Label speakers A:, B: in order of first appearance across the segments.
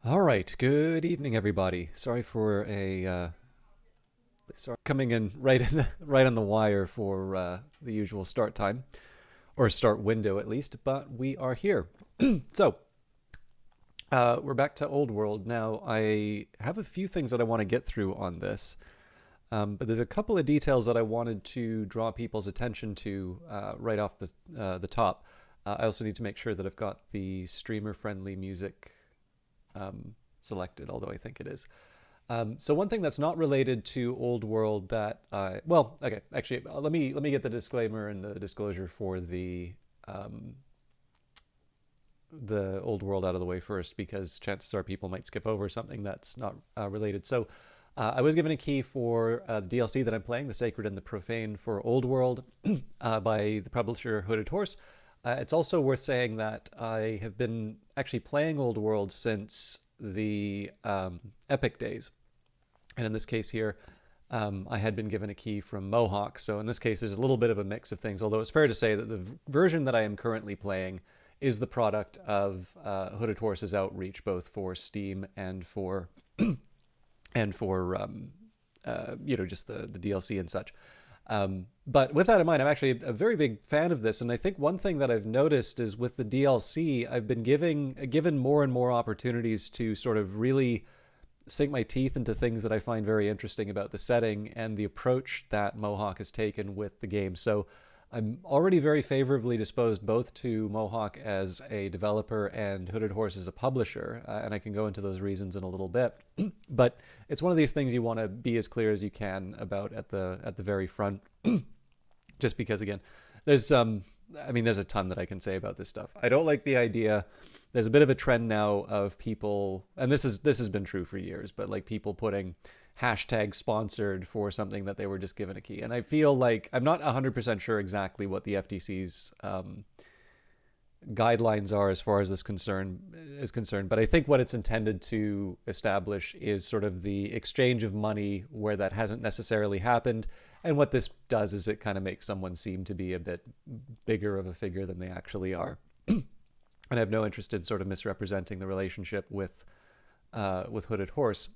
A: All right. Good evening, everybody. Sorry for sorry coming in right on the wire for the usual start time or start window at least, but we are here. So we're back to Old World now. I have a few things that I want to get through on this, but there's a couple of details that I wanted to draw people's attention to right off the top. I also need to make sure that I've got the streamer-friendly music selected, although I think it is. So one thing that's not related to Old World that well, okay, actually, let me get the disclaimer and the disclosure for the Old World out of the way first, because chances are people might skip over something that's not related. So I was given a key for the DLC that I'm playing, The Sacred and the Profane for Old World, by the publisher Hooded Horse. It's also worth saying that I have been actually playing Old World since the Epic days. And in this case here, I had been given a key from Mohawk. So in this case, there's a little bit of a mix of things, although it's fair to say that the version that I am currently playing is the product of Hooded Horse's outreach, both for Steam and for just the DLC and such. But with that in mind, I'm actually a very big fan of this, and I think one thing that I've noticed is with the DLC, I've been given more and more opportunities to sort of really sink my teeth into things that I find very interesting about the setting and the approach that Mohawk has taken with the game. So I'm already very favorably disposed both to Mohawk as a developer and Hooded Horse as a publisher, and I can go into those reasons in a little bit. But it's one of these things you want to be as clear as you can about at the very front, just because again, there's there's a ton that I can say about this stuff. I don't like the idea. There's a bit of a trend now of people, and this has been true for years, but like people putting hashtag sponsored for something that they were just given a key. And I feel like I'm not 100% sure exactly what the FTC's guidelines are as far as this is concerned, but I think what it's intended to establish is sort of the exchange of money where that hasn't necessarily happened. And what this does is it kind of makes someone seem to be a bit bigger of a figure than they actually are. And I have no interest in sort of misrepresenting the relationship with Hooded Horse.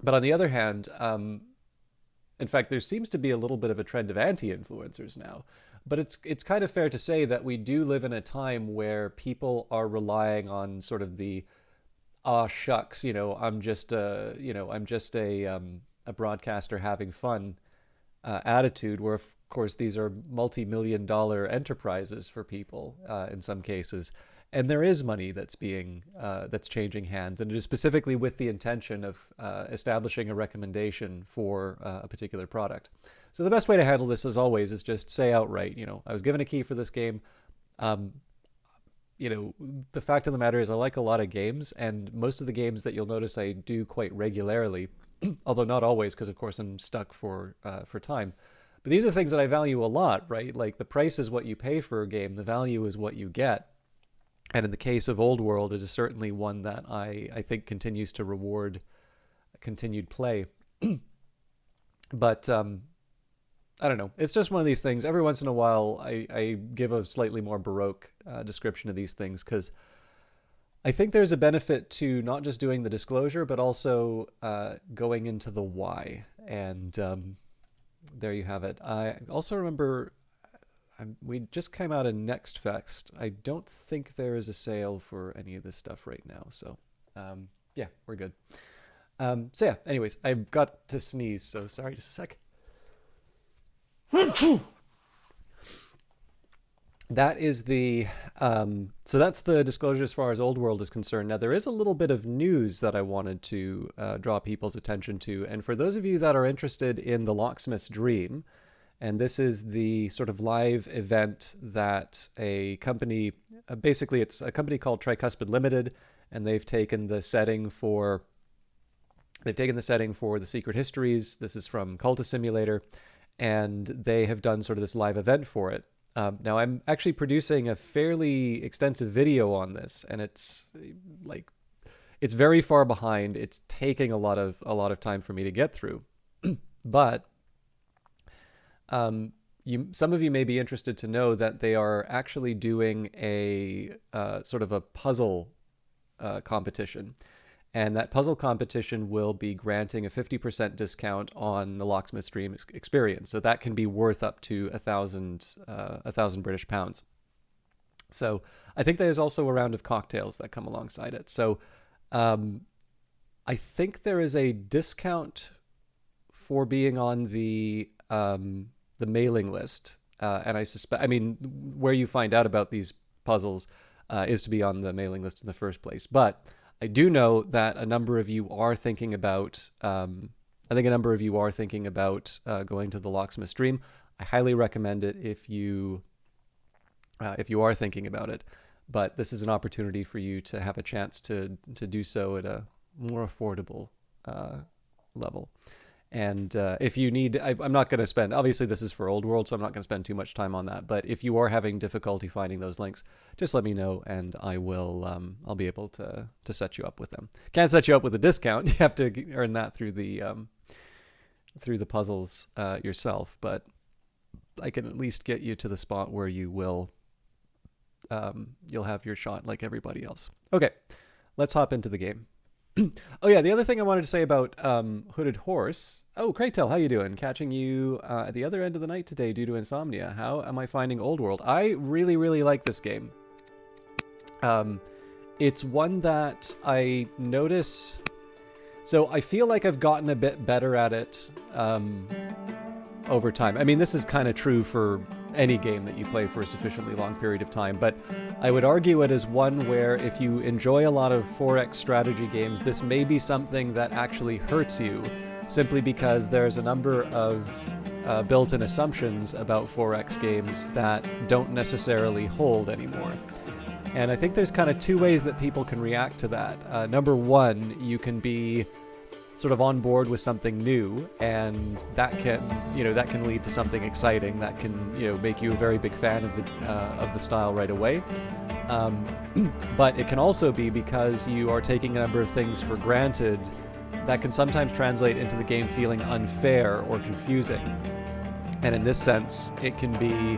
A: But on the other hand, in fact, there seems to be a little bit of a trend of anti-influencers now. But it's kind of fair to say that we do live in a time where people are relying on sort of the "ah shucks," I'm just a broadcaster having fun attitude, where of course these are multi-million-dollar enterprises for people in some cases, and there is money that's changing hands, and it is specifically with the intention of establishing a recommendation for a particular product. So the best way to handle this, as always, is just say outright, I was given a key for this game. Um, the fact of the matter is I like a lot of games, and most of the games that you'll notice I do quite regularly, although not always, because of course I'm stuck for time. But these are things that I value a lot, right? Like the price is what you pay for a game, the value is what you get. And in the case of Old World, it is certainly one that I think continues to reward continued play. But I don't know. It's just one of these things. Every once in a while, I give a slightly more Baroque description of these things, because I think there's a benefit to not just doing the disclosure, but also going into the why. And there you have it. I also remember we just came out of Next Fest. I don't think there is a sale for any of this stuff right now. So yeah, we're good. So yeah, anyways, I've got to sneeze. So sorry, just a sec. That is so that's the disclosure as far as Old World is concerned. Now there is a little bit of news that I wanted to draw people's attention to, and for those of you that are interested in the Locksmith's Dream, and this is the sort of live event that a company, basically it's a company called Tricuspid Limited, and they've taken the setting for the Secret Histories. This is from Cultist Simulator, and they have done sort of this live event for it. Now I'm actually producing a fairly extensive video on this, and it's very far behind. It's taking a lot of time for me to get through, but some of you may be interested to know that they are actually doing a sort of a puzzle competition. And that puzzle competition will be granting a 50% discount on the Locksmith Stream experience. So that can be worth up to 1,000 British pounds. So I think there's also a round of cocktails that come alongside it. So I think there is a discount for being on the mailing list. And I suspect, I mean, where you find out about these puzzles is to be on the mailing list in the first place. But I do know that a number of you are thinking about, I think a number of you are thinking about going to the Locksmith Stream. I highly recommend it if you are thinking about it. But this is an opportunity for you to have a chance to do so at a more affordable level. And if you need, I'm not going to spend, obviously this is for Old World, so I'm not going to spend too much time on that. But if you are having difficulty finding those links, just let me know and I will, I'll be able to set you up with them. Can't set you up with a discount. You have to earn that through the puzzles yourself. But I can at least get you to the spot where you will, you'll have your shot like everybody else. Okay, let's hop into the game. Oh yeah, the other thing I wanted to say about Hooded Horse. Oh, Kraytel, how you doing? Catching you at the other end of the night today due to insomnia. How am I finding Old World? I really, really like this game. It's one that I notice... So I feel like I've gotten a bit better at it over time. I mean, this is kind of true for any game that you play for a sufficiently long period of time, but I would argue it is one where if you enjoy a lot of 4X strategy games, this may be something that actually hurts you, simply because there's a number of built-in assumptions about 4X games that don't necessarily hold anymore. And I think there's kind of two ways that people can react to that. Number one, you can be sort of on board with something new, and that can lead to something exciting that can make you a very big fan of the style right away. But it can also be because you are taking a number of things for granted that can sometimes translate into the game feeling unfair or confusing. And in this sense, it can be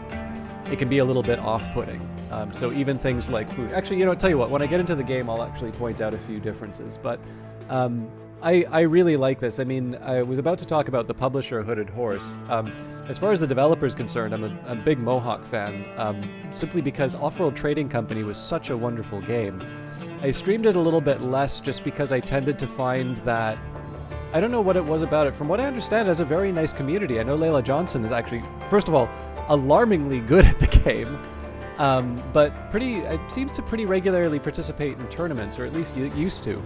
A: a little bit off-putting. So even things like food. Actually, tell you what, when I get into the game, I'll actually point out a few differences. But I really like this. I mean, I was about to talk about the publisher Hooded Horse. As far as the developer is concerned, I'm a big Mohawk fan, simply because Off-World Trading Company was such a wonderful game. I streamed it a little bit less just because I tended to find that, I don't know what it was about it. From what I understand, it has a very nice community. I know Layla Johnson is actually, first of all, alarmingly good at the game, but it seems to pretty regularly participate in tournaments, or at least used to.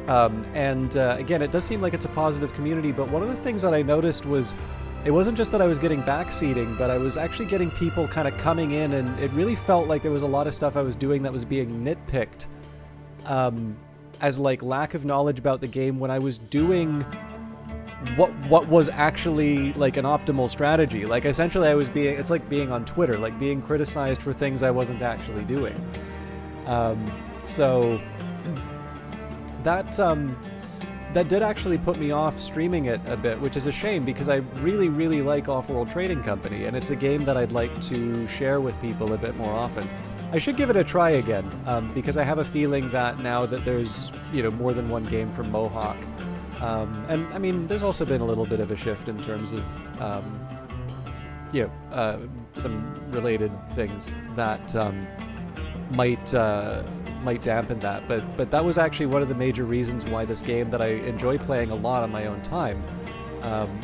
A: Again, it does seem like it's a positive community, but one of the things that I noticed was it wasn't just that I was getting backseating, but I was actually getting people kind of coming in, and it really felt like there was a lot of stuff I was doing that was being nitpicked as like lack of knowledge about the game when I was doing what was actually like an optimal strategy. Like essentially it's like being on Twitter, like being criticized for things I wasn't actually doing. So that did actually put me off streaming it a bit, which is a shame because I really, really like Off-World Trading Company, and it's a game that I'd like to share with people a bit more often. I should give it a try again, because I have a feeling that now that there's more than one game from Mohawk, and I mean there's also been a little bit of a shift in terms of some related things that might dampen that, but that was actually one of the major reasons why this game that I enjoy playing a lot on my own time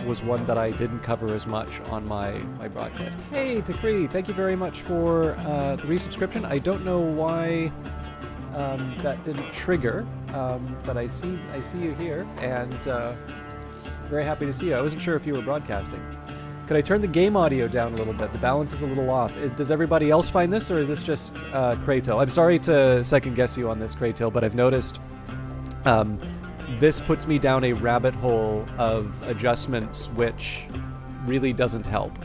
A: was one that I didn't cover as much on my broadcast. Hey, Takri, thank you very much for the resubscription. I don't know why that didn't trigger, but I see you here, and very happy to see you. I wasn't sure if you were broadcasting. Could I turn the game audio down a little bit? The balance is a little off. Does everybody else find this, or is this just Kraytel? I'm sorry to second guess you on this, Kraytel, but I've noticed this puts me down a rabbit hole of adjustments, which really doesn't help.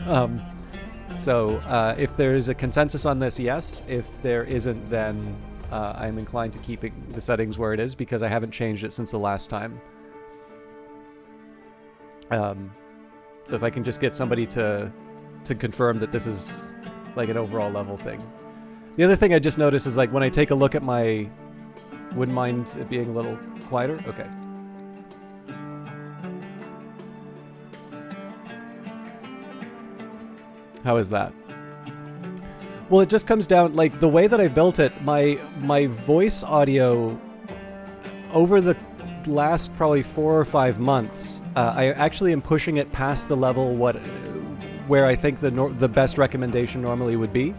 A: So if there's a consensus on this, yes. If there isn't, then I'm inclined to keep the settings where it is because I haven't changed it since the last time. So if I can just get somebody to confirm that this is like an overall level thing. The other thing I just noticed is like when I take a look at my Wouldn't mind it being a little quieter? Okay. How is that? Well, it just comes down, like, the way that I built it, my voice audio over the last probably 4 or 5 months, I actually am pushing it past the level where I think the best recommendation normally would be.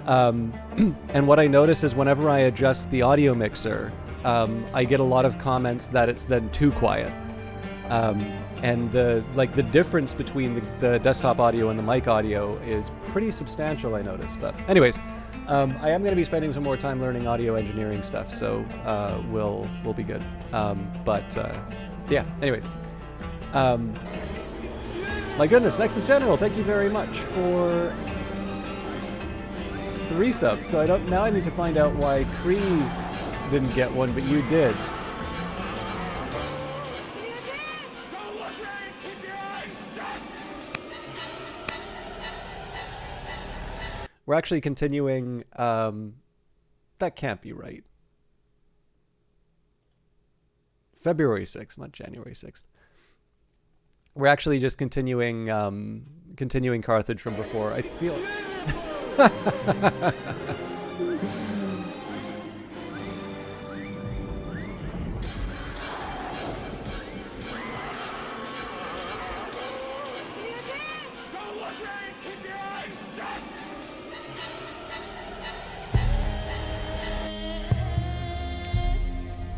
A: And what I notice is whenever I adjust the audio mixer, I get a lot of comments that it's then too quiet. And the difference between the desktop audio and the mic audio is pretty substantial, I notice. But anyways, I am going to be spending some more time learning audio engineering stuff, so we'll be good. Yeah, anyways. My goodness, Nexus General, thank you very much for 3 subs. So now I need to find out why Cree didn't get one, but you did. We're actually continuing, that can't be right. February 6th, not January 6th. We're actually just continuing Carthage from before. I feel...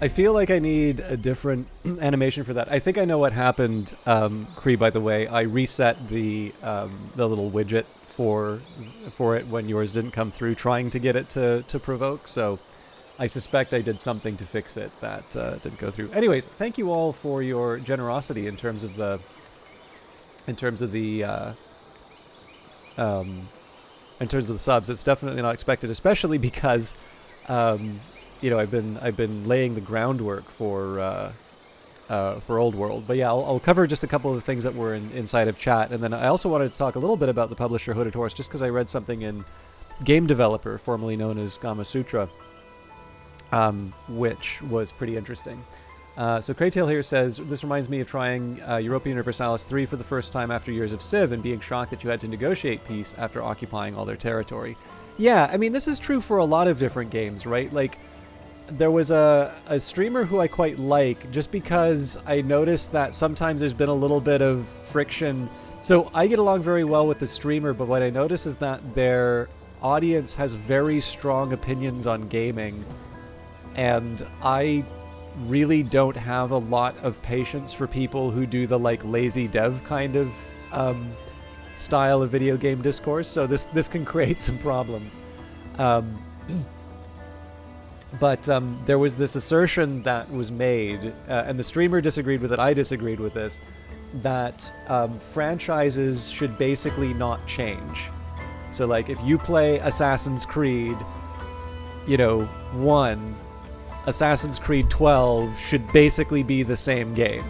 A: I feel like I need a different animation for that. I think I know what happened, Cree, by the way. I reset the little widget for it when yours didn't come through, trying to get it to provoke. So I suspect I did something to fix it that didn't go through. Anyways, thank you all for your generosity in terms of the subs. It's definitely not expected, especially because I've been laying the groundwork for Old World. But yeah, I'll cover just a couple of the things that were inside of chat, and then I also wanted to talk a little bit about the publisher Hooded Horse, just because I read something in Game Developer, formerly known as Gama Sutra, which was pretty interesting. So Craytail here says, this reminds me of trying Europa Universalis 3 for the first time after years of Civ and being shocked that you had to negotiate peace after occupying all their territory. Yeah, I mean, this is true for a lot of different games, right? Like, there was a streamer who I quite like, just because I noticed that sometimes there's been a little bit of friction. So I get along very well with the streamer, but what I notice is that their audience has very strong opinions on gaming, and I really don't have a lot of patience for people who do the like lazy dev kind of style of video game discourse. So this can create some problems. But there was this assertion that was made, and the streamer disagreed with it, I disagreed with this, that franchises should basically not change. So like if you play Assassin's Creed, 1, Assassin's Creed 12 should basically be the same game.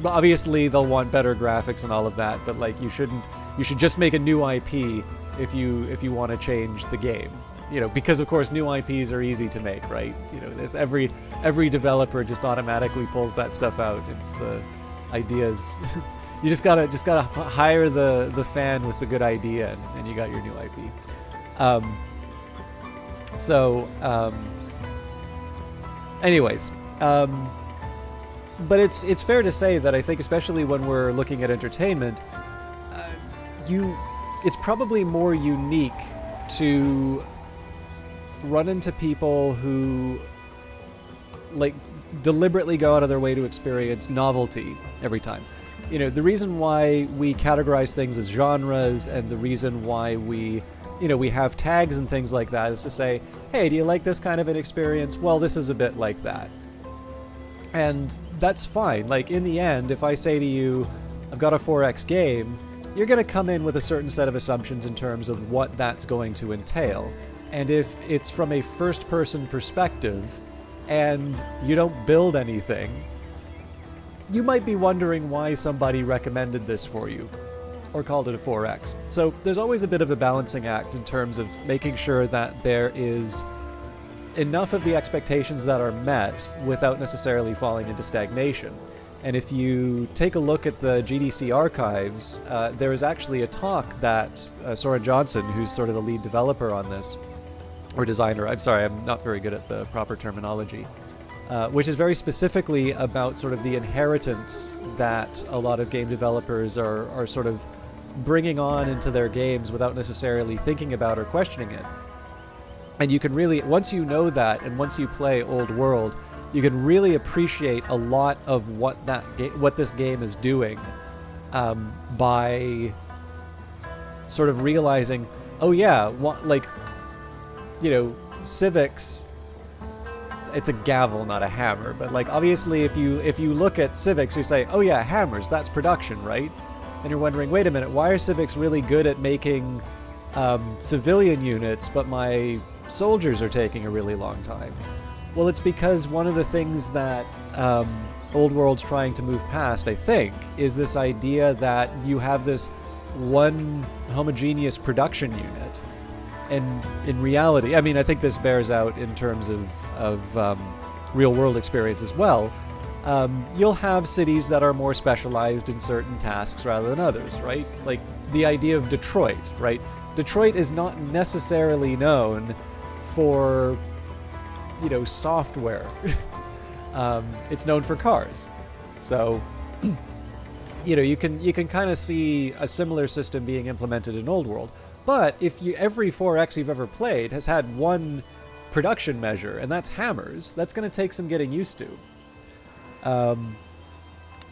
A: Obviously they'll want better graphics and all of that, but like you should just make a new IP if you want to change the game. Because of course new IPs are easy to make, right? It's every developer just automatically pulls that stuff out. It's the ideas. You just gotta hire the fan with the good idea, and you got your new IP. Anyways, but it's fair to say that I think, especially when we're looking at entertainment, it's probably more unique to run into people who like deliberately go out of their way to experience novelty every time. The reason why we categorize things as genres, and the reason why we have tags and things like that, is to say, hey, do you like this kind of an experience? Well, this is a bit like that. And that's fine. Like, in the end, if I say to you, I've got a 4X game, you're going to come in with a certain set of assumptions in terms of what that's going to entail. And if it's from a first-person perspective, and you don't build anything, you might be wondering why somebody recommended this for you, or called it a 4X. So there's always a bit of a balancing act in terms of making sure that there is enough of the expectations that are met without necessarily falling into stagnation. And if you take a look at the GDC archives, there is actually a talk that Soren Johnson, who's sort of the lead developer on this, or designer, I'm sorry, I'm not very good at the proper terminology, which is very specifically about sort of the inheritance that a lot of game developers are sort of bringing on into their games without necessarily thinking about or questioning it. And you can really, once you know that, and once you play Old World, you can really appreciate a lot of what this game is doing, by sort of realizing, oh yeah, civics. It's a gavel, not a hammer, but like obviously, if you look at civics, you say, oh yeah, hammers, that's production, right? And you're wondering, wait a minute, why are civics really good at making civilian units, but my soldiers are taking a really long time? Well, it's because one of the things that Old World's trying to move past, I think, is this idea that you have this one homogeneous production unit. And in reality, I mean, I think this bears out in terms of real-world experience as well. You'll have cities that are more specialized in certain tasks rather than others, right? Like the idea of Detroit, right? Detroit is not necessarily known for software. It's known for cars. So, you can kind of see a similar system being implemented in Old World. But if every 4X you've ever played has had one production measure, and that's hammers, that's going to take some getting used to. So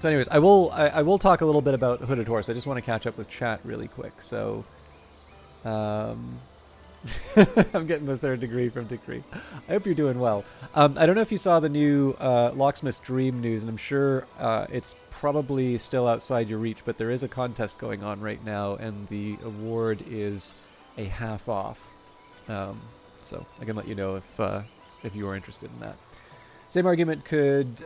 A: anyways, I will talk a little bit about Hooded Horse. I just want to catch up with chat really quick. So, I'm getting the third degree from Decree. I hope you're doing well. I don't know if you saw the new Locksmith's Dream news, and I'm sure it's probably still outside your reach, but there is a contest going on right now, and the award is a half off. So I can let you know if you are interested in that. Same argument could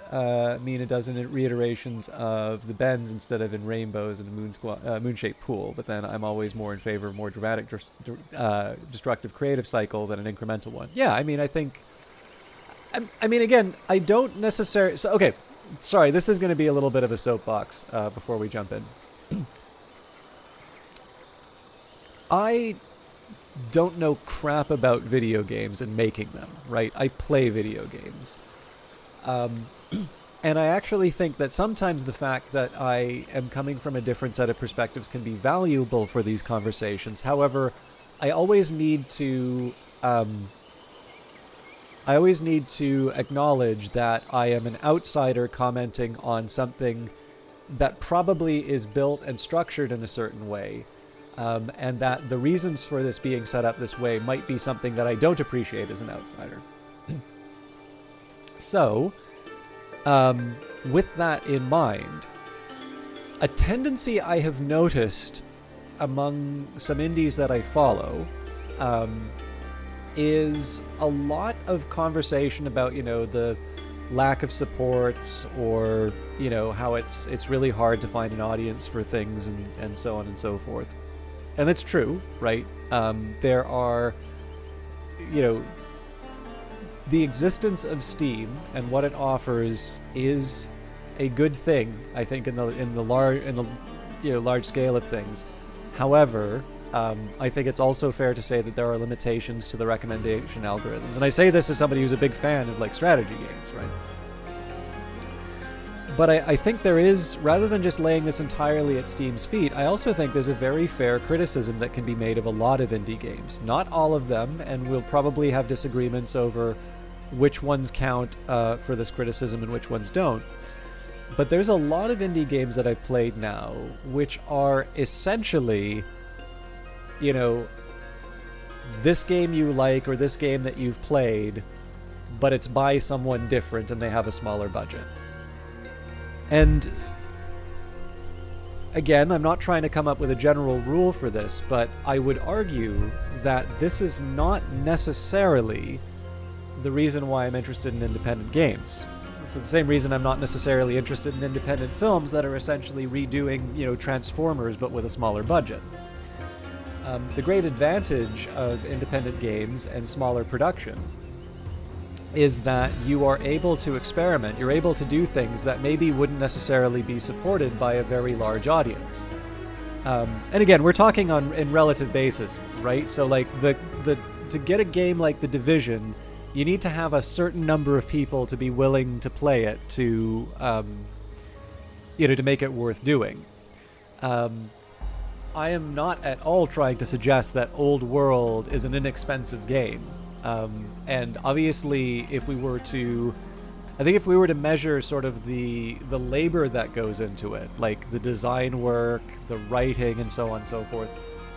A: mean a dozen reiterations of the bends instead of in rainbows in a moon-shaped pool, but then I'm always more in favor of more dramatic, destructive creative cycle than an incremental one. Yeah, I mean, I think... I mean, again, I don't necessarily... So, okay, sorry, this is going to be a little bit of a soapbox before we jump in. I don't know crap about video games and making them, right? I play video games. And I actually think that sometimes the fact that I am coming from a different set of perspectives can be valuable for these conversations. However, I always need to acknowledge that I am an outsider commenting on something that probably is built and structured in a certain way, and that the reasons for this being set up this way might be something that I don't appreciate as an outsider. So, with that in mind, a tendency I have noticed among some indies that I follow is a lot of conversation about, the lack of supports, or, how it's really hard to find an audience for things, and so on and so forth. And that's true, right? There are, the existence of Steam and what it offers is a good thing, I think, in the large scale of things. However, I think it's also fair to say that there are limitations to the recommendation algorithms. And I say this as somebody who's a big fan of strategy games, right? But I think there is, rather than just laying this entirely at Steam's feet, I also think there's a very fair criticism that can be made of a lot of indie games. Not all of them, and we'll probably have disagreements over which ones count for this criticism and which ones don't. But there's a lot of indie games that I've played now which are essentially, this game you like or this game that you've played, but it's by someone different and they have a smaller budget. And again, I'm not trying to come up with a general rule for this, but I would argue that this is not necessarily the reason why I'm interested in independent games. For the same reason I'm not necessarily interested in independent films that are essentially redoing, Transformers but with a smaller budget. The great advantage of independent games and smaller production is that you are able to experiment. You're able to do things that maybe wouldn't necessarily be supported by a very large audience. And again, we're talking in relative basis, right? So like to get a game like The Division, you need to have a certain number of people to be willing to play it to make it worth doing. I am not at all trying to suggest that Old World is an inexpensive game. And obviously, if we were to measure sort of the labor that goes into it, like the design work, the writing, and so on and so forth,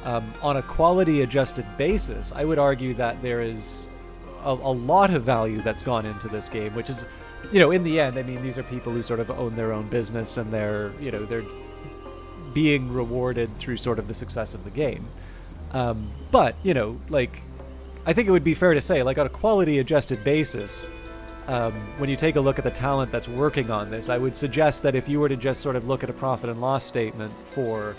A: on a quality-adjusted basis, I would argue that there is a lot of value that's gone into this game, which is, in the end, I mean, these are people who sort of own their own business, and they're being rewarded through sort of the success of the game. But, I think it would be fair to say, like, on a quality-adjusted basis, when you take a look at the talent that's working on this, I would suggest that if you were to just sort of look at a profit and loss statement for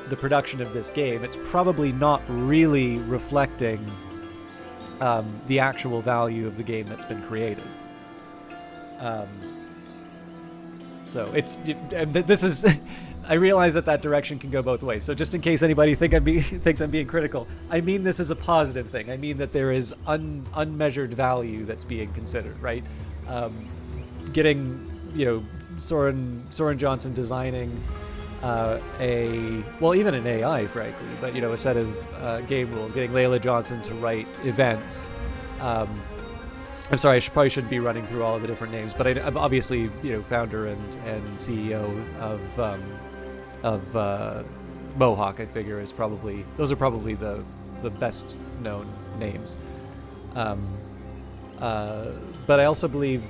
A: the production of this game, it's probably not really reflecting the actual value of the game that's been created. So this is... I realize that direction can go both ways. So just in case anybody thinks I'm being critical, I mean this is a positive thing. I mean that there is unmeasured value that's being considered, right? Getting, Soren Johnson designing even an AI, frankly, but a set of game rules. Getting Layla Johnson to write events. I'm sorry, I probably shouldn't be running through all of the different names, but I'm obviously, founder and CEO of Mohawk. I figure those are probably the best known names. But I also believe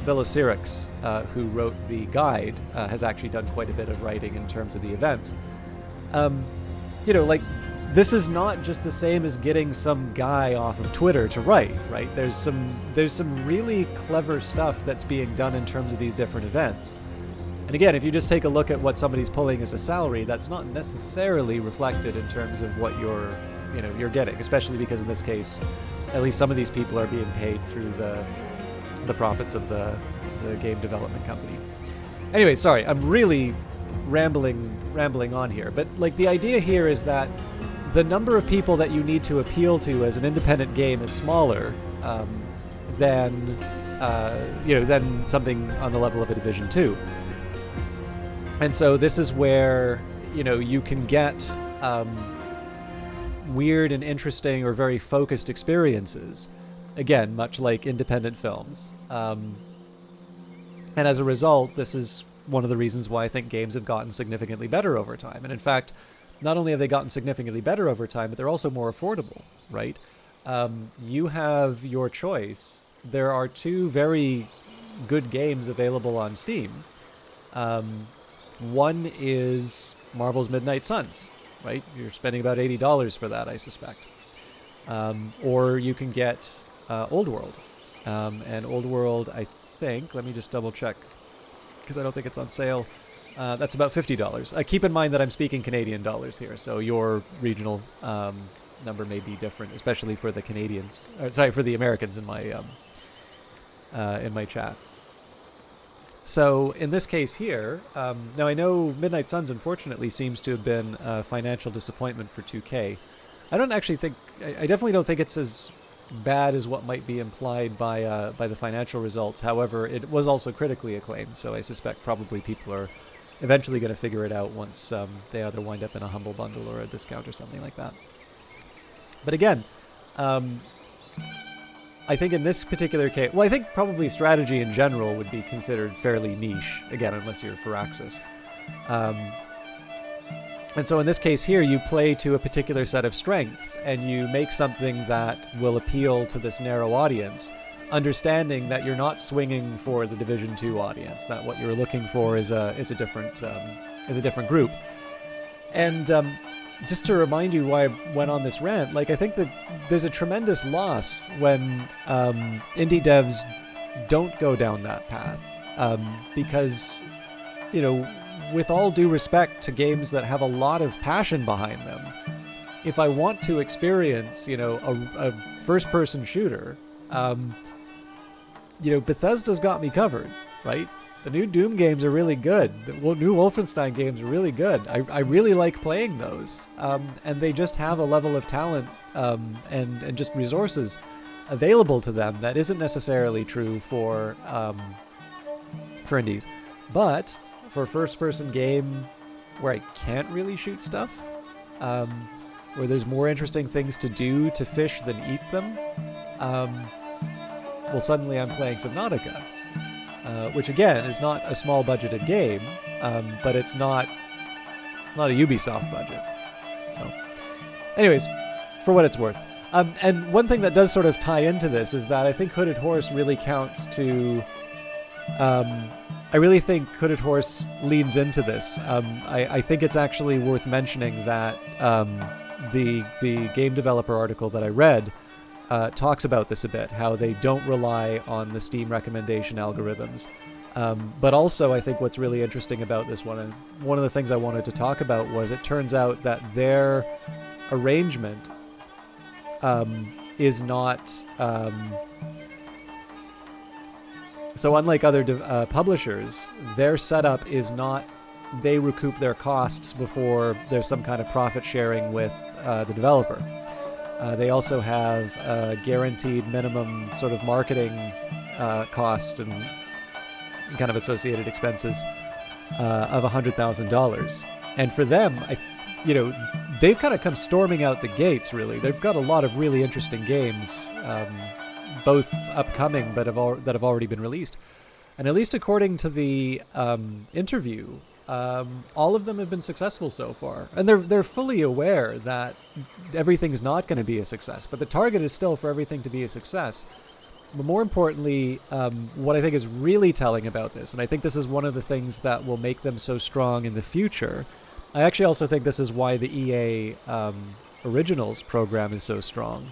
A: Velocirix, who wrote the guide, has actually done quite a bit of writing in terms of the events. This is not just the same as getting some guy off of Twitter to write, right? There's some really clever stuff that's being done in terms of these different events. And again, if you just take a look at what somebody's pulling as a salary, that's not necessarily reflected in terms of what you're getting, especially because in this case, at least some of these people are being paid through the profits of the game development company. Anyway, sorry, I'm really rambling on here, but the idea here is that the number of people that you need to appeal to as an independent game is smaller than something on the level of a Division 2. And so this is where, you can get weird and interesting or very focused experiences. Again, much like independent films. And as a result, this is one of the reasons why I think games have gotten significantly better over time. And in fact, not only have they gotten significantly better over time, but they're also more affordable, right? You have your choice. There are 2 very good games available on Steam. One is Marvel's Midnight Suns, right? You're spending about $80 for that, I suspect. Or you can get Old World. And Old World, I think, let me just double check, because I don't think it's on sale. That's about $50. Keep in mind that I'm speaking Canadian dollars here, so your regional number may be different, especially for the Canadians. For the Americans in my chat. So in this case here, now I know Midnight Suns unfortunately seems to have been a financial disappointment for 2K. I definitely don't think it's as bad as what might be implied by the financial results. However, it was also critically acclaimed, so I suspect probably people are eventually going to figure it out once they either wind up in a Humble Bundle or a discount or something like that. But again, I think in this particular case, I think probably strategy in general would be considered fairly niche, again, unless you're Firaxis. And so in this case here, you play to a particular set of strengths, and you make something that will appeal to this narrow audience, understanding that you're not swinging for the Division 2 audience, that what you're looking for is a different group. And just to remind you why I went on this rant, I think that there's a tremendous loss when indie devs don't go down that path, because, with all due respect to games that have a lot of passion behind them, if I want to experience, a first-person shooter, Bethesda's got me covered, right? The new Doom games are really good. The new Wolfenstein games are really good. I really like playing those. And they just have a level of talent and just resources available to them that isn't necessarily true for indies. But for a first-person game where I can't really shoot stuff, where there's more interesting things to do to fish than eat them, well, suddenly I'm playing Subnautica, which again is not a small budgeted game, but it's not a Ubisoft budget. So, anyways, for what it's worth. And one thing that does sort of tie into this is that I think Hooded Horse really counts to... I really think Hooded Horse leans into this. I think it's actually worth mentioning that the game developer article that I read talks about this a bit, how they don't rely on the Steam recommendation algorithms. But also, I think what's really interesting about this one, and one of the things I wanted to talk about, was it turns out that their arrangement is not... so unlike other publishers, their setup is not they recoup their costs before there's some kind of profit sharing with the developer. They also have a guaranteed minimum sort of marketing cost and kind of associated expenses of $100,000. And for them, they've kind of come storming out the gates, really. They've got a lot of really interesting games, both upcoming but that have already been released. And at least according to the interview, all of them have been successful so far. And they're fully aware that everything's not going to be a success, but the target is still for everything to be a success. But more importantly, what I think is really telling about this, and I think this is one of the things that will make them so strong in the future, I actually also think this is why the EA Originals program is so strong.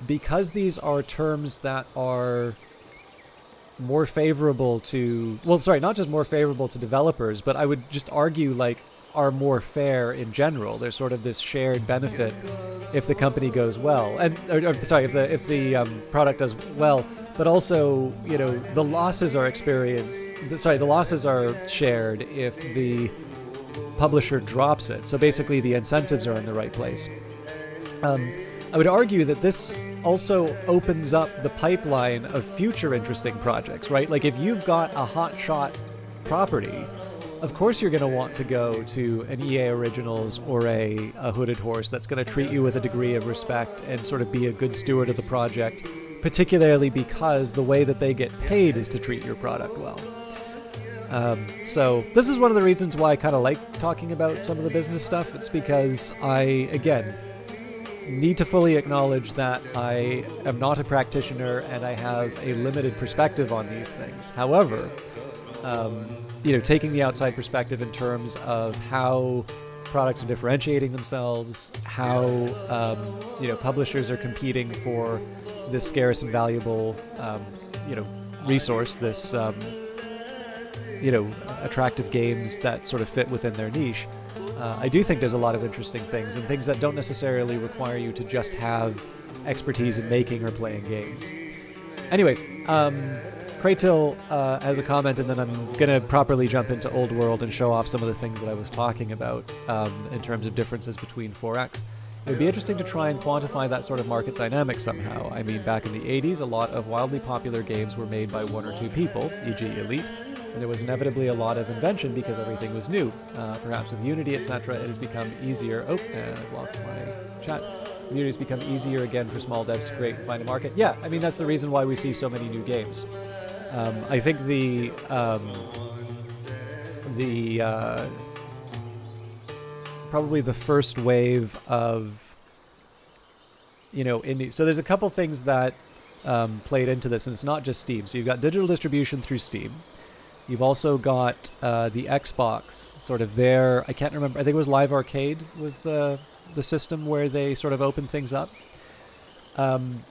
A: Because these are terms that are more favorable to... Well, sorry, not just more favorable to developers, but I would just argue, are more fair in general. There's sort of this shared benefit if the company goes well. And, sorry, if the product does well, but also, the losses are the losses are shared if the publisher drops it. So basically the incentives are in the right place. I would argue that this also opens up the pipeline of future interesting projects, right? Like if you've got a hotshot property, of course you're going to want to go to an EA Originals or a Hooded Horse that's going to treat you with a degree of respect and sort of be a good steward of the project, particularly because the way that they get paid is to treat your product well. So this is one of the reasons why I kind of like talking about some of the business stuff. It's because I, again, need to fully acknowledge that I am not a practitioner and I have a limited perspective on these things. However, taking the outside perspective in terms of how products are differentiating themselves, how publishers are competing for this scarce and valuable resource, this attractive games that sort of fit within their niche. I do think there's a lot of interesting things, and things that don't necessarily require you to just have expertise in making or playing games. Anyways, Kraytil has a comment, and then I'm going to properly jump into Old World and show off some of the things that I was talking about in terms of differences between 4X. It would be interesting to try and quantify that sort of market dynamic somehow. I mean, back in the 80s, a lot of wildly popular games were made by one or two people, e.g. Elite, and there was inevitably a lot of invention because everything was new. Perhaps with Unity, etc., it has become easier. I've lost my chat. Unity has become easier again for small devs to create and find a market. Yeah, I mean, that's the reason why we see so many new games. I think probably the first wave of, indie. So there's a couple things that played into this, and it's not just Steam. So you've got digital distribution through Steam. You've also got the Xbox, sort of there. I can't remember. I think it was Live Arcade was the system where they sort of opened things up. I'm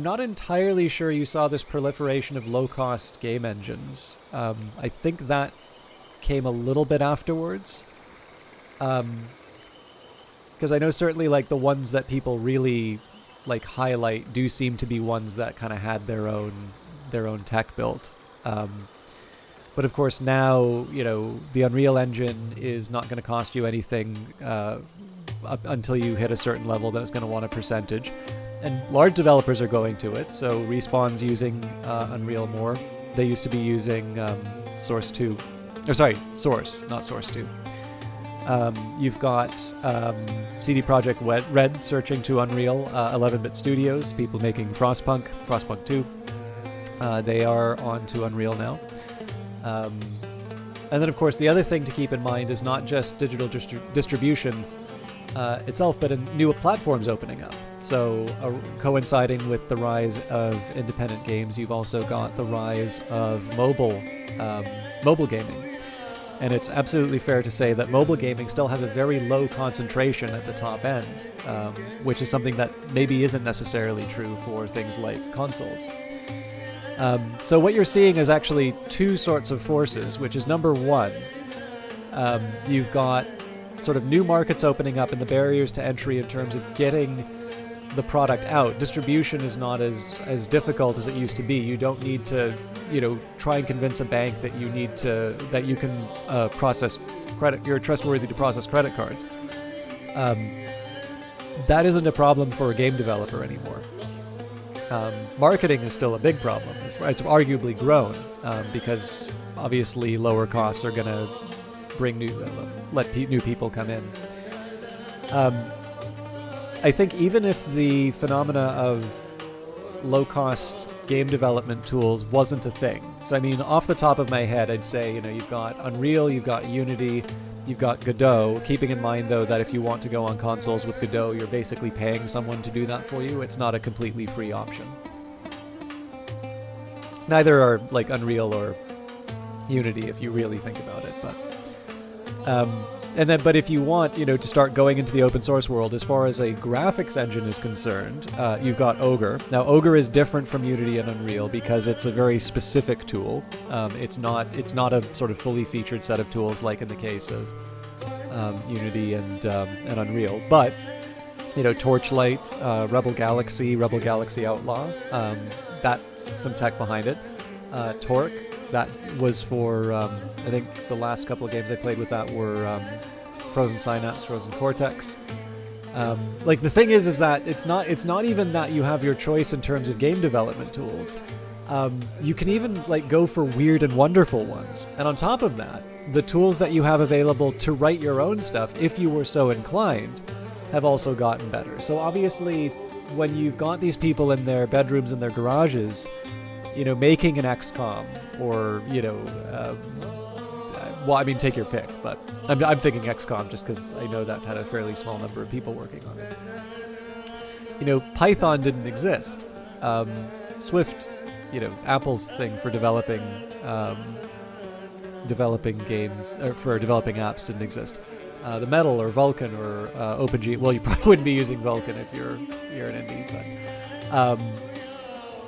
A: not entirely sure you saw this proliferation of low-cost game engines. I think that came a little bit afterwards. Because I know certainly like the ones that people really like highlight do seem to be ones that kind of had their own tech built. But of course now, the Unreal Engine is not going to cost you anything up until you hit a certain level. Then it's going to want a percentage. And large developers are going to it. So Respawn's using Unreal more. They used to be using Source 2. Source, not Source 2. You've got CD Projekt Red searching to Unreal, 11-bit studios, people making Frostpunk 2. They are on to Unreal now. And then, of course, the other thing to keep in mind is not just digital distribution itself, but new platforms opening up. So coinciding with the rise of independent games, you've also got the rise of mobile gaming. And it's absolutely fair to say that mobile gaming still has a very low concentration at the top end, which is something that maybe isn't necessarily true for things like consoles. So what you're seeing is actually two sorts of forces, which is number one, you've got sort of new markets opening up and the barriers to entry in terms of getting the product out. Distribution is not as difficult as it used to be. You don't need to, try and convince a bank that you can process credit. You're trustworthy to process credit cards. That isn't a problem for a game developer anymore. Marketing is still a big problem. It's arguably grown because obviously lower costs are going to bring let new people come in. I think even if the phenomena of low-cost game development tools wasn't a thing, so I mean, off the top of my head, I'd say you've got Unreal, you've got Unity, you've got Godot. Keeping in mind though that if you want to go on consoles with Godot, you're basically paying someone to do that for you. It's not a completely free option. Neither are like Unreal or Unity if you really think about it, but if you want, to start going into the open source world, as far as a graphics engine is concerned, you've got Ogre. Now, Ogre is different from Unity and Unreal because it's a very specific tool. It's not a sort of fully featured set of tools like in the case of Unity and Unreal. But Torchlight, Rebel Galaxy Outlaw, that's some tech behind it. Torque. That was for, I think the last couple of games I played with that were Frozen Synapse, Frozen Cortex. The thing is that it's not even that you have your choice in terms of game development tools. You can even go for weird and wonderful ones. And on top of that, the tools that you have available to write your own stuff, if you were so inclined, have also gotten better. So obviously, when you've got these people in their bedrooms and their garages, making an XCOM or, take your pick, but I'm thinking XCOM just because I know that had a fairly small number of people working on it. Python didn't exist. Swift, Apple's thing for developing games, or for developing apps didn't exist. The Metal or Vulkan or OpenG, well, you probably wouldn't be using Vulkan if you're an indie, but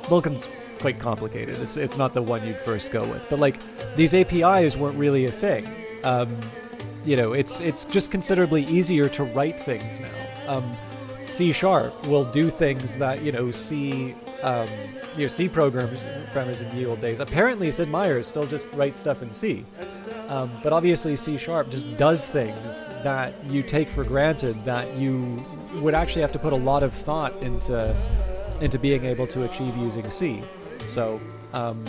A: Vulkan's quite complicated. It's not the one you'd first go with. But these APIs weren't really a thing. It's just considerably easier to write things now. C# will do things that C programmers in the old days. Apparently Sid Meier's still just writes stuff in C. But obviously C# just does things that you take for granted that you would actually have to put a lot of thought into being able to achieve using C. So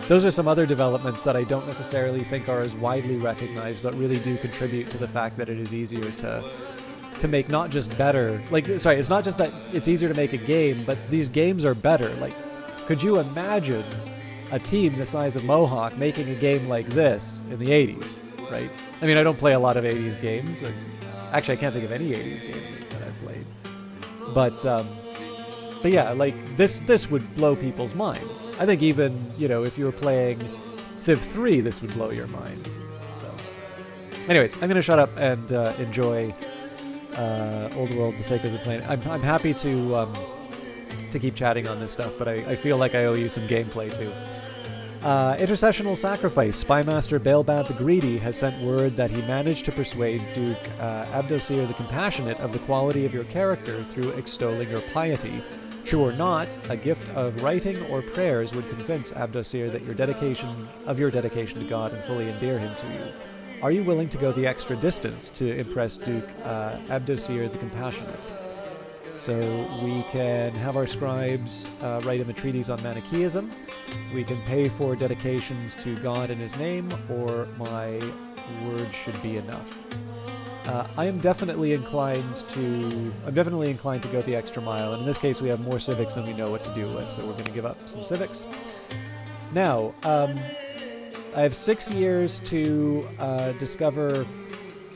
A: those are some other developments that I don't necessarily think are as widely recognized, but really do contribute to the fact that it is easier to make not just better. It's not just that it's easier to make a game, but these games are better. Could you imagine a team the size of Mohawk making a game like this in the 80s, right? I mean, I don't play a lot of 80s games. Actually, I can't think of any 80s games that I've played. But yeah, this would blow people's minds. I think even, if you were playing Civ 3, this would blow your minds. So, anyways, I'm going to shut up and enjoy Old World, The Sake of the Planet. I'm happy to keep chatting on this stuff, but I feel like I owe you some gameplay too. Intercessional Sacrifice. Spymaster Baelbad the Greedy has sent word that he managed to persuade Duke Abdosir the Compassionate of the quality of your character through extolling your piety. True or not, a gift of writing or prayers would convince Abdosir that your dedication to God and fully endear him to you. Are you willing to go the extra distance to impress Duke Abdosir the Compassionate? So we can have our scribes write him a treatise on Manichaeism. We can pay for dedications to God in his name, or my word should be enough. I'm definitely inclined to go the extra mile, and in this case we have more civics than we know what to do with, so we're going to give up some civics. Now, I have 6 years to discover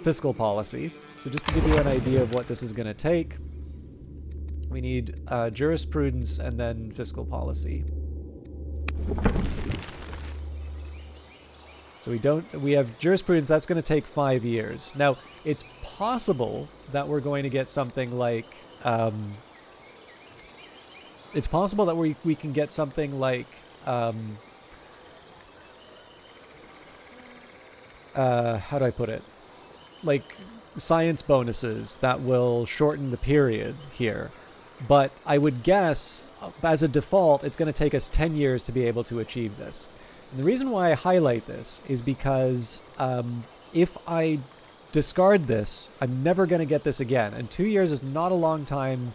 A: fiscal policy. So just to give you an idea of what this is going to take, we need jurisprudence and then fiscal policy. So we have jurisprudence, that's going to take 5 years. Now, it's possible that we're going to get something like, it's possible that we can get something like, how do I put it? Like science bonuses that will shorten the period here. But I would guess, as a default, it's going to take us 10 years to be able to achieve this. And the reason why I highlight this is because if I discard this, I'm never going to get this again. And 2 years is not a long time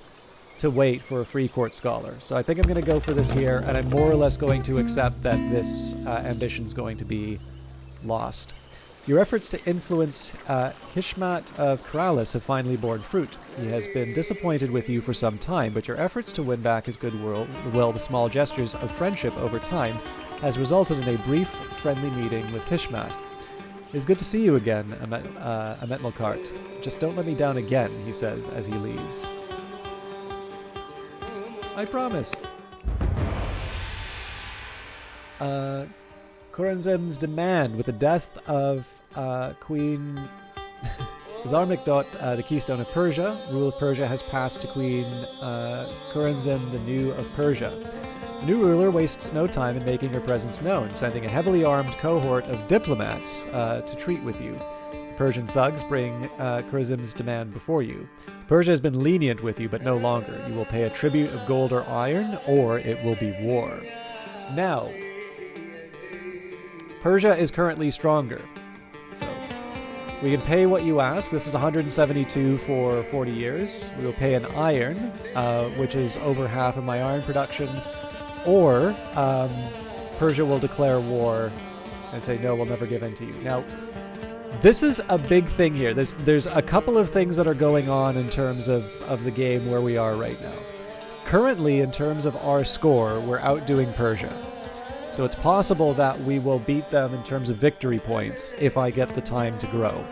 A: to wait for a free court scholar. So I think I'm going to go for this here, and I'm more or less going to accept that this ambition is going to be lost. Your efforts to influence Hishmat of Keralis have finally borne fruit. He has been disappointed with you for some time, but your efforts to win back his goodwill with small gestures of friendship over time has resulted in a brief, friendly meeting with Hishmat. It's good to see you again, Amet Melkart. Just don't let me down again, he says as he leaves. I promise. Khurramzim's demand with the death of Queen Zarmikdot, the keystone of Persia. Rule of Persia has passed to Queen Khurramzim, the new of Persia. The new ruler wastes no time in making her presence known, sending a heavily armed cohort of diplomats to treat with you. The Persian thugs bring Khurramzim's demand before you. Persia has been lenient with you, but no longer. You will pay a tribute of gold or iron, or it will be war. Now, Persia is currently stronger, so we can pay what you ask. This is 172 for 40 years. We will pay an iron, which is over half of my iron production, or Persia will declare war and say, no, we'll never give in to you. Now, this is a big thing here. There's a couple of things that are going on in terms of the game where we are right now. Currently, in terms of our score, we're outdoing Persia. So it's possible that we will beat them in terms of victory points if I get the time to grow.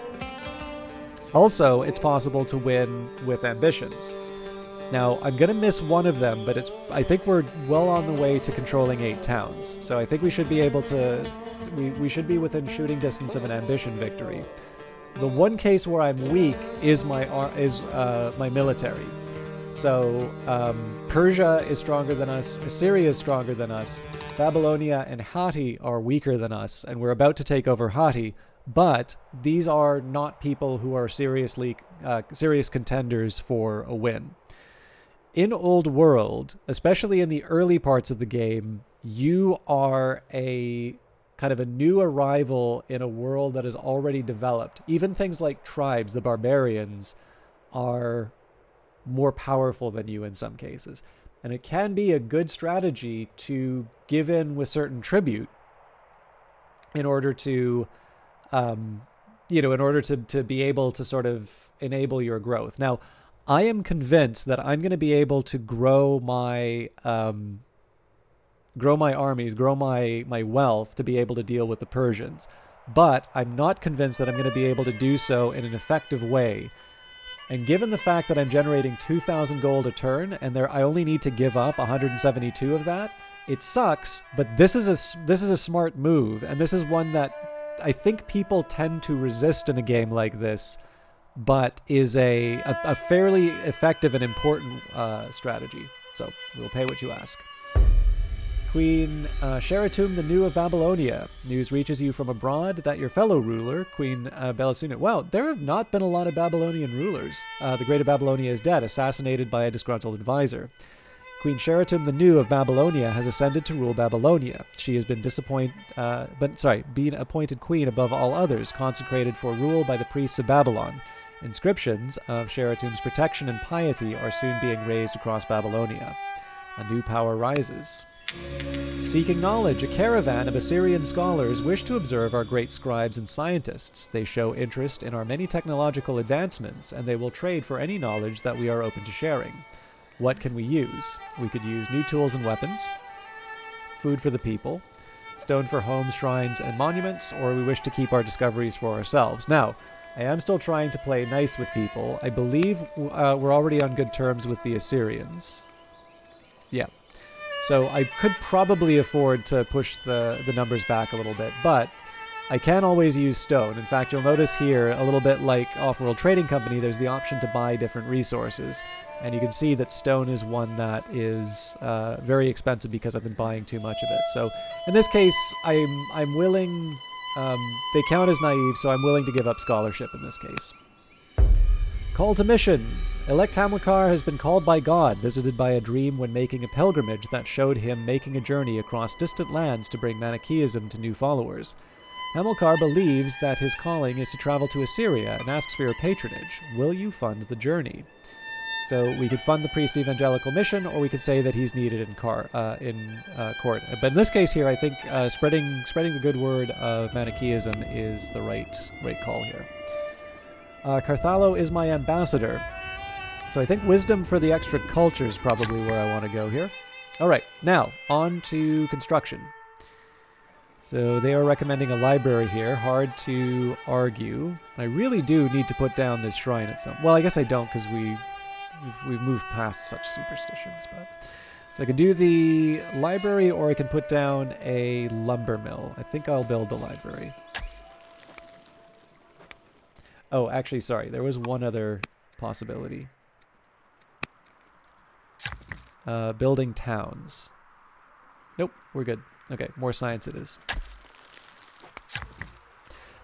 A: Also, it's possible to win with ambitions. Now, I'm going to miss one of them, but I think we're well on the way to controlling 8 towns. So I think we should be able to... We should be within shooting distance of an ambition victory. The one case where I'm weak is my military. So Persia is stronger than us, Assyria is stronger than us, Babylonia and Hatti are weaker than us, and we're about to take over Hatti, but these are not people who are serious contenders for a win. In Old World, especially in the early parts of the game, you are a kind of a new arrival in a world that is already developed. Even things like tribes, the barbarians, are more powerful than you in some cases. And it can be a good strategy to give in with certain tribute in order to, to be able to sort of enable your growth. Now, I am convinced that I'm going to be able to grow my armies, grow my wealth to be able to deal with the Persians. But I'm not convinced that I'm going to be able to do so in an effective way. And given the fact that I'm generating 2,000 gold a turn, and I only need to give up 172 of that, it sucks. But this is a smart move, and this is one that I think people tend to resist in a game like this, but is a fairly effective and important strategy. So we'll pay what you ask. Queen Sheratum, the new of Babylonia. News reaches you from abroad that your fellow ruler, Queen Belisuna... Wow, there have not been a lot of Babylonian rulers. The Great of Babylonia is dead, assassinated by a disgruntled advisor. Queen Sheratum the New of Babylonia has ascended to rule Babylonia. She has been been appointed queen above all others, consecrated for rule by the priests of Babylon. Inscriptions of Sheratum's protection and piety are soon being raised across Babylonia. A new power rises. Seeking knowledge, a caravan of Assyrian scholars wish to observe our great scribes and scientists. They show interest in our many technological advancements, and they will trade for any knowledge that we are open to sharing. What can we use? We could use new tools and weapons, food for the people, stone for homes, shrines, and monuments, or we wish to keep our discoveries for ourselves. Now, I am still trying to play nice with people. I believe we're already on good terms with the Assyrians. Yeah. So I could probably afford to push the numbers back a little bit, but I can always use stone. In fact, you'll notice here, a little bit like Off-World Trading Company, there's the option to buy different resources. And you can see that stone is one that is very expensive because I've been buying too much of it. So in this case, I'm willing... they count as naive, so I'm willing to give up scholarship in this case. Call to mission. Elect Hamilcar has been called by God, visited by a dream when making a pilgrimage that showed him making a journey across distant lands to bring Manichaeism to new followers. Hamilcar believes that his calling is to travel to Assyria and asks for your patronage. Will you fund the journey? So we could fund the priest evangelical mission, or we could say that he's needed in court. But in this case here, I think spreading the good word of Manichaeism is the right call here. Carthalo is my ambassador. So I think wisdom for the extra culture is probably where I want to go here. All right, now on to construction. So they are recommending a library here. Hard to argue. I really do need to put down this shrine at some... Well, I guess I don't because we've moved past such superstitions. But so I can do the library, or I can put down a lumber mill. I think I'll build the library. Oh, actually, sorry. There was one other possibility. Building towns. Nope, we're good. Okay, more science it is.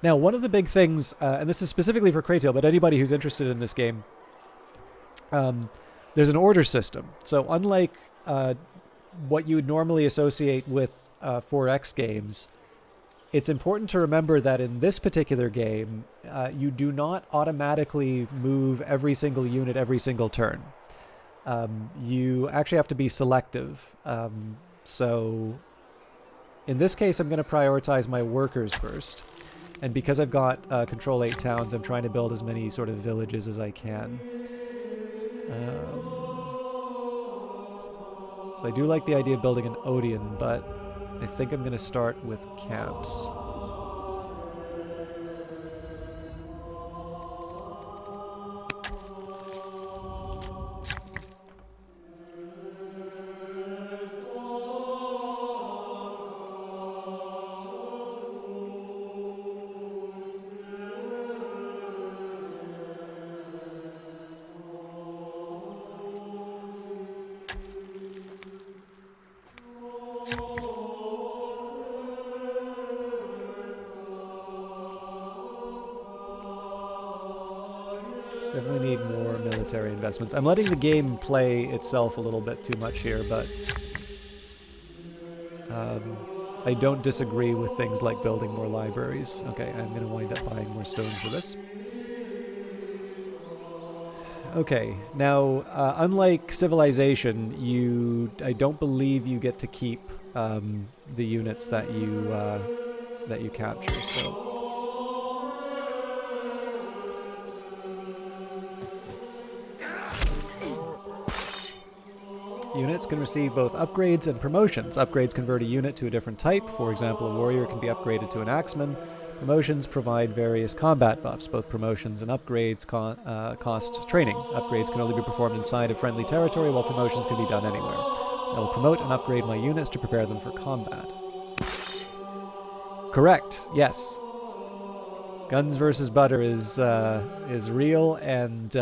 A: Now, one of the big things, and this is specifically for Kratel, but anybody who's interested in this game, there's an order system. So unlike what you would normally associate with 4X games, it's important to remember that in this particular game, you do not automatically move every single unit every single turn. You actually have to be selective. So in this case, I'm going to prioritize my workers first. And because I've got Control 8 towns, I'm trying to build as many sort of villages as I can. So I do like the idea of building an Odeon, but I think I'm going to start with camps. Definitely need more military investments. I'm letting the game play itself a little bit too much here, but I don't disagree with things like building more libraries. Okay, I'm going to wind up buying more stone for this. Okay, now, unlike Civilization, I don't believe you get to keep the units that you capture, so... Units can receive both upgrades and promotions. Upgrades convert a unit to a different type. For example, a warrior can be upgraded to an axeman. Promotions provide various combat buffs. Both promotions and upgrades cost training. Upgrades can only be performed inside of friendly territory, while promotions can be done anywhere. I will promote and upgrade my units to prepare them for combat. Correct. Yes. Guns versus butter is real, and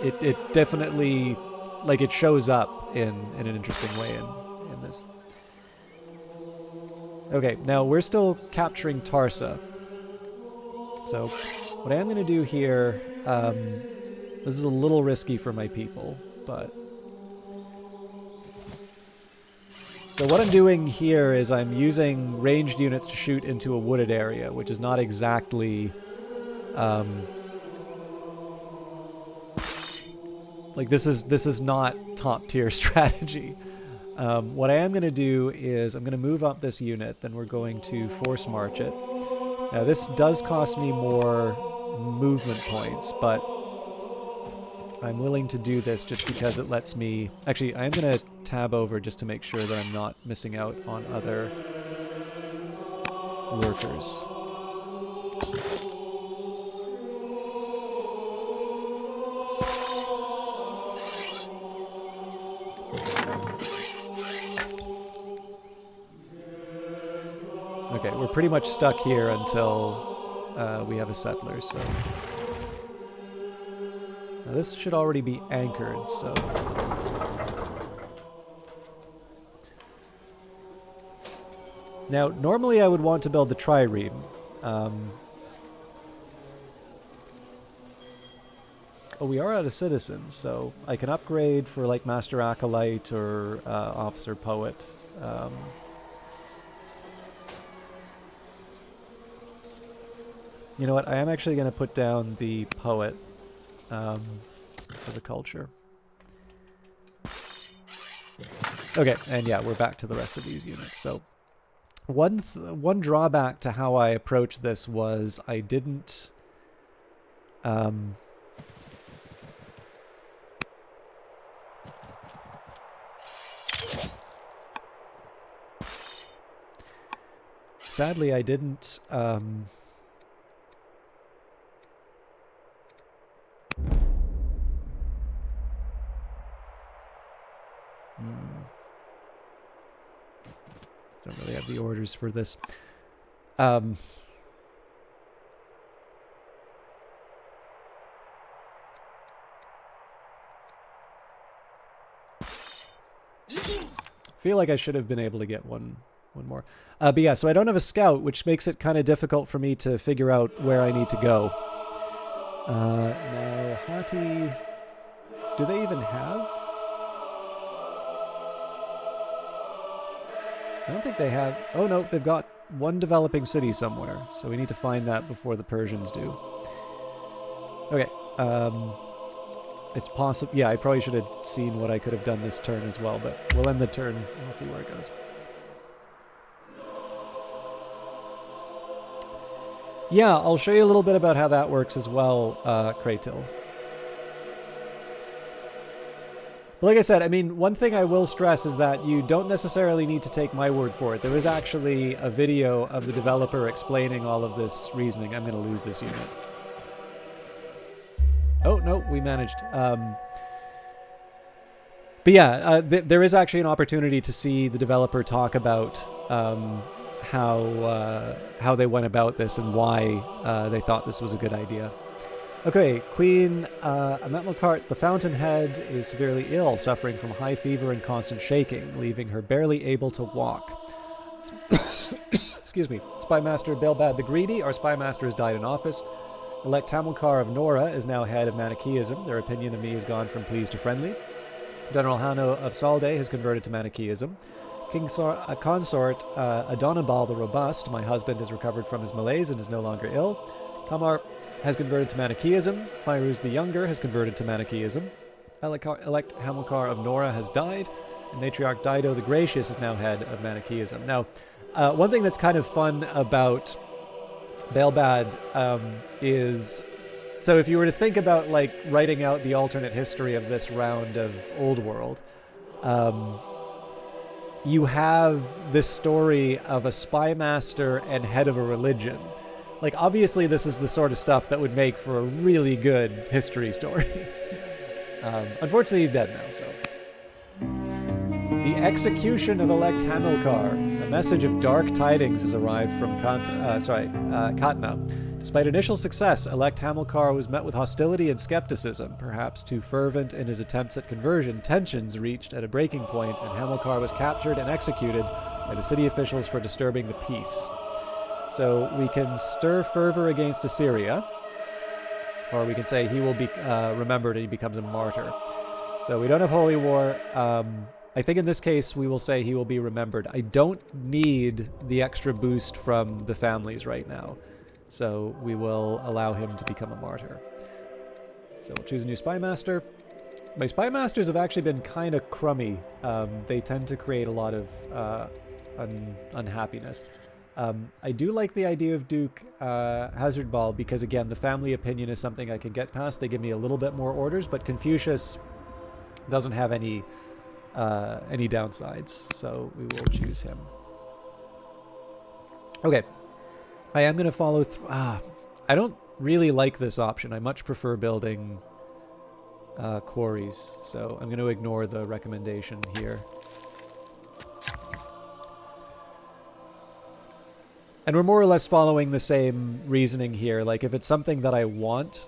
A: it definitely, like, it shows up in an interesting way in this. Okay, now we're still capturing Tarsa. So what I am going to do here This is a little risky for my people, but... So what I'm doing here is I'm using ranged units to shoot into a wooded area, which is not exactly... like, this is not top-tier strategy. What I am going to do is I'm going to move up this unit, then we're going to force march it. Now, this does cost me more movement points, but I'm willing to do this just because it lets me... Actually, I am going to tab over just to make sure that I'm not missing out on other workers. Okay, we're pretty much stuck here until we have a settler, so... Now this should already be anchored, so... Now, normally I would want to build the trireme. Oh, we are out of citizens, so I can upgrade for, like, Master Acolyte or Officer Poet. You know what? I am actually going to put down the Poet for the culture. Okay, and yeah, we're back to the rest of these units. So one drawback to how I approached this was I didn't... sadly, I didn't... Don't really have the orders for this. Feel like I should have been able to get one more. But yeah, so I don't have a scout, which makes it kind of difficult for me to figure out where I need to go. Now, Hati... Do they even have... I don't think they have... Oh no, they've got one developing city somewhere, so we need to find that before the Persians do. Okay, it's possible... Yeah, I probably should have seen what I could have done this turn as well, but we'll end the turn and we'll see where it goes. Yeah, I'll show you a little bit about how that works as well, Kratil. But like I said, I mean, one thing I will stress is that you don't necessarily need to take my word for it. There is actually a video of the developer explaining all of this reasoning. I'm going to lose this unit. Oh, no, we managed. But yeah, there is actually an opportunity to see the developer talk about how they went about this and why they thought this was a good idea. Okay, Queen Ametmelkart the Fountainhead is severely ill, suffering from high fever and constant shaking, leaving her barely able to walk. Excuse me. Spymaster Belbad the Greedy, our spymaster, has died in office. Elect Hamilcar of Nora is now head of Manichaeism. Their opinion of me has gone from pleased to friendly. General Hanno of Salde has converted to Manichaeism. Consort Adonabal the Robust, my husband, has recovered from his malaise and is no longer ill. Kamar has converted to Manichaeism. Fairuz the Younger has converted to Manichaeism. Elect Hamilcar of Nora has died. And Matriarch Dido the Gracious is now head of Manichaeism. Now, one thing that's kind of fun about Belbad is... So if you were to think about, like, writing out the alternate history of this round of Old World, you have this story of a spymaster and head of a religion. Like, obviously this is the sort of stuff that would make for a really good history story. Unfortunately, he's dead now, so... The execution of Elect Hamilcar. A message of dark tidings has arrived from Katna. Despite initial success, Elect Hamilcar was met with hostility and skepticism. Perhaps too fervent in his attempts at conversion, tensions reached at a breaking point, and Hamilcar was captured and executed by the city officials for disturbing the peace. So we can stir fervor against Assyria. Or we can say he will be remembered and he becomes a martyr. So we don't have Holy War. I think in this case we will say he will be remembered. I don't need the extra boost from the families right now. So we will allow him to become a martyr. So we'll choose a new Spy Master. My Spy Masters have actually been kind of crummy. They tend to create a lot of unhappiness. I do like the idea of Duke Hazard Ball because, again, the family opinion is something I can get past. They give me a little bit more orders, but Confucius doesn't have any downsides, so we will choose him. Okay, I am going to follow through. I don't really like this option. I much prefer building quarries, so I'm going to ignore the recommendation here. And we're more or less following the same reasoning here. Like if it's something that I want,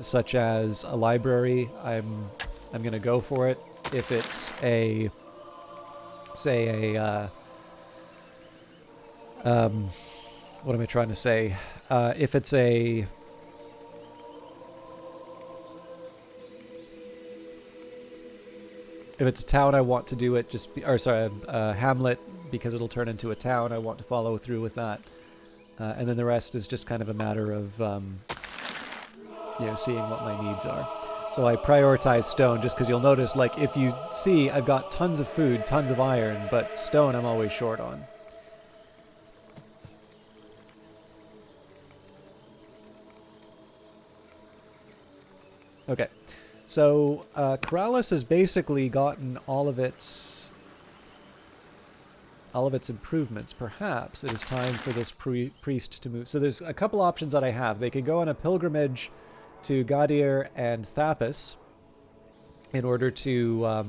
A: such as a library, I'm going to go for it. If it's a, say what am I trying to say? If it's a town, I want to do it a hamlet, because it'll turn into a town. I want to follow through with that. And then the rest is just kind of a matter of, seeing what my needs are. So I prioritize stone just because you'll notice, like, if you see, I've got tons of food, tons of iron, but stone I'm always short on. Okay. So Corrales has basically gotten all of its improvements. Perhaps it is time for this priest to move. So there's a couple options that I have. They can go on a pilgrimage to Gadir and Thapis in order to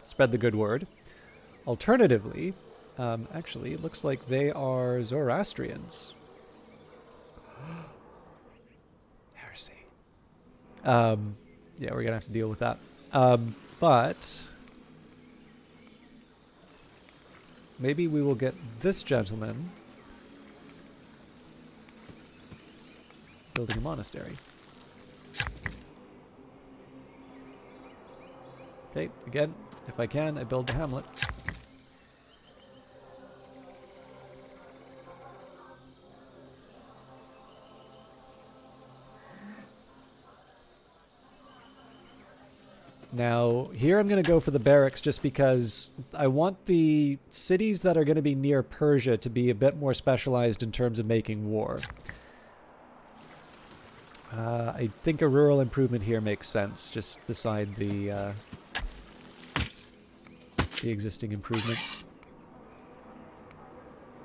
A: spread the good word. Alternatively, actually, it looks like they are Zoroastrians. Heresy. Yeah, we're going to have to deal with that. But maybe we will get this gentleman building a monastery. Okay, again, if I can, I build the hamlet. Now, here I'm going to go for the barracks just because I want the cities that are going to be near Persia to be a bit more specialized in terms of making war. I think a rural improvement here makes sense, just beside the existing improvements.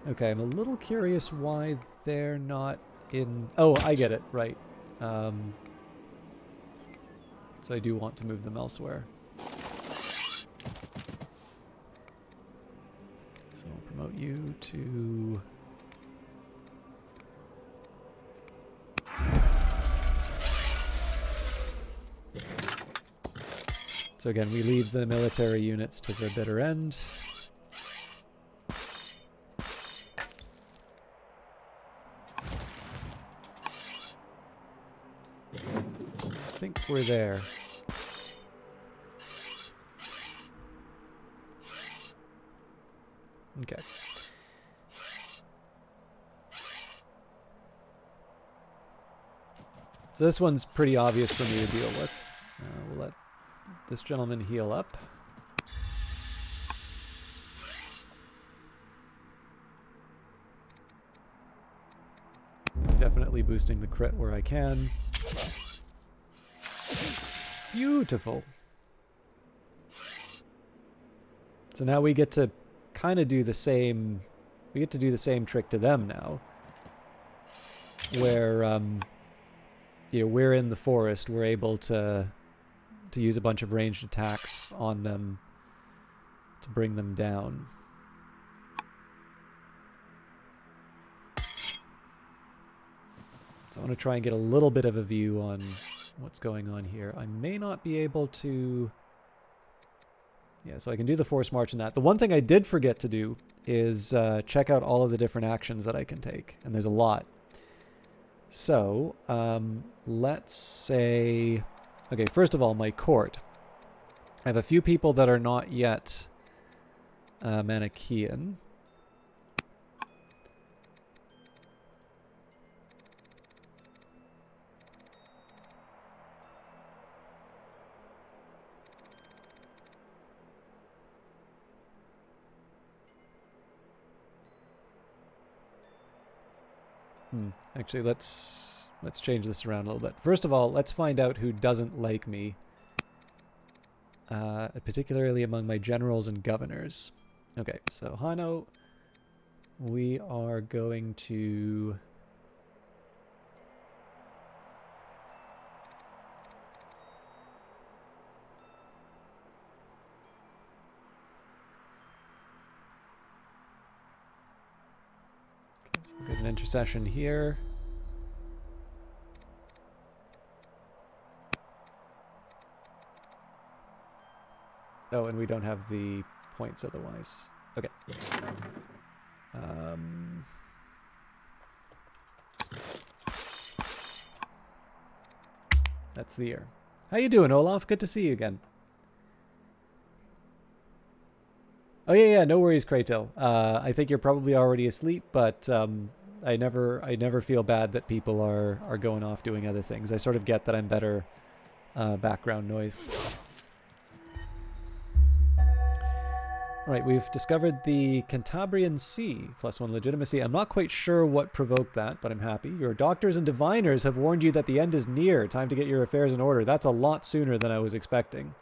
A: Okay, I'm a little curious why they're not in... Oh, I get it, right. So I do want to move them elsewhere. So I'll promote you to... So again, we leave the military units to the bitter end. I think we're there. Okay. So this one's pretty obvious for me to deal with. We'll let this gentleman heal up. Definitely boosting the crit where I can. Beautiful. So now we get to kind of do the same... We get to do the same trick to them now. Where, you know, we're in the forest. We're able to use a bunch of ranged attacks on them to bring them down. So I want to try and get a little bit of a view on what's going on here. I may not be able to... Yeah, so I can do the force march in that. The one thing I did forget to do is check out all of the different actions that I can take. And there's a lot. So, let's say... Okay, first of all, my court. I have a few people that are not yet Manichaean. Actually, let's change this around a little bit. First of all, let's find out who doesn't like me, particularly among my generals and governors. Okay, so Hano, we are going to... So we'll get an intercession here. Oh, and we don't have the points otherwise. Okay. That's the year. How you doing, Olaf? Good to see you again. Oh yeah, no worries, Kratel. I think you're probably already asleep, but I never feel bad that people are going off doing other things. I sort of get that I'm better background noise. All right, we've discovered the Cantabrian Sea, +1 legitimacy. I'm not quite sure what provoked that, but I'm happy. Your doctors and diviners have warned you that the end is near. Time to get your affairs in order. That's a lot sooner than I was expecting.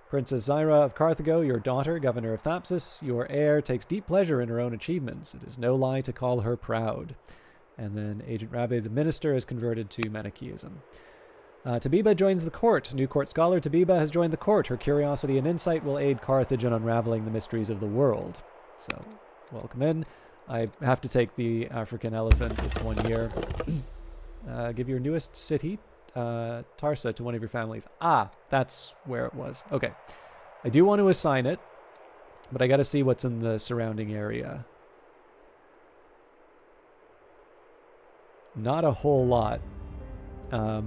A: Princess Zyra of Carthago, your daughter, governor of Thapsus, your heir, takes deep pleasure in her own achievements. It is no lie to call her proud. And then Agent Rabbe, the minister, is converted to Manichaeism. Tabiba joins the court. New court scholar Tabiba has joined the court. Her curiosity and insight will aid Carthage in unraveling the mysteries of the world. So, welcome in. I have to take the African elephant. It's 1 year. Give your newest city, Tarsa, to one of your families. Ah, that's where it was. Okay. I do want to assign it, but I got to see what's in the surrounding area. Not a whole lot. I'll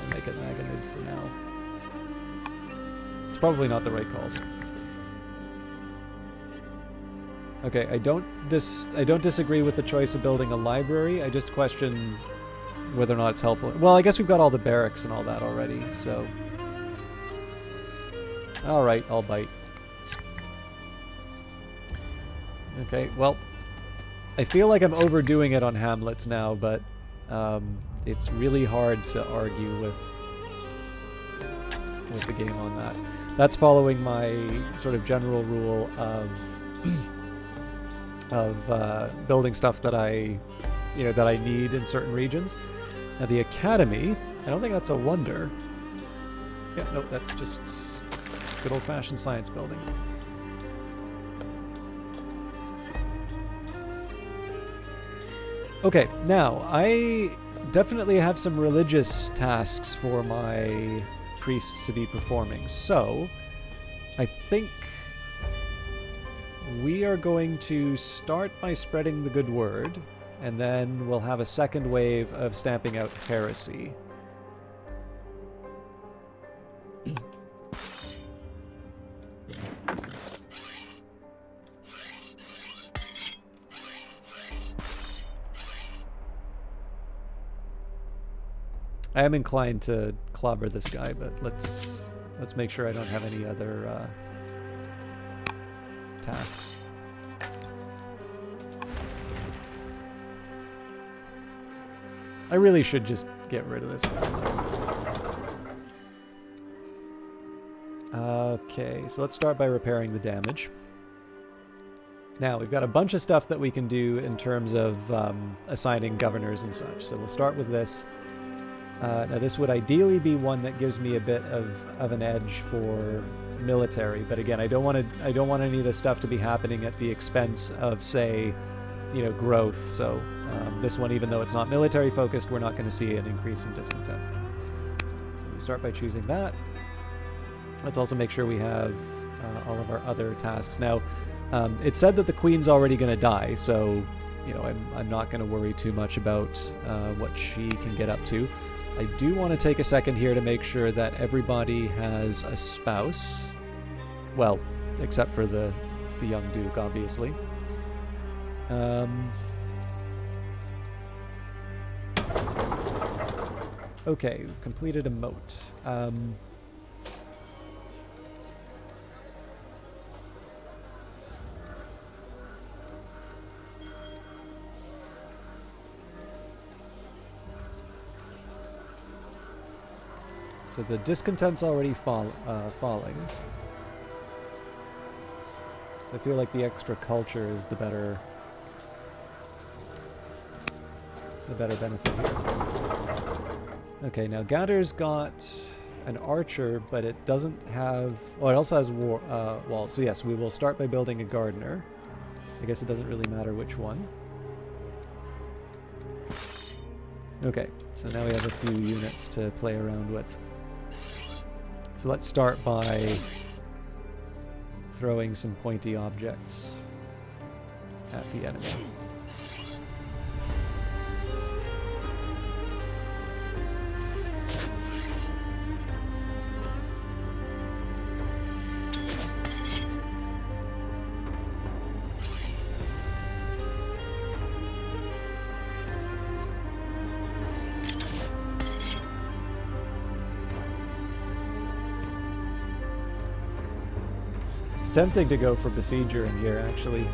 A: make it Maganid for now. It's probably not the right call. Okay, I don't disagree with the choice of building a library. I just question whether or not it's helpful. Well, I guess we've got all the barracks and all that already, so... Alright, I'll bite. Okay, well, I feel like I'm overdoing it on hamlets now, but it's really hard to argue with the game on that. That's following my sort of general rule of building stuff that I need in certain regions. Now the Academy, I don't think that's a wonder. Yeah, nope, that's just good old-fashioned science building. Okay, now, I definitely have some religious tasks for my priests to be performing, so I think we are going to start by spreading the good word, and then we'll have a second wave of stamping out heresy. I am inclined to clobber this guy, but let's make sure I don't have any other tasks. I really should just get rid of this guy. Okay, so let's start by repairing the damage. Now, we've got a bunch of stuff that we can do in terms of assigning governors and such. So we'll start with this. Now this would ideally be one that gives me a bit of an edge for military, but again, I don't want any of this stuff to be happening at the expense of, say, growth. So this one, even though it's not military focused, we're not going to see an increase in discontent. So we start by choosing that. Let's also make sure we have all of our other tasks. Now, it said that the queen's already going to die, so I'm not going to worry too much about what she can get up to. I do want to take a second here to make sure that everybody has a spouse. Well, except for the young duke, obviously. Okay, we've completed a moat. So the discontent's already falling. So I feel like the extra culture is the better benefit here. Okay, now Gatter's got an archer, but it doesn't have... Well, it also has walls. So yes, we will start by building a gardener. I guess it doesn't really matter which one. Okay, so now we have a few units to play around with. So let's start by throwing some pointy objects at the enemy. It's tempting to go for Besieger in here, actually.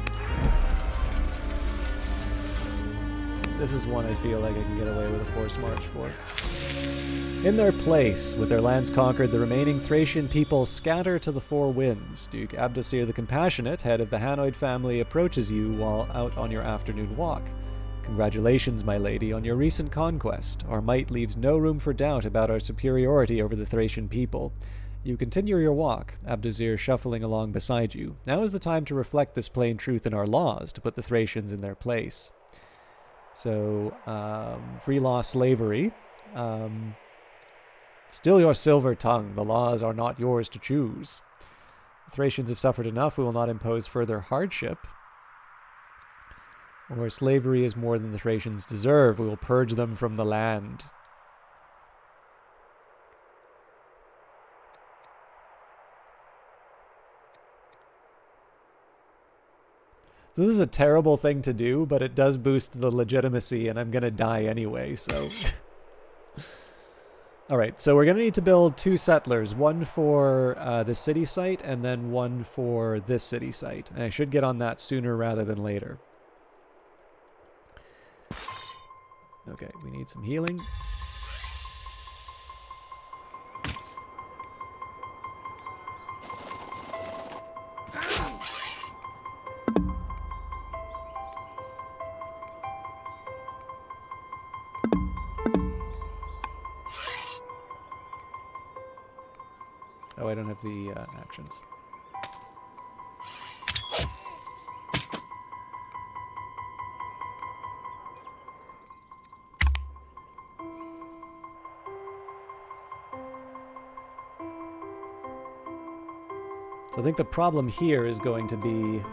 A: This is one I feel like I can get away with a force march for. In their place, with their lands conquered, the remaining Thracian people scatter to the four winds. Duke Abdosir the Compassionate, head of the Hanoid family, approaches you while out on your afternoon walk. Congratulations, my lady, on your recent conquest. Our might leaves no room for doubt about our superiority over the Thracian people. You continue your walk, Abdosir shuffling along beside you. Now is the time to reflect this plain truth in our laws, to put the Thracians in their place. So, free law slavery. Still your silver tongue, the laws are not yours to choose. The Thracians have suffered enough, we will not impose further hardship. Or slavery is more than the Thracians deserve, we will purge them from the land. So this is a terrible thing to do, but it does boost the legitimacy, and I'm going to die anyway, so... Alright, so we're going to need to build 2 settlers, one for this city site, and then one for this city site. And I should get on that sooner rather than later. Okay, we need some healing. Oh, I don't have the actions. So I think the problem here is going to be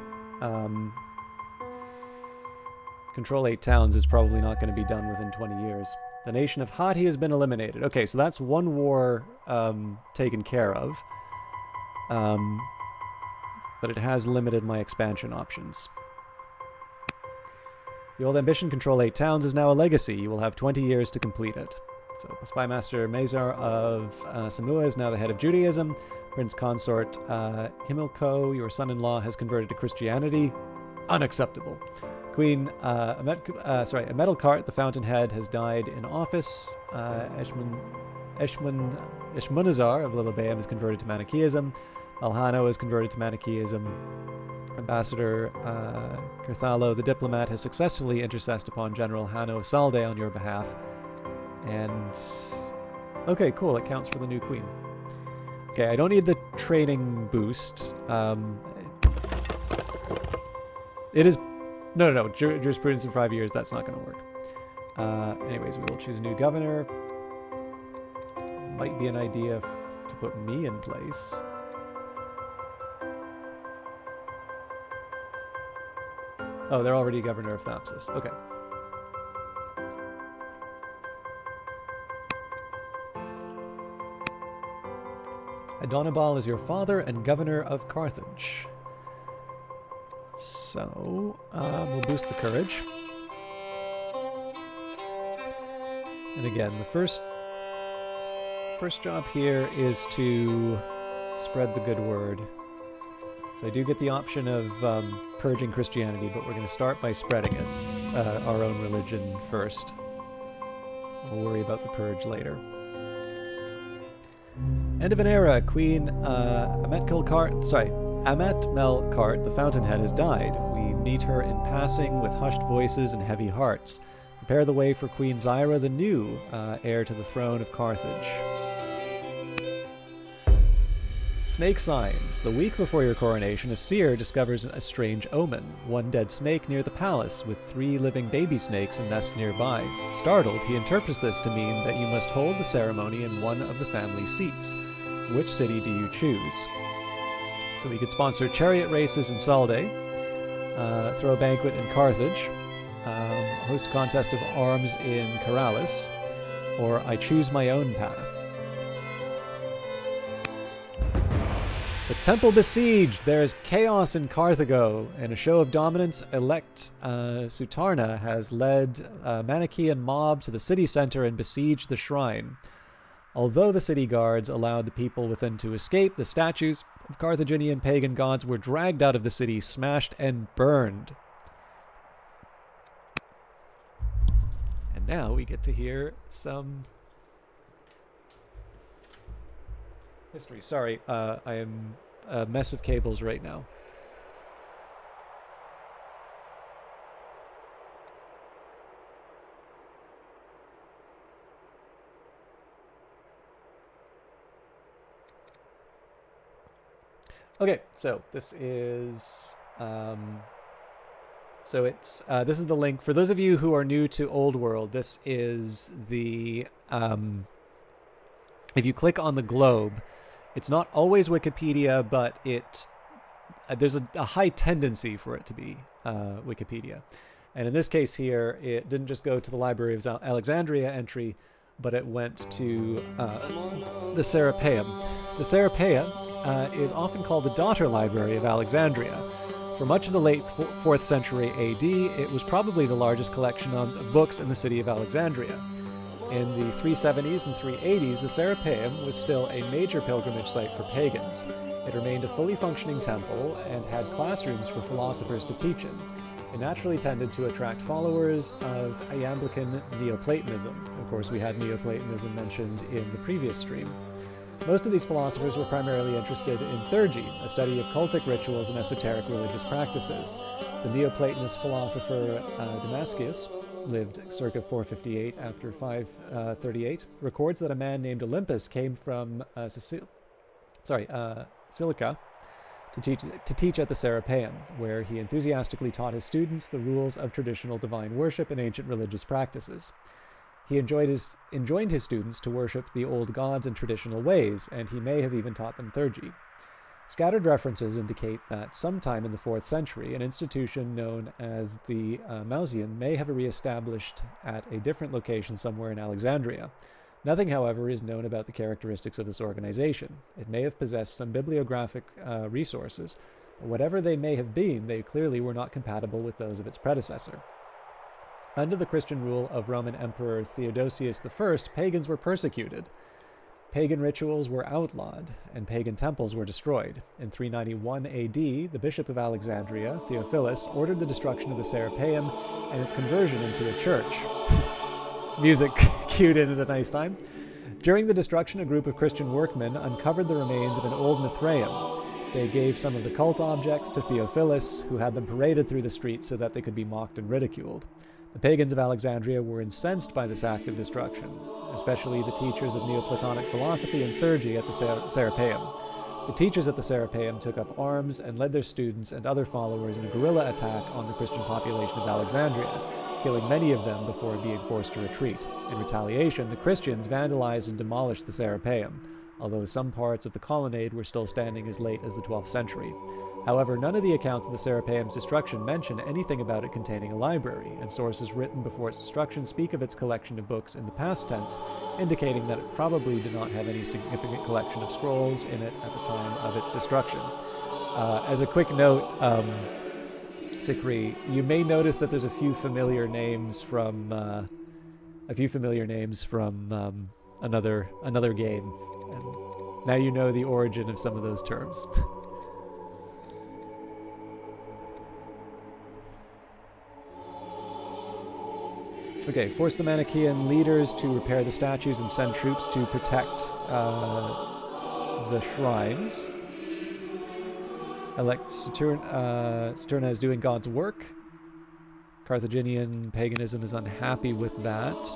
A: Control 8 towns is probably not going to be done within 20 years. The nation of Hatti has been eliminated. Okay, so that's one war taken care of. But it has limited my expansion options. The old ambition, Control 8 towns, is now a legacy. You will have 20 years to complete it. So, Spymaster Mazar of Samua is now the head of Judaism. Prince Consort Himilko, your son-in-law, has converted to Christianity. Unacceptable. Queen Metalcart, the fountainhead, has died in office. Eshmunazar of Lilybaeum is converted to Manichaeism. Alhano is converted to Manichaeism. Ambassador Carthalo, the diplomat, has successfully intercessed upon General Hano of Salde on your behalf. And Okay, cool. It counts for the new queen. Okay, I don't need the training boost. It is... No. Jurisprudence in 5 years, that's not going to work. Anyways, we will choose a new governor. Might be an idea to put me in place. Oh, they're already governor of Thapsus. Okay. Adonibal is your father and governor of Carthage. So, we'll boost the courage. And again, the first job here is to spread the good word. So I do get the option of purging Christianity, but we're going to start by spreading it, our own religion first. We'll worry about the purge later. End of an era. Queen Amet Melkart, the Fountainhead, has died. We meet her in passing with hushed voices and heavy hearts. Prepare the way for Queen Zyra, the new heir to the throne of Carthage. Snake signs. The week before your coronation, a seer discovers a strange omen. One dead snake near the palace, with 3 living baby snakes and nests nearby. Startled, he interprets this to mean that you must hold the ceremony in one of the family seats. Which city do you choose? So we could sponsor chariot races in Salde, throw a banquet in Carthage, host a contest of arms in Caralis, or I choose my own path. The temple besieged! There is chaos in Carthago. In a show of dominance, elect Sutarna has led a Manichaean mob to the city center and besieged the shrine. Although the city guards allowed the people within to escape, the statues of Carthaginian pagan gods were dragged out of the city, smashed and burned. And now we get to hear some history. Sorry, I am a mess of cables right now. Okay, so this is this is the link for those of you who are new to Old World. This is the if you click on the globe, it's not always Wikipedia, but there's a high tendency for it to be Wikipedia. And in this case here, it didn't just go to the Library of Alexandria entry, but it went to the Serapeum. The Serapeum is often called the daughter library of Alexandria. For much of the late 4th century AD, it was probably the largest collection of books in the city of Alexandria. In the 370s and 380s, the Serapeum was still a major pilgrimage site for pagans. It remained a fully functioning temple and had classrooms for philosophers to teach in. It naturally tended to attract followers of Iamblican Neoplatonism. Of course, we had Neoplatonism mentioned in the previous stream. Most of these philosophers were primarily interested in theurgy, a study of cultic rituals and esoteric religious practices. The Neoplatonist philosopher Damascus, lived circa 458 after 538, records that a man named Olympus came from Silica to teach at the Serapeum, where he enthusiastically taught his students the rules of traditional divine worship and ancient religious practices. He enjoined his students to worship the old gods in traditional ways, and he may have even taught them theurgy. Scattered references indicate that sometime in the 4th century, an institution known as the Mausian may have re-established at a different location somewhere in Alexandria. Nothing, however, is known about the characteristics of this organization. It may have possessed some bibliographic resources, but whatever they may have been, they clearly were not compatible with those of its predecessor. Under the Christian rule of Roman Emperor Theodosius I, pagans were persecuted. Pagan rituals were outlawed, and pagan temples were destroyed. In 391 AD, the Bishop of Alexandria, Theophilus, ordered the destruction of the Serapeum and its conversion into a church. Music cued in at a nice time. During the destruction, a group of Christian workmen uncovered the remains of an old Mithraeum. They gave some of the cult objects to Theophilus, who had them paraded through the streets so that they could be mocked and ridiculed. The pagans of Alexandria were incensed by this act of destruction, especially the teachers of Neoplatonic philosophy and theurgy at the Serapeum. The teachers at the Serapeum took up arms and led their students and other followers in a guerrilla attack on the Christian population of Alexandria, killing many of them before being forced to retreat. In retaliation, the Christians vandalized and demolished the Serapeum, although some parts of the colonnade were still standing as late as the 12th century. However, none of the accounts of the Serapeum's destruction mention anything about it containing a library, and sources written before its destruction speak of its collection of books in the past tense, indicating that it probably did not have any significant collection of scrolls in it at the time of its destruction. As a quick note, Decree, you may notice that there's a few familiar names from another game, and now you know the origin of some of those terms. Okay, force the Manichaean leaders to repair the statues and send troops to protect the shrines. Elect Saturna is doing God's work. Carthaginian paganism is unhappy with that,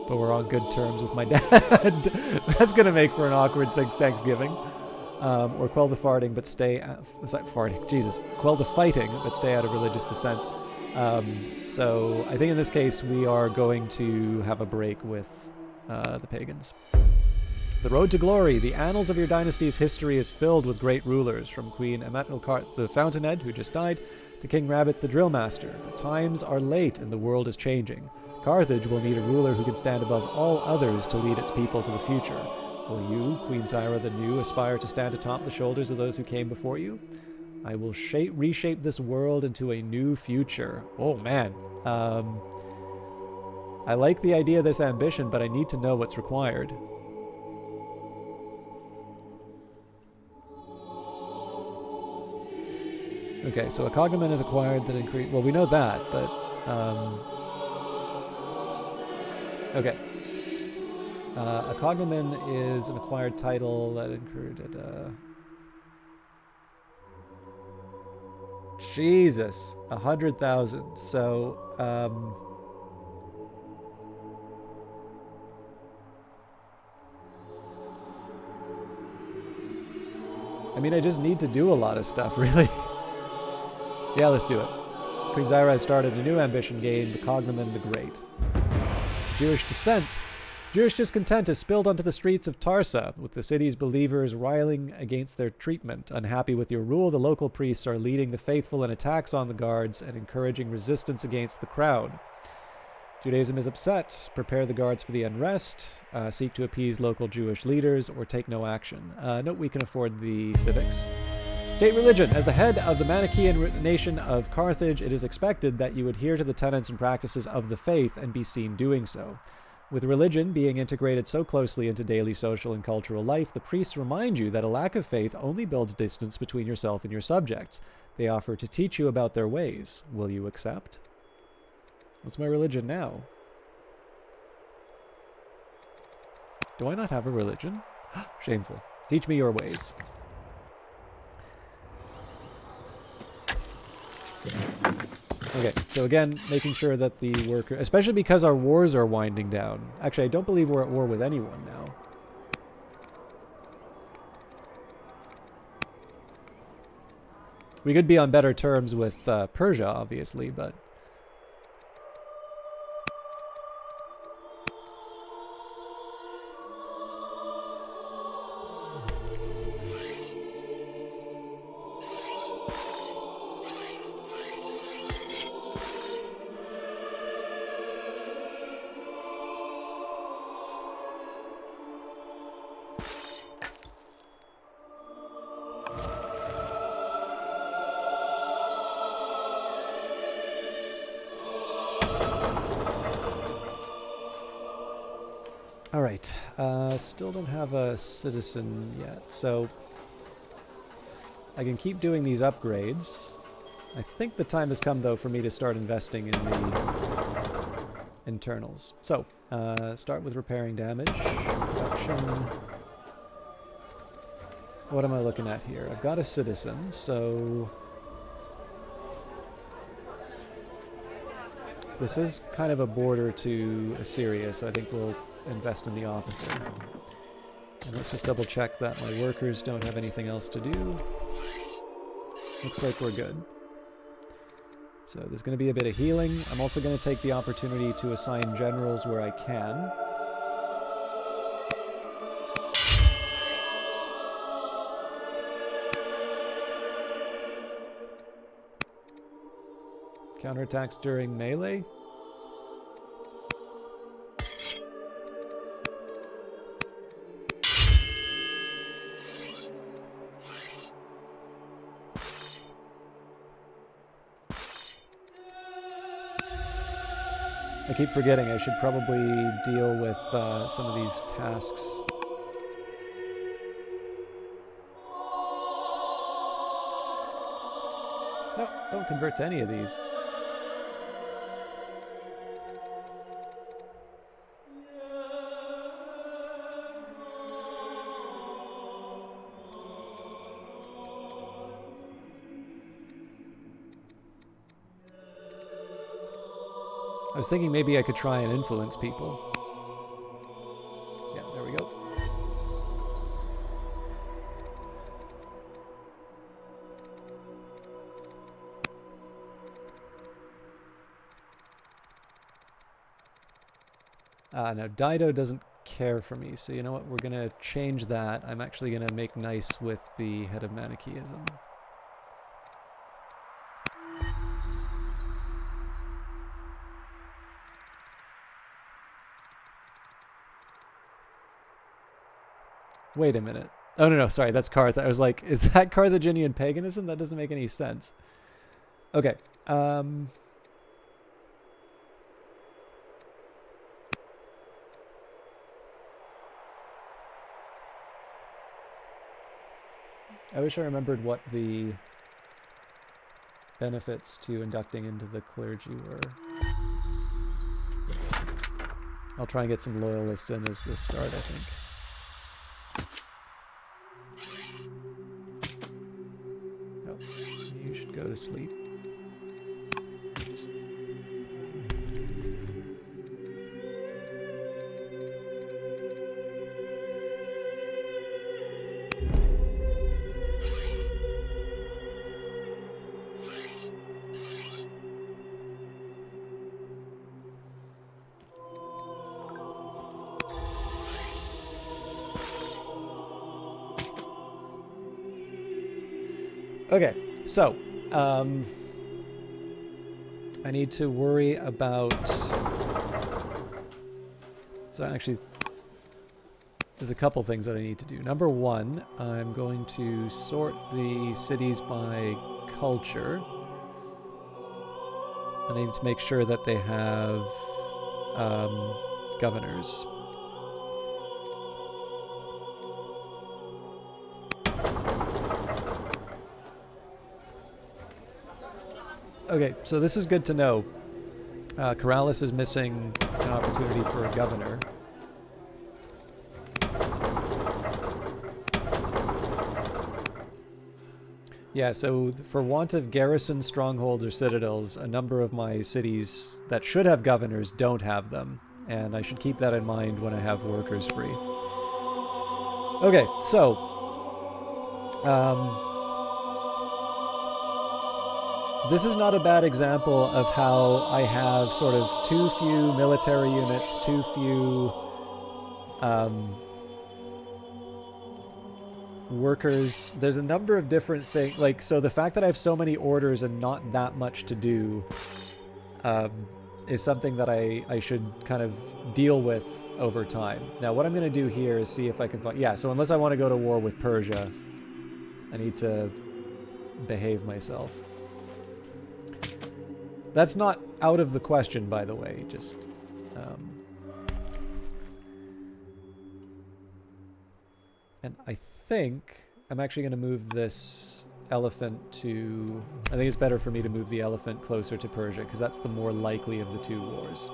A: but we're on good terms with my dad. That's going to make for an awkward Thanksgiving. Or quell the farting, but stay... Quell the fighting, but stay out of religious dissent. So I think in this case we are going to have a break with the pagans. The road to glory. The annals of your dynasty's history is filled with great rulers, from Queen Ametlkart the Fountainhead, who just died, to King Rabbit the Drillmaster. But times are late and the world is changing. Carthage will need a ruler who can stand above all others to lead its people to the future. Will you, Queen Zyra the New, aspire to stand atop the shoulders of those who came before you? I will reshape this world into a new future. Oh, man. I like the idea of this ambition, but I need to know what's required. Okay, so a cognomen is acquired that increase... Well, we know that, but... Okay. A cognomen is an acquired title that included... Jesus, 100,000. So, I mean, I just need to do a lot of stuff, really. Yeah, let's do it. Queen Zyra has started a new ambition gained, the cognomen the Great. Jewish descent. Jewish discontent is spilled onto the streets of Tarsa, with the city's believers riling against their treatment. Unhappy with your rule, the local priests are leading the faithful in attacks on the guards and encouraging resistance against the crowd. Judaism is upset. Prepare the guards for the unrest. Seek to appease local Jewish leaders, or take no action. Note we can afford the civics. State religion. As the head of the Manichaean nation of Carthage, it is expected that you adhere to the tenets and practices of the faith and be seen doing so. With religion being integrated so closely into daily social and cultural life, the priests remind you that a lack of faith only builds distance between yourself and your subjects. They offer to teach you about their ways. Will you accept? What's my religion now? Do I not have a religion? Shameful. Teach me your ways. Okay, so again, making sure that the worker... Especially because our wars are winding down. Actually, I don't believe we're at war with anyone now. We could be on better terms with Persia, obviously, but... Alright, still don't have a citizen yet, so I can keep doing these upgrades. I think the time has come, though, for me to start investing in the internals. So, start with repairing damage, production. What am I looking at here? I've got a citizen, so... This is kind of a border to Assyria, so I think we'll invest in the officer. And let's just double check that my workers don't have anything else to do. Looks like we're good. So there's going to be a bit of healing. I'm also going to take the opportunity to assign generals where I can. Counterattacks during melee. I keep forgetting I should probably deal with some of these tasks. No, don't convert to any of these. I was thinking maybe I could try and influence people. Yeah, there we go. Now Dido doesn't care for me, so you know what? We're going to change that. I'm actually going to make nice with the head of Manichaeism. Wait a minute. Oh, no, sorry, that's Carth. I was like, is that Carthaginian paganism? That doesn't make any sense. Okay. I wish I remembered what the benefits to inducting into the clergy were. I'll try and get some loyalists in as the start, I think. Go to sleep. Okay, so I need to worry about... So actually, there's a couple things that I need to do. Number one, I'm going to sort the cities by culture. I need to make sure that they have governors. Okay, so this is good to know. Corrales is missing an opportunity for a governor. Yeah, so for want of garrison strongholds or citadels, a number of my cities that should have governors don't have them. And I should keep that in mind when I have workers free. Okay, so... this is not a bad example of how I have sort of too few military units, too few workers. There's a number of different things. Like, so the fact that I have so many orders and not that much to do is something that I should kind of deal with over time. Now, what I'm going to do here is see if I can find... Yeah, so unless I want to go to war with Persia, I need to behave myself. That's not out of the question, by the way, just... and I think I'm actually going to move this elephant to... I think it's better for me to move the elephant closer to Persia, because that's the more likely of the two wars.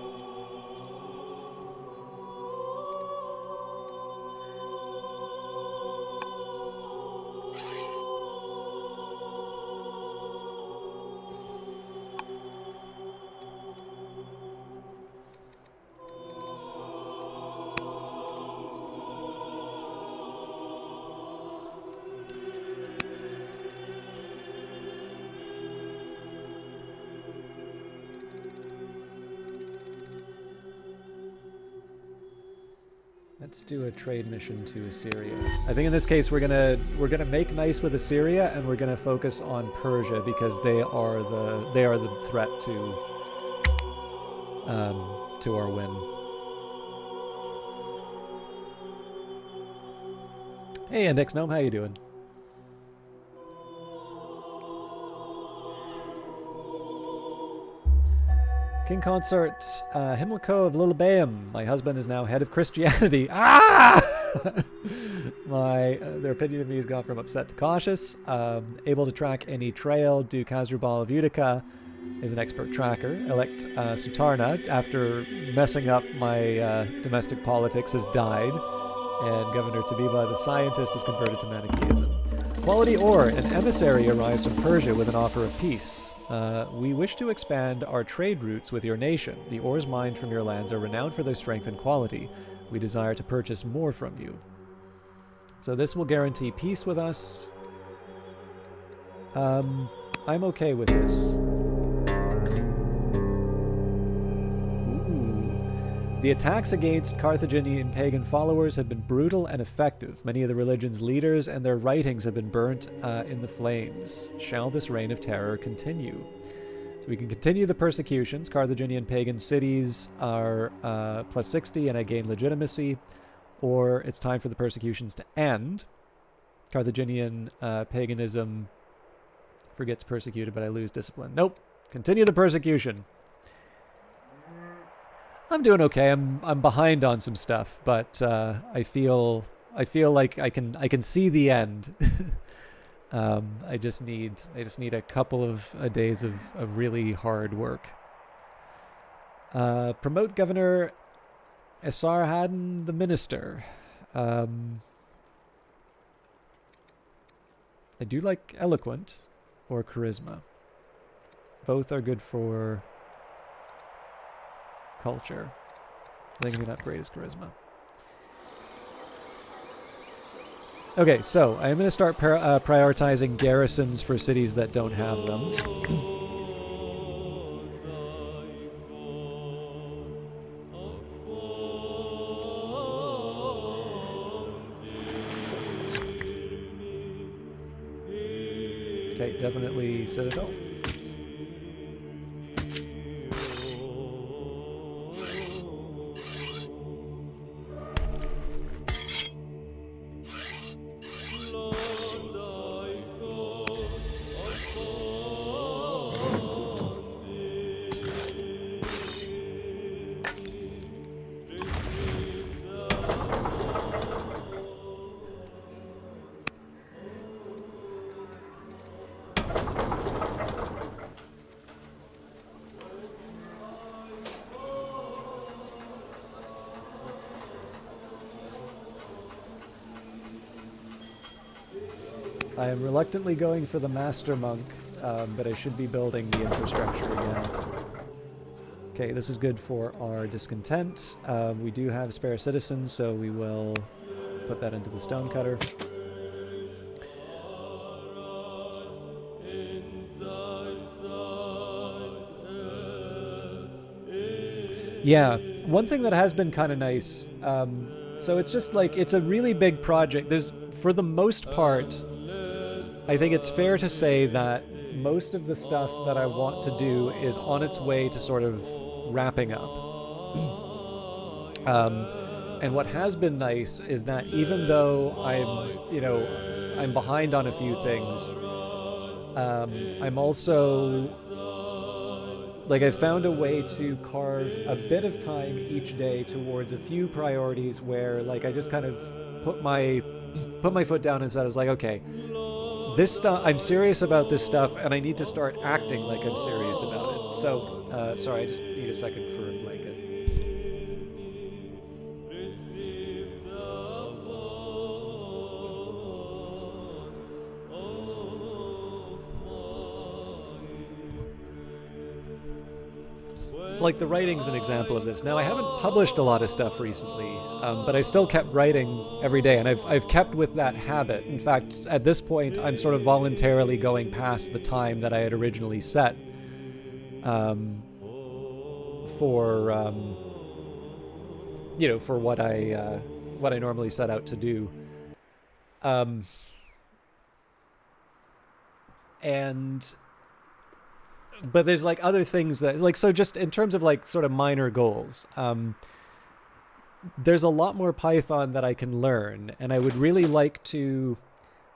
A: Let's do a trade mission to Assyria. I think in this case we're gonna make nice with Assyria, and we're gonna focus on Persia because they are the threat to our win. Hey, Index Gnome, how you doing? King Consort Himilco of Lilibaeum. My husband is now head of Christianity. Ah! Their opinion of me has gone from upset to cautious. Able to track any trail. Duke Hasdrubal of Utica is an expert tracker. Elect Sutarna, after messing up my domestic politics, has died. And Governor Tabiba, the scientist, is converted to Manichaeism. Quality ore. An emissary arrives from Persia with an offer of peace. We wish to expand our trade routes with your nation. The ores mined from your lands are renowned for their strength and quality. We desire to purchase more from you. So this will guarantee peace with us. I'm okay with this. The attacks against Carthaginian pagan followers have been brutal and effective. Many of the religion's leaders and their writings have been burnt in the flames. Shall this reign of terror continue? So we can continue the persecutions. Carthaginian pagan cities are plus 60 and I gain legitimacy. Or it's time for the persecutions to end. Carthaginian paganism forgets persecuted, but I lose discipline. Nope. Continue the persecution. I'm doing okay. I'm behind on some stuff, but I feel like I can see the end. I just need a couple of days of really hard work. Promote Governor Esarhaddon the Minister. I do like eloquent or charisma. Both are good for culture. I think I'm not great as charisma. Okay, so I'm going to start prioritizing garrisons for cities that don't have them. Okay, definitely Citadel. I am reluctantly going for the Master Monk, but I should be building the infrastructure again. Okay, this is good for our discontent. We do have spare citizens, so we will put that into the stonecutter. Yeah, one thing that has been kind of nice, so it's just like, it's a really big project. There's, for the most part, I think it's fair to say that most of the stuff that I want to do is on its way to sort of wrapping up. And what has been nice is that even though I'm behind on a few things, I'm also, like, I've found a way to carve a bit of time each day towards a few priorities where, like, I just kind of put my foot down and said, I was like, okay, this stuff, I'm serious about this stuff, and I need to start acting like I'm serious about it. So, sorry, I just need a second for a blanket. It's like the writing's an example of this. Now, I haven't published a lot of stuff recently, but I still kept writing every day, and I've kept with that habit. In fact, at this point, I'm sort of voluntarily going past the time that I had originally set for what I what I normally set out to do. But there's like other things that like, so just in terms of like sort of minor goals, there's a lot more Python that I can learn, and I would really like to.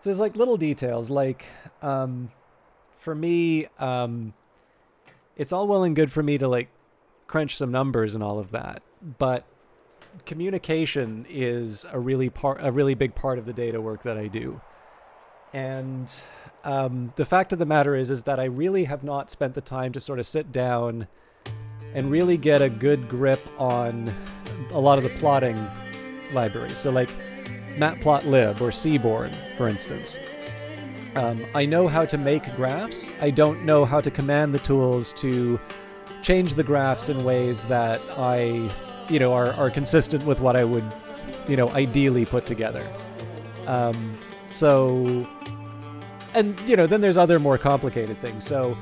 A: So there's like little details, like for me, it's all well and good for me to like crunch some numbers and all of that, but communication is a really big part of the data work that I do. And the fact of the matter is that I really have not spent the time to sort of sit down and really get a good grip on a lot of the plotting libraries. So like matplotlib or Seaborn, for instance. I know how to make graphs. I don't know how to command the tools to change the graphs in ways that are consistent with what I would, ideally put together. And then there's other more complicated things. So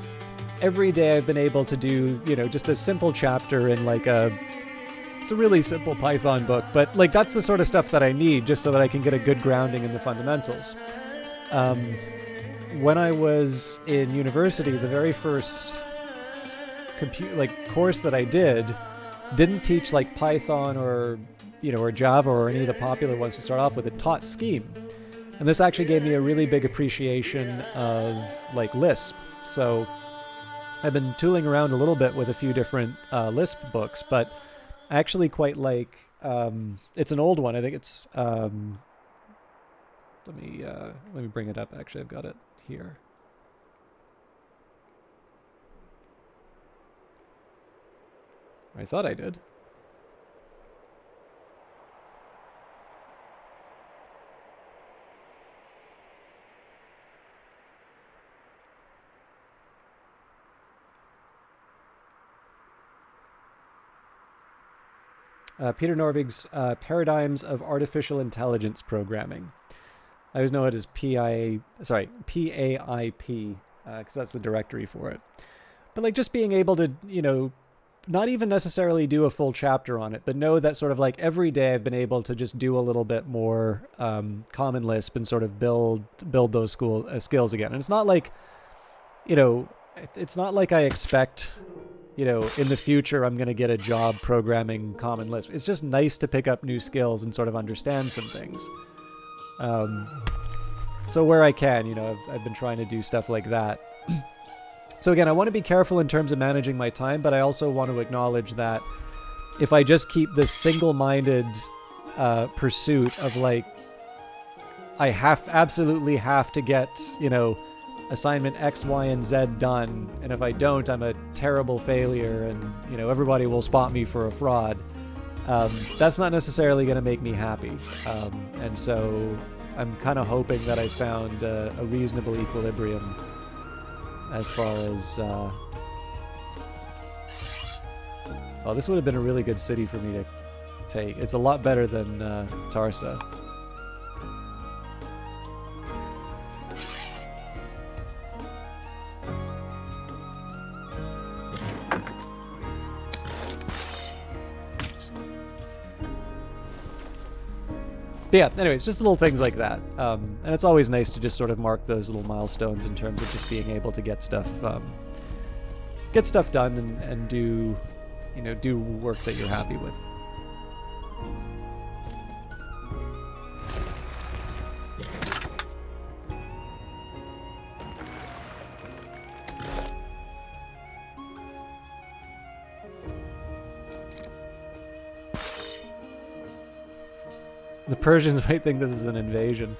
A: every day I've been able to do, just a simple chapter in like it's a really simple Python book, but like that's the sort of stuff that I need just so that I can get a good grounding in the fundamentals. When I was in university, the very first course that I didn't teach like Python or Java or any of the popular ones to start off with. It taught Scheme. And this actually gave me a really big appreciation of like Lisp. So I've been tooling around a little bit with a few different Lisp books, but I actually quite like, it's an old one. I think it's, let me bring it up. Actually, I've got it here. I thought I did. Peter Norvig's Paradigms of Artificial Intelligence Programming. I always know it as PAIP, because that's the directory for it. But like just being able to, not even necessarily do a full chapter on it, but know that sort of like every day I've been able to just do a little bit more Common Lisp and sort of build those skills again. And it's not like, it's not like I expect, in the future I'm going to get a job programming Common Lisp. It's just nice to pick up new skills and sort of understand some things. So where I can, I've been trying to do stuff like that. So again, I want to be careful in terms of managing my time, but I also want to acknowledge that if I just keep this single-minded pursuit of like, I absolutely have to get, assignment X, Y, and Z done, and if I don't, I'm a terrible failure, and everybody will spot me for a fraud. That's not necessarily going to make me happy, and so I'm kind of hoping that I found a reasonable equilibrium as far as. Oh, this would have been a really good city for me to take. It's a lot better than Tarsa. But yeah, anyways, just little things like that. And it's always nice to just sort of mark those little milestones in terms of just being able to get stuff done and do, do work that you're happy with. The Persians might think this is an invasion.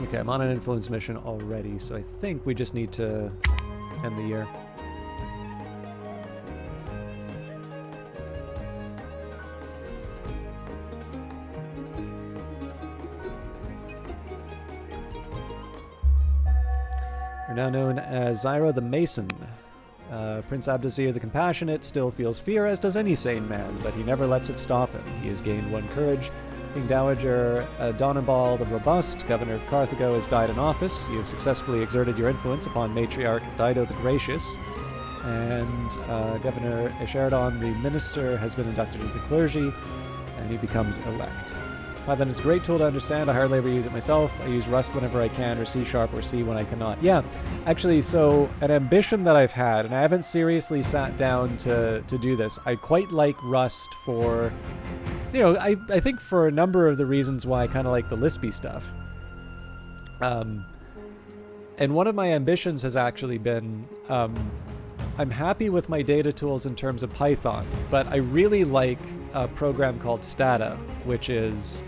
A: Okay, I'm on an influence mission already, so I think we just need to end the year. Now known as Zyra the Mason. Prince Abdesir the Compassionate still feels fear, as does any sane man, but he never lets it stop him. He has gained one courage. King Dowager Donabal the Robust, governor of Carthago, has died in office. You have successfully exerted your influence upon Matriarch Dido the Gracious. And Governor Esherdon the Minister has been inducted into the clergy, and he becomes elect. Python is a great tool to understand. I hardly ever use it myself. I use Rust whenever I can, or C# or C when I cannot. Yeah, actually, so an ambition that I've had, and I haven't seriously sat down to do this, I quite like Rust for, I think for a number of the reasons why I kind of like the Lispy stuff. And one of my ambitions has actually been, I'm happy with my data tools in terms of Python, but I really like a program called Stata, which is,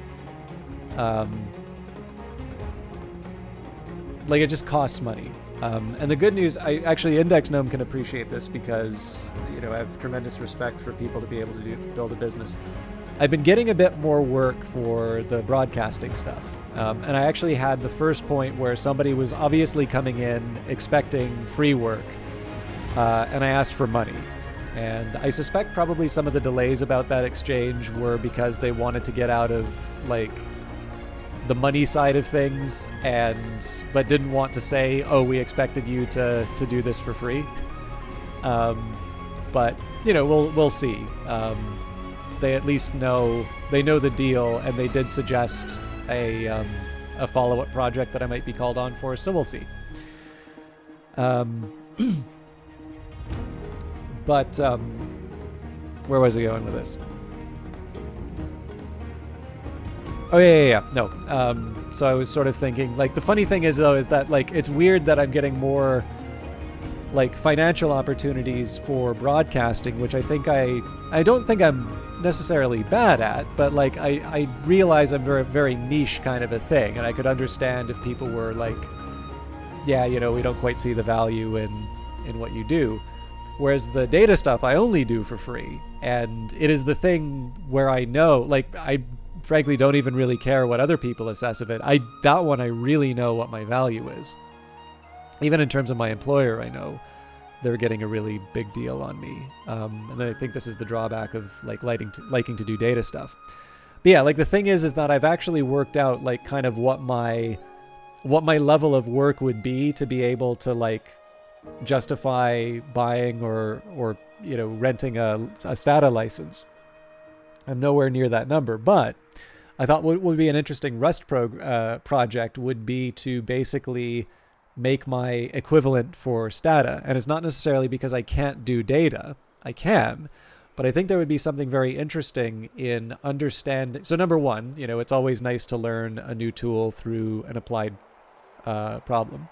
A: it just costs money. And the good news, Index Gnome can appreciate this because, I have tremendous respect for people to be able to build a business. I've been getting a bit more work for the broadcasting stuff. And I actually had the first point where somebody was obviously coming in expecting free work. And I asked for money. And I suspect probably some of the delays about that exchange were because they wanted to get out of, the money side of things, but didn't want to say, oh, we expected you to do this for free. But, we'll see. They at least know the deal, and they did suggest a follow-up project that I might be called on for, so we'll see. But, where was I going with this? Oh, yeah. No. So I was sort of thinking, the funny thing is, though, is that, it's weird that I'm getting more, financial opportunities for broadcasting, which I think I don't think I'm necessarily bad at, but, I realize I'm very, very niche kind of a thing, and I could understand if people were yeah, we don't quite see the value in what you do. Whereas the data stuff I only do for free, and it is the thing where I know, I frankly don't even really care what other people assess of it. That one I really know what my value is. Even in terms of my employer, I know they're getting a really big deal on me. And I think this is the drawback of liking to do data stuff. But yeah, the thing is that I've actually worked out kind of what my level of work would be to be able to justify buying or renting a Stata license. I'm nowhere near that number, but I thought what would be an interesting Rust project would be to basically make my equivalent for Stata. And it's not necessarily because I can't do data. I can, but I think there would be something very interesting in understanding. So number one, it's always nice to learn a new tool through an applied problem.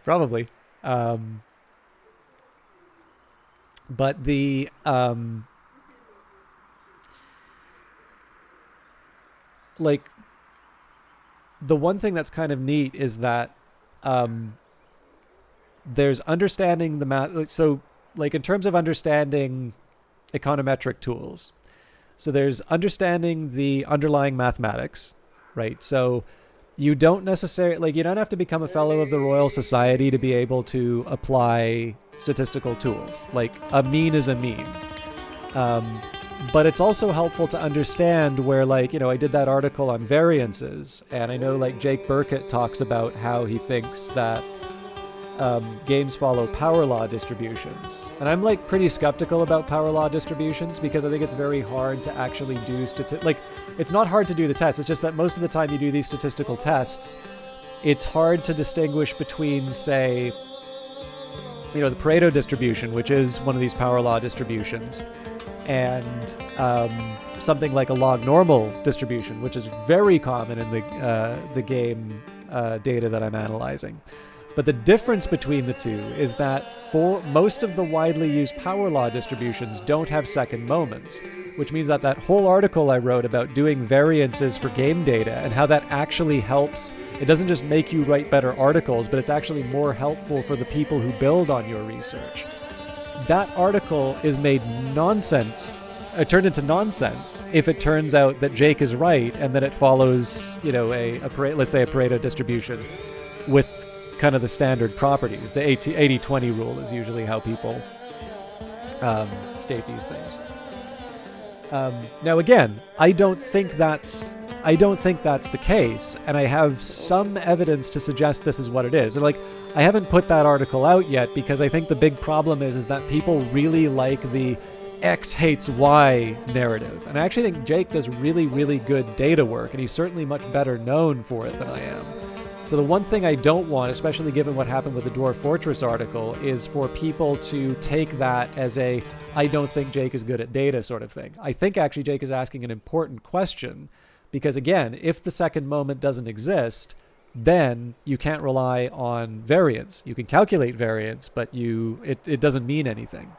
A: Probably. But the the one thing that's kind of neat is that there's understanding the math. So in terms of understanding econometric tools, so there's understanding the underlying mathematics, right? So you don't necessarily, you don't have to become a fellow of the Royal Society to be able to apply statistical tools. A mean is a mean. But it's also helpful to understand where, I did that article on variances, and I know, Jake Burkett talks about how he thinks that games follow power law distributions. And I'm, pretty skeptical about power law distributions because I think it's very hard to actually do it's not hard to do the test. It's just that most of the time you do these statistical tests, it's hard to distinguish between, say, the Pareto distribution, which is one of these power law distributions, and something like a log normal distribution, which is very common in the game data that I'm analyzing. But the difference between the two is that for most of the widely used power law distributions don't have second moments, which means that whole article I wrote about doing variances for game data and how that actually helps. It doesn't just make you write better articles, but it's actually more helpful for the people who build on your research. That article is made nonsense. Turned into nonsense if it turns out that Jake is right and that it follows, let's say a Pareto distribution with kind of the standard properties. The 80-20 rule is usually how people state these things. Now again, I don't think that's the case, and I have some evidence to suggest this is what it is. And like, I haven't put that article out yet because I think the big problem is that people really like the X hates Y narrative. And I actually think Jake does really, really good data work, and he's certainly much better known for it than I am. So the one thing I don't want, especially given what happened with the Dwarf Fortress article, is for people to take that as a, I don't think Jake is good at data sort of thing. I think actually Jake is asking an important question, because again, if the second moment doesn't exist, then you can't rely on variance. You can calculate variance, but it doesn't mean anything.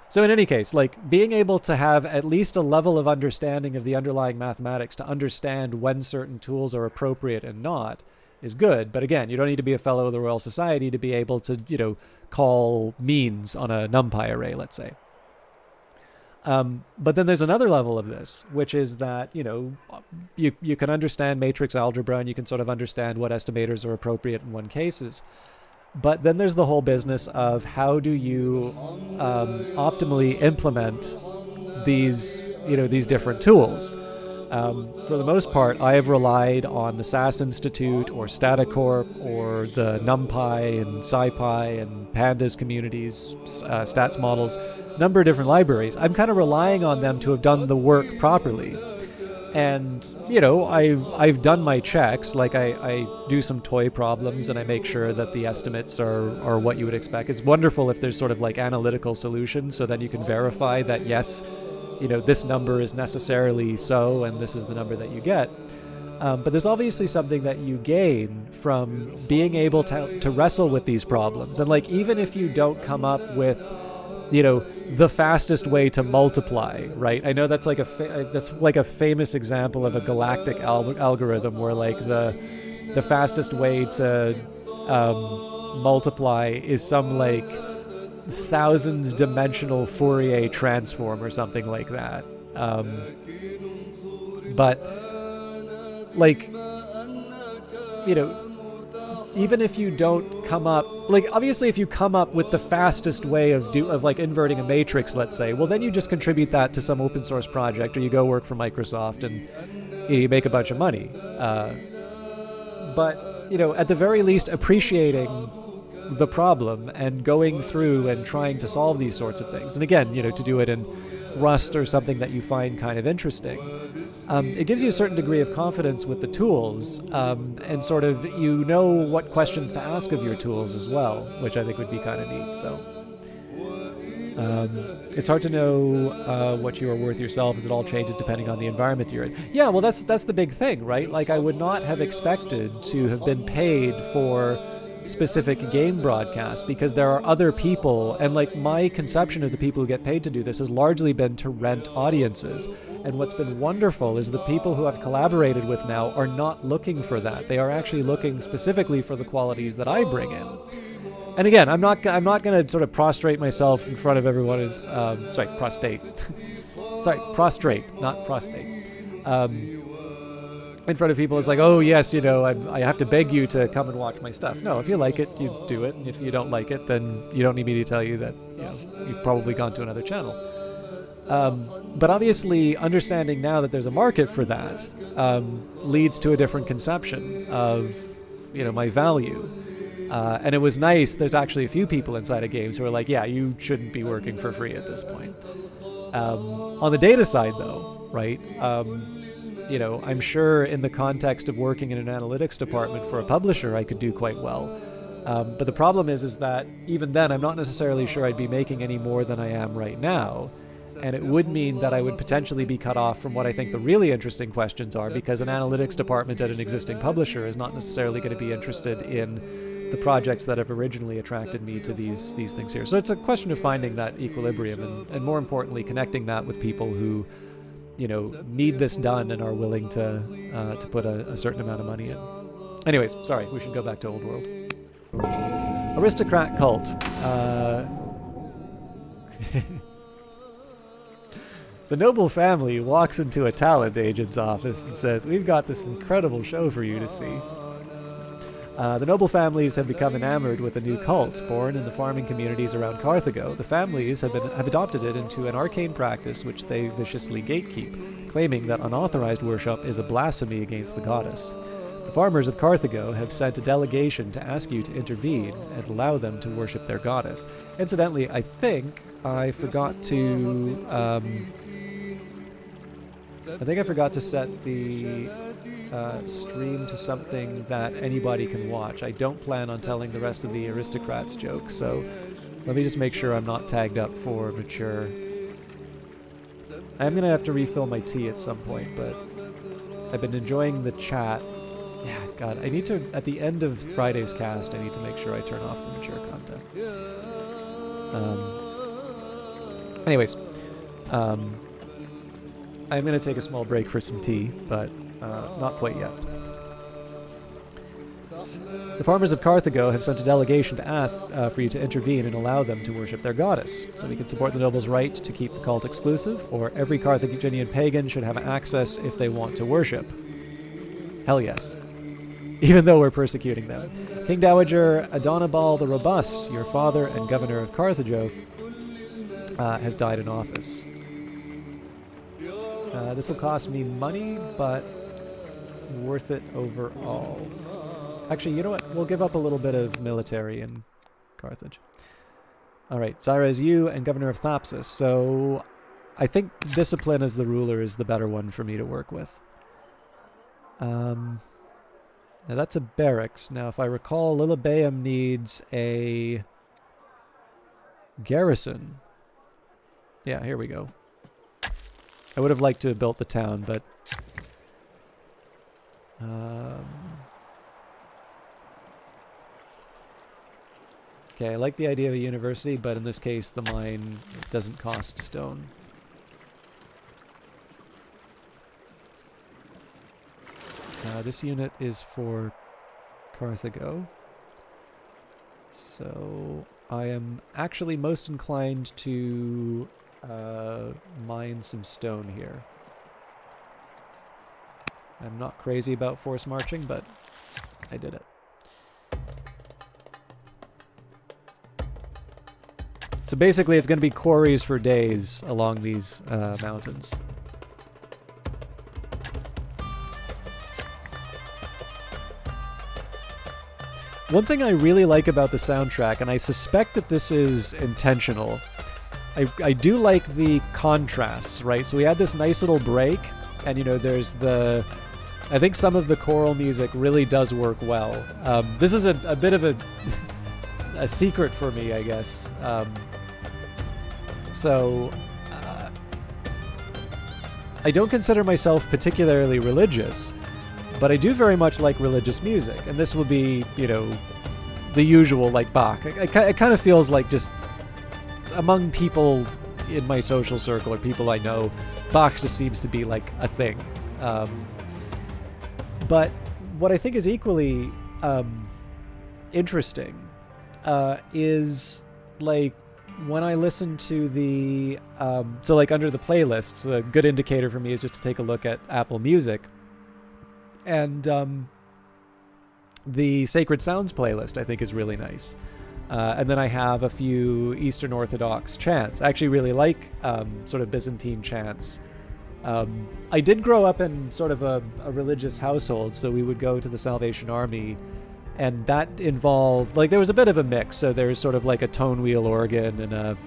A: So in any case, like, being able to have at least a level of understanding of the underlying mathematics to understand when certain tools are appropriate and not is good. But again, you don't need to be a fellow of the Royal Society to be able to, call means on a NumPy array, let's say. But then there's another level of this, which is that, you can understand matrix algebra and you can sort of understand what estimators are appropriate in one cases. But then there's the whole business of how do you optimally implement these different tools. For the most part, I have relied on the SAS Institute or StataCorp or the NumPy and SciPy and Pandas communities, stats models, number of different libraries. I'm kind of relying on them to have done the work properly. And, I've done my checks, like I do some toy problems and I make sure that the estimates are what you would expect. It's wonderful if there's sort of like analytical solutions, so then you can verify that, yes, this number is necessarily so, and this is the number that you get. But there's obviously something that you gain from being able to wrestle with these problems. And like, even if you don't come up with the fastest way to multiply, right? I know that's like a famous example of a galactic algorithm where like the fastest way to multiply is some like thousands dimensional Fourier transform or something like that. But like, even if you don't come up, like, obviously if you come up with the fastest way of like inverting a matrix, let's say, well, then you just contribute that to some open source project, or you go work for Microsoft and you make a bunch of money. But, at the very least, appreciating the problem and going through and trying to solve these sorts of things. And again, to do it in Rust or something that you find kind of interesting. It gives you a certain degree of confidence with the tools, and sort of what questions to ask of your tools as well, which I think would be kind of neat. So it's hard to know what you are worth yourself, as it all changes depending on the environment you're in. Yeah, well, that's the big thing, right? Like, I would not have expected to have been paid for specific game broadcast, because there are other people, and like, my conception of the people who get paid to do this has largely been to rent audiences. And what's been wonderful is the people who I've collaborated with now are not looking for that. They are actually looking specifically for the qualities that I bring in. And again, I'm not going to sort of prostrate myself in front of everyone as prostrate, not prostate. In front of people, it's like, oh yes, I have to beg you to come and watch my stuff. No, if you like it, you do it, and if you don't like it, then you don't need me to tell you that you've probably gone to another channel. But obviously, understanding now that there's a market for that leads to a different conception of my value. And it was nice. There's actually a few people inside of games who are like, yeah, you shouldn't be working for free at this point. On the data side, though, right? I'm sure in the context of working in an analytics department for a publisher, I could do quite well. But the problem is that even then, I'm not necessarily sure I'd be making any more than I am right now. And it would mean that I would potentially be cut off from what I think the really interesting questions are, because an analytics department at an existing publisher is not necessarily going to be interested in the projects that have originally attracted me to these things here. So it's a question of finding that equilibrium and more importantly, connecting that with people who need this done and are willing to put a certain amount of money in. Anyways, sorry, we should go back to Old World. Aristocrat cult. The noble family walks into a talent agent's office and says, "We've got this incredible show for you to see." The noble families have become enamored with a new cult born in the farming communities around Carthago. The families have adopted it into an arcane practice which they viciously gatekeep, claiming that unauthorized worship is a blasphemy against the goddess. The farmers of Carthago have sent a delegation to ask you to intervene and allow them to worship their goddess. Incidentally, I think I forgot to set the stream to something that anybody can watch. I don't plan on telling the rest of the aristocrats jokes, so let me just make sure I'm not tagged up for mature. I'm gonna have to refill my tea at some point, but I've been enjoying the chat. Yeah, God, I need to, at the end of Friday's cast, I need to make sure I turn off the mature content. Anyways, I'm going to take a small break for some tea, but not quite yet. The farmers of Carthago have sent a delegation to ask for you to intervene and allow them to worship their goddess, so we can support the nobles' right to keep the cult exclusive, or every Carthaginian pagan should have access if they want to worship. Hell yes. Even though we're persecuting them. King Dowager Adonabal the Robust, your father and governor of Carthage, has died in office. This will cost me money, but worth it overall. Actually, you know what? We'll give up a little bit of military in Carthage. Alright, Zyra is you and governor of Thapsus, so I think discipline as the ruler is the better one for me to work with. Now that's a barracks. Now if I recall, Lilybaeum needs a garrison. Yeah, here we go. I would have liked to have built the town, but okay, I like the idea of a university, but in this case the mine doesn't cost stone. This unit is for Carthago. So I am actually most inclined to mine some stone here. I'm not crazy about force marching, but I did it. So basically it's going to be quarries for days along these mountains. One thing I really like about the soundtrack, and I suspect that this is intentional, I do like the contrasts, right? So we had this nice little break, and you know, there's the... I think some of the choral music really does work well. This is a bit of a secret for me, I guess. I don't consider myself particularly religious, but I do very much like religious music, and this will be, you know, the usual, like Bach. It kind of feels like just among people in my social circle or people I know, Bach just seems to be like a thing. But what I think is equally interesting is like when I listen to the so like under the playlists, a good indicator for me is just to take a look at Apple Music. And the Sacred Sounds playlist, I think, is really nice. And then I have a few Eastern Orthodox chants. I actually really like sort of Byzantine chants. I did grow up in sort of a religious household, so we would go to the Salvation Army, and that involved, like, there was a bit of a mix. So there's sort of like a tone wheel organ and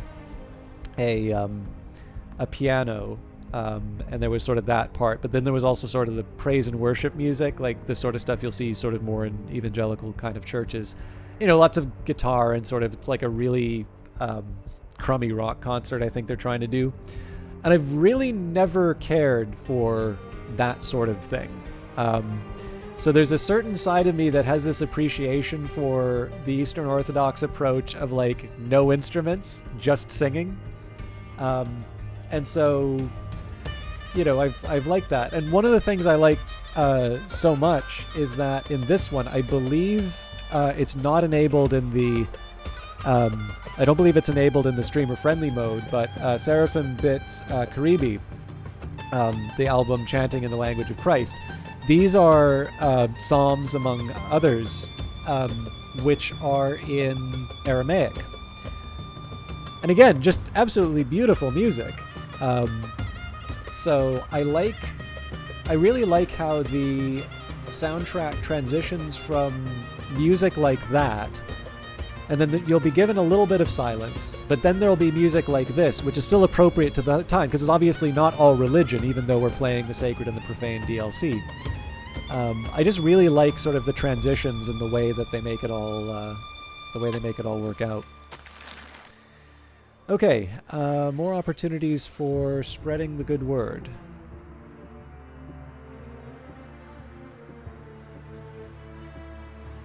A: a piano. And there was sort of that part, but then there was also sort of the praise and worship music, like the sort of stuff you'll see sort of more in evangelical kind of churches. You know, lots of guitar and sort of, it's like a really crummy rock concert I think they're trying to do. And I've really never cared for that sort of thing. So there's a certain side of me that has this appreciation for the Eastern Orthodox approach of like no instruments, just singing. And so, you know, I've liked that. And one of the things I liked so much is that in this one, I believe it's not enabled in the... I don't believe it's enabled in the streamer-friendly mode, but Seraphim Bit Karibi, the album Chanting in the Language of Christ, these are psalms, among others, which are in Aramaic. And again, just absolutely beautiful music. So I really like how the soundtrack transitions from music like that, and then you'll be given a little bit of silence, but then there'll be music like this, which is still appropriate to the time, because it's obviously not all religion, even though we're playing the Sacred and the Profane DLC. I just really like sort of the transitions and the way that they make it all work out. Okay, more opportunities for spreading the good word.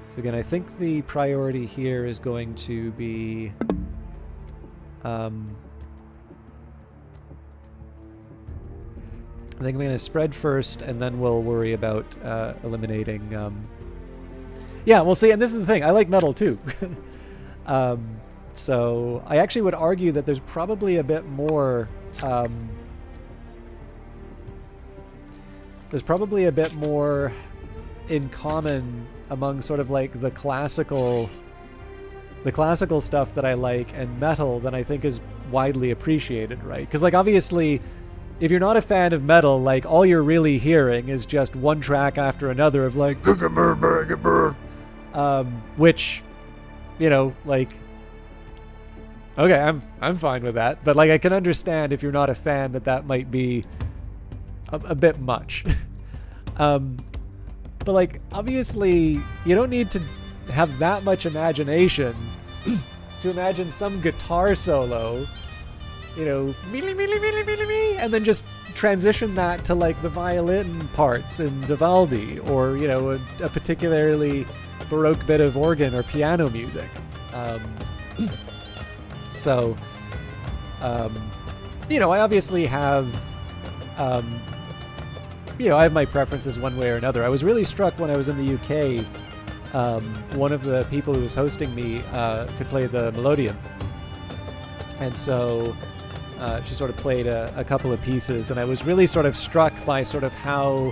A: So again, I think the priority here is going to be I think I'm going to spread first, and then we'll worry about eliminating... Yeah, we'll see, and this is the thing, I like metal too. So I actually would argue that there's probably a bit more... there's probably a bit more in common among sort of like the classical stuff that I like and metal than I think is widely appreciated, right? Because like obviously, if you're not a fan of metal, like all you're really hearing is just one track after another of like, which, you know, like, okay, I'm fine with that, but like I can understand if you're not a fan that might be a bit much. But like obviously you don't need to have that much imagination to imagine some guitar solo, you know, and then just transition that to like the violin parts in Vivaldi, or you know, a particularly Baroque bit of organ or piano music. So you know, I obviously have you know, I have my preferences one way or another. I was really struck when I was in the UK. One of the people who was hosting me could play the melodeon, and so she sort of played a couple of pieces, and I was really sort of struck by sort of how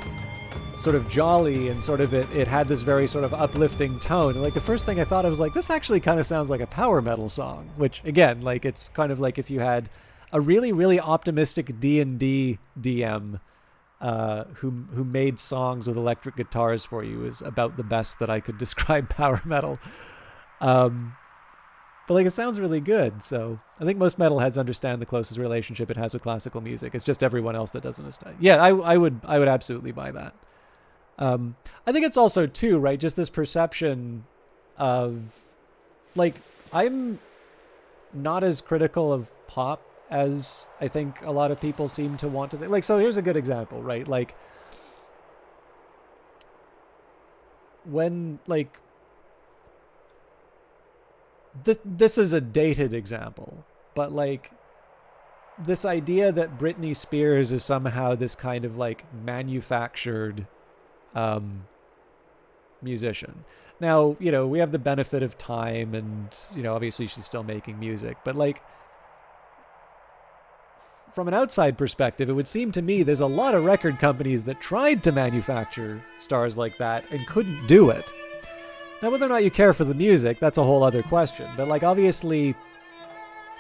A: sort of jolly and sort of it had this very sort of uplifting tone. And like the first thing I thought, I was like, this actually kind of sounds like a power metal song, which again, like it's kind of like if you had a really, really optimistic D&D DM who made songs with electric guitars for you, is about the best that I could describe power metal. But like it sounds really good, so I think most metalheads understand the closest relationship it has with classical music. It's just everyone else that doesn't understand. Yeah, I would absolutely buy that. I think it's also too, right, just this perception of like, I'm not as critical of pop as I think a lot of people seem to want to think. Like, so here's a good example, right? Like, when, like, this is a dated example, but, like, this idea that Britney Spears is somehow this kind of, like, manufactured musician. Now, you know, we have the benefit of time and, you know, obviously she's still making music, but, like, from an outside perspective, it would seem to me there's a lot of record companies that tried to manufacture stars like that and couldn't do it. Now, whether or not you care for the music, that's a whole other question. But, like, obviously,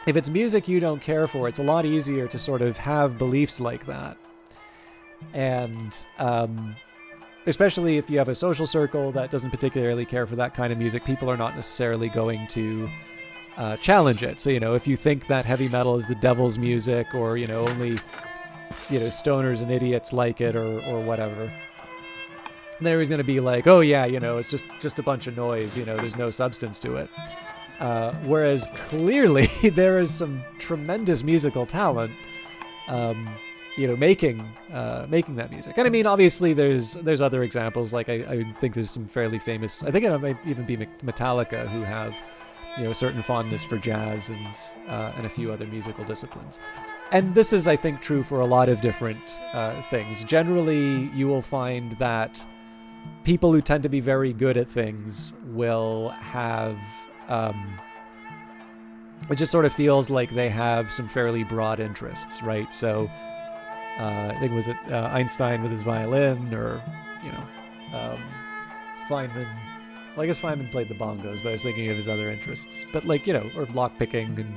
A: if it's music you don't care for, it's a lot easier to sort of have beliefs like that. And especially if you have a social circle that doesn't particularly care for that kind of music, people are not necessarily going to challenge it. So, you know, if you think that heavy metal is the devil's music, or, you know, only, you know, stoners and idiots like it, or whatever, then he's going to be like, oh yeah, you know, it's just a bunch of noise, you know, there's no substance to it. Whereas clearly there is some tremendous musical talent, you know, making that music. And I mean, obviously there's other examples. Like I think there's some fairly famous, I think it might even be Metallica, who have, you know, a certain fondness for jazz and a few other musical disciplines. And this is, I think, true for a lot of different things. Generally, you will find that people who tend to be very good at things will have, it just sort of feels like they have some fairly broad interests, right? So I think, was it Einstein with his violin, or, you know, Feynman Well, I guess Feynman played the bongos, but I was thinking of his other interests. But like, you know, or lockpicking, and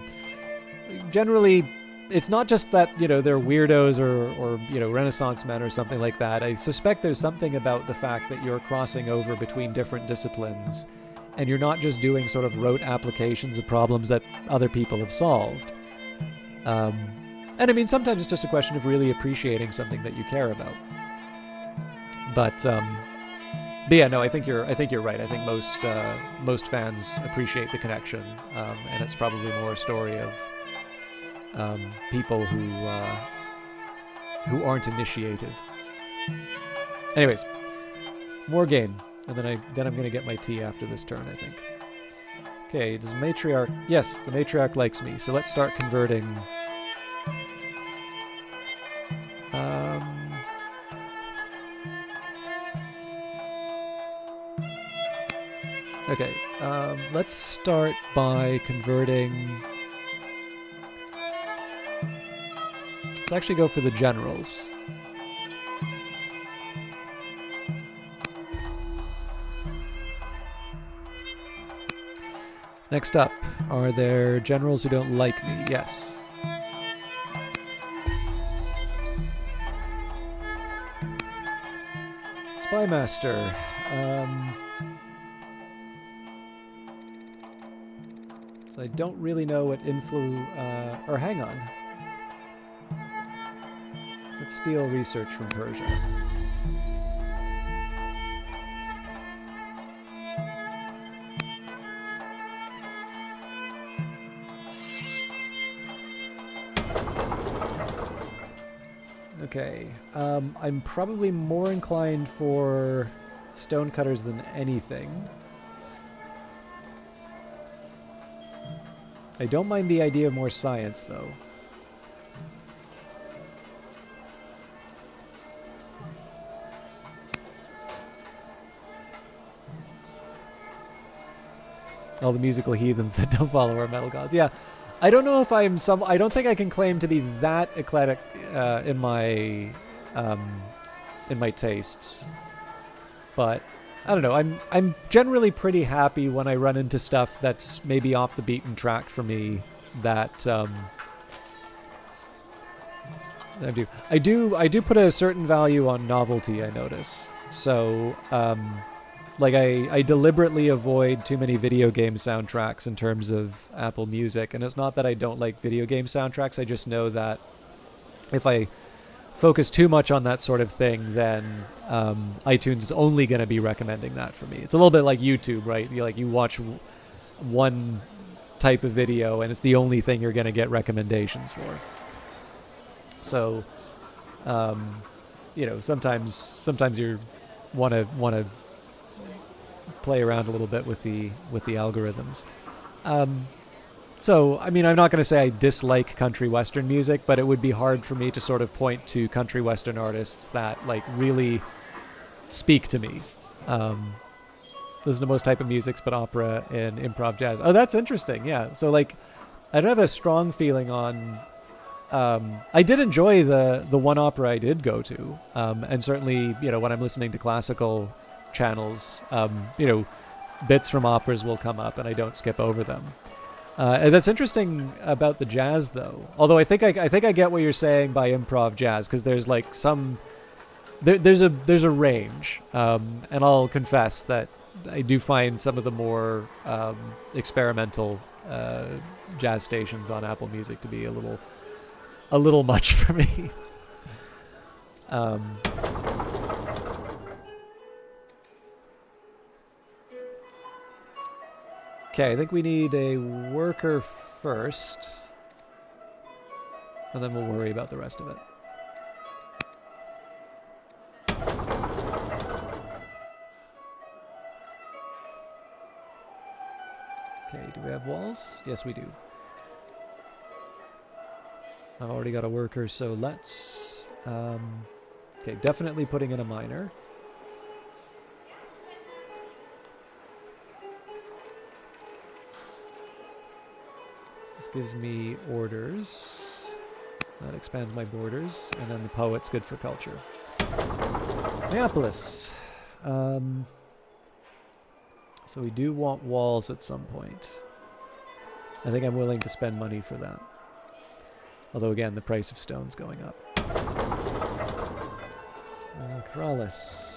A: generally, it's not just that, you know, they're weirdos or you know, Renaissance men or something like that. I suspect there's something about the fact that you're crossing over between different disciplines, and you're not just doing sort of rote applications of problems that other people have solved. And I mean, sometimes it's just a question of really appreciating something that you care about. But yeah, no, I think you're right. I think most fans appreciate the connection, and it's probably more a story of people who aren't initiated. Anyways, more game, and then I'm gonna get my tea after this turn, I think. Okay, does matriarch? Yes, the matriarch likes me. So let's start converting. Okay, let's start by converting. Let's actually go for the generals. Next up, are there generals who don't like me? Yes. Spymaster. So I don't really know what or hang on. Let's steal research from Persia. Okay, I'm probably more inclined for stonecutters than anything. I don't mind the idea of more science, though. All the musical heathens that don't follow our metal gods. Yeah. I don't know if I don't think I can claim to be that eclectic in my tastes, but I don't know. I'm generally pretty happy when I run into stuff that's maybe off the beaten track for me. That I do put a certain value on novelty, I notice. So like I deliberately avoid too many video game soundtracks in terms of Apple Music, and it's not that I don't like video game soundtracks. I just know that if I focus too much on that sort of thing, then iTunes is only going to be recommending that for me. It's a little bit like YouTube, right? You watch one type of video, and it's the only thing you're going to get recommendations for. So, you know, sometimes you want to play around a little bit with the algorithms. So, I mean, I'm not going to say I dislike country western music, but it would be hard for me to sort of point to country western artists that like really speak to me. Listen to most type of musics, but opera and improv jazz. Oh, that's interesting. Yeah. So like, I don't have a strong feeling on. I did enjoy the one opera I did go to, and certainly, you know, when I'm listening to classical channels, you know, bits from operas will come up, and I don't skip over them. And that's interesting about the jazz, though. Although I think I get what you're saying by improv jazz, because there's like there's a range, and I'll confess that I do find some of the more experimental jazz stations on Apple Music to be a little much for me. Okay, I think we need a worker first, and then we'll worry about the rest of it. Okay, do we have walls? Yes, we do. I've already got a worker, so let's... okay, definitely putting in a miner. This gives me orders. That expands my borders. And then the poet's good for culture. Neapolis. So we do want walls at some point. I think I'm willing to spend money for that. Although again, the price of stone's going up. Corrales.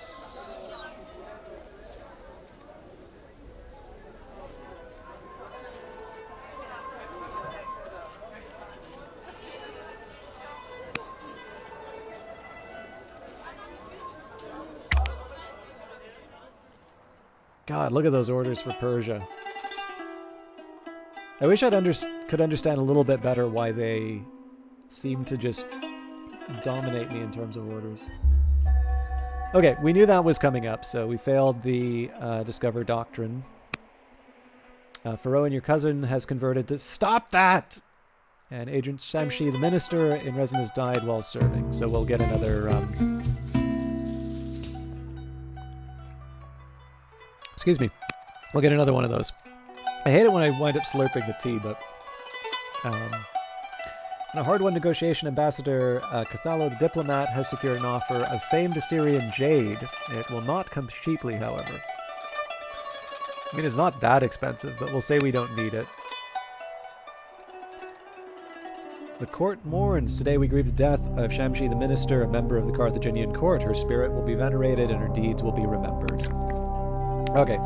A: God, look at those orders for Persia. I wish I could understand a little bit better why they seem to just dominate me in terms of orders. Okay, we knew that was coming up, so we failed the Discover Doctrine. Pharaoh, your cousin, has converted to... Stop that! And Agent Shamshi, the minister in residence, died while serving, so we'll get another... Excuse me. We'll get another one of those. I hate it when I wind up slurping the tea, but... in a hard-won negotiation, Ambassador Cathalo, the diplomat, has secured an offer of famed Assyrian jade. It will not come cheaply, however. I mean, it's not that expensive, but we'll say we don't need it. The court mourns. Today we grieve the death of Shamshi the minister, a member of the Carthaginian court. Her spirit will be venerated and her deeds will be remembered. Okay.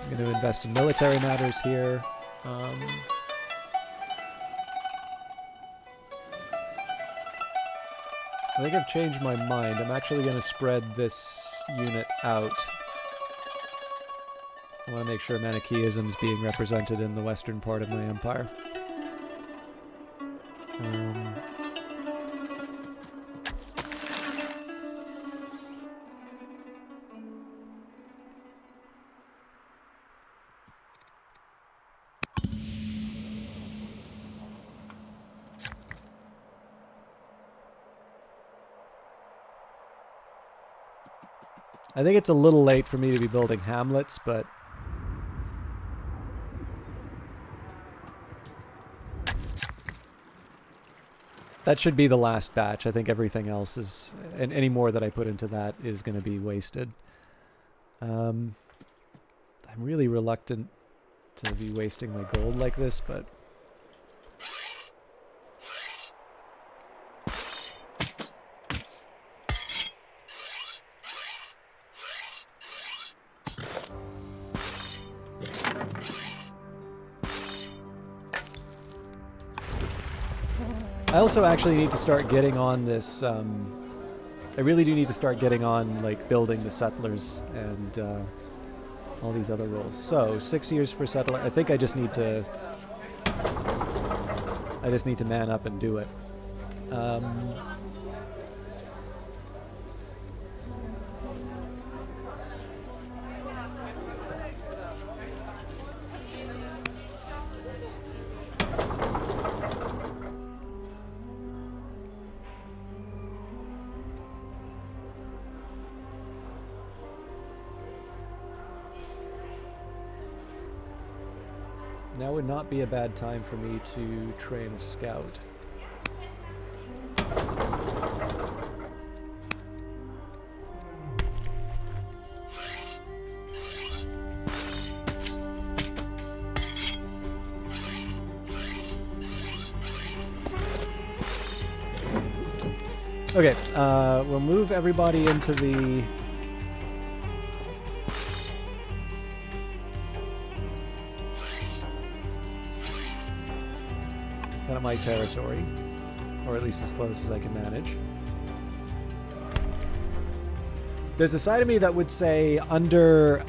A: I'm going to invest in military matters here. I think I've changed my mind. I'm actually going to spread this unit out. I want to make sure Manichaeism is being represented in the western part of my empire. I think it's a little late for me to be building hamlets, but that should be the last batch. I think everything else is, and any more that I put into that is going to be wasted. I'm really reluctant to be wasting my gold like this, but I also actually need to start getting on this, I really do need to start getting on, like, building the settlers and all these other roles. So, 6 years for settler. I think I just need to man up and do it. Now would not be a bad time for me to train a scout. Okay, we'll move everybody into the... kind of my territory, or at least as close as I can manage. There's a side of me that would say under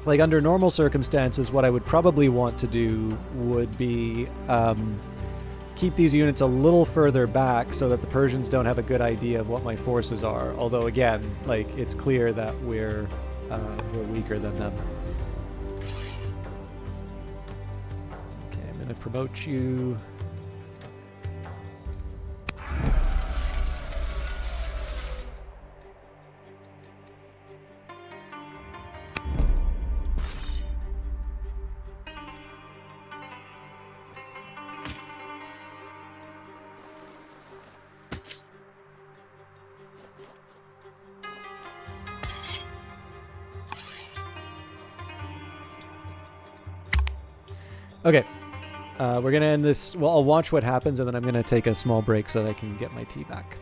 A: like under normal circumstances, what I would probably want to do would be keep these units a little further back so that the Persians don't have a good idea of what my forces are. Although again, like, it's clear that we're weaker than them. I'm going to promote you. Okay. We're going to end this. Well, I'll watch what happens, and then I'm going to take a small break so that I can get my tea back.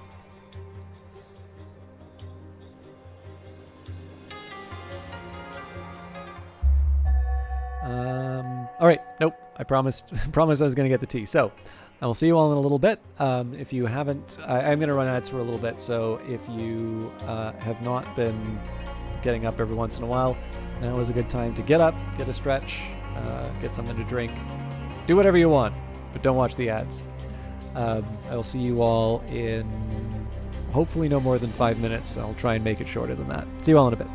A: All right. Nope. I promised I was going to get the tea. So I will see you all in a little bit. If you haven't, I'm going to run ads for a little bit. So if you have not been getting up every once in a while, now is a good time to get up, get a stretch, get something to drink, do whatever you want, but don't watch the ads. I will see you all in hopefully no more than 5 minutes. I'll try and make it shorter than that. See you all in a bit.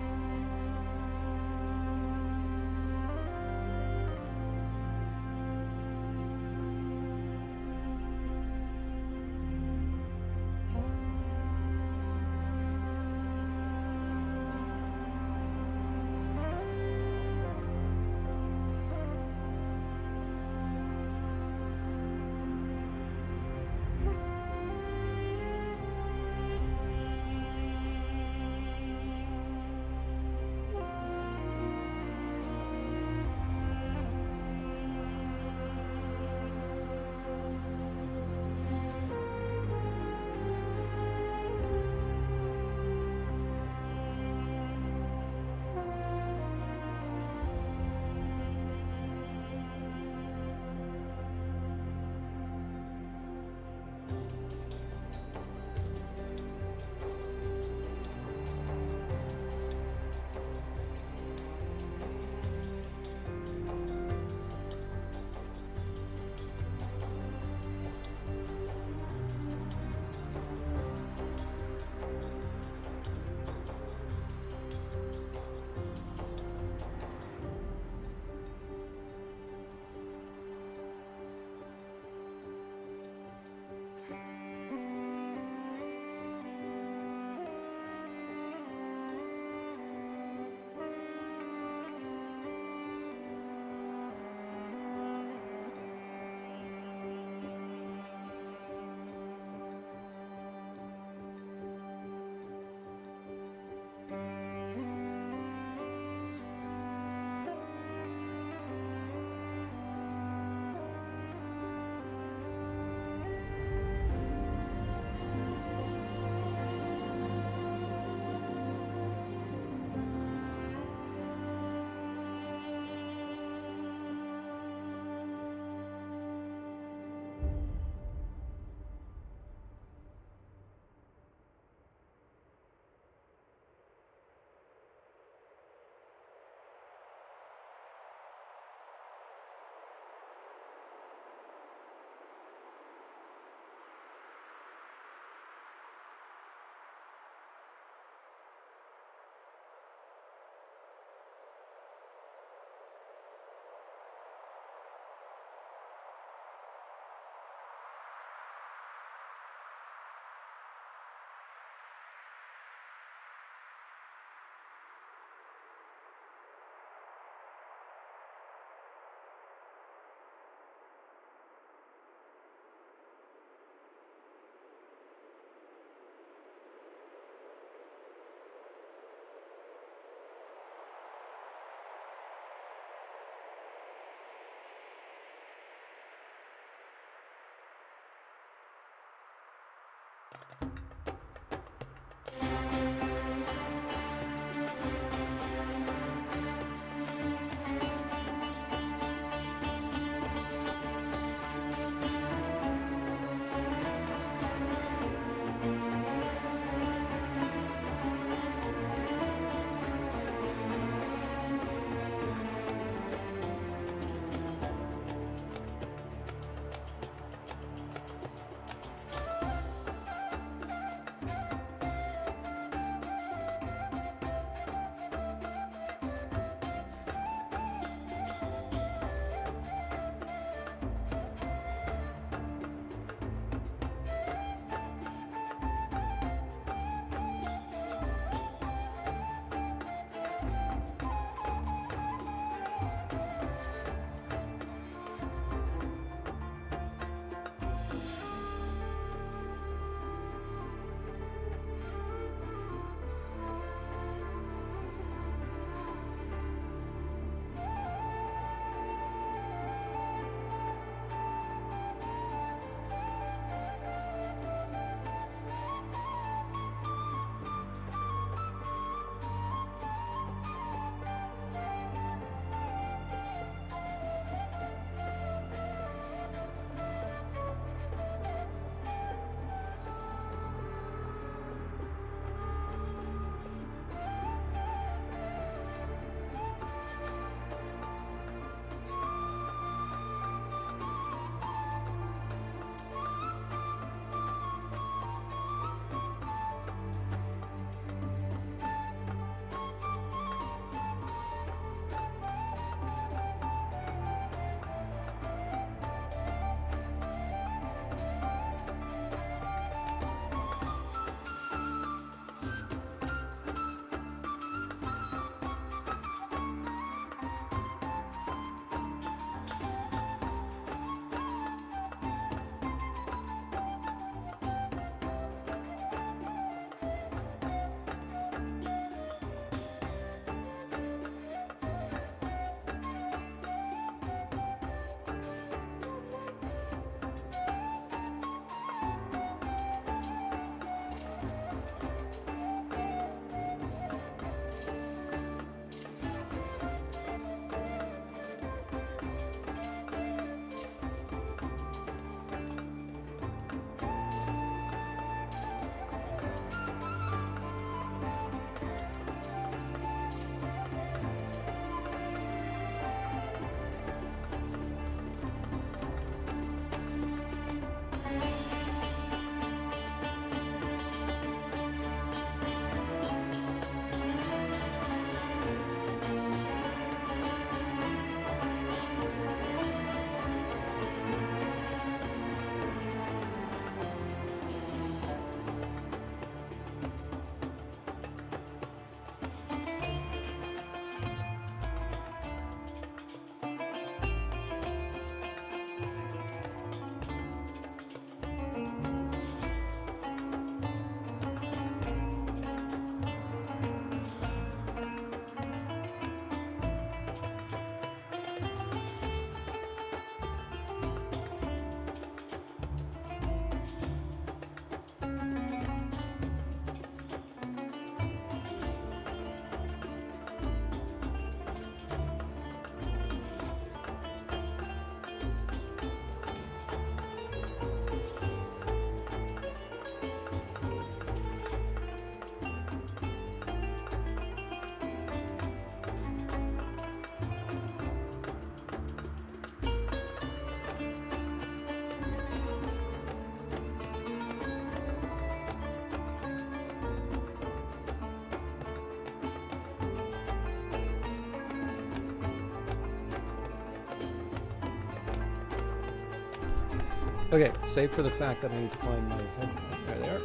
A: Okay, save for the fact that I need to find my headphones. There they are.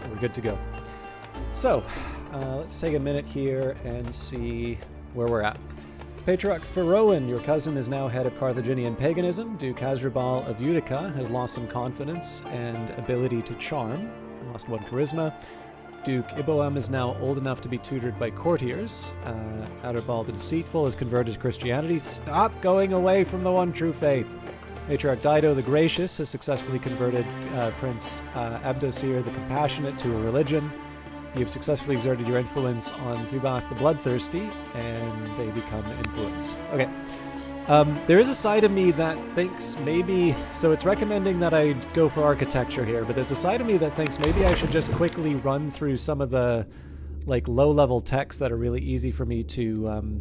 A: We're good to go. So, let's take a minute here and see where we're at. Patriarch Pharoan, your cousin, is now head of Carthaginian paganism. Duke Hasdrubal of Utica has lost some confidence and ability to charm. Lost 1 charisma. Duke Iboam is now old enough to be tutored by courtiers. Adherbal the Deceitful is converted to Christianity. Stop going away from the one true faith. Patriarch Dido the Gracious has successfully converted Prince Abdosir the Compassionate to a religion. You've successfully exerted your influence on Thubath the Bloodthirsty, and they become influenced. Okay. There is a side of me that thinks maybe... So it's recommending that I go for architecture here, but there's a side of me that thinks maybe I should just quickly run through some of the like low-level texts that are really easy for me to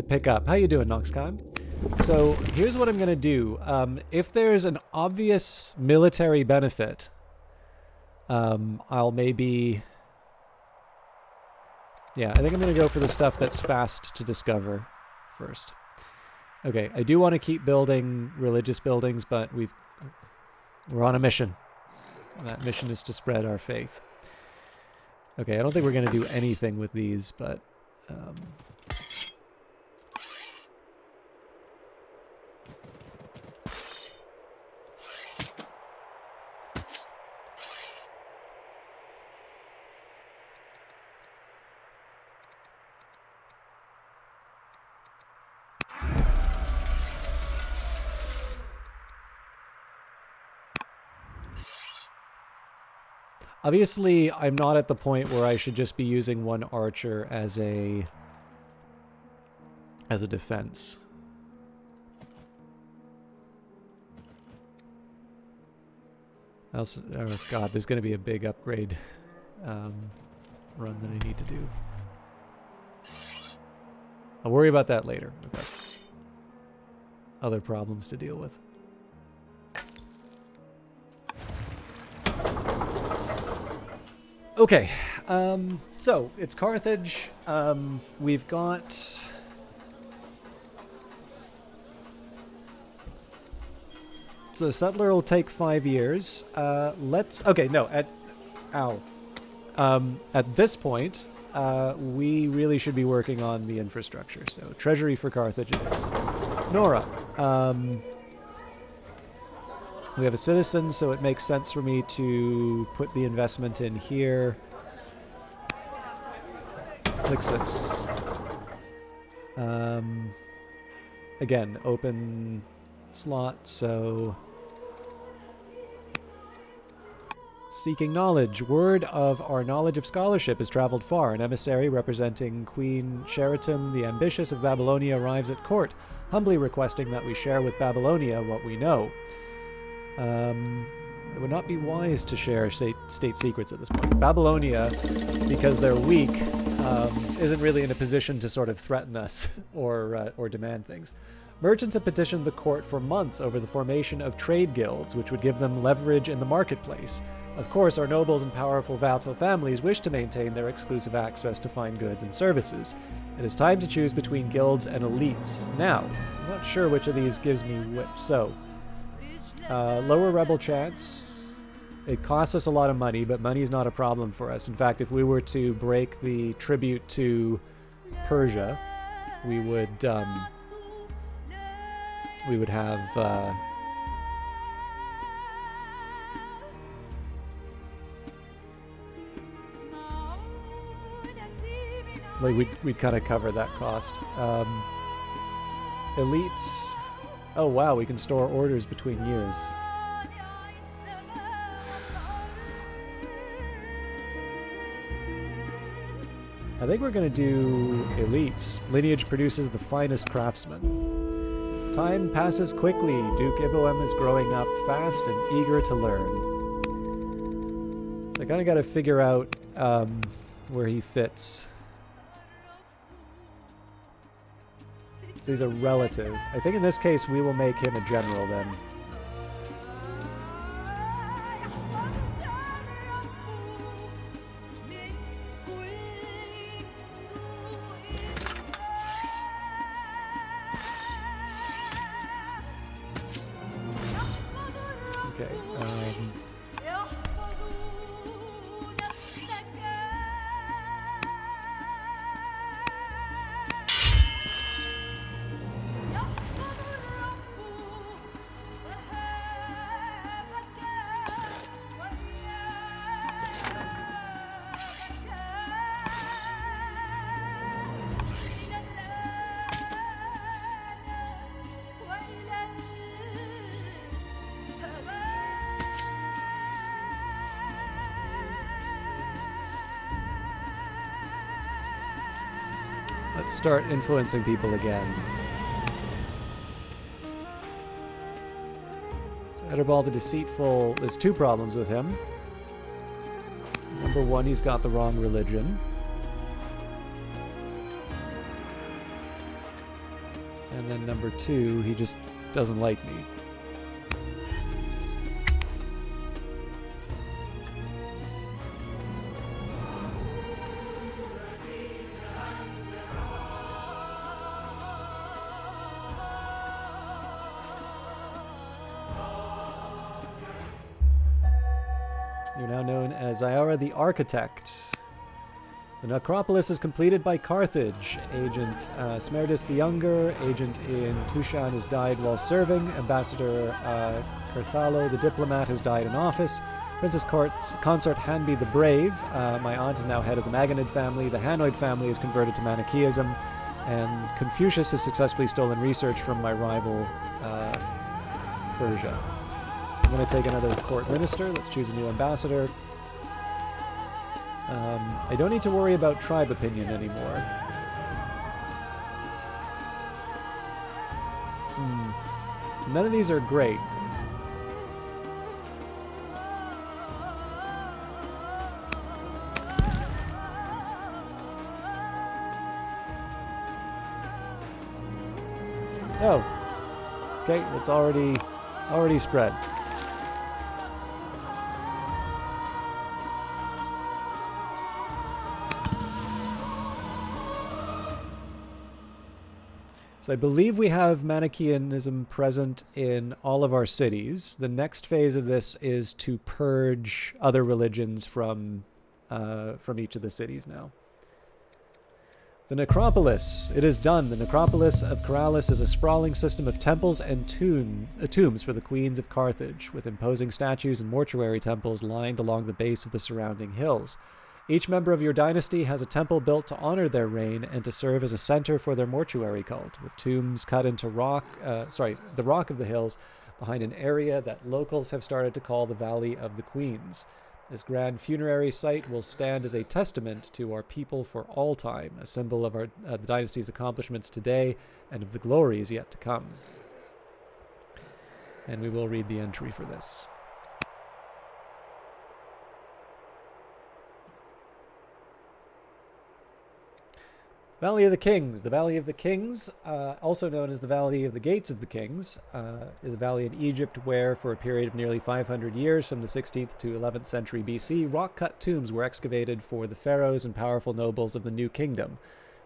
A: pick up. How you doing, Noxcom? So here's what I'm going to do. If there's an obvious military benefit, I'll maybe... Yeah, I think I'm going to go for the stuff that's fast to discover first. Okay, I do want to keep building religious buildings, but we're on a mission. And that mission is to spread our faith. Okay, I don't think we're going to do anything with these, but... Obviously, I'm not at the point where I should just be using 1 archer as a defense. Also, oh god, there's going to be a big upgrade run that I need to do. I'll worry about that later. Okay. Other problems to deal with. Okay, so it's Carthage. We've got... So settler will take 5 years. Okay, no, at this point, we really should be working on the infrastructure. So treasury for Carthage it is. Nora, we have a citizen, so it makes sense for me to put the investment in here. Lixus. Again, open slot, so... Seeking knowledge. Word of our knowledge of scholarship has traveled far. An emissary representing Queen Sheratum the Ambitious of Babylonia arrives at court, humbly requesting that we share with Babylonia what we know. It would not be wise to share state secrets at this point. Babylonia, because they're weak, isn't really in a position to sort of threaten us or demand things. Merchants have petitioned the court for months over the formation of trade guilds, which would give them leverage in the marketplace. Of course, our nobles and powerful vassal families wish to maintain their exclusive access to fine goods and services. It is time to choose between guilds and elites. Now, I'm not sure which of these gives me which. So, lower rebel chance. It costs us a lot of money, but money is not a problem for us. In fact, if we were to break the tribute to Persia, we would have like we'd kind of cover that cost. Elites. Oh wow, we can store orders between years. I think we're going to do elites. Lineage produces the finest craftsmen. Time passes quickly. Duke Iboem is growing up fast and eager to learn. So I kind of got to figure out where he fits. So he's a relative. I think in this case we will make him a general then. Okay. Let's start influencing people again. So Ederball the Deceitful, there's two problems with him. Number one, he's got the wrong religion. And then number two, he just doesn't like me. You're now known as Iara the Architect. The necropolis is completed by Carthage. Agent Smerdis the Younger, agent in Tushan, has died while serving. Ambassador Carthalo the Diplomat has died in office. Princess Consort Hanbi the Brave, my aunt, is now head of the Maganid family. The Hanoid family is converted to Manichaeism. And Confucius has successfully stolen research from my rival Persia. I'm going to take another court minister. Let's choose a new ambassador. I don't need to worry about tribe opinion anymore. None of these are great. Oh. Okay, it's already spread. So I believe we have Manichaeism present in all of our cities. The next phase of this is to purge other religions from each of the cities now. The necropolis. It is done. The necropolis of Keralis is a sprawling system of temples and tombs for the queens of Carthage, with imposing statues and mortuary temples lined along the base of the surrounding hills. Each member of your dynasty has a temple built to honor their reign and to serve as a center for their mortuary cult, with tombs cut into the rock of the hills behind an area that locals have started to call the Valley of the Queens. This grand funerary site will stand as a testament to our people for all time, a symbol of the dynasty's accomplishments today and of the glories yet to come. And we will read the entry for this. Valley of the Kings. The Valley of the Kings, also known as the Valley of the Gates of the Kings, is a valley in Egypt where, for a period of nearly 500 years, from the 16th to 11th century BC, rock-cut tombs were excavated for the pharaohs and powerful nobles of the New Kingdom,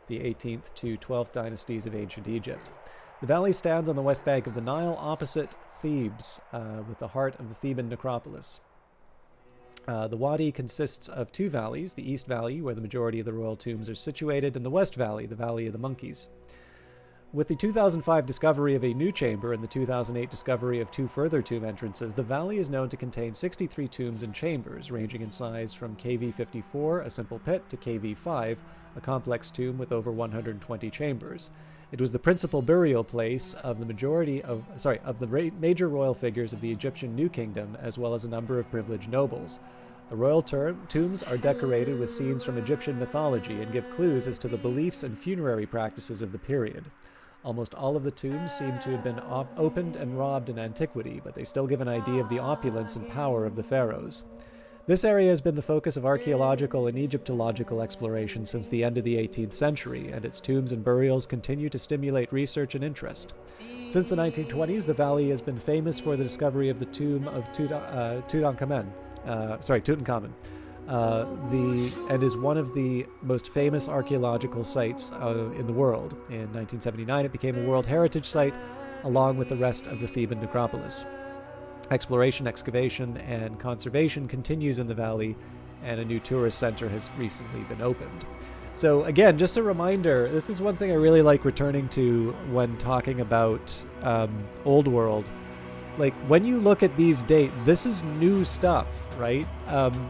A: the 18th to 12th dynasties of ancient Egypt. The valley stands on the west bank of the Nile, opposite Thebes, with the heart of the Theban necropolis. The Wadi consists of two valleys, the East Valley, where the majority of the royal tombs are situated, and the West Valley, the Valley of the Monkeys. With the 2005 discovery of a new chamber and the 2008 discovery of two further tomb entrances, the valley is known to contain 63 tombs and chambers, ranging in size from KV-54, a simple pit, to KV-5, a complex tomb with over 120 chambers. It was the principal burial place of the major royal figures of the Egyptian New Kingdom, as well as a number of privileged nobles. The royal tombs are decorated with scenes from Egyptian mythology and give clues as to the beliefs and funerary practices of the period. Almost all of the tombs seem to have been opened and robbed in antiquity, but they still give an idea of the opulence and power of the pharaohs. This area has been the focus of archaeological and Egyptological exploration since the end of the 18th century, and its tombs and burials continue to stimulate research and interest. Since the 1920s, the valley has been famous for the discovery of the tomb of Tutankhamun, and is one of the most famous archaeological sites in the world. In 1979, it became a World Heritage Site, along with the rest of the Theban necropolis. Exploration, excavation, and conservation continues in the valley, and a new tourist center has recently been opened. So again, just a reminder, this is one thing I really like returning to when talking about Old World. Like, when you look at these dates, this is new stuff, right?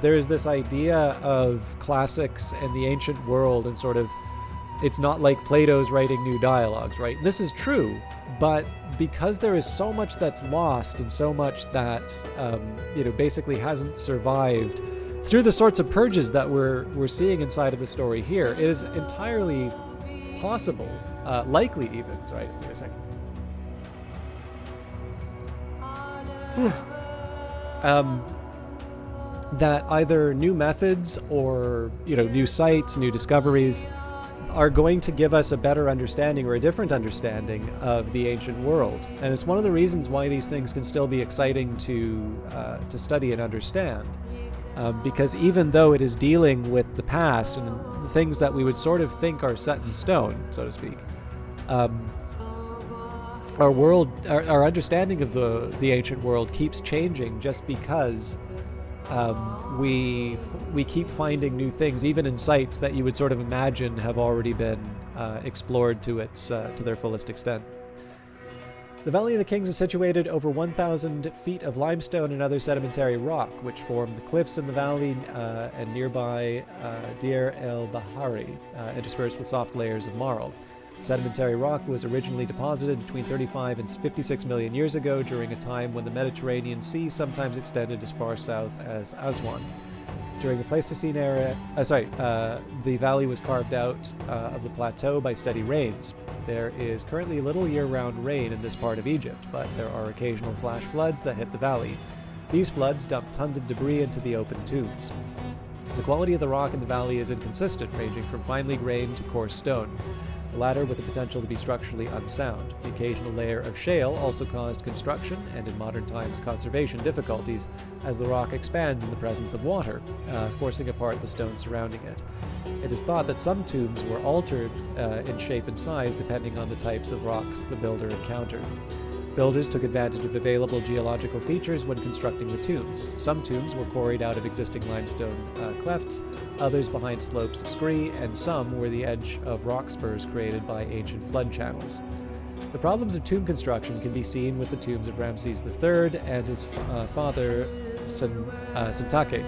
A: There's this idea of classics and the ancient world, and sort of, it's not like Plato's writing new dialogues, right? This is true, but because there is so much that's lost and so much that, basically hasn't survived through the sorts of purges that we're seeing inside of the story here, it is entirely possible, likely even. Sorry, just give me a second. That either new methods or new sites, new discoveries are going to give us a better understanding or a different understanding of the ancient world. And it's one of the reasons why these things can still be exciting to study and understand. Because even though it is dealing with the past and the things that we would sort of think are set in stone, so to speak, our understanding of the ancient world keeps changing just because we keep finding new things, even in sites that you would sort of imagine have already been explored to their fullest extent. The Valley of the Kings is situated over 1,000 feet of limestone and other sedimentary rock, which form the cliffs in the valley and nearby Deir el-Bahari, interspersed with soft layers of marl. Sedimentary rock was originally deposited between 35 and 56 million years ago during a time when the Mediterranean Sea sometimes extended as far south as Aswan. During the Pleistocene era, the valley was carved out of the plateau by steady rains. There is currently little year-round rain in this part of Egypt, but there are occasional flash floods that hit the valley. These floods dump tons of debris into the open tombs. The quality of the rock in the valley is inconsistent, ranging from finely grained to coarse stone, the latter with the potential to be structurally unsound. The occasional layer of shale also caused construction and, in modern times, conservation difficulties as the rock expands in the presence of water, forcing apart the stone surrounding it. It is thought that some tombs were altered in shape and size depending on the types of rocks the builder encountered. Builders took advantage of available geological features when constructing the tombs. Some tombs were quarried out of existing limestone clefts, others behind slopes of scree, and some were the edge of rock spurs created by ancient flood channels. The problems of tomb construction can be seen with the tombs of Ramses III and his father Sennacherib.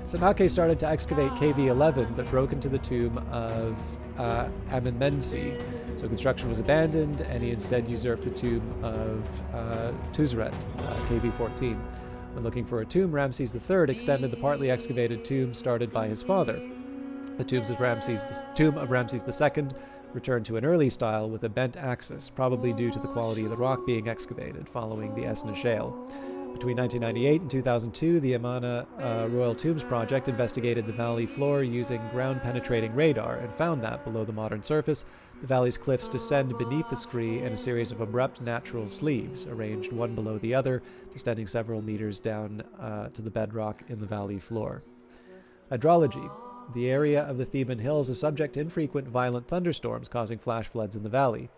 A: Sennacherib started to excavate KV-11 but broke into the tomb of Amenmensi, so construction was abandoned and he instead usurped the tomb of Tuzret, KV-14. When looking for a tomb, Ramses III extended the partly excavated tomb started by his father. The tomb of Ramses II returned to an early style with a bent axis, probably due to the quality of the rock being excavated following the Esna Shale. Between 1998 and 2002, the Amana Royal Tombs Project investigated the valley floor using ground-penetrating radar and found that, below the modern surface, the valley's cliffs descend beneath the scree in a series of abrupt natural sleeves, arranged one below the other, descending several meters down to the bedrock in the valley floor. Hydrology. The area of the Theban Hills is subject to infrequent violent thunderstorms causing flash floods in the valley.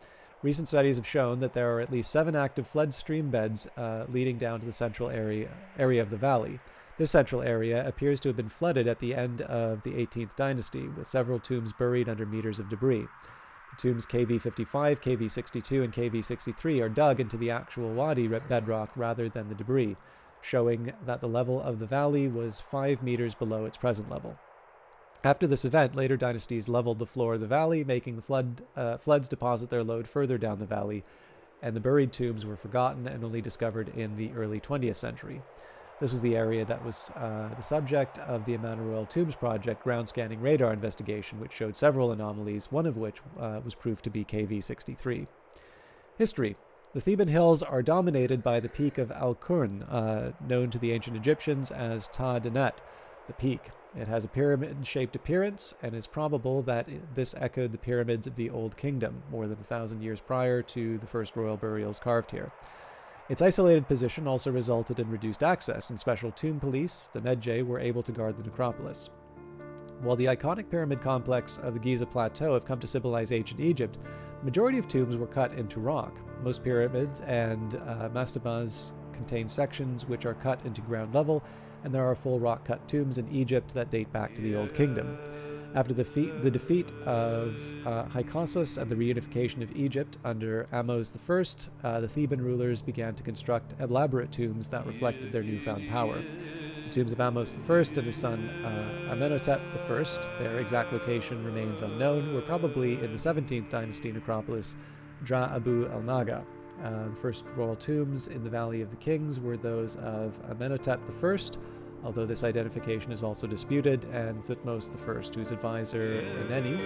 A: Recent studies have shown that there are at least 7 active flood stream beds leading down to the central area of the valley. This central area appears to have been flooded at the end of the 18th dynasty, with several tombs buried under meters of debris. The tombs KV-55, KV-62, and KV-63 are dug into the actual wadi bedrock rather than the debris, showing that the level of the valley was 5 meters below its present level. After this event, later dynasties leveled the floor of the valley, making the floods deposit their load further down the valley, and the buried tombs were forgotten and only discovered in the early 20th century. This was the area that was the subject of the Amana Royal Tombs Project ground scanning radar investigation, which showed several anomalies, one of which was proved to be KV-63. History. The Theban hills are dominated by the peak of Al-Qurn, known to the ancient Egyptians as Ta Denet, the peak. It has a pyramid-shaped appearance and is probable that this echoed the pyramids of the Old Kingdom, more than 1,000 years prior to the first royal burials carved here. Its isolated position also resulted in reduced access, and special tomb police, the Medjay, were able to guard the necropolis. While the iconic pyramid complex of the Giza Plateau have come to symbolize ancient Egypt, the majority of tombs were cut into rock. Most pyramids and mastabas contain sections which are cut into ground level, and there are full rock-cut tombs in Egypt that date back to the Old Kingdom. After the defeat of Hyksos and the reunification of Egypt under Ahmose I, the Theban rulers began to construct elaborate tombs that reflected their newfound power. The tombs of Ahmose I and his son Amenhotep I, their exact location remains unknown, were probably in the 17th dynasty necropolis Dra Abu el-Naga. The first royal tombs in the Valley of the Kings were those of Amenhotep I, although this identification is also disputed, and Thutmose I, whose advisor Eneni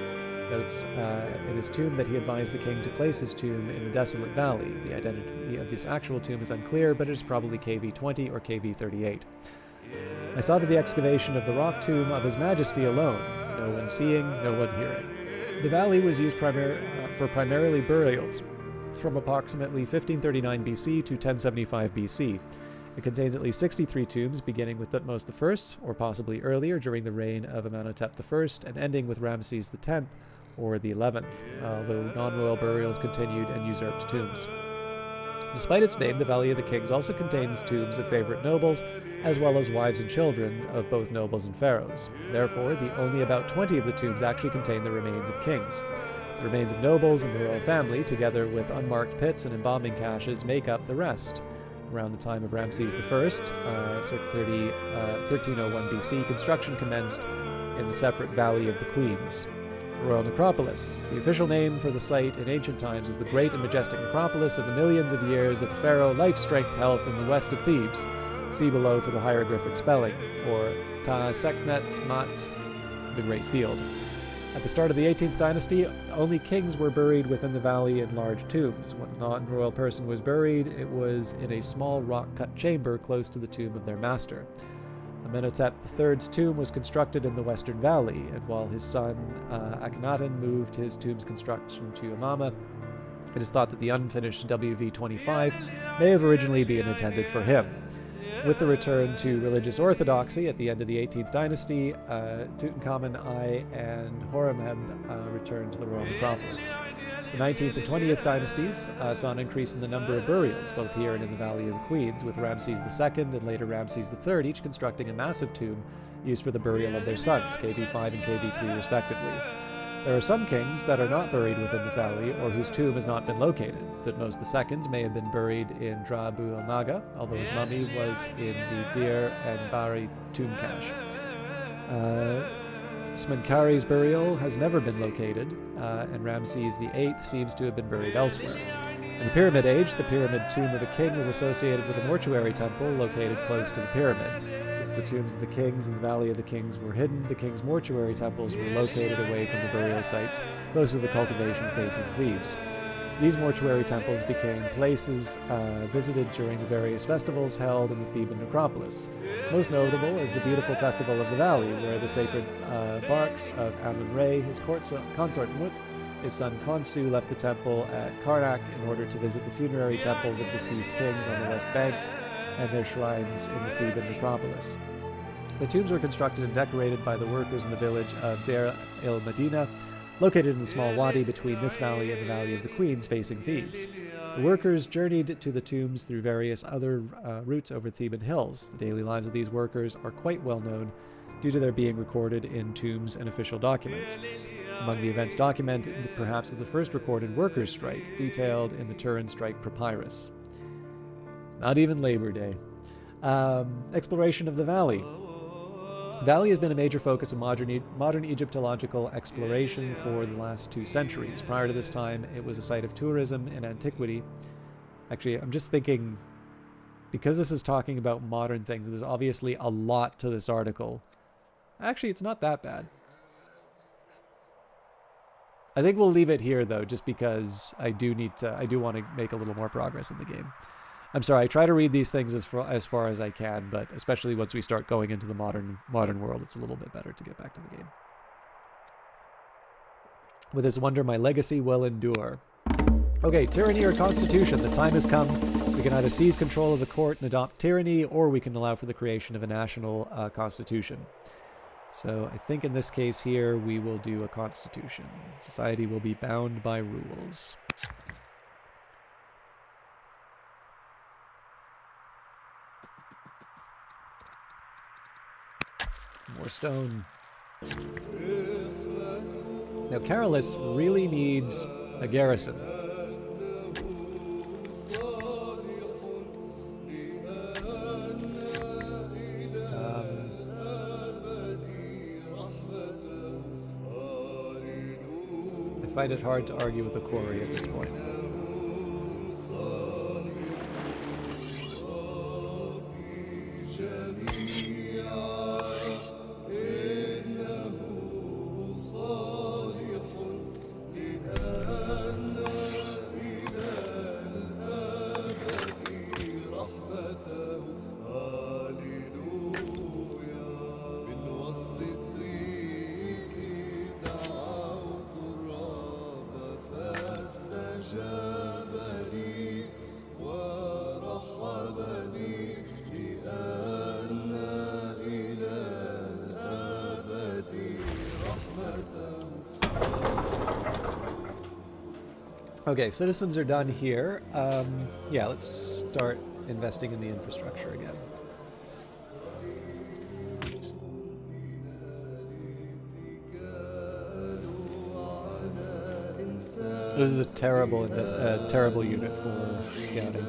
A: notes in his tomb that he advised the king to place his tomb in the desolate valley. The identity of this actual tomb is unclear, but it is probably KV 20 or KV 38. I saw to the excavation of the rock tomb of His Majesty alone, no one seeing, no one hearing. The valley was used for primarily burials from approximately 1539 BC to 1075 BC. It contains at least 63 tombs, beginning with Thutmose I, or possibly earlier during the reign of Amenhotep I, and ending with Ramses X, or the 11th, although non-royal burials continued and usurped tombs. Despite its name, the Valley of the Kings also contains tombs of favorite nobles, as well as wives and children of both nobles and pharaohs. Therefore, only about 20 of the tombs actually contain the remains of kings. The remains of nobles and the royal family, together with unmarked pits and embalming caches, make up the rest. Around the time of Ramses I, circa 1301 BC, construction commenced in the separate Valley of the Queens. The Royal Necropolis. The official name for the site in ancient times is the Great and Majestic Necropolis of the millions of years of pharaoh life, strength, health in the west of Thebes. See below for the hieroglyphic spelling, or Ta Seknet Mat, the Great Field. At the start of the 18th dynasty, only kings were buried within the valley in large tombs. When a non-royal person was buried, it was in a small rock-cut chamber close to the tomb of their master. Amenhotep III's tomb was constructed in the Western Valley, and while his son Akhenaten moved his tomb's construction to Amama, it is thought that the unfinished WV-25 may have originally been intended for him. With the return to religious orthodoxy at the end of the 18th dynasty, Tutankhamun I and Horemheb returned to the royal necropolis. The 19th and 20th dynasties saw an increase in the number of burials, both here and in the Valley of the Queens, with Ramses II and later Ramses III each constructing a massive tomb used for the burial of their sons, KV5 and KV3 respectively. There are some kings that are not buried within the valley or whose tomb has not been located. Thutmose II may have been buried in Dra Abu el-Naga, although his mummy was in the Deir and Bari tomb cache. Smenkari's burial has never been located, and Ramses VIII seems to have been buried elsewhere. In the Pyramid Age, the pyramid tomb of a king was associated with a mortuary temple located close to the pyramid. Since the tombs of the kings in the Valley of the Kings were hidden, the king's mortuary temples were located away from the burial sites, close to the cultivation facing Thebes. These mortuary temples became places visited during the various festivals held in the Theban necropolis. Most notable is the beautiful Festival of the Valley, where the sacred barks of Amun-Re, his consort Mut, his son Khonsu left the temple at Karnak in order to visit the funerary temples of deceased kings on the west bank and their shrines in the Theban necropolis. The tombs were constructed and decorated by the workers in the village of Deir el-Medina, located in the small wadi between this valley and the Valley of the Queens facing Thebes. The workers journeyed to the tombs through various other routes over Theban hills. The daily lives of these workers are quite well known due to their being recorded in tombs and official documents. Among the events documented, perhaps is the first recorded workers' strike, detailed in the Turin Strike Papyrus. It's not even Labor Day. Exploration of the valley. The valley has been a major focus of modern Egyptological exploration for the last 2 centuries. Prior to this time, it was a site of tourism and antiquity. Actually, I'm just thinking, because this is talking about modern things, there's obviously a lot to this article. Actually, it's not that bad. I think we'll leave it here, though, just because I do want to make a little more progress in the game. I'm sorry, I try to read these things as far as I can, but especially once we start going into the modern world, it's a little bit better to get back to the game. With this wonder, my legacy will endure. Okay, tyranny or constitution. The time has come. We can either seize control of the court and adopt tyranny, or we can allow for the creation of a national constitution. So I think in this case here, we will do a constitution. Society will be bound by rules. More stone. Now, Carolus really needs a garrison. I find it hard to argue with the quarry at this point. Okay, citizens are done here. Yeah, let's start investing in the infrastructure again. This is a terrible unit for scouting.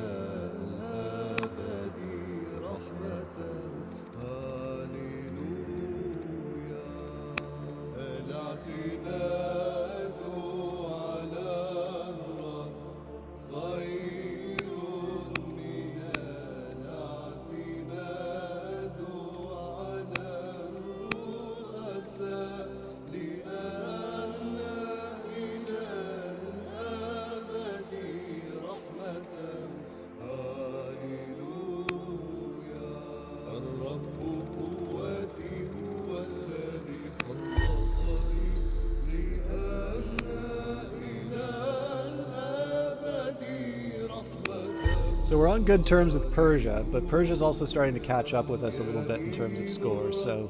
A: So we're on good terms with Persia, but Persia's also starting to catch up with us a little bit in terms of score. So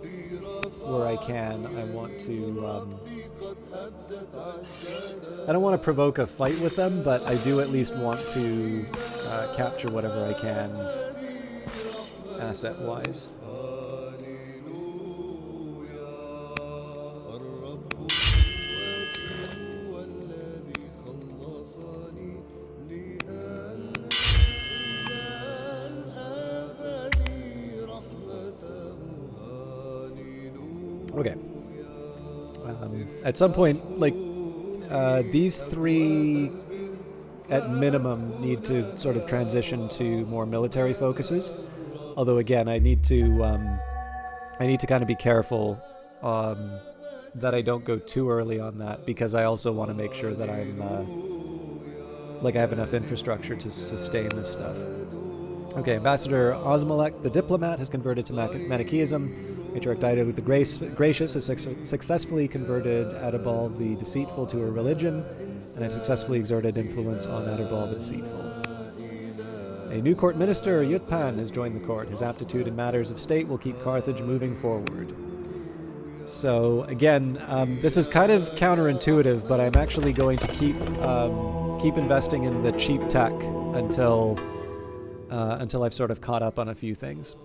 A: where I can, I want to... I don't want to provoke a fight with them, but I do at least want to capture whatever I can asset-wise. Okay. At some point, like, these three, at minimum, need to sort of transition to more military focuses. Although, again, I need to kind of be careful that I don't go too early on that, because I also want to make sure that I'm, I have enough infrastructure to sustain this stuff. Okay, Ambassador Osmalek, the diplomat, has converted to Manichaeism. Patriarch Dido the Gracious has successfully converted Adherbal the Deceitful to her religion, and have successfully exerted influence on Adherbal the Deceitful. A new court minister, Yutpan, has joined the court. His aptitude in matters of state will keep Carthage moving forward. So, again, this is kind of counterintuitive, but I'm actually going to keep investing in the cheap tech until I've sort of caught up on a few things.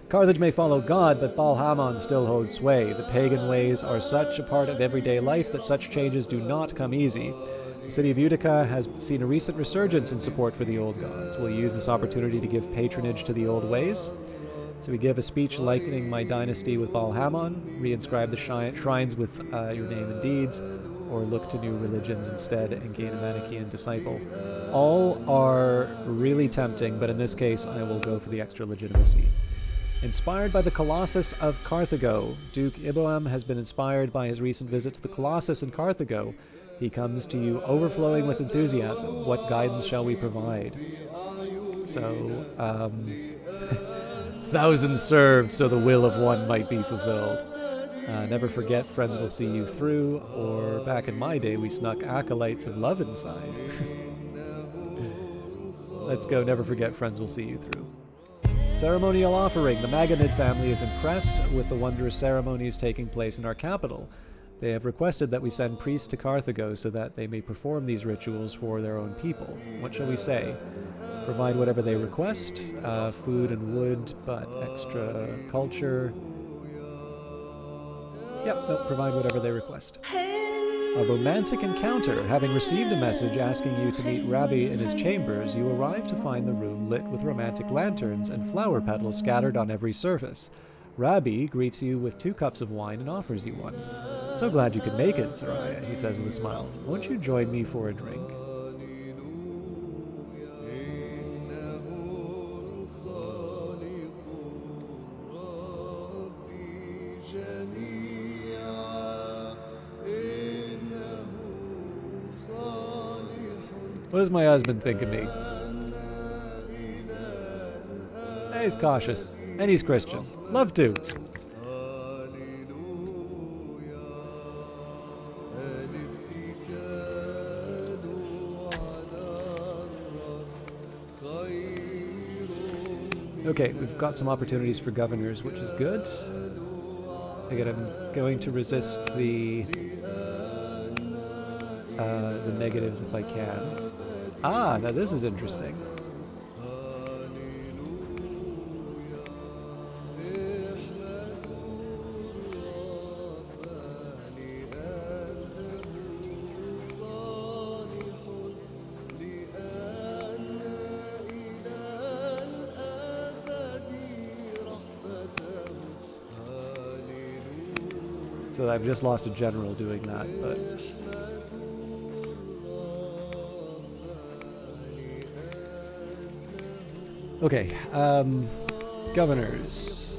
A: Carthage may follow God, but Baal-Hamon still holds sway. The pagan ways are such a part of everyday life that such changes do not come easy. The city of Utica has seen a recent resurgence in support for the old gods. Will you use this opportunity to give patronage to the old ways? So we give a speech likening my dynasty with Baal-Hamon, reinscribe the shrines with your name and deeds, or look to new religions instead and gain a Manichaean disciple. All are really tempting, but in this case, I will go for the extra legitimacy. Inspired by the Colossus of Carthago, Duke Iboam has been inspired by his recent visit to the Colossus in Carthago. He comes to you overflowing with enthusiasm. What guidance shall we provide? So, thousands served so the will of one might be fulfilled. Never forget, friends will see you through. Or back in my day, we snuck acolytes of love inside. Let's go, never forget, friends will see you through. Ceremonial offering. The Maganid family is impressed with the wondrous ceremonies taking place in our capital. They have requested that we send priests to Carthago so that they may perform these rituals for their own people. What shall we say? Provide whatever they request, food and wood, but extra culture. Yep, no, provide whatever they request. A romantic encounter. Having received a message asking you to meet Rabbi in his chambers, you arrive to find the room lit with romantic lanterns and flower petals scattered on every surface. Rabbi greets you with 2 cups of wine and offers you one. So glad you could make it, Soraya, he says with a smile. Won't you join me for a drink? What does my husband think of me? He's cautious. And he's Christian. Love to. Okay, we've got some opportunities for governors, which is good. Again, I'm going to resist the negatives if I can. Ah, now this is interesting. So I've just lost a general doing that, but... Okay, governors.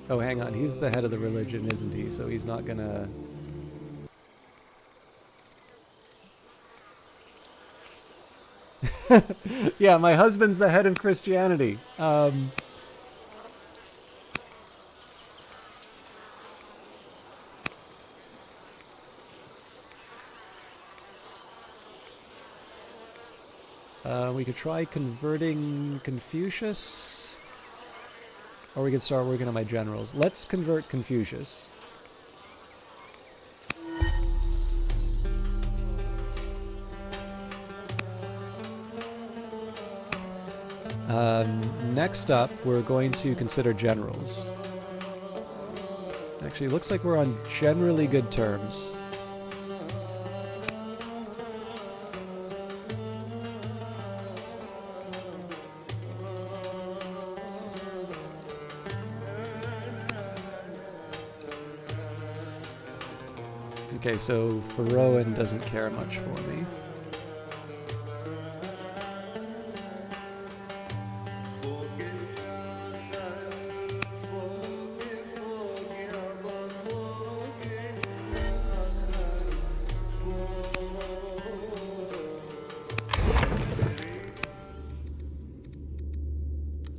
A: Oh, hang on, he's the head of the religion, isn't he? So he's not gonna... Yeah, my husband's the head of Christianity. We could try converting Confucius. Or we could start working on my generals. Let's convert Confucius. Next up, we're going to consider generals. Actually, it looks like we're on generally good terms. Okay, so Faroan doesn't care much for me.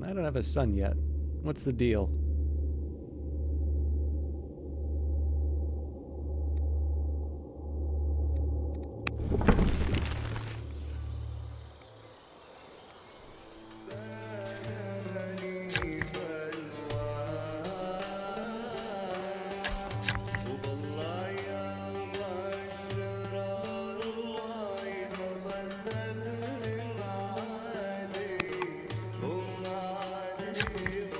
A: I don't have a son yet. What's the deal?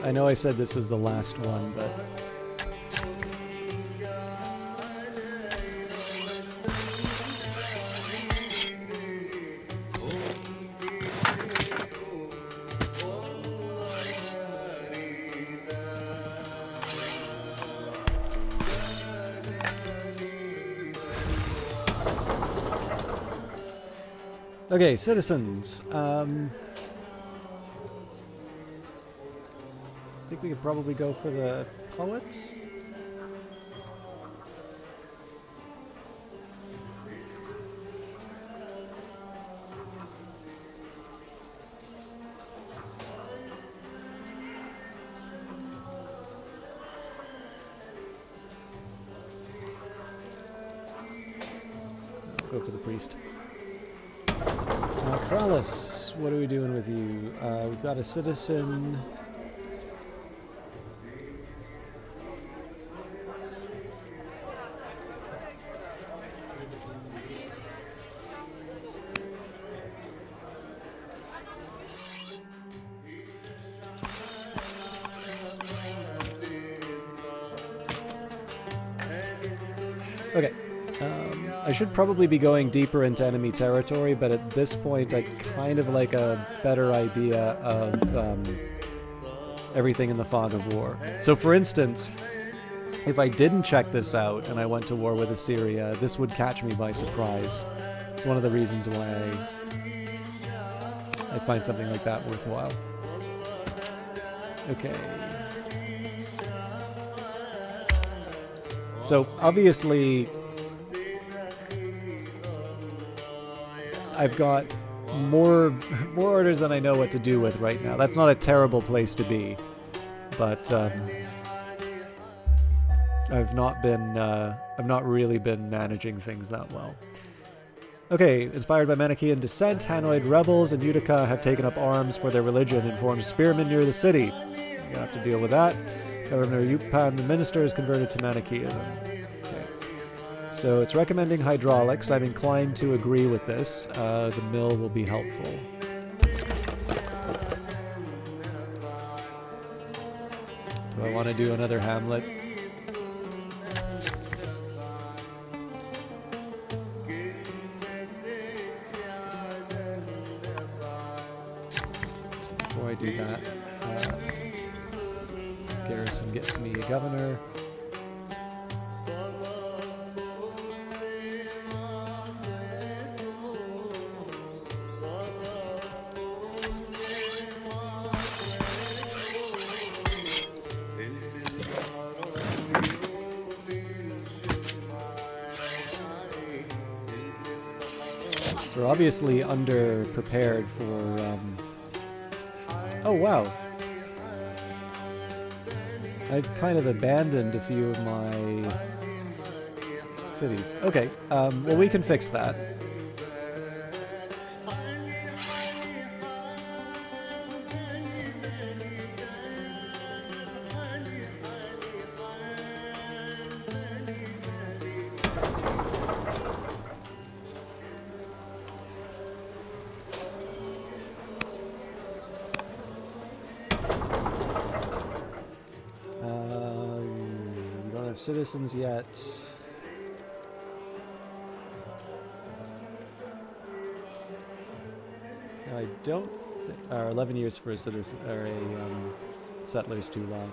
A: I know I said this was the last one, but... Okay, citizens. I think we could probably go for the poets. go for the priest. Kralis, what are we doing with you? We've got a citizen. Okay. I should probably be going deeper into enemy territory, but at this point I kind of like a better idea of everything in the fog of war. So for instance, if I didn't check this out and I went to war with Assyria, this would catch me by surprise. It's one of the reasons why I find something like that worthwhile. Okay. So obviously I've got more orders than I know what to do with right now. That's not a terrible place to be, but I've not really been managing things that well. Okay, inspired by Manichaean descent, Hanoid rebels in Utica have taken up arms for their religion and formed spearmen near the city. You're gonna have to deal with that. Governor Yupan, the minister, is converted to Manichaeism. Okay. So it's recommending hydraulics. I'm inclined to agree with this. The mill will be helpful. Do I want to do another hamlet? Before I do that, garrison gets me a governor. So we're obviously under-prepared for... Oh, wow. I've kind of abandoned a few of my cities. Okay, well, we can fix that. Citizens yet. No, I don't think... 11 years for a citizen, or a settler is too long.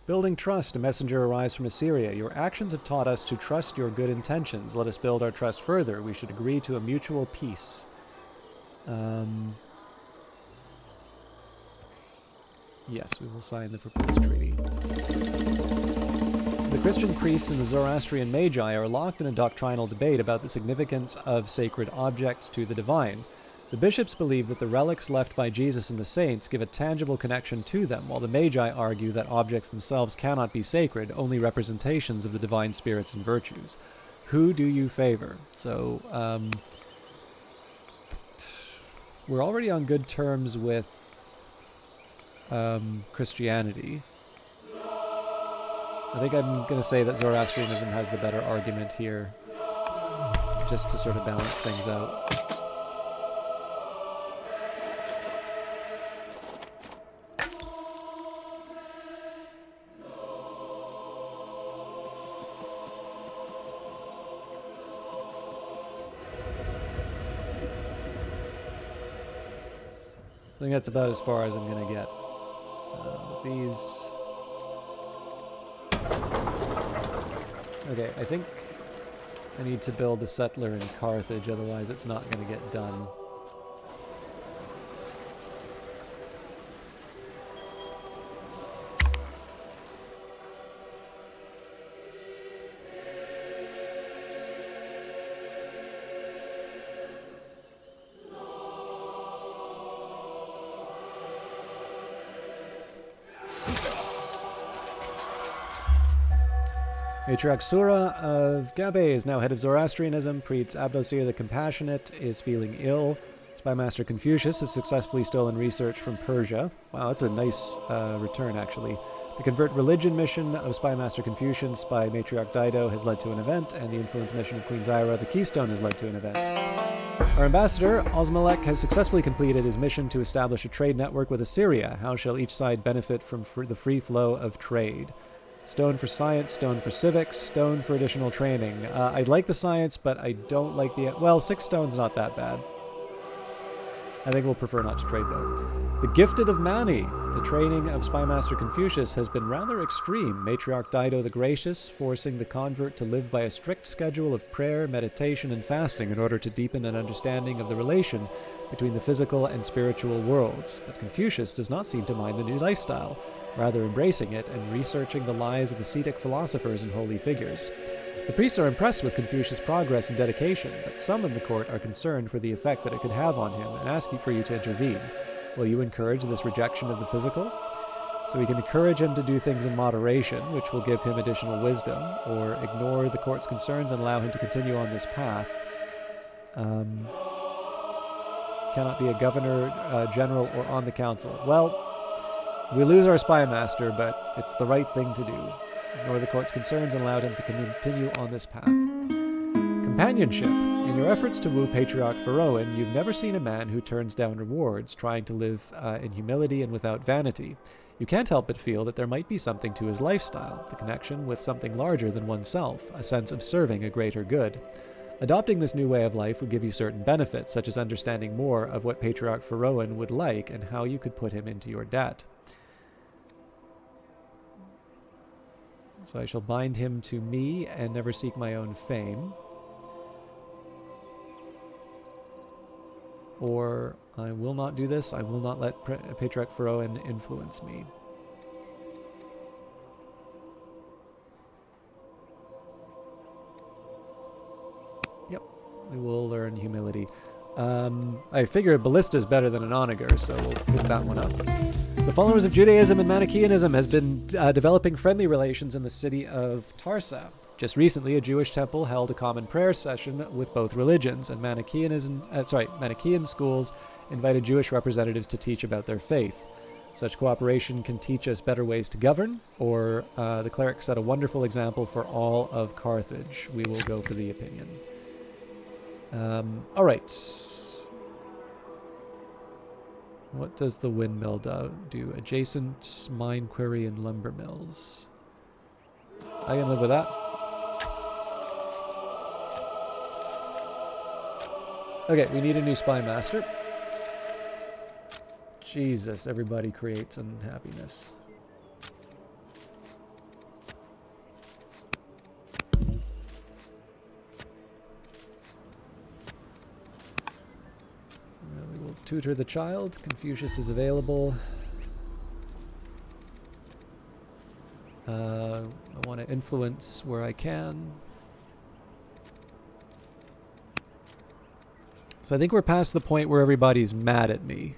A: Building trust. A messenger arrives from Assyria. Your actions have taught us to trust your good intentions. Let us build our trust further. We should agree to a mutual peace. Yes, we will sign the proposed treaty. The Christian priests and the Zoroastrian magi are locked in a doctrinal debate about the significance of sacred objects to the divine. The bishops believe that the relics left by Jesus and the saints give a tangible connection to them, while the Magi argue that objects themselves cannot be sacred, only representations of the divine spirits and virtues. Who do you favor? So, we're already on good terms with Christianity. I think I'm going to say that Zoroastrianism has the better argument here, just to sort of balance things out. I think that's about as far as I'm going to get with these. Okay, I think I need to build a settler in Carthage, otherwise it's not going to get done. Matriarch Sura of Gabe is now head of Zoroastrianism. Priest Abdosir the Compassionate is feeling ill. Spymaster Confucius has successfully stolen research from Persia. Wow, that's a nice return, actually. The Convert Religion mission of Spymaster Confucius by Matriarch Dido has led to an event, and the Influence mission of Queen Zyra, the Keystone, has led to an event. Our ambassador, Osmalek, has successfully completed his mission to establish a trade network with Assyria. How shall each side benefit from the free flow of trade? Stone for science, stone for civics, stone for additional training. I like the science, but I don't like the... Well, 6 stone's not that bad. I think we'll prefer not to trade, though. The Gifted of Mani. The training of Spymaster Confucius has been rather extreme. Matriarch Dido the Gracious, forcing the convert to live by a strict schedule of prayer, meditation, and fasting in order to deepen an understanding of the relation between the physical and spiritual worlds. But Confucius does not seem to mind the new lifestyle, rather embracing it and researching the lives of ascetic philosophers and holy figures. The priests are impressed with Confucius' progress and dedication, but some in the court are concerned for the effect that it could have on him and ask for you to intervene. Will you encourage this rejection of the physical? So we can encourage him to do things in moderation, which will give him additional wisdom, or ignore the court's concerns and allow him to continue on this path. Cannot be a governor, general, or on the council. Well, we lose our spy master, but it's the right thing to do. Ignore the court's concerns and allow him to continue on this path. Companionship. In your efforts to woo Patriarch Pharaoh, you've never seen a man who turns down rewards, trying to live in humility and without vanity. You can't help but feel that there might be something to his lifestyle, the connection with something larger than oneself, a sense of serving a greater good. Adopting this new way of life would give you certain benefits, such as understanding more of what Patriarch Pharaoh would like and how you could put him into your debt. So I shall bind him to me and never seek my own fame. Or I will not do this. I will not let Patriarch Pharaoh influence me. Yep, we will learn humility. I figure ballista is better than an onager, so we'll pick that one up. The followers of Judaism and Manichaeanism has been developing friendly relations in the city of Tarsa. Just recently, a Jewish temple held a common prayer session with both religions, and Manichaean schools invited Jewish representatives to teach about their faith. Such cooperation can teach us better ways to govern, or the cleric set a wonderful example for all of Carthage. We will go for the opinion. All right. What does the windmill do? Adjacent mine quarry and lumber mills. I can live with that. Okay, we need a new spy master. Jesus, everybody creates unhappiness. We will tutor the child. Confucius is available. I want to influence where I can. So I think we're past the point where everybody's mad at me.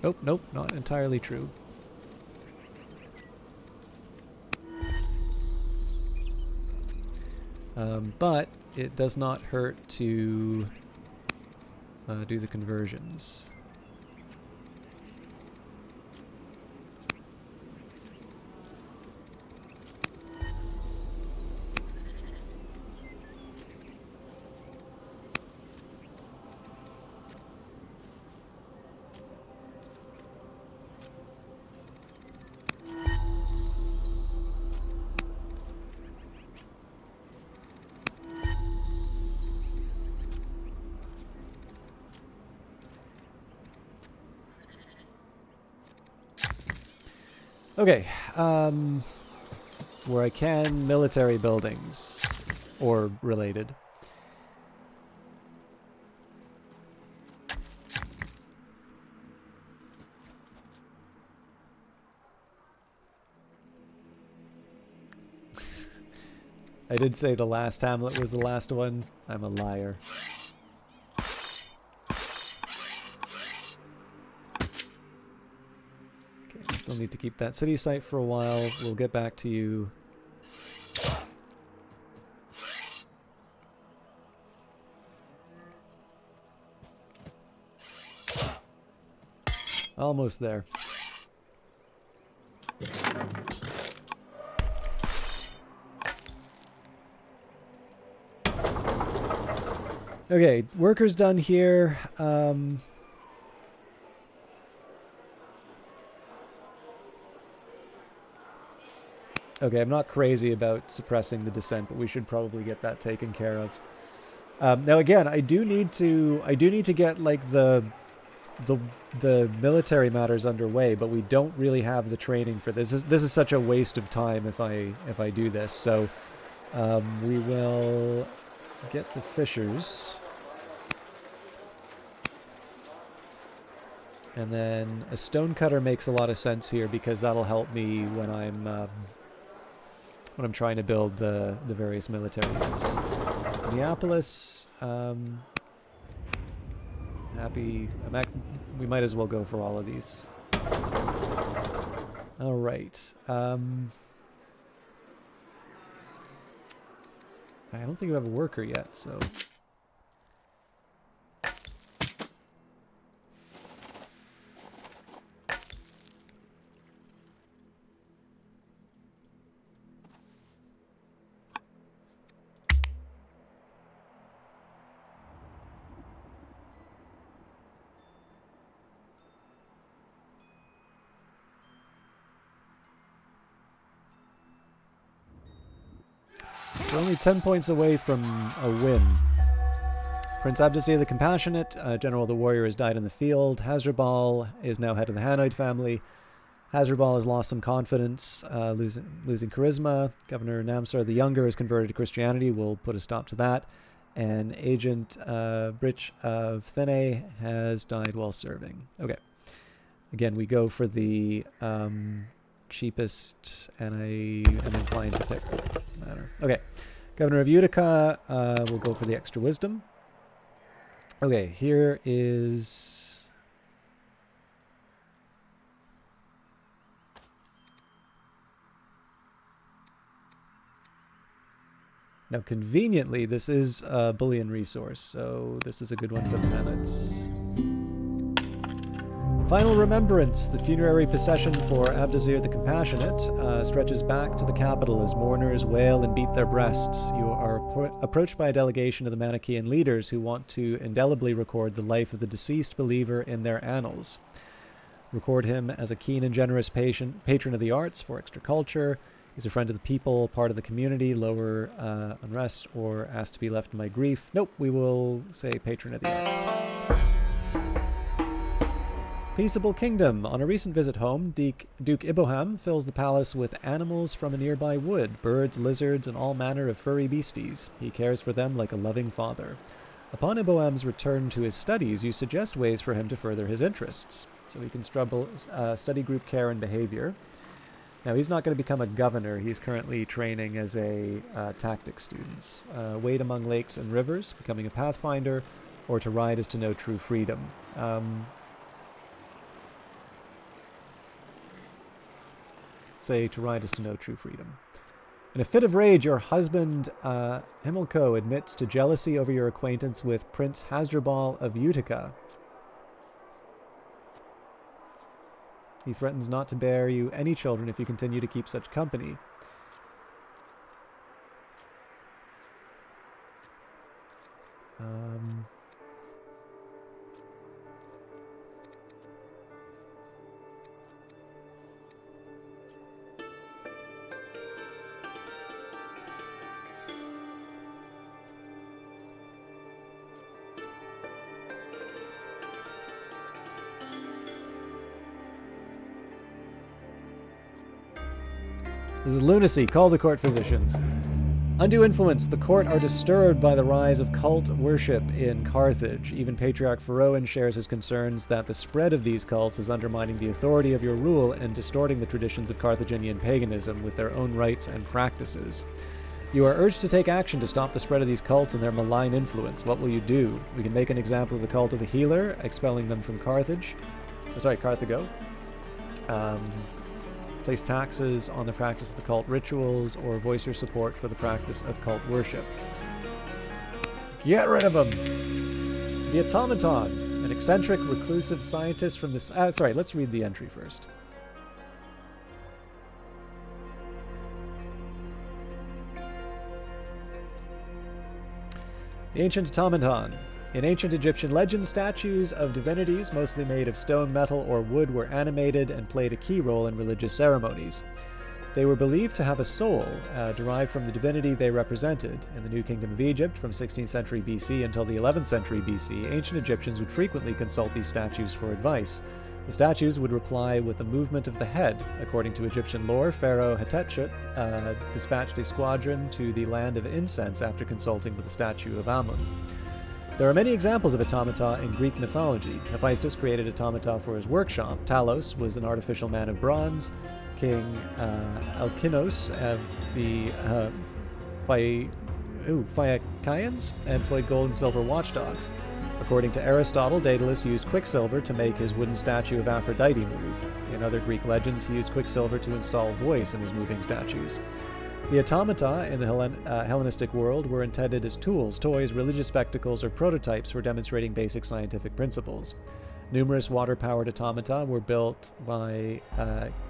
A: Oh, nope, not entirely true. But it does not hurt to do the conversions. Okay, where I can, military buildings, or related. I did say the last Hamlet was the last one. I'm a liar. Still need to keep that city site for a while. We'll get back to you. Almost there. Okay, workers done here. Okay, I'm not crazy about suppressing the dissent, but we should probably get that taken care of. Now again, I do need to get like the military matters underway, but we don't really have the training for this. This is such a waste of time if I do this. So we will get the fishers. And then a stonecutter makes a lot of sense here because that'll help me when I'm trying to build the various military units. Neapolis, happy. We might as well go for all of these. All right. I don't think we have a worker yet, so. We're only 10 points away from a win. Prince Abdesir the Compassionate, General of the Warrior, has died in the field. Hasdrubal is now head of the Hanoid family. Hasdrubal has lost some confidence, losing charisma. Governor Namsar the Younger has converted to Christianity. We'll put a stop to that. And Agent Brich of Thene has died while serving. Okay. Again, we go for the cheapest, and I am inclined to pick matter. Okay. Governor of Utica, we'll go for the extra wisdom. Okay, here is... Now, conveniently, this is a bullion resource, so this is a good one for the Manads. Final Remembrance. The funerary procession for Abdesir the Compassionate stretches back to the capital as mourners wail and beat their breasts. You are approached by a delegation of the Manichaean leaders who want to indelibly record the life of the deceased believer in their annals. Record him as a keen and generous patron of the arts for extra culture. He's a friend of the people, part of the community, lower unrest, or asked to be left in my grief. Nope, we will say patron of the arts. Peaceable Kingdom. On a recent visit home, Duke Iboham fills the palace with animals from a nearby wood, birds, lizards, and all manner of furry beasties. He cares for them like a loving father. Upon Iboham's return to his studies, you suggest ways for him to further his interests. So he can study group care and behavior. Now, he's not going to become a governor. He's currently training as a tactics student. Wade among lakes and rivers, becoming a pathfinder, or to ride is to know true freedom. Say to ride is to know true freedom. In a fit of rage, your husband, Himilco, admits to jealousy over your acquaintance with Prince Hasdrubal of Utica. He threatens not to bear you any children if you continue to keep such company. This is lunacy. Call the court physicians. Undue influence. The court are disturbed by the rise of cult worship in Carthage. Even Patriarch Pharoah shares his concerns that the spread of these cults is undermining the authority of your rule and distorting the traditions of Carthaginian paganism with their own rites and practices. You are urged to take action to stop the spread of these cults and their malign influence. What will you do? We can make an example of the cult of the healer, expelling them from Carthage. Carthago. Place taxes on the practice of the cult rituals, or voice your support for the practice of cult worship. Get rid of them! The Automaton. An eccentric, reclusive scientist from this... sorry, let's read the entry first. The Ancient Automaton. In ancient Egyptian legends, statues of divinities, mostly made of stone, metal, or wood, were animated and played a key role in religious ceremonies. They were believed to have a soul, derived from the divinity they represented. In the New Kingdom of Egypt, from 16th century BC until the 11th century BC, ancient Egyptians would frequently consult these statues for advice. The statues would reply with a movement of the head. According to Egyptian lore, Pharaoh Hatshepsut dispatched a squadron to the land of incense after consulting with the statue of Amun. There are many examples of automata in Greek mythology. Hephaestus created automata for his workshop. Talos was an artificial man of bronze. King Alkinos of the Phaeacians employed gold and silver watchdogs. According to Aristotle, Daedalus used quicksilver to make his wooden statue of Aphrodite move. In other Greek legends, he used quicksilver to install voice in his moving statues. The automata in the Hellenistic world were intended as tools, toys, religious spectacles, or prototypes for demonstrating basic scientific principles. Numerous water-powered automata were built by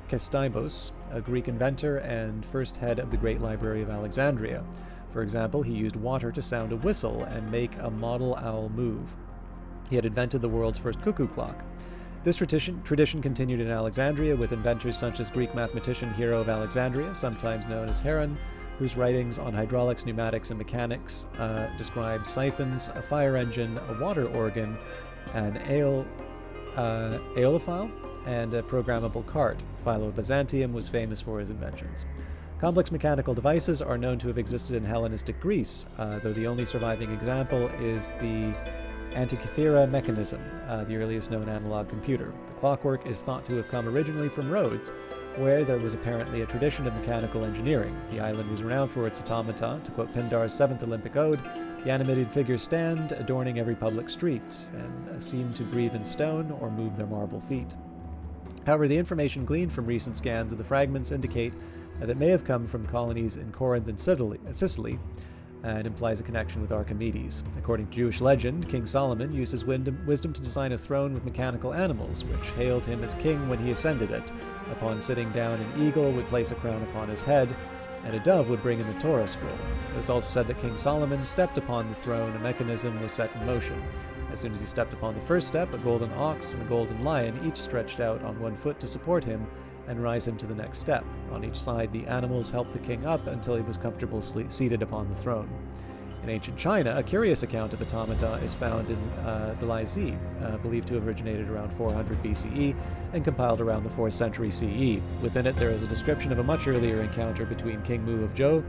A: Ctesibios, a Greek inventor and first head of the Great Library of Alexandria. For example, he used water to sound a whistle and make a model owl move. He had invented the world's first cuckoo clock. This tradition continued in Alexandria with inventors such as Greek mathematician Hero of Alexandria, sometimes known as Heron, whose writings on hydraulics, pneumatics, and mechanics describe siphons, a fire engine, a water organ, an aeolophile, and a programmable cart. Philo of Byzantium was famous for his inventions. Complex mechanical devices are known to have existed in Hellenistic Greece, though the only surviving example is the Antikythera mechanism, the earliest known analog computer. The clockwork is thought to have come originally from Rhodes, where there was apparently a tradition of mechanical engineering. The island was renowned for its automata. To quote Pindar's 7th Olympic Ode, the animated figures stand, adorning every public street, and seem to breathe in stone or move their marble feet. However, the information gleaned from recent scans of the fragments indicate that it may have come from colonies in Corinth and Sicily, and implies a connection with Archimedes. According to Jewish legend, King Solomon used his wisdom to design a throne with mechanical animals, which hailed him as king when he ascended it. Upon sitting down, an eagle would place a crown upon his head, and a dove would bring him a Torah scroll. It is also said that King Solomon stepped upon the throne, a mechanism was set in motion. As soon as he stepped upon the first step, a golden ox and a golden lion each stretched out on one foot to support him and rise him to the next step. On each side, the animals helped the king up until he was comfortably seated upon the throne. In ancient China, a curious account of automata is found in the Lai-Zi, believed to have originated around 400 BCE and compiled around the 4th century CE. Within it, there is a description of a much earlier encounter between King Mu of Zhou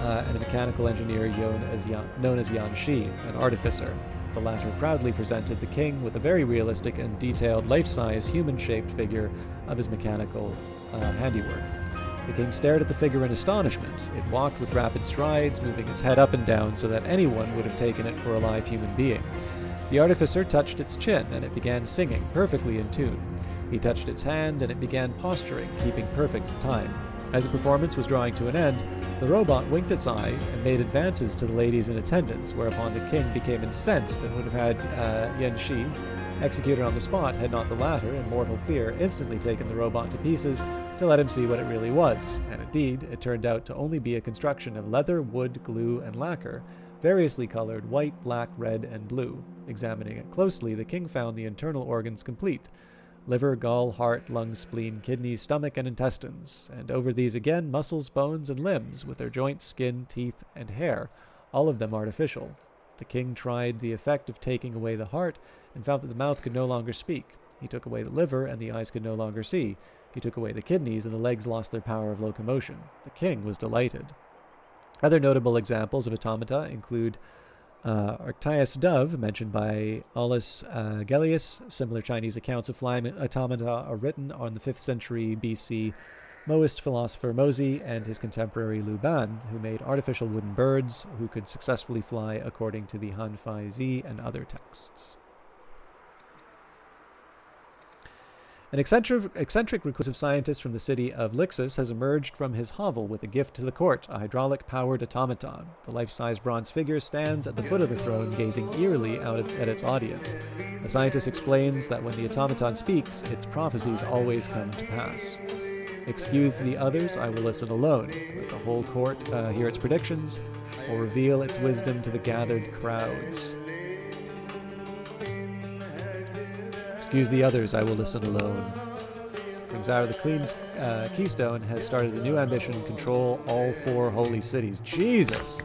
A: and a mechanical engineer known as Yan Shi, an artificer. The latter proudly presented the king with a very realistic and detailed life-size human-shaped figure of his mechanical handiwork. The king stared at the figure in astonishment. It walked with rapid strides, moving its head up and down so that anyone would have taken it for a live human being. The artificer touched its chin, and it began singing, perfectly in tune. He touched its hand, and it began posturing, keeping perfect time. As the performance was drawing to an end, the robot winked its eye and made advances to the ladies in attendance, whereupon the king became incensed and would have had Yan Shi executed on the spot had not the latter, in mortal fear, instantly taken the robot to pieces to let him see what it really was. And indeed, it turned out to only be a construction of leather, wood, glue, and lacquer, variously colored white, black, red, and blue. Examining it closely, the king found the internal organs complete: liver, gall, heart, lungs, spleen, kidneys, stomach, and intestines, and over these again muscles, bones, and limbs, with their joints, skin, teeth, and hair, all of them artificial. The king tried the effect of taking away the heart, and found that the mouth could no longer speak. He took away the liver, and the eyes could no longer see. He took away the kidneys, and the legs lost their power of locomotion. The king was delighted. Other notable examples of automata include Arctius dove, mentioned by Aulus Gellius. Similar Chinese accounts of flying automata are written on the 5th century BC Moist philosopher Mozi and his contemporary Lu Ban, who made artificial wooden birds who could successfully fly according to the Han Fai Zi and other texts. An eccentric reclusive scientist from the city of Lixus has emerged from his hovel with a gift to the court, a hydraulic-powered automaton. The life-size bronze figure stands at the foot of the throne, gazing eerily out at its audience. The scientist explains that when the automaton speaks, its prophecies always come to pass. Excuse the others, I will listen alone. Let the whole court hear its predictions, or reveal its wisdom to the gathered crowds. Excuse the others, I will listen alone. Prince Zara the Clean's Keystone has started a new ambition to control all 4 holy cities. Jesus!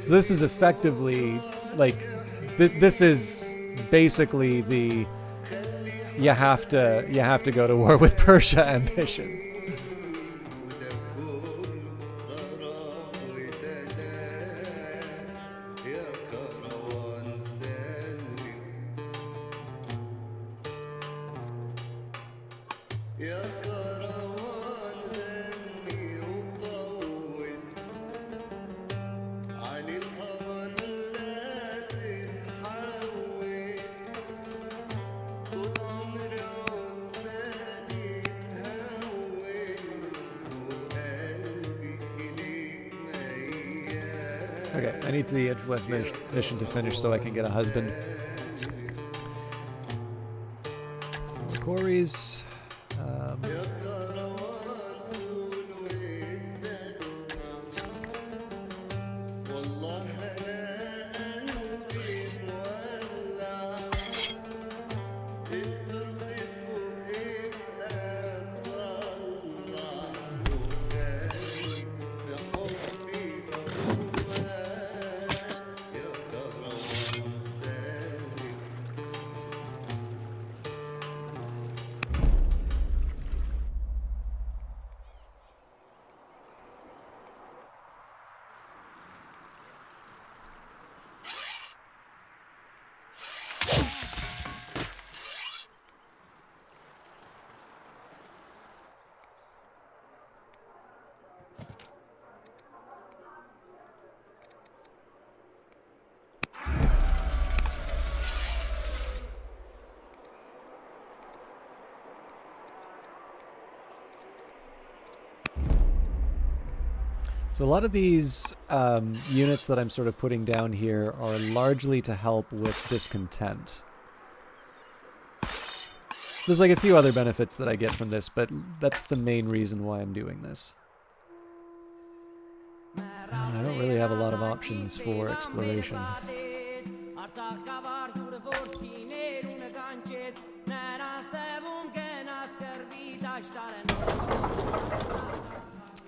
A: So this is effectively, like, this is basically the you have to go to war with Persia ambition. Okay, I need the influence mission to finish so I can get a husband. Quarries. So a lot of these units that I'm sort of putting down here are largely to help with discontent. There's like a few other benefits that I get from this, but that's the main reason why I'm doing this. I don't really have a lot of options for exploration.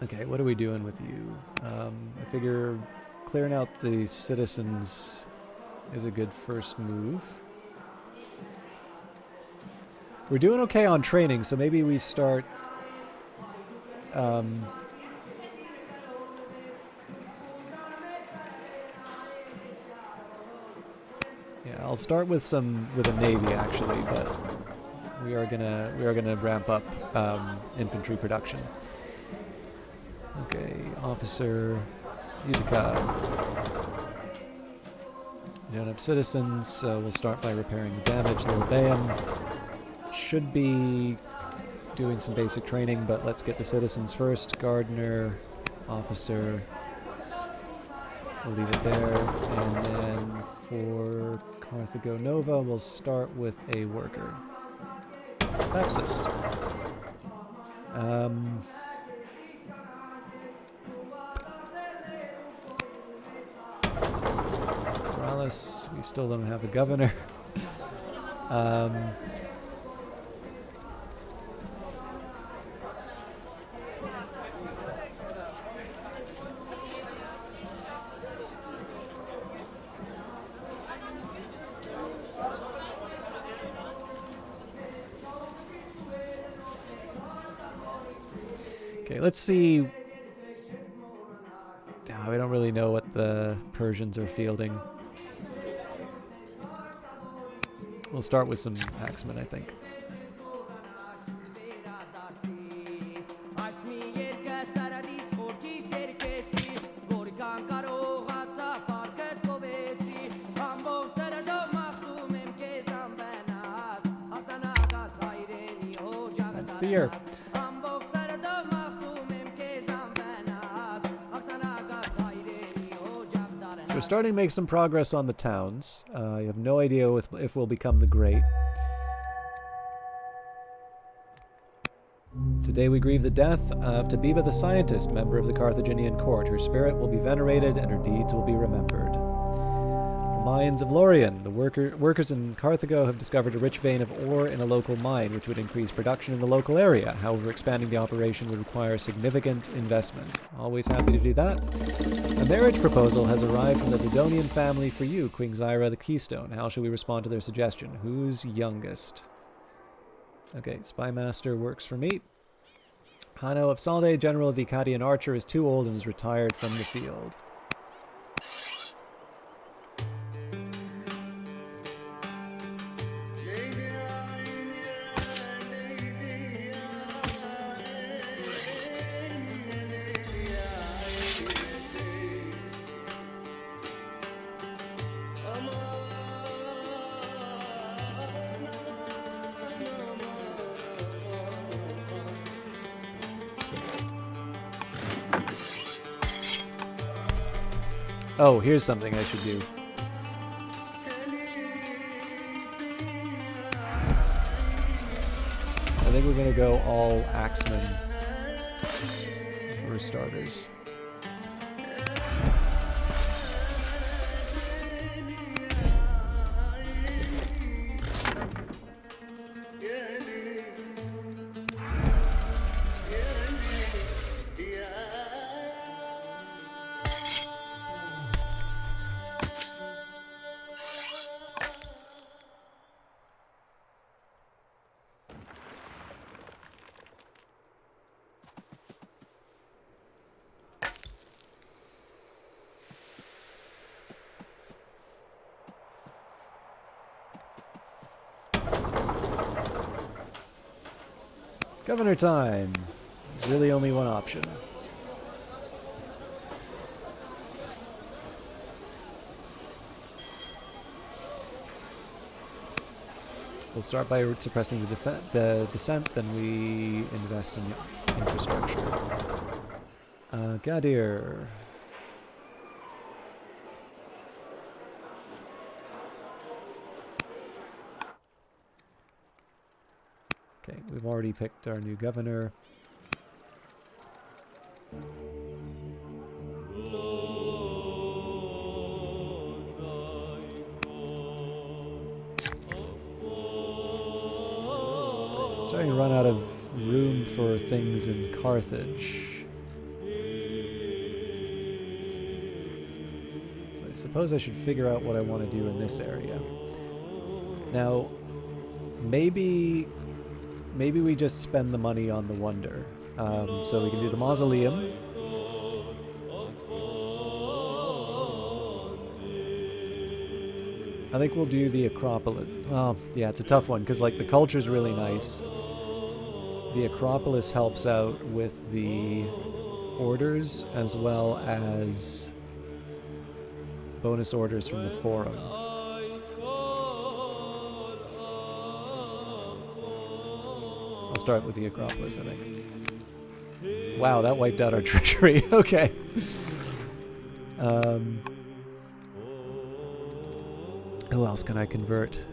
A: Okay, what are we doing with you? I figure clearing out the citizens is a good first move. We're doing okay on training, so maybe we start... yeah, I'll start with a navy actually, but we are gonna ramp up infantry production. Okay, officer, Utica. We don't have citizens, so we'll start by repairing the damage. Lilbayam should be doing some basic training, but let's get the citizens first. Gardener, officer. We'll leave it there. And then for Carthago Nova, we'll start with a worker. Pepsis. Morales, we still don't have a governor. Okay, let's see. We don't really know what the Persians are fielding. We'll start with some axemen, I think. the year. So we're starting to make some progress on the towns. I have no idea if we'll become the Great. Today we grieve the death of Tabiba the Scientist, member of the Carthaginian court. Her spirit will be venerated and her deeds will be remembered. The mines of Lorien. The workers in Carthago have discovered a rich vein of ore in a local mine, which would increase production in the local area. However, expanding the operation would require significant investment. Always happy to do that. A marriage proposal has arrived from the Dodonian family for you, Queen Zyra the Keystone. How shall we respond to their suggestion? Who's youngest? Okay, Spymaster works for me. Hanno of Salde, General of the Akkadian Archer, is too old and is retired from the field. Oh, here's something I should do. I think we're going to go all Axemen for starters. Governor time. There's really only one option. We'll start by suppressing the dissent, then we invest in infrastructure. Gadir. Okay, we've already picked our new governor. Starting to run out of room for things in Carthage. So I suppose I should figure out what I want to do in this area. Now, maybe we just spend the money on the wonder. So we can do the mausoleum. I think we'll do the Acropolis. Well, yeah, it's a tough one because like the culture's really nice. The Acropolis helps out with the orders as well as bonus orders from the Forum. I'll start with the Acropolis, I think. Wow, that wiped out our treasury. Okay. Who else can I convert?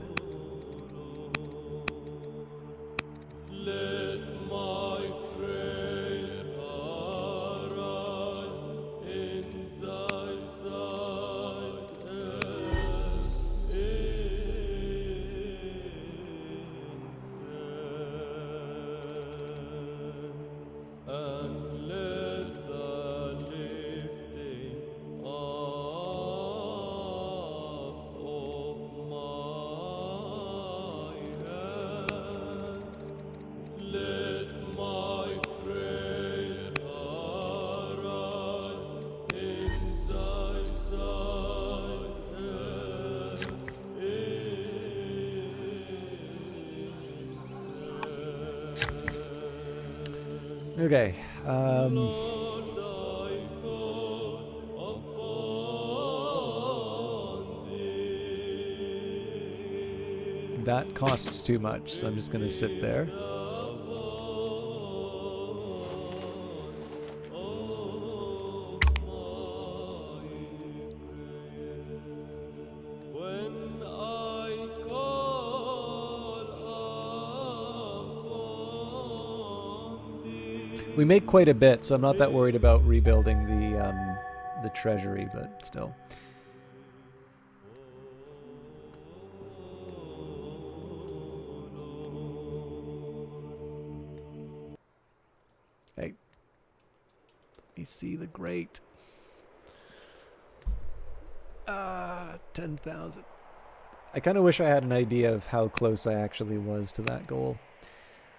A: Okay. That costs too much, so I'm just going to sit there. We make quite a bit, so I'm not that worried about rebuilding the treasury, but still. Hey, let me see the great. 10,000. I kind of wish I had an idea of how close I actually was to that goal.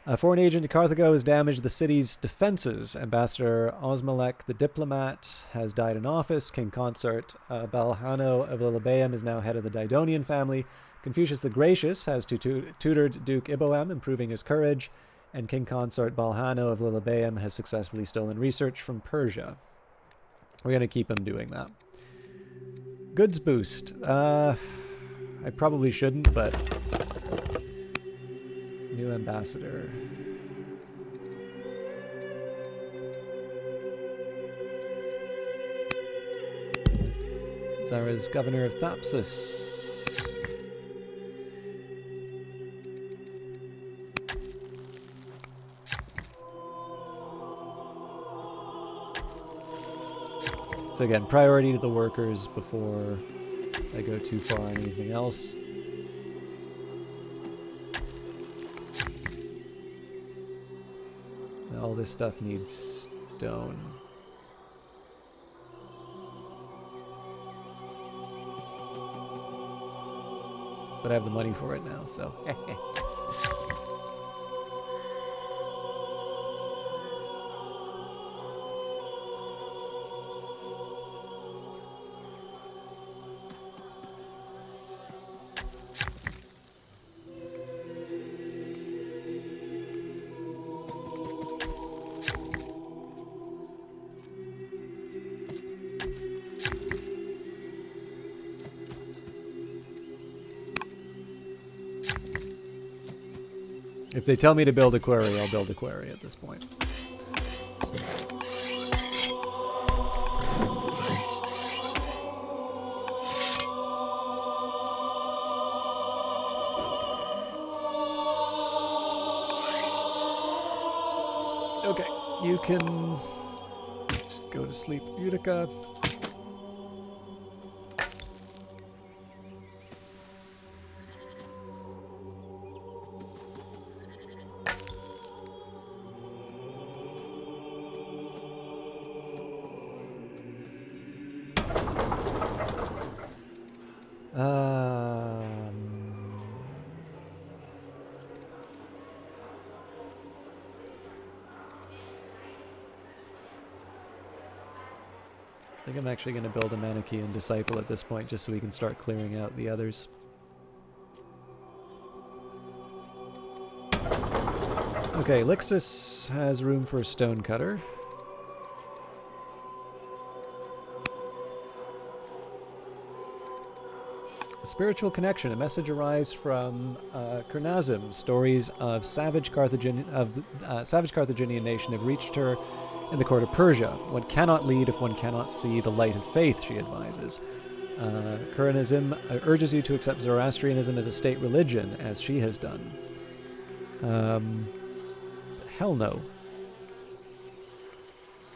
A: A foreign agent in Carthago has damaged the city's defenses. Ambassador Osmalek, the diplomat, has died in office. King Consort Balhano of Lilybaeum is now head of the Didonian family. Confucius the Gracious has tutored Duke Iboam, improving his courage. And King Consort Balhano of Lilybaeum has successfully stolen research from Persia. We're going to keep him doing that. Goods boost. I probably shouldn't, but... New ambassador. Zara's governor of Thapsus. So again, priority to the workers before I go too far on anything else. All this stuff needs stone. But I have the money for it now, so. If they tell me to build a quarry, I'll build a quarry at this point. Okay, you can go to sleep, Utica. I think I'm actually going to build a Manichaean Disciple at this point, just so we can start clearing out the others. Okay, Lixus has room for a stonecutter. A spiritual connection. A message arrives from Kernazim. Stories of savage Carthaginian nation have reached her in the court of Persia. One cannot lead if one cannot see the light of faith, she advises. Kernazim urges you to accept Zoroastrianism as a state religion, as she has done. Hell no.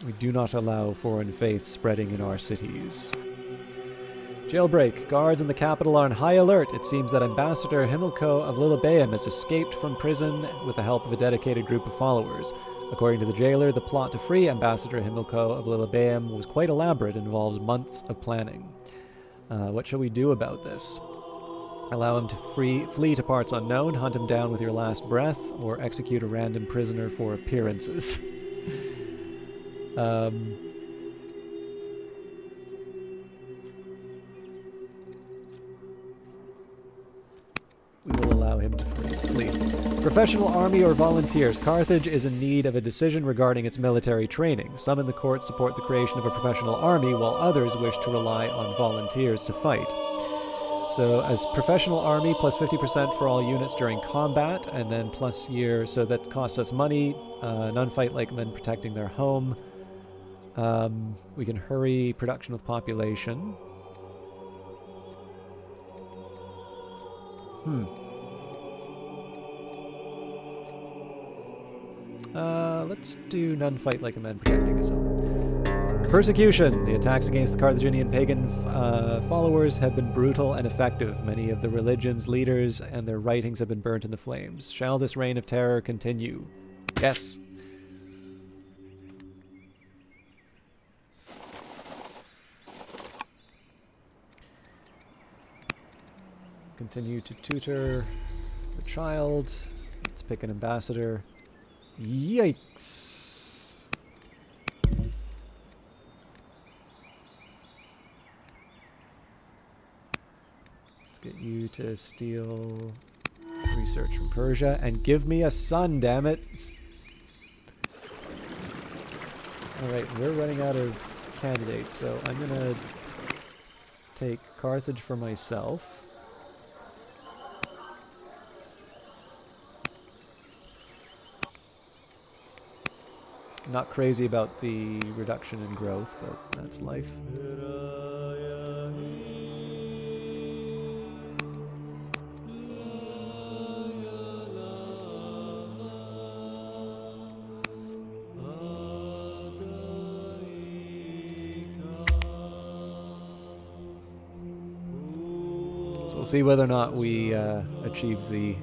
A: We do not allow foreign faiths spreading in our cities. Jailbreak. Guards in the capital are on high alert. It seems that Ambassador Himilco of Lilybaeum has escaped from prison with the help of a dedicated group of followers. According to the jailer, the plot to free Ambassador Himilco of Lilybaeum was quite elaborate and involves months of planning. What shall we do about this? Allow him to flee to parts unknown, hunt him down with your last breath, or execute a random prisoner for appearances. We will allow him to flee. Professional army or volunteers. Carthage is in need of a decision regarding its military training. Some in the court support the creation of a professional army, while others wish to rely on volunteers to fight. So as professional army, plus 50% for all units during combat, and then plus year, so that costs us money. None fight like men protecting their home. We can hurry production with population. Let's do none fight like a man protecting his own. Persecution. The attacks against the Carthaginian pagan followers have been brutal and effective. Many of the religion's leaders and their writings have been burnt in the flames. Shall this reign of terror continue? Yes. Continue to tutor the child. Let's pick an ambassador. Yikes. Let's get you to steal research from Persia and give me a son, damn it. Alright, we're running out of candidates, so I'm gonna take Carthage for myself. Not crazy about the reduction in growth, but that's life. So we'll see whether or not we achieve the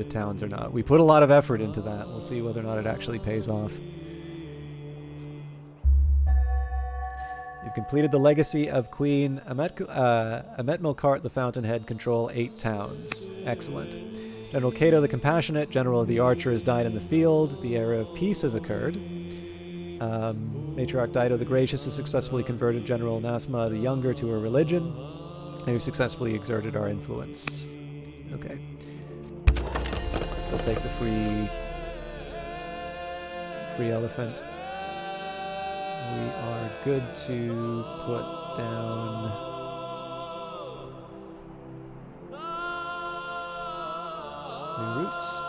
A: towns or not. We put a lot of effort into that. We'll see whether or not it actually pays off. You've completed the legacy of Queen Ametmelkart the Fountainhead. Control 8 towns. Excellent. General Cato the Compassionate, General of the Archer, has died in the field. The era of peace has occurred. Matriarch Dido the Gracious has successfully converted General Nasma the Younger to her religion, and we've successfully exerted our influence. Okay. Still take the free elephant. We are good to put down new routes.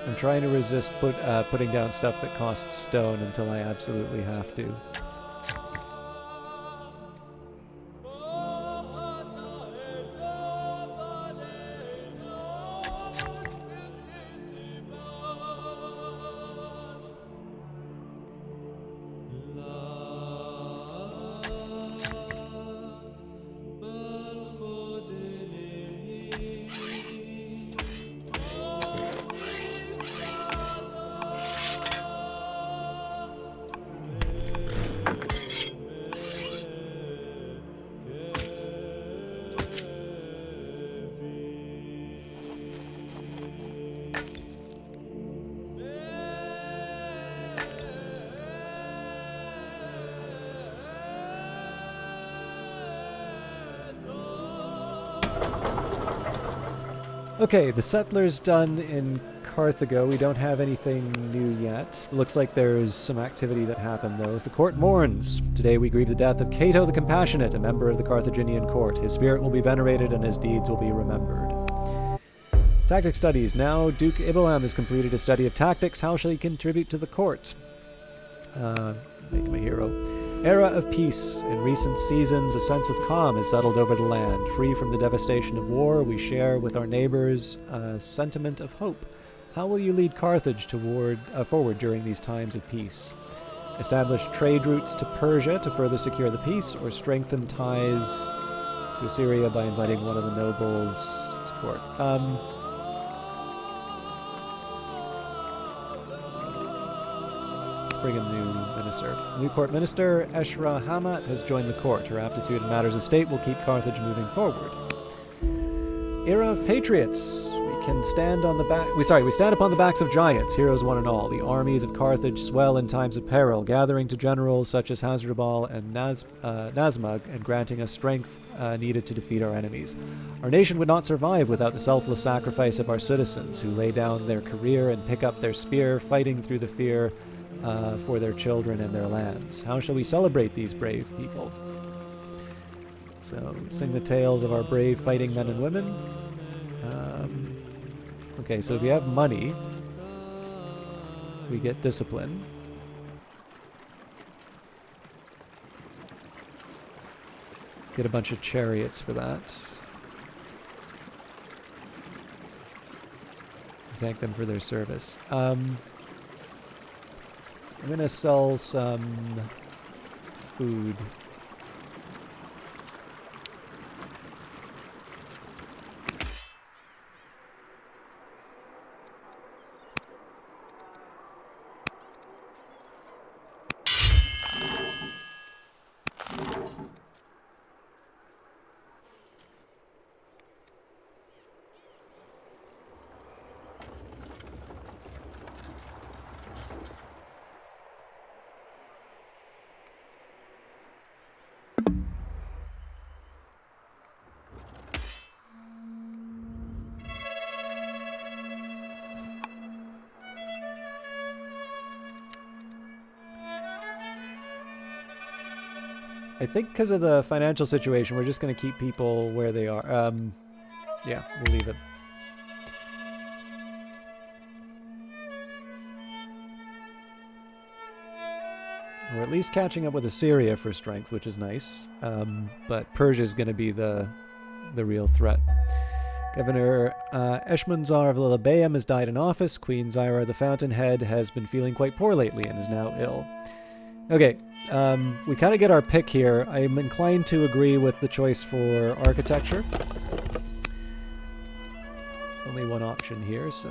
A: I'm trying to resist putting down stuff that costs stone until I absolutely have to. Okay, the settlers done in Carthago. We don't have anything new yet. Looks like there's some activity that happened, though. The court mourns. Today we grieve the death of Cato the Compassionate, a member of the Carthaginian court. His spirit will be venerated and his deeds will be remembered. Tactic studies. Now Duke Iboam has completed a study of tactics. How shall he contribute to the court? Make him a hero. Era of peace. In recent seasons, a sense of calm has settled over the land. Free from the devastation of war, we share with our neighbors a sentiment of hope. How will you lead Carthage forward during these times of peace? Establish trade routes to Persia to further secure the peace, or strengthen ties to Assyria by inviting one of the nobles to court? Bring in a new minister. New court minister, Eshra Hamat, has joined the court. Her aptitude in matters of state will keep Carthage moving forward. Era of patriots. We stand upon the backs of giants, heroes one and all. The armies of Carthage swell in times of peril, gathering to generals such as Hasdrubal and Nazmug, and granting us strength needed to defeat our enemies. Our nation would not survive without the selfless sacrifice of our citizens, who lay down their career and pick up their spear, fighting through the fear for their children and their lands. How shall we celebrate these brave people? So, sing the tales of our brave fighting men and women. Okay, so if we have money, we get discipline. Get a bunch of chariots for that. Thank them for their service. I'm going to sell some food. I think because of the financial situation, we're just going to keep people where they are. Yeah, we'll leave it. We're at least catching up with Assyria for strength, which is nice. But Persia's going to be the real threat. Governor Eshmanzar of Lilabayam has died in office. Queen Zaira the Fountainhead has been feeling quite poor lately and is now ill. Okay, we kind of get our pick here. I'm inclined to agree with the choice for architecture. There's only one option here, so...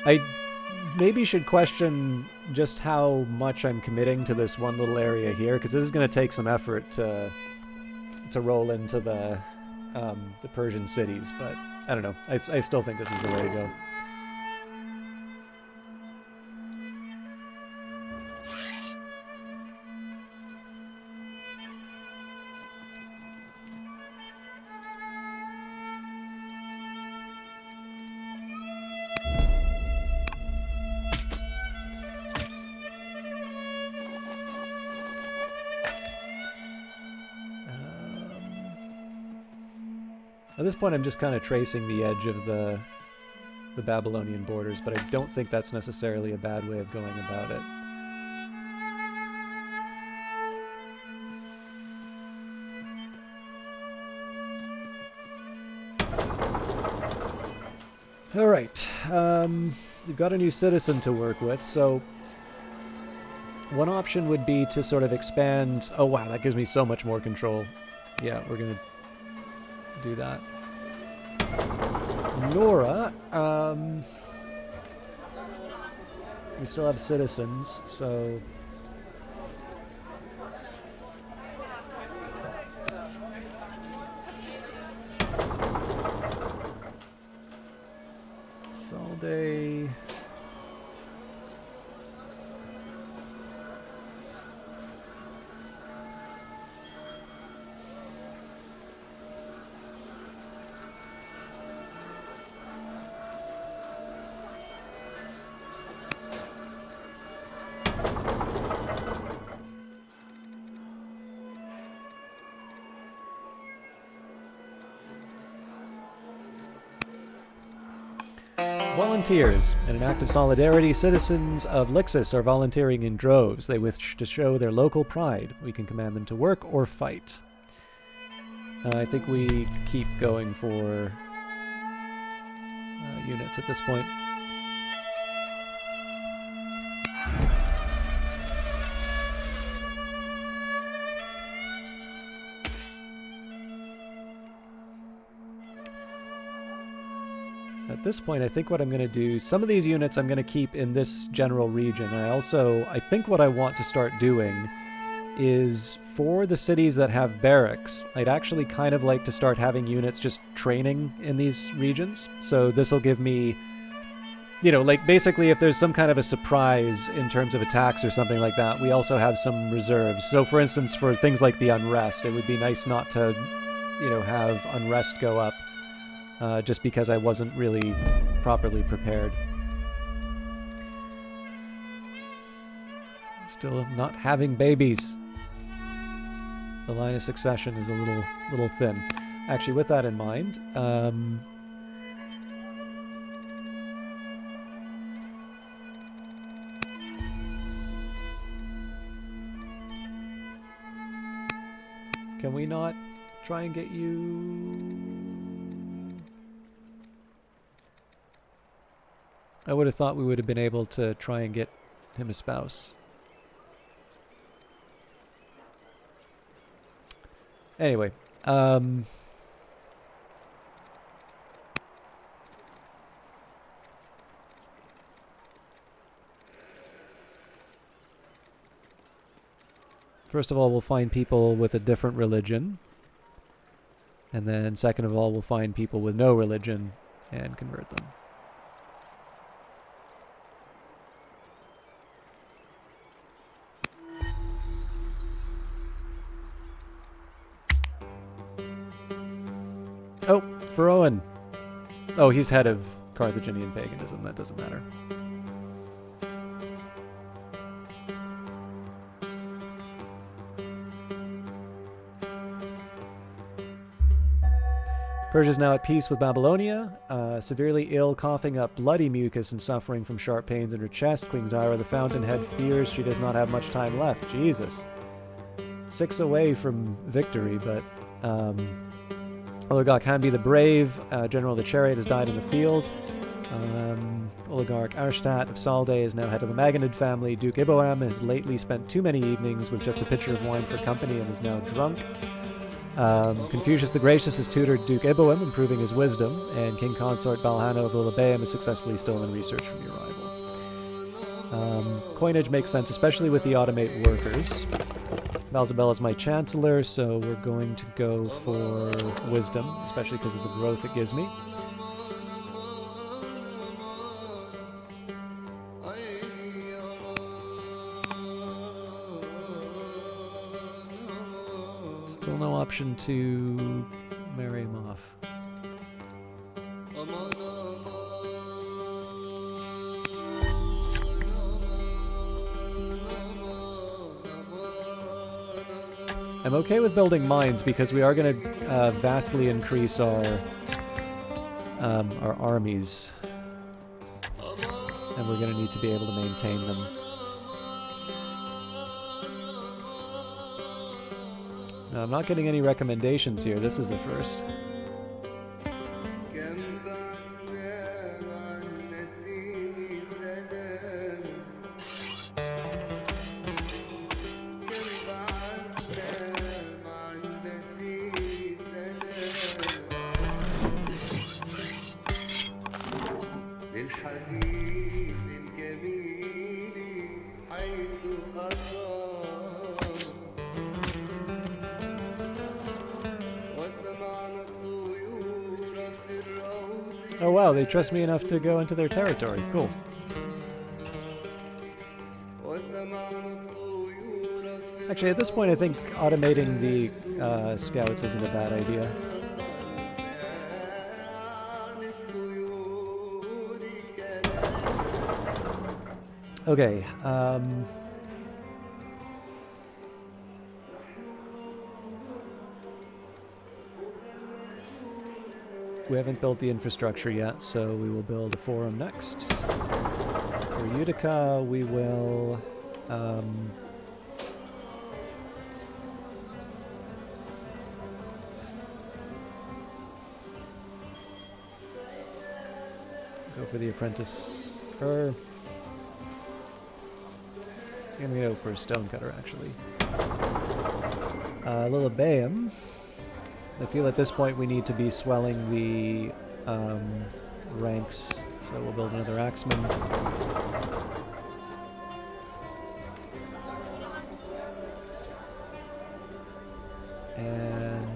A: I maybe should question just how much I'm committing to this one little area here, because this is going to take some effort to roll into the Persian cities, but I don't know. I still think this is the way to go. At this point, I'm just kind of tracing the edge of the Babylonian borders, but I don't think that's necessarily a bad way of going about it. All right, you've got a new citizen to work with, so one option would be to sort of expand. Oh wow, that gives me so much more control. Yeah, we're gonna do that. Nora, we still have citizens, so Salde. Volunteers. In an act of solidarity, citizens of Lixus are volunteering in droves. They wish to show their local pride. We can command them to work or fight. I think we keep going for units at this point. At this point, I think what I'm going to do, some of these units I'm going to keep in this general region. I think what I want to start doing is for the cities that have barracks, I'd actually kind of like to start having units just training in these regions. So this will give me, you know, like basically if there's some kind of a surprise in terms of attacks or something like that, we also have some reserves. So for instance, for things like the unrest, it would be nice not to have unrest go up just because I wasn't really properly prepared. Still not having babies. The line of succession is a little thin. Actually, with that in mind, can we not try and get you? I would have thought we would have been able to try and get him a spouse. Anyway, first of all, we'll find people with a different religion. And then second of all, we'll find people with no religion and convert them. Oh, for Owen. Oh, he's head of Carthaginian paganism. That doesn't matter. Persia is now at peace with Babylonia. Severely ill, coughing up bloody mucus and suffering from sharp pains in her chest. Queen Zyra the Fountainhead fears she does not have much time left. Jesus. 6 away from victory, but... Oligarch Hanbi the Brave, General of the Chariot, has died in the field. Oligarch Arstadt of Salde is now head of the Maganid family. Duke Iboam has lately spent too many evenings with just a pitcher of wine for company and is now drunk. Confucius the Gracious has tutored Duke Iboam, improving his wisdom, and King Consort Balhano of Ulabeum has successfully stolen research from your rival. Coinage makes sense, especially with the automate workers. Malzabel is my chancellor, so we're going to go for wisdom, especially because of the growth it gives me. Still no option to marry him off. I'm okay with building mines because we are going to vastly increase our armies, and we're going to need to be able to maintain them. Now, I'm not getting any recommendations here. This is the first. Oh wow, they trust me enough to go into their territory. Cool. Actually, at this point, I think automating the scouts isn't a bad idea. Okay. We haven't built the infrastructure yet, so we will build a forum next. For Utica, we will... go for the apprentice... I'm going to go for a stonecutter, actually. Lilibeum. I feel at this point we need to be swelling the ranks, so we'll build another axeman. And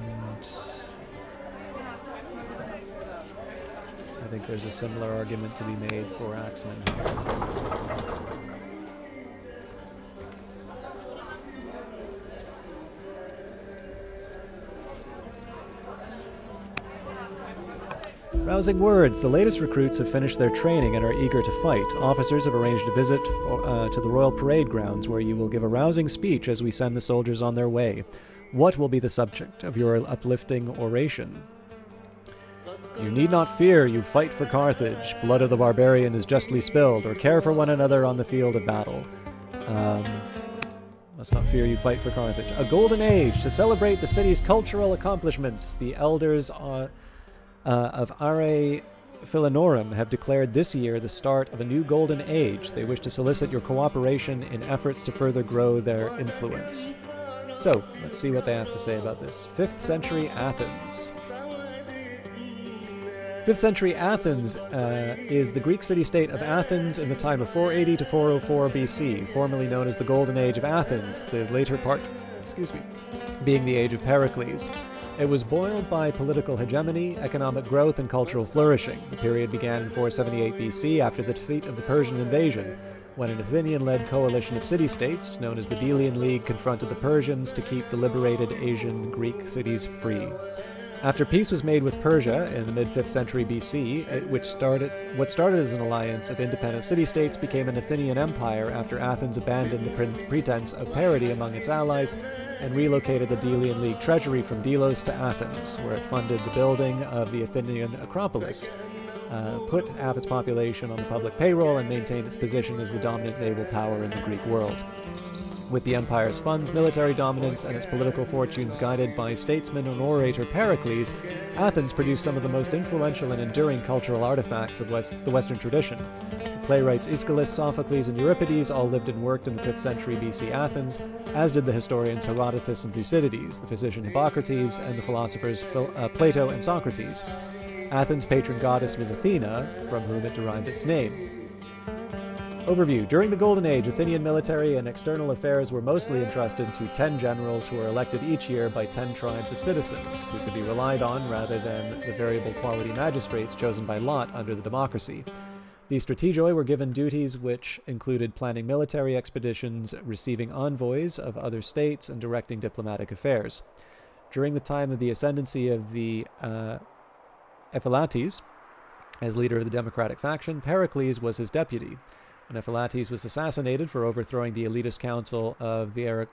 A: I think there's a similar argument to be made for axemen here. Rousing words. The latest recruits have finished their training and are eager to fight. Officers have arranged a visit to the Royal Parade Grounds, where you will give a rousing speech as we send the soldiers on their way. What will be the subject of your uplifting oration? You need not fear, you fight for Carthage. Blood of the barbarian is justly spilled, or care for one another on the field of battle. Must not fear, you fight for Carthage. A golden age to celebrate the city's cultural accomplishments. The elders of Are Philinorum have declared this year the start of a new golden age. They wish to solicit your cooperation in efforts to further grow their influence. So, let's see what they have to say about this. 5th century Athens. 5th century Athens is the Greek city-state of Athens in the time of 480 to 404 BC, formerly known as the Golden Age of Athens, the later part, being the age of Pericles. It was buoyed by political hegemony, economic growth, and cultural flourishing. The period began in 478 BC after the defeat of the Persian invasion, when an Athenian-led coalition of city-states, known as the Delian League, confronted the Persians to keep the liberated Asian Greek cities free. After peace was made with Persia in the mid-5th century BC, what started as an alliance of independent city-states became an Athenian empire after Athens abandoned the pretense of parity among its allies and relocated the Delian League treasury from Delos to Athens, where it funded the building of the Athenian Acropolis, put half its population on the public payroll, and maintained its position as the dominant naval power in the Greek world. With the empire's funds, military dominance, and its political fortunes guided by statesman and orator Pericles, Athens produced some of the most influential and enduring cultural artifacts of the Western tradition. The playwrights Aeschylus, Sophocles, and Euripides all lived and worked in the 5th century BC Athens, as did the historians Herodotus and Thucydides, the physician Hippocrates, and the philosophers Plato and Socrates. Athens' patron goddess was Athena, from whom it derived its name. Overview. During the Golden Age, Athenian military and external affairs were mostly entrusted to 10 generals who were elected each year by 10 tribes of citizens, who could be relied on rather than the variable quality magistrates chosen by lot under the democracy. These strategoi were given duties which included planning military expeditions, receiving envoys of other states, and directing diplomatic affairs. During the time of the ascendancy of the Ephialtes, as leader of the democratic faction, Pericles was his deputy. When Ephialtes was assassinated for overthrowing the elitist council of the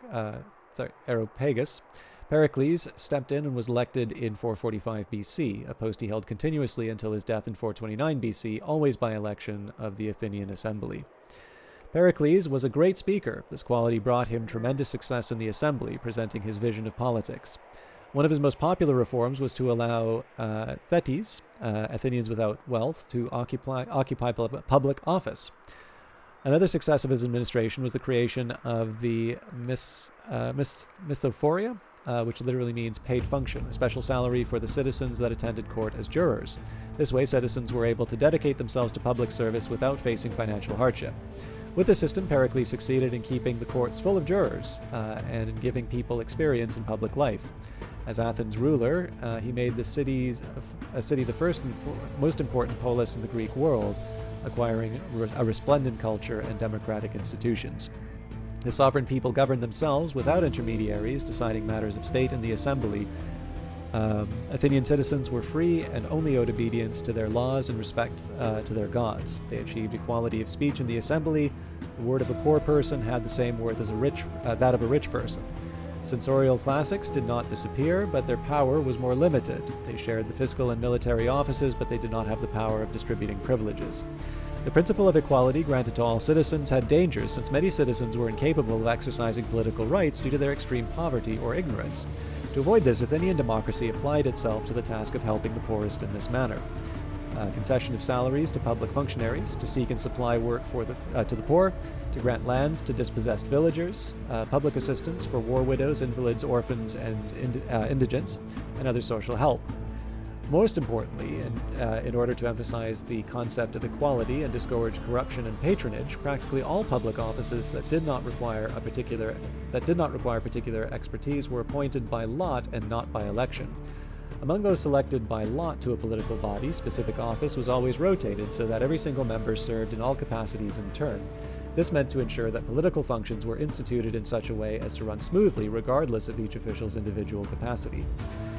A: Areopagus, Pericles stepped in and was elected in 445 BC, a post he held continuously until his death in 429 BC, always by election of the Athenian assembly. Pericles was a great speaker. This quality brought him tremendous success in the assembly, presenting his vision of politics. One of his most popular reforms was to allow thetes, Athenians without wealth, to occupy public office. Another success of his administration was the creation of the Misthophoroi, which literally means paid function, a special salary for the citizens that attended court as jurors. This way, citizens were able to dedicate themselves to public service without facing financial hardship. With this system, Pericles succeeded in keeping the courts full of jurors and in giving people experience in public life. As Athens' ruler, he made the city the first and most important polis in the Greek world, acquiring a resplendent culture and democratic institutions. The sovereign people governed themselves without intermediaries deciding matters of state in the assembly. Athenian citizens were free and only owed obedience to their laws and respect to their gods. They achieved equality of speech in the assembly. The word of a poor person had the same worth as that of a rich person. Censorial classics did not disappear, but their power was more limited. They shared the fiscal and military offices, but they did not have the power of distributing privileges. The principle of equality granted to all citizens had dangers, since many citizens were incapable of exercising political rights due to their extreme poverty or ignorance. To avoid this, Athenian democracy applied itself to the task of helping the poorest in this manner. Concession of salaries to public functionaries, to seek and supply work to the poor, to grant lands to dispossessed villagers, public assistance for war widows, invalids, orphans, and indigents, and other social help. Most importantly, in order to emphasize the concept of equality and discourage corruption and patronage, practically all public offices that did not require particular expertise were appointed by lot and not by election. Among those selected by lot to a political body, specific office was always rotated so that every single member served in all capacities in turn. This meant to ensure that political functions were instituted in such a way as to run smoothly regardless of each official's individual capacity.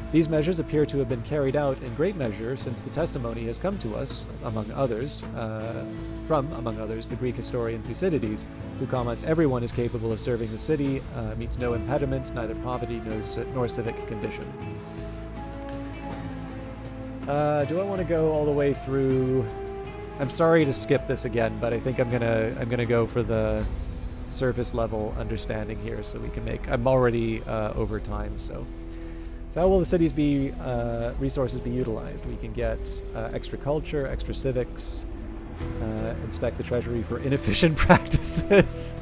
A: These measures appear to have been carried out in great measure since the testimony has come to us, among others, the Greek historian Thucydides, who comments, everyone is capable of serving the city, meets no impediment, neither poverty nor civic condition. Do I want to go all the way through? I'm sorry to skip this again, but I think I'm gonna go for the surface level understanding here, so we can make. I'm already over time, so how will the city's resources be utilized? We can get extra culture, extra civics, inspect the treasury for inefficient practices.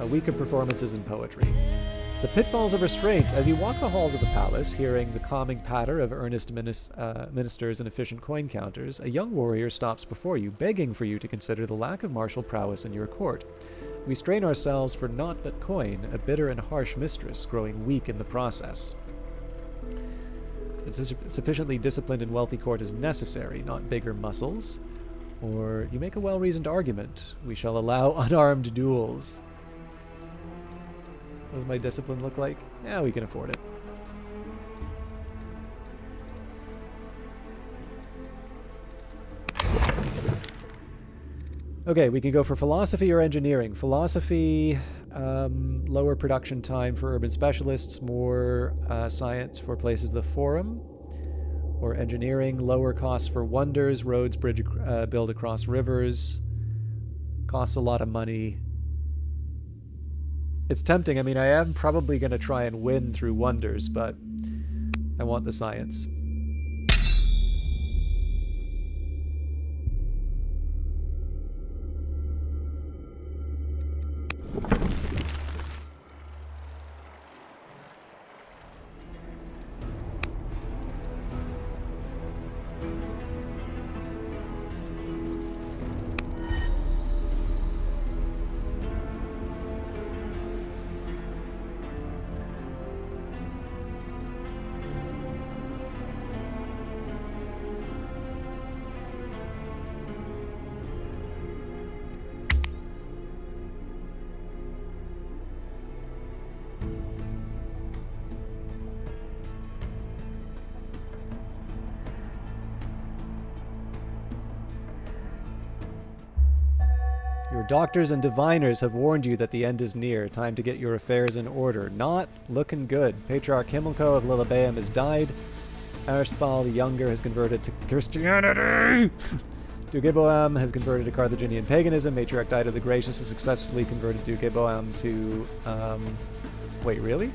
A: A week of performances and poetry. The pitfalls of restraint. As you walk the halls of the palace, hearing the calming patter of earnest ministers and efficient coin counters, a young warrior stops before you, begging for you to consider the lack of martial prowess in your court. We strain ourselves for naught but coin, a bitter and harsh mistress, growing weak in the process. So a sufficiently disciplined and wealthy court is necessary, not bigger muscles. Or you make a well-reasoned argument. We shall allow unarmed duels. What does my discipline look like? Yeah, we can afford it. Okay, we can go for philosophy or engineering. Philosophy, lower production time for urban specialists, more science for places of the forum. Or engineering, lower costs for wonders, roads build across rivers. Costs a lot of money. It's tempting. I mean, I am probably going to try and win through wonders, but I want the science. Your doctors and diviners have warned you that the end is near. Time to get your affairs in order. Not looking good. Patriarch Himilco of Lilybaeum has died. Aristobal the Younger has converted to Christianity. Dougiboam has converted to Carthaginian paganism. Matriarch Dido the Gracious has successfully converted Dougiboam to... Wait, really?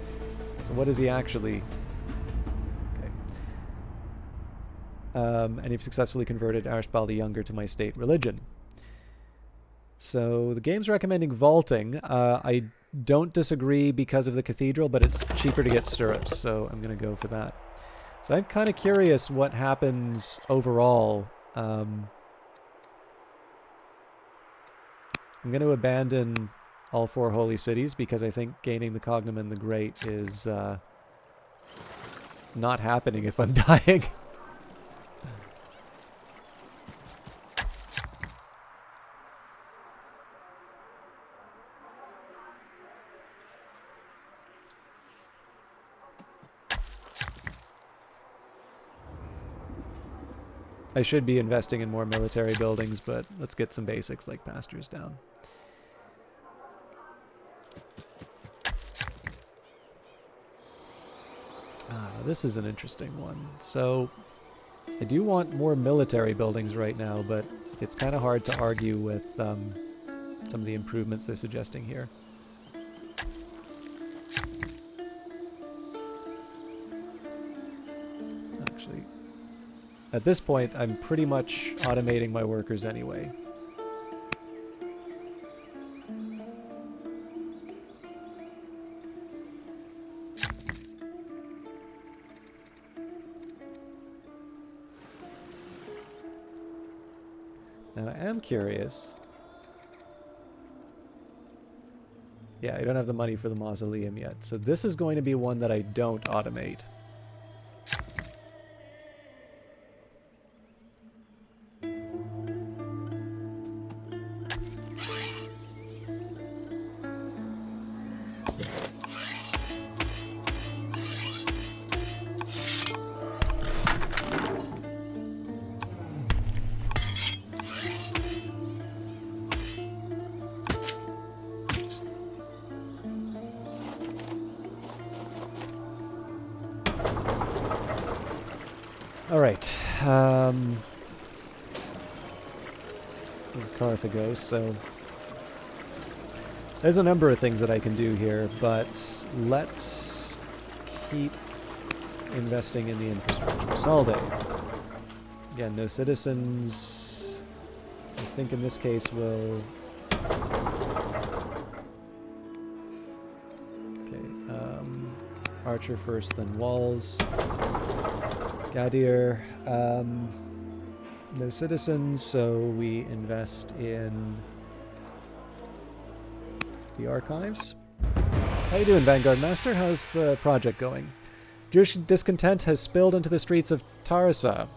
A: So what is he actually... Okay. And you've successfully converted Aristobal the Younger to my state religion. So the game's recommending vaulting. I don't disagree because of the cathedral, but it's cheaper to get stirrups, so I'm going to go for that. So I'm kind of curious what happens overall. I'm going to abandon all 4 holy cities because I think gaining the Cognomen the Great is not happening if I'm dying. I should be investing in more military buildings, but let's get some basics like pastures down. This is an interesting one. So, I do want more military buildings right now, but it's kind of hard to argue with some of the improvements they're suggesting here. Actually, at this point, I'm pretty much automating my workers anyway. Now, I am curious. Yeah, I don't have the money for the mausoleum yet, so this is going to be one that I don't automate. All right. This is Carthagos, so there's a number of things that I can do here, but let's keep investing in the infrastructure. Salde. Again, no citizens. I think in this case we'll... Okay, Archer first, then Walls. Gadir. No citizens, so we invest in the archives. How you doing, Vanguard Master? How's the project going? Jewish discontent has spilled into the streets of Tarsa,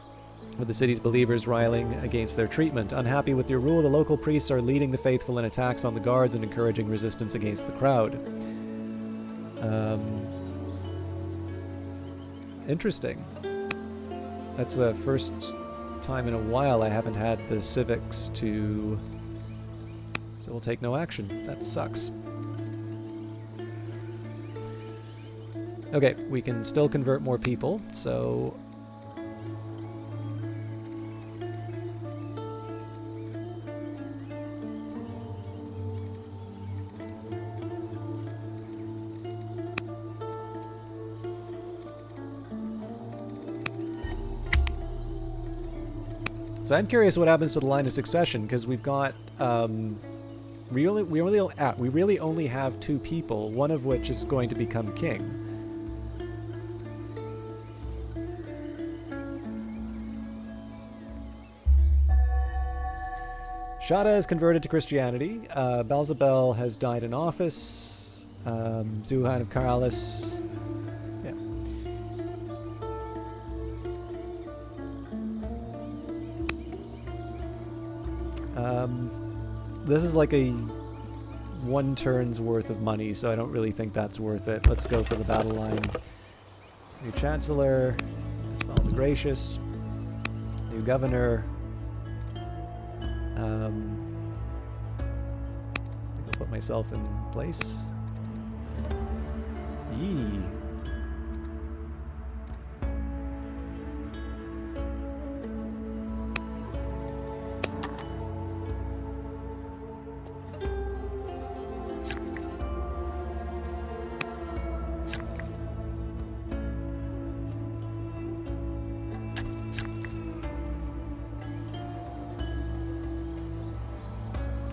A: with the city's believers riling against their treatment. Unhappy with your rule, the local priests are leading the faithful in attacks on the guards and encouraging resistance against the crowd. Interesting. That's the first time in a while I haven't had the civics to... So we'll take no action. That sucks. Okay, we can still convert more people, so... So I'm curious what happens to the line of succession, because we've got, we really only have 2 people, one of which is going to become king. Shada is converted to Christianity. Belzebel has died in office. Zuhan of Karalis. Yeah. This is like a 1 turn's worth of money, so I don't really think that's worth it. Let's go for the battle line. New Chancellor. Ismail the Gracious. New Governor. I'll put myself in place. Yee.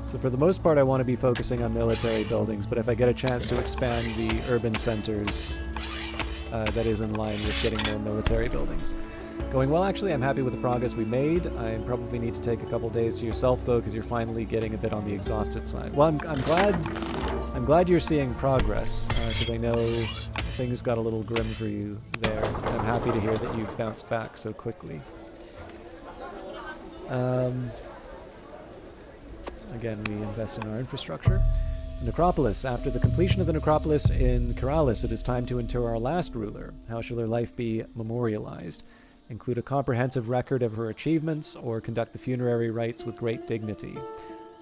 A: So for the most part, I want to be focusing on military buildings, but if I get a chance to expand the urban centers, that is in line with getting more military buildings. Going well, actually. I'm happy with the progress we made. I probably need to take a couple days to yourself, though, because you're finally getting a bit on the exhausted side. Well, I'm glad you're seeing progress, because I know things got a little grim for you there. I'm happy to hear that you've bounced back so quickly. Again, we invest in our infrastructure. Necropolis. After the completion of the necropolis in Karalis, it is time to inter our last ruler. How shall her life be memorialized? Include a comprehensive record of her achievements, or conduct the funerary rites with great dignity.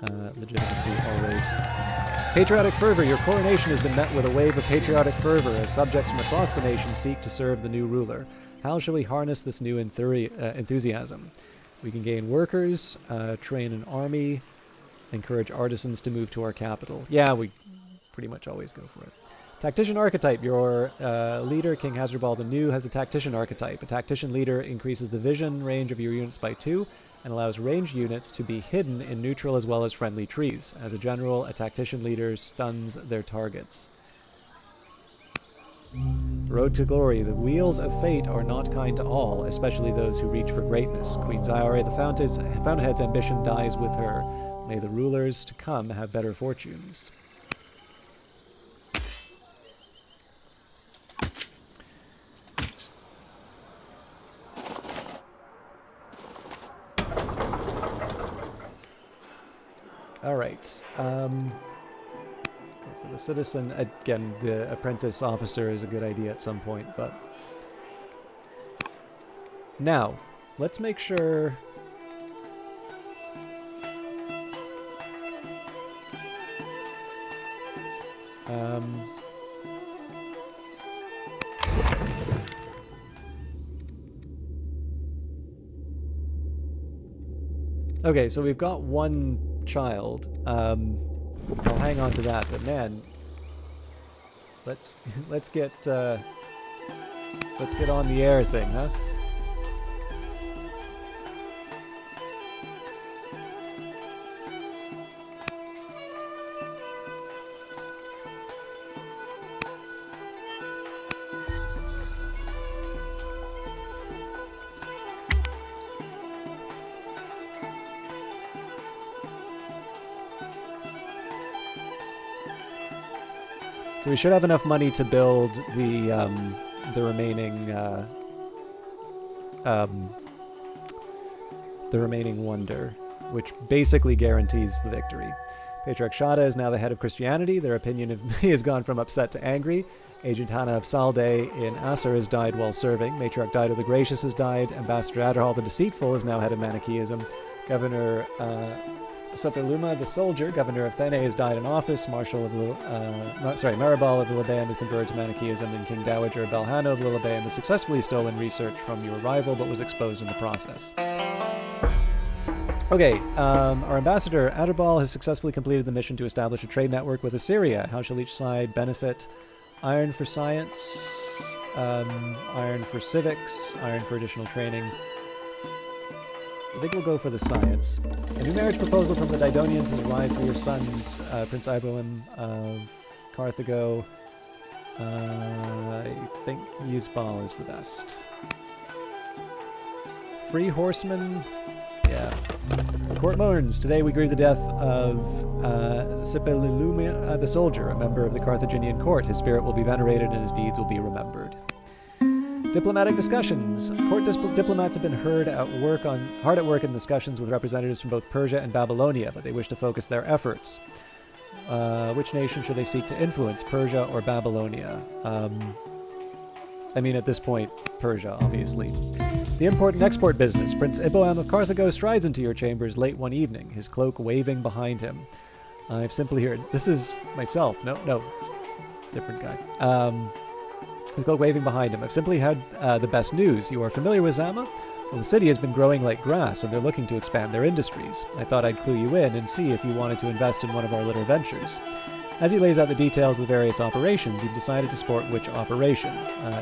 A: Legitimacy, always. Patriotic fervor. Your coronation has been met with a wave of patriotic fervor as subjects from across the nation seek to serve the new ruler. How shall we harness this new enthusiasm? We can gain workers, train an army, encourage artisans to move to our capital. Yeah, we pretty much always go for it. Tactician archetype. Your leader, King Hasdrubal the New, has a tactician archetype. A tactician leader increases the vision range of your units by 2 and allows ranged units to be hidden in neutral as well as friendly trees. As a general, a tactician leader stuns their targets. Road to glory. The wheels of fate are not kind to all, especially those who reach for greatness. Queen Zyare, the Fountainhead's ambition dies with her. May the rulers to come have better fortunes. All right. For the citizen, again, the apprentice officer is a good idea at some point, but... Now, let's make sure... Okay, so we've got one child. I'll hang on to that, but man, let's get on the air thing, huh? So we should have enough money to build the remaining wonder, which basically guarantees the victory. Patriarch Shada is now the head of Christianity. Their opinion of me has gone from upset to angry. Agent Hannah of Salde in Asser has died while serving. Matriarch Dido the Gracious has died. Ambassador Adderhall the Deceitful is now head of Manichaeism. Governor Supperluma the Soldier, governor of Thene, has died in office. Marshal of Maribal of Lilabaeum has converted to Manichaeism, and King Dowager Belhano of Lilabaeum has successfully stolen research from your rival, but was exposed in the process. Okay, our ambassador Adherbal has successfully completed the mission to establish a trade network with Assyria. How shall each side benefit? Iron for science, iron for civics, iron for additional training. I think we'll go for the science. A new marriage proposal from the Didonians has arrived for your sons, Prince Ibrahim of Carthago. I think Yuzbal is the best. Free horsemen. Yeah. The court mourns. Today we grieve the death of Sipelilumia the Soldier, a member of the Carthaginian court. His spirit will be venerated and his deeds will be remembered. Diplomatic discussions. Court diplomats have been hard at work in discussions with representatives from both Persia and Babylonia, but they wish to focus their efforts. Which nation should they seek to influence, Persia or Babylonia? I mean, at this point, Persia, obviously. The import and export business. Prince Iboam of Carthago strides into your chambers late one evening, his cloak waving behind him. I've simply heard... This is myself. No, it's a different guy. His cloak waving behind him. I've simply had the best news. You are familiar with Zama? Well, the city has been growing like grass, and they're looking to expand their industries. I thought I'd clue you in and see if you wanted to invest in one of our little ventures. As he lays out the details of the various operations, you've decided to support which operation.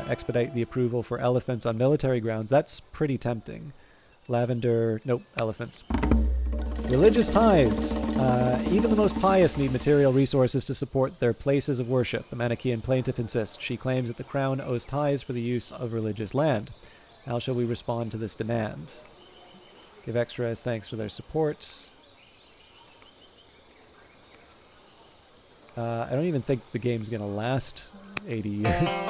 A: Expedite the approval for elephants on military grounds. That's pretty tempting. Lavender... Nope, elephants. Religious tithes. Even the most pious need material resources to support their places of worship. The Manichaean plaintiff insists. She claims that the crown owes tithes for the use of religious land. How shall we respond to this demand? Give extra as thanks for their support. I don't even think the game's going to last 80 years.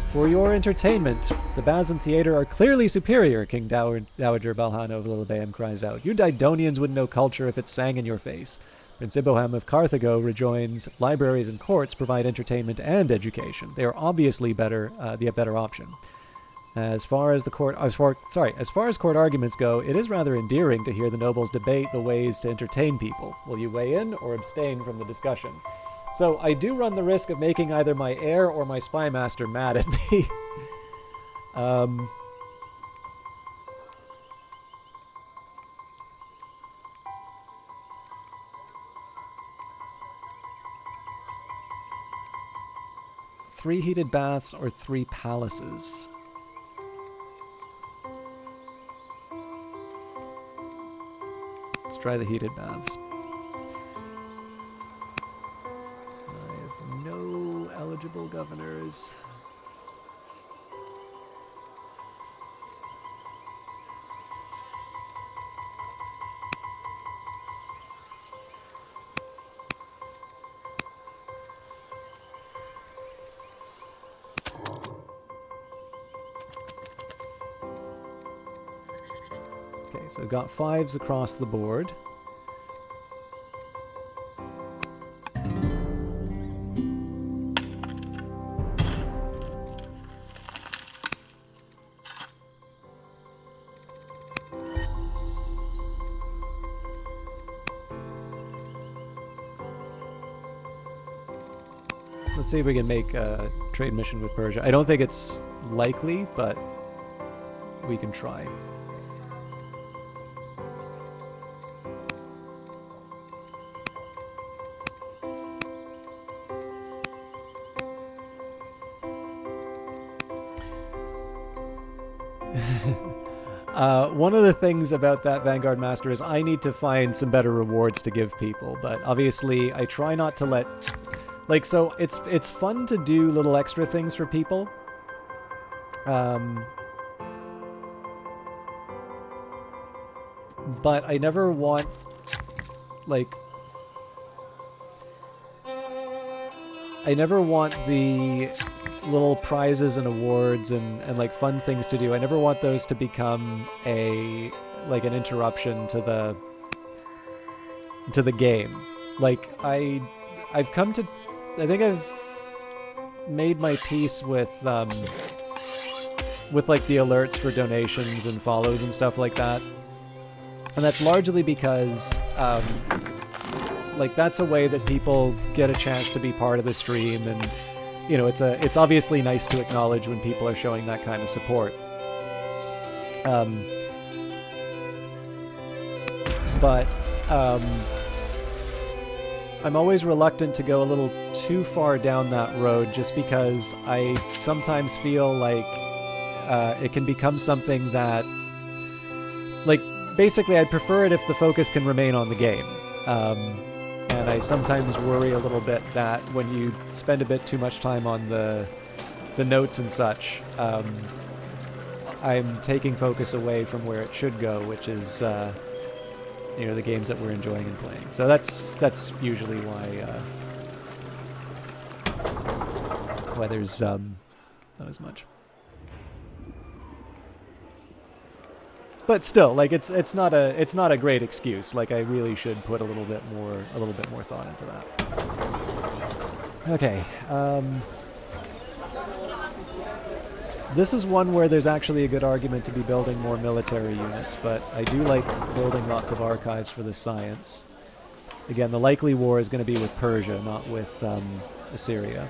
A: For your entertainment, the baths and theater are clearly superior, King Dowager Balhano of Lilabaeum cries out. You Didonians wouldn't know culture if it sang in your face. Prince Iboham of Carthago rejoins, libraries and courts provide entertainment and education. They are obviously the better option. As far as court arguments go, it is rather endearing to hear the nobles debate the ways to entertain people. Will you weigh in or abstain from the discussion? So I do run the risk of making either my heir or my spy master mad at me. Three heated baths or 3 palaces? Let's try the heated baths. I have no eligible governors. Okay, so we've got 5s across the board. Let's see if we can make a trade mission with Persia. I don't think it's likely, but we can try. One of the things about that Vanguard Master is I need to find some better rewards to give people, but obviously I try not to let... Like, so it's fun to do little extra things for people. But I never want, like... I never want the little prizes and awards and like fun things to do. I never want those to become an interruption to the game. Like I've come to, I think I've made my peace with like the alerts for donations and follows and stuff like that. And that's largely because like that's a way that people get a chance to be part of the stream, and you know, it's obviously nice to acknowledge when people are showing that kind of support. But I'm always reluctant to go a little too far down that road, just because I sometimes feel like it can become something that, like, basically I'd prefer it if the focus can remain on the game. And I sometimes worry a little bit that when you spend a bit too much time on the notes and such, I'm taking focus away from where it should go, which is you know, the games that we're enjoying and playing. So that's usually why there's not as much. But still, like it's not a great excuse. Like I really should put a little bit more thought into that. Okay. This is one where there's actually a good argument to be building more military units, but I do like building lots of archives for the science. Again, the likely war is going to be with Persia, not with Assyria.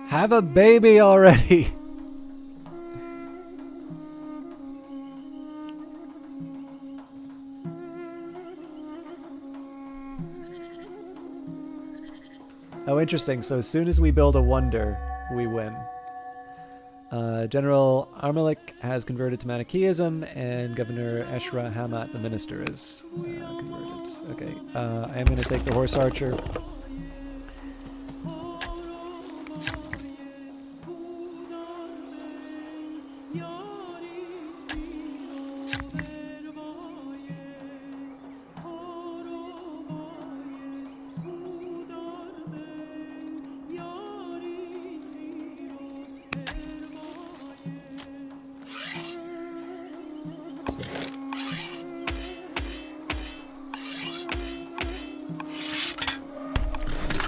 A: Have a baby already! Oh, interesting. So as soon as we build a wonder, we win. General Armalik has converted to Manichaeism, and Governor Eshra Hamat, the minister, is converted. Okay, I am going to take the horse archer.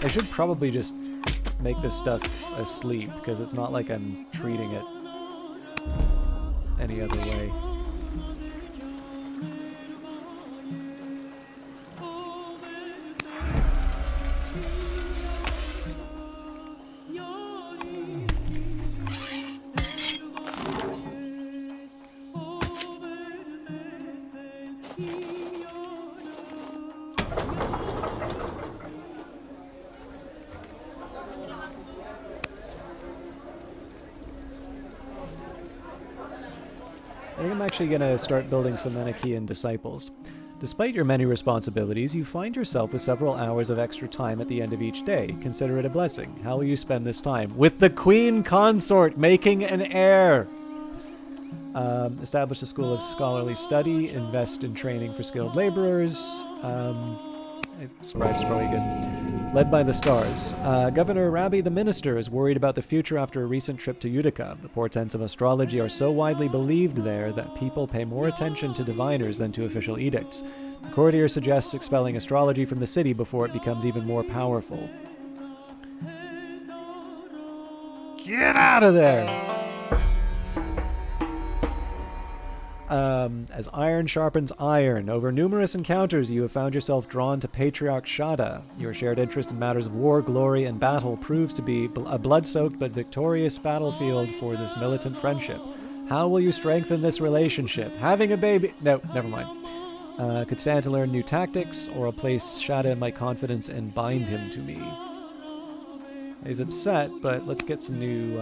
A: I should probably just make this stuff asleep, because it's not like I'm treating it any other way. I think I'm actually going to start building some Manichaean disciples. Despite your many responsibilities, you find yourself with several hours of extra time at the end of each day. Consider it a blessing. How will you spend this time? With the Queen Consort making an heir! Establish a school of scholarly study. Invest in training for skilled laborers. Scribe is probably good. Led by the stars. Governor Rabi the minister is worried about the future after a recent trip to Utica. The portents of astrology are so widely believed there that people pay more attention to diviners than to official edicts. The courtier suggests expelling astrology from the city before it becomes even more powerful. Get out of there! As iron sharpens iron, over numerous encounters you have found yourself drawn to Patriarch Shada. Your shared interest in matters of war, glory, and battle proves to be a blood-soaked but victorious battlefield for this militant friendship. How will you strengthen this relationship? Having a baby... No, never mind. Could stand to learn new tactics, or I'll place Shada in my confidence and bind him to me. He's upset, but let's get some new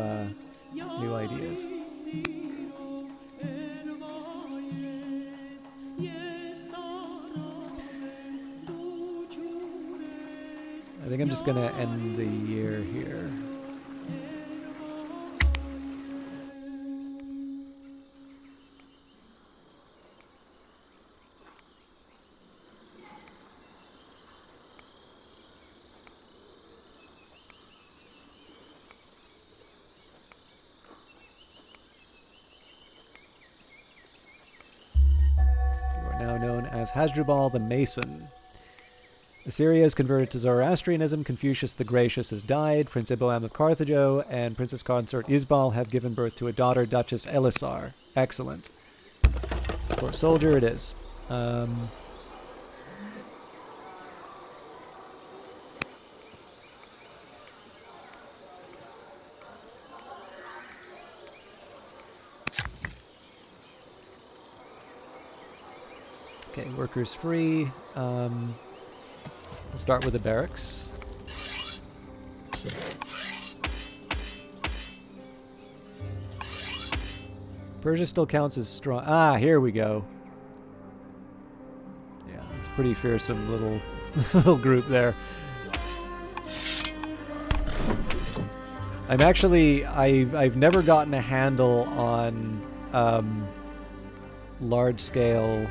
A: ideas. I think I'm just going to end the year here. You are now known as Hasdrubal the Mason. Assyria is converted to Zoroastrianism, Confucius the Gracious has died, Prince Iboam of Carthage and Princess Consort Isbal have given birth to a daughter, Duchess Elisar. Excellent. Court soldier it is. Okay, workers free. We'll start with the barracks. Persia still counts as strong. Ah, here we go. Yeah, it's a pretty fearsome little group there. I've never gotten a handle on large scale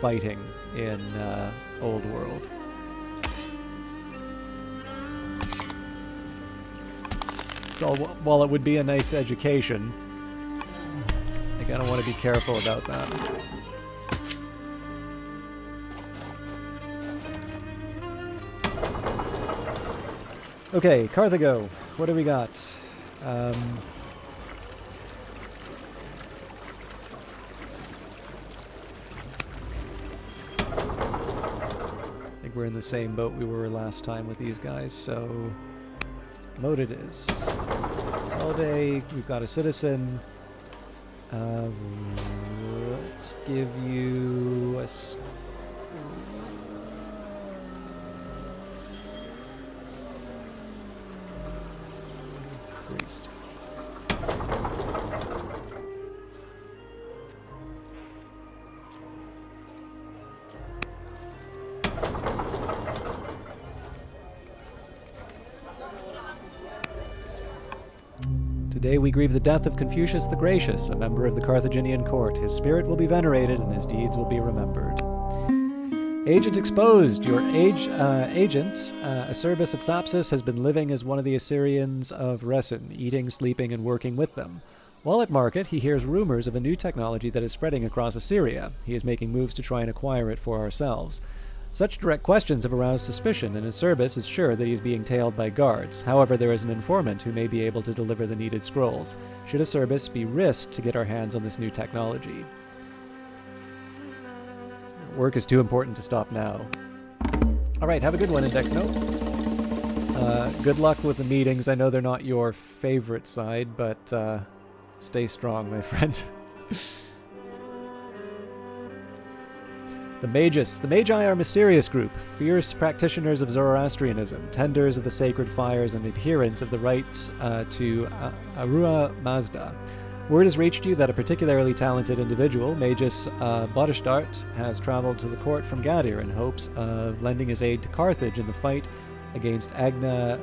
A: fighting in Old World. So while it would be a nice education, I kind of want to be careful about that. Okay, Carthago. What do we got? I think we're in the same boat we were last time with these guys, so load it is. Salde, we've got a citizen. Let's give you a priest. Today we grieve the death of Confucius the Gracious, a member of the Carthaginian court. His spirit will be venerated and his deeds will be remembered. Agent exposed. Your agent, Acerbus of Thapsus, has been living as one of the Assyrians of Resin, eating, sleeping, and working with them. While at market, he hears rumors of a new technology that is spreading across Assyria. He is making moves to try and acquire it for ourselves. Such direct questions have aroused suspicion, and Acerbus is sure that he is being tailed by guards. However, there is an informant who may be able to deliver the needed scrolls. Should Acerbus be risked to get our hands on this new technology? Work is too important to stop now. Alright, have a good one, Index Note. Good luck with the meetings. I know they're not your favorite side, but stay strong, my friend. The Magus. The Magi are a mysterious group, fierce practitioners of Zoroastrianism, tenders of the sacred fires, and adherents of the rites to Arua Mazda. Word has reached you that a particularly talented individual, Magus Bodishtart, has traveled to the court from Gadir in hopes of lending his aid to Carthage in the fight against Agna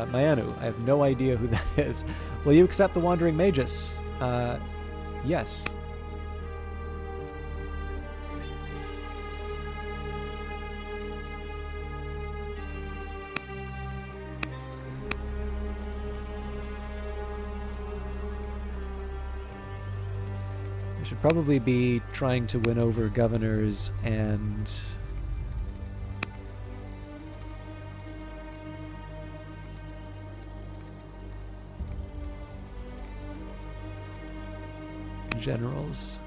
A: Mayanu. I have no idea who that is. Will you accept the Wandering Magus? Yes. Should probably be trying to win over governors and generals.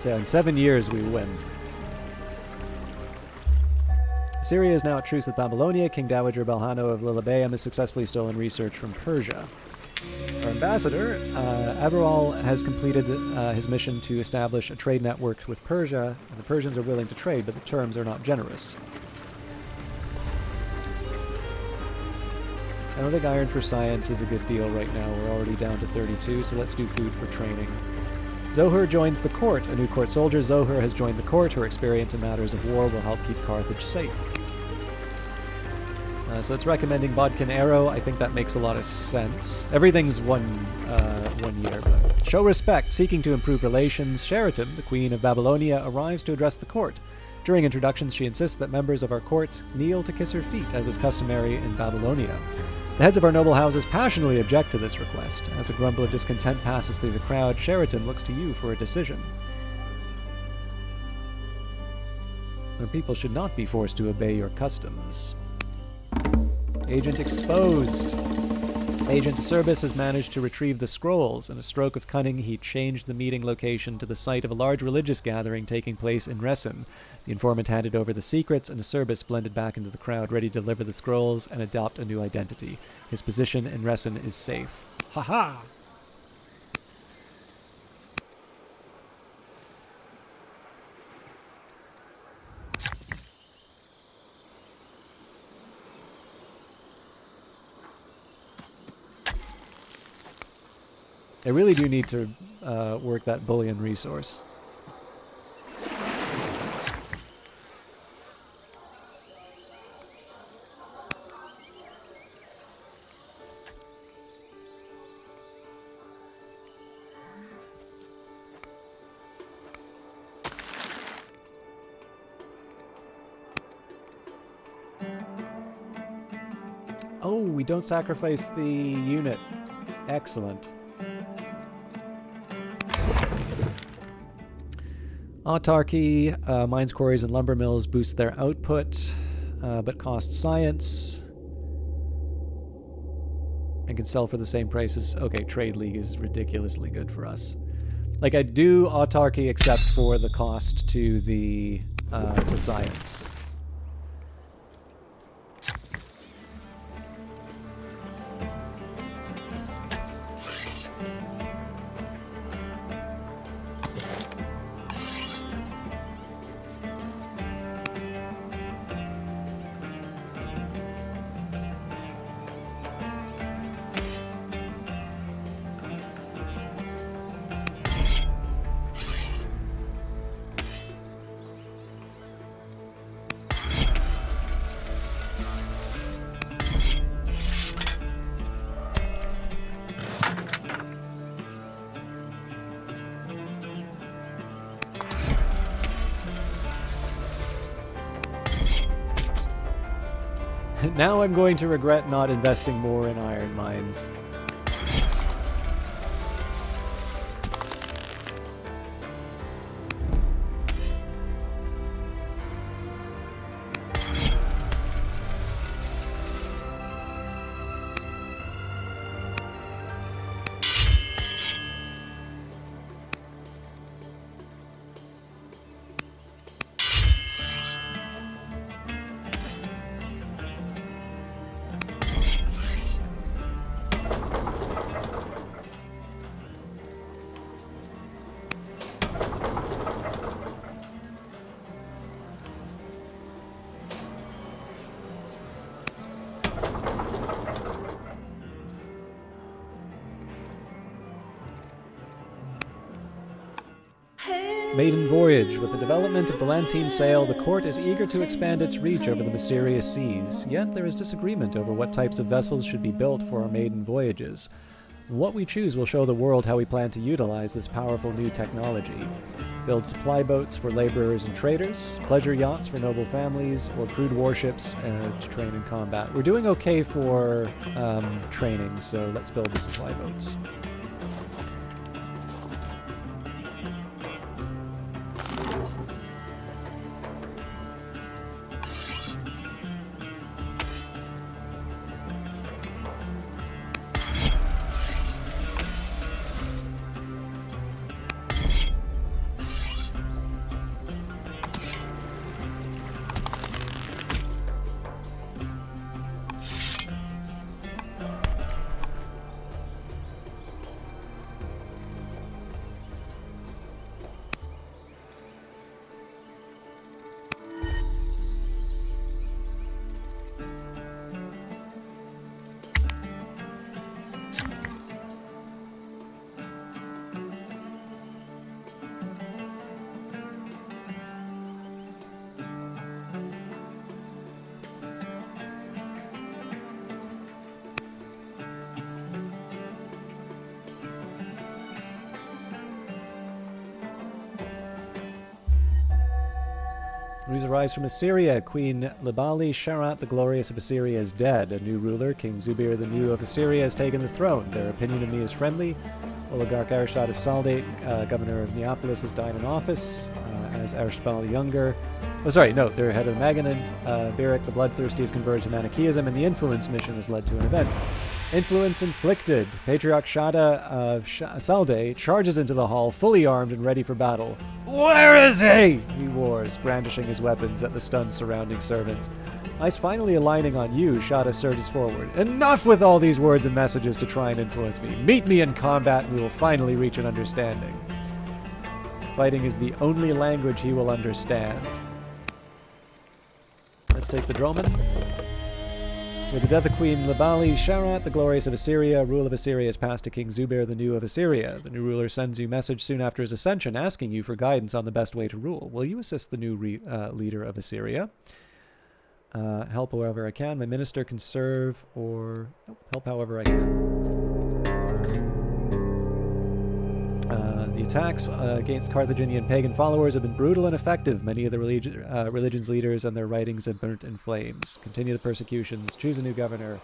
A: So in 7 years, we win. Syria is now at truce with Babylonia. King Dowager Balhano of Lilybaeum has successfully stolen research from Persia. Our ambassador, Aberal, has completed his mission to establish a trade network with Persia, and the Persians are willing to trade, but the terms are not generous. I don't think iron for science is a good deal right now. We're already down to 32, so let's do food for training. Zohar joins the court. A new court soldier, Zohar, has joined the court. Her experience in matters of war will help keep Carthage safe. So it's recommending Bodkin Arrow. I think that makes a lot of sense. Everything's one year. But show respect. Seeking to improve relations, Sheraton, the Queen of Babylonia, arrives to address the court. During introductions, she insists that members of our court kneel to kiss her feet, as is customary in Babylonia. The heads of our noble houses passionately object to this request. As a grumble of discontent passes through the crowd, Sheraton looks to you for a decision. Our people should not be forced to obey your customs. Agent exposed. Agent Acerbis has managed to retrieve the scrolls. In a stroke of cunning, he changed the meeting location to the site of a large religious gathering taking place in Resin. The informant handed over the secrets, and Acerbis blended back into the crowd, ready to deliver the scrolls and adopt a new identity. His position in Resin is safe. Ha-ha! I really do need to work that bullion resource. Oh, we don't sacrifice the unit. Excellent. Autarky, mines, quarries, and lumber mills boost their output, but cost science. And can sell for the same prices. Okay, Trade League is ridiculously good for us. Like, I do autarky except for the cost to the, to science. Now I'm going to regret not investing more in iron mines. Maiden Voyage. With the development of the Lantine sail, the court is eager to expand its reach over the mysterious seas. Yet there is disagreement over what types of vessels should be built for our maiden voyages. What we choose will show the world how we plan to utilize this powerful new technology. Build supply boats for laborers and traders, pleasure yachts for noble families, or crude warships to train in combat. We're doing okay for training, so let's build the supply boats. News arise from Assyria. Queen Libali Sharat the Glorious of Assyria is dead. A new ruler, King Zubir the New of Assyria, has taken the throne. Their opinion of me is friendly. Oligarch Arishad of Saldate, governor of Neapolis, has died in office, as Arishbal the Younger. Oh, sorry, no, their head of Maganand, Birik the Bloodthirsty, has converted to Manichaeism, and the Influence mission has led to an event. Influence inflicted. Patriarch Shada of Salde charges into the hall, fully armed and ready for battle. Where is he? He roars, brandishing his weapons at the stunned surrounding servants. Eyes finally aligning on you, Shada surges forward. Enough with all these words and messages to try and influence me. Meet me in combat and we will finally reach an understanding. Fighting is the only language he will understand. Let's take the Droman. With the death of Queen Libali Sharat, the Glorious of Assyria, rule of Assyria is passed to King Zubir the New of Assyria. The new ruler sends you a message soon after his ascension, asking you for guidance on the best way to rule. Will you assist the new leader of Assyria? Help however I can. My minister can serve or help however I can. The attacks against Carthaginian pagan followers have been brutal and effective. Many of the religion's leaders and their writings have burnt in flames. Continue the persecutions. Choose a new governor.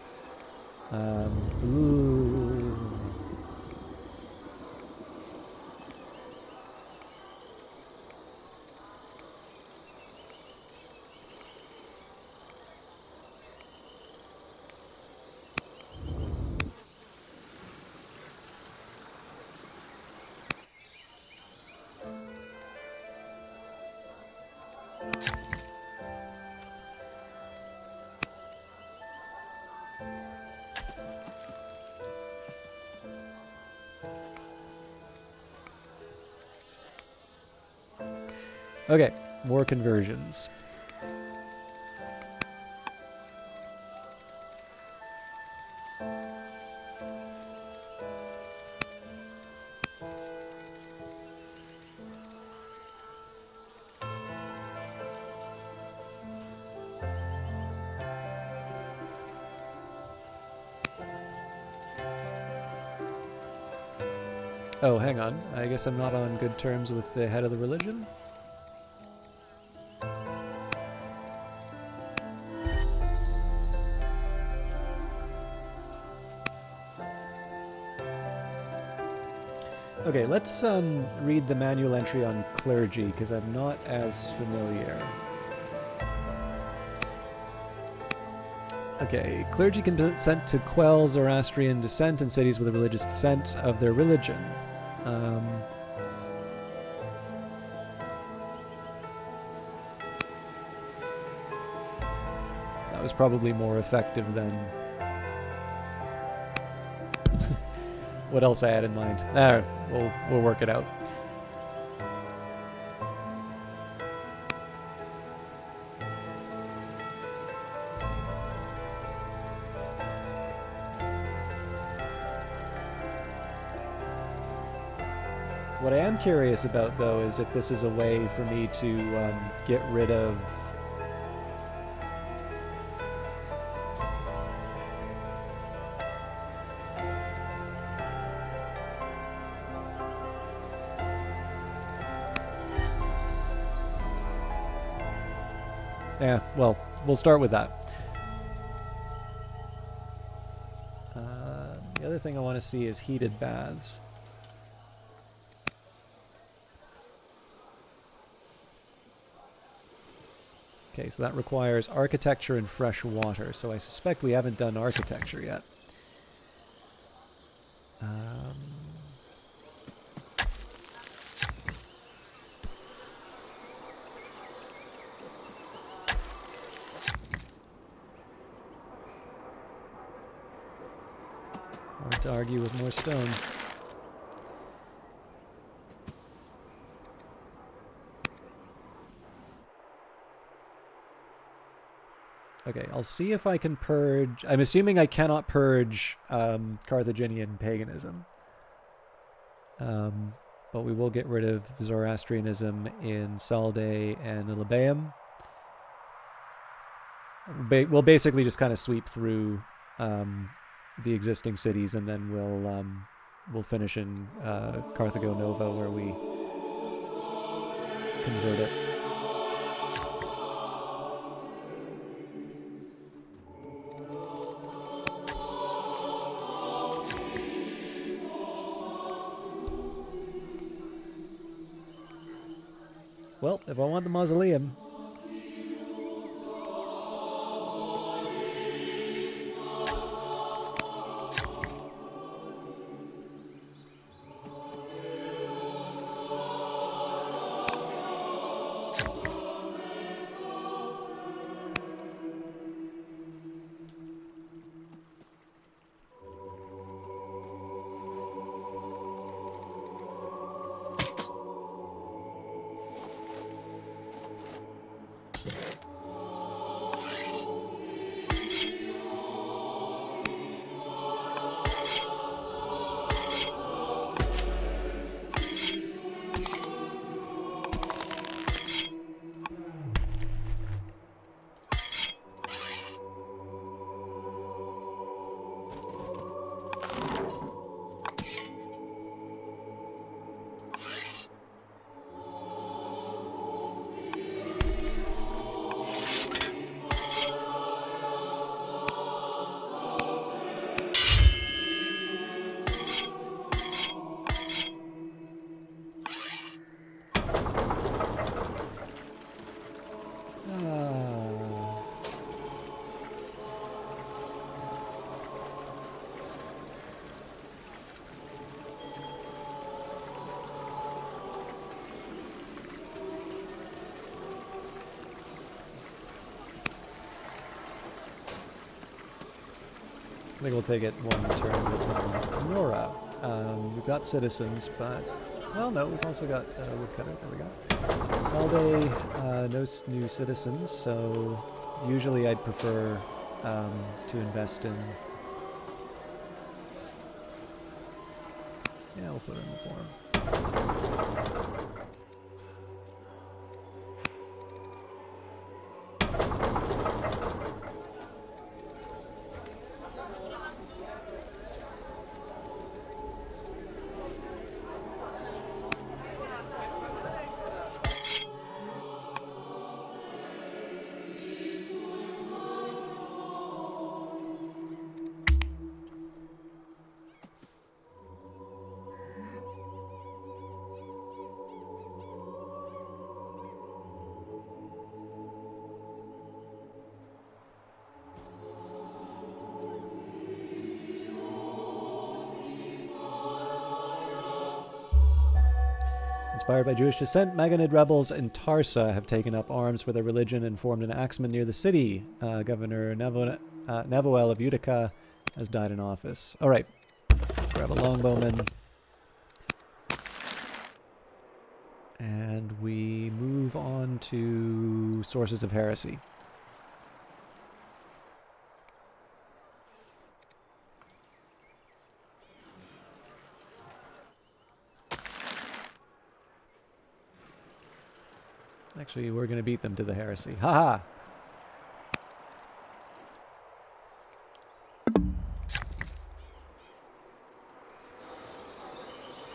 A: Okay, more conversions. Oh, hang on. I guess I'm not on good terms with the head of the religion. Okay, let's read the manual entry on clergy, because I'm not as familiar. Okay, clergy can consent to quell Zoroastrian dissent in cities with a religious dissent of their religion. That was probably more effective than what else I had in mind. Alright, we'll work it out. What I am curious about, though, is if this is a way for me to get rid of... Yeah, well, we'll start with that. The other thing I want to see is heated baths. Okay, so that requires architecture and fresh water, so I suspect we haven't done architecture yet. Hard to argue with more stone. Okay, I'll see if I can purge... I'm assuming I cannot purge Carthaginian paganism. But we will get rid of Zoroastrianism in Salde and Ilabeum. We'll basically just kind of sweep through the existing cities, and then we'll finish in Carthago Nova, where we convert it. Well, if I want the mausoleum... I think we'll take it one turn at a time. Nora. We've got citizens, but... Well, no, we've also got woodcutter. There we go. Salde, no new citizens, so usually I'd prefer to invest in... Yeah, we'll put it in the forum. Inspired by Jewish descent, Magonid rebels in Tarsa have taken up arms for their religion and formed an axeman near the city. Governor Navoel of Utica has died in office. All right, grab a longbowman. And we move on to sources of heresy. Actually, we're going to beat them to the heresy. Haha!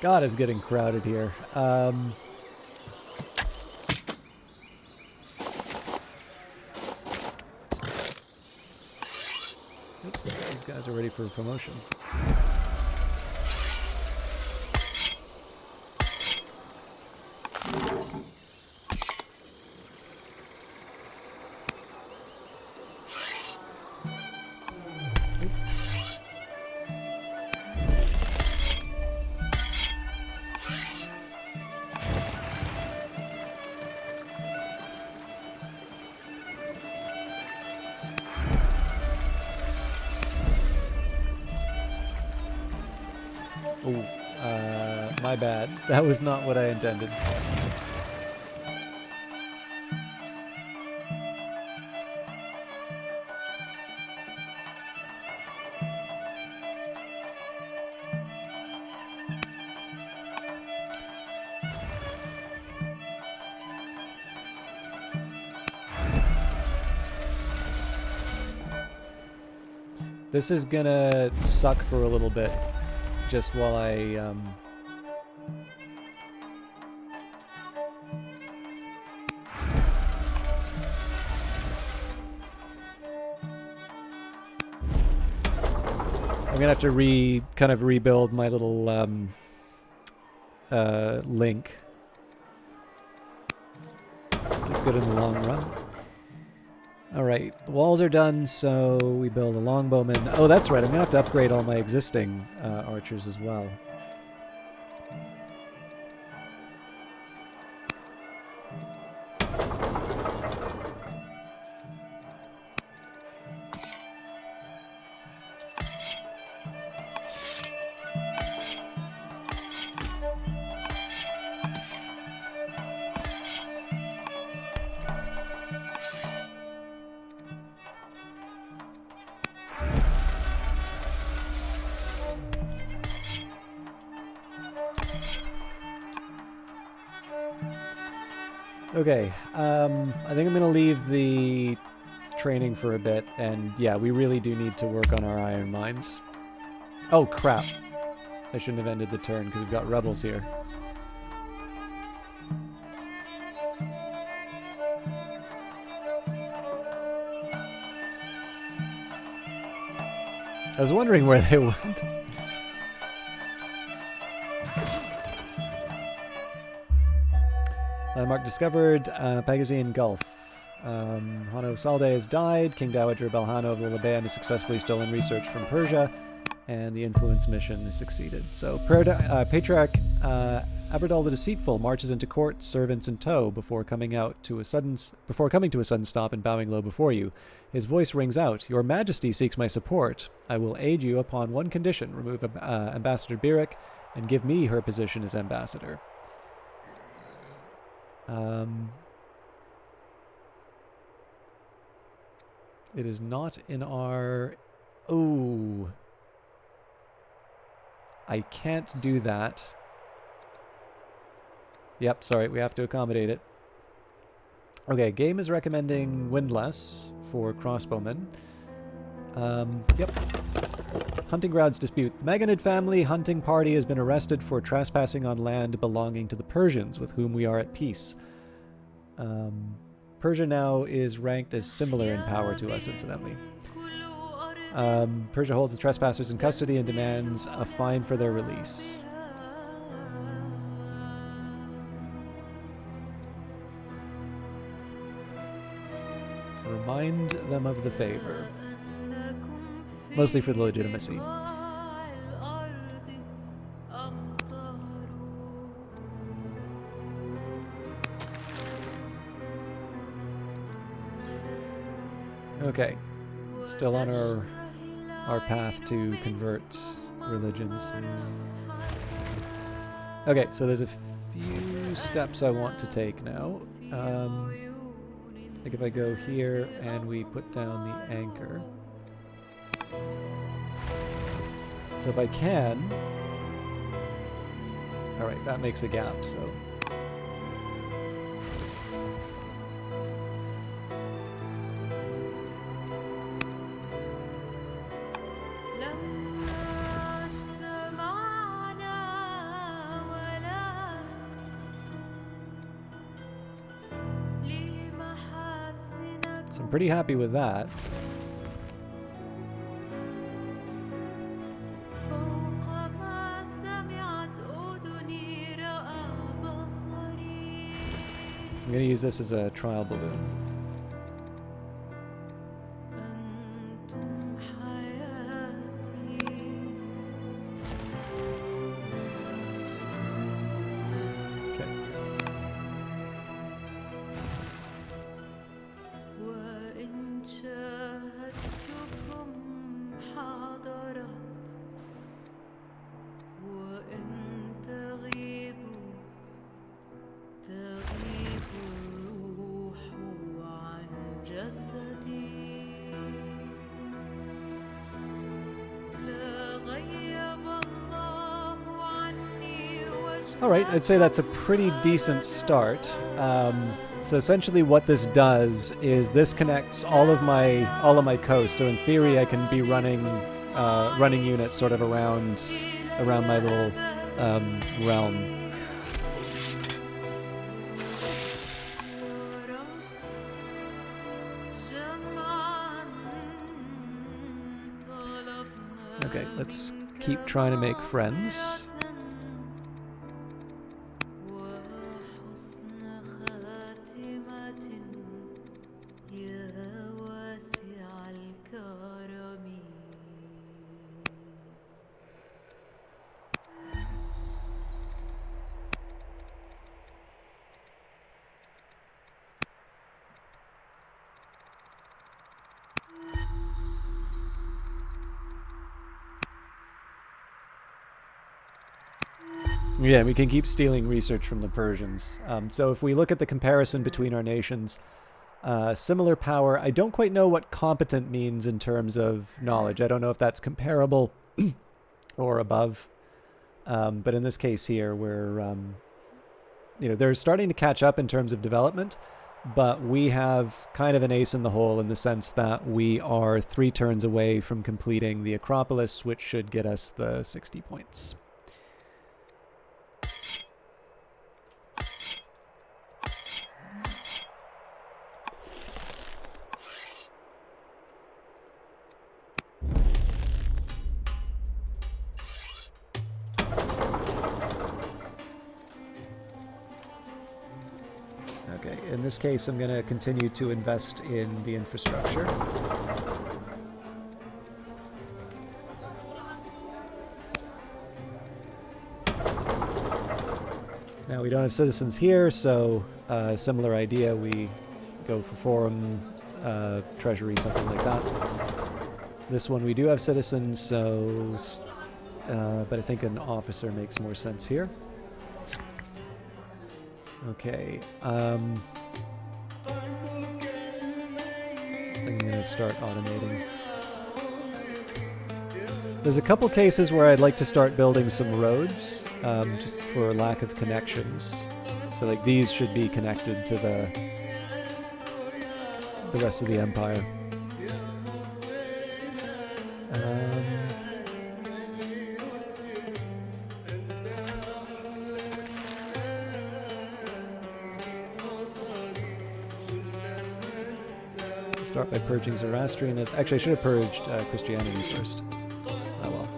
A: God, it's getting crowded here. Oops, these guys are ready for promotion. My bad. That was not what I intended. This is gonna suck for a little bit, just while I, I'm gonna have to kind of rebuild my little link. least good in the long run. Alright, the walls are done, so we build a longbowman. Oh, that's right, I'm going to have to upgrade all my existing archers as well. Okay, I think I'm going to leave the training for a bit, and yeah, we really do need to work on our iron mines. Oh, crap. I shouldn't have ended the turn, because we've got rebels here. I was wondering where they went. Landmark discovered, Pagasian Gulf. Hano Salde has died, King Dowager Belhano of Lilliband has successfully stolen research from Persia, and the influence mission has succeeded. So Patriarch Aberdal the Deceitful marches into court, servants in tow, before coming to a sudden stop and bowing low before you. His voice rings out, "Your Majesty seeks my support. I will aid you upon one condition: remove Ambassador Birik and give me her position as ambassador." It is not in our... Oh. I can't do that. Yep, sorry, we have to accommodate it. Okay, game is recommending Windlass for crossbowmen. Yep. Hunting grounds dispute. The Meganid family hunting party has been arrested for trespassing on land belonging to the Persians, with whom we are at peace. Persia now is ranked as similar in power to us, incidentally. Persia holds the trespassers in custody and demands a fine for their release. Remind them of the favor. Mostly for the legitimacy. Okay. Still on our path to convert religions. Okay, so there's a few steps I want to take now. I think if I go here and we put down the anchor. So if I can... Alright, that makes a gap, so... So I'm pretty happy with that. I'm going to use this as a trial balloon. Alright, I'd say that's a pretty decent start. So essentially what this does is this connects all of my coasts. So in theory I can be running units sort of around my little realm. Okay, let's keep trying to make friends. Yeah, we can keep stealing research from the Persians. So if we look at the comparison between our nations, similar power. I don't quite know what competent means in terms of knowledge. I don't know if that's comparable or above. But in this case here, we're, they're starting to catch up in terms of development, but we have kind of an ace in the hole in the sense that we are 3 turns away from completing the Acropolis, which should get us the 60 points. Okay, in this case, I'm going to continue to invest in the infrastructure. Now, we don't have citizens here, so similar idea. We go for forum, treasury, something like that. This one, we do have citizens, so... but I think an officer makes more sense here. Okay, I'm going to start automating. There's a couple cases where I'd like to start building some roads, just for lack of connections. So like these should be connected to the rest of the empire. Start by purging Zoroastrianism. Actually, I should have purged Christianity first. Oh well.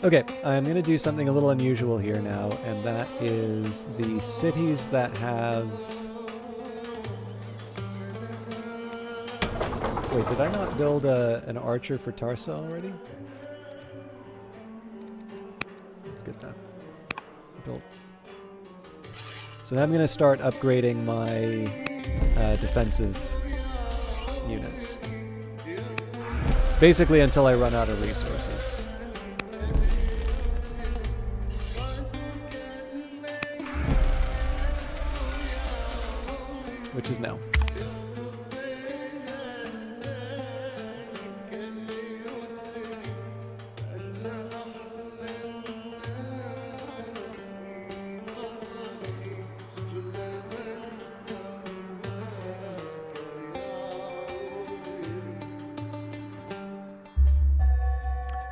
A: Okay, I'm going to do something a little unusual here now, and that is the cities that have... Wait, did I not build an archer for Tarsa already? Let's get that built. So now I'm going to start upgrading my defensive units. Basically until I run out of resources. Which is now.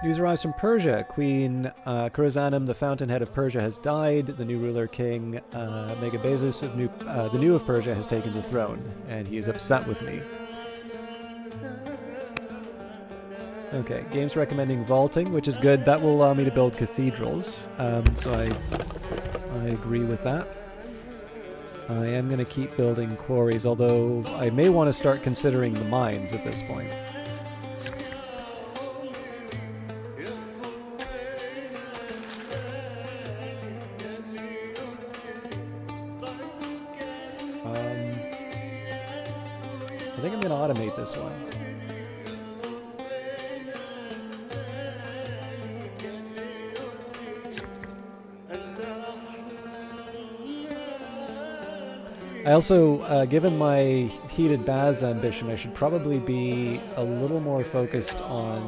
A: News arrives from Persia. Queen Khurasanam, the fountainhead of Persia, has died. The new ruler, King Megabazus of the new of Persia, has taken the throne, and he is upset with me. Okay, game's recommending vaulting, which is good. That will allow me to build cathedrals, so I agree with that. I am going to keep building quarries, although I may want to start considering the mines at this point. I think I'm going to automate this one. I also, given my heated baths ambition, I should probably be a little more focused on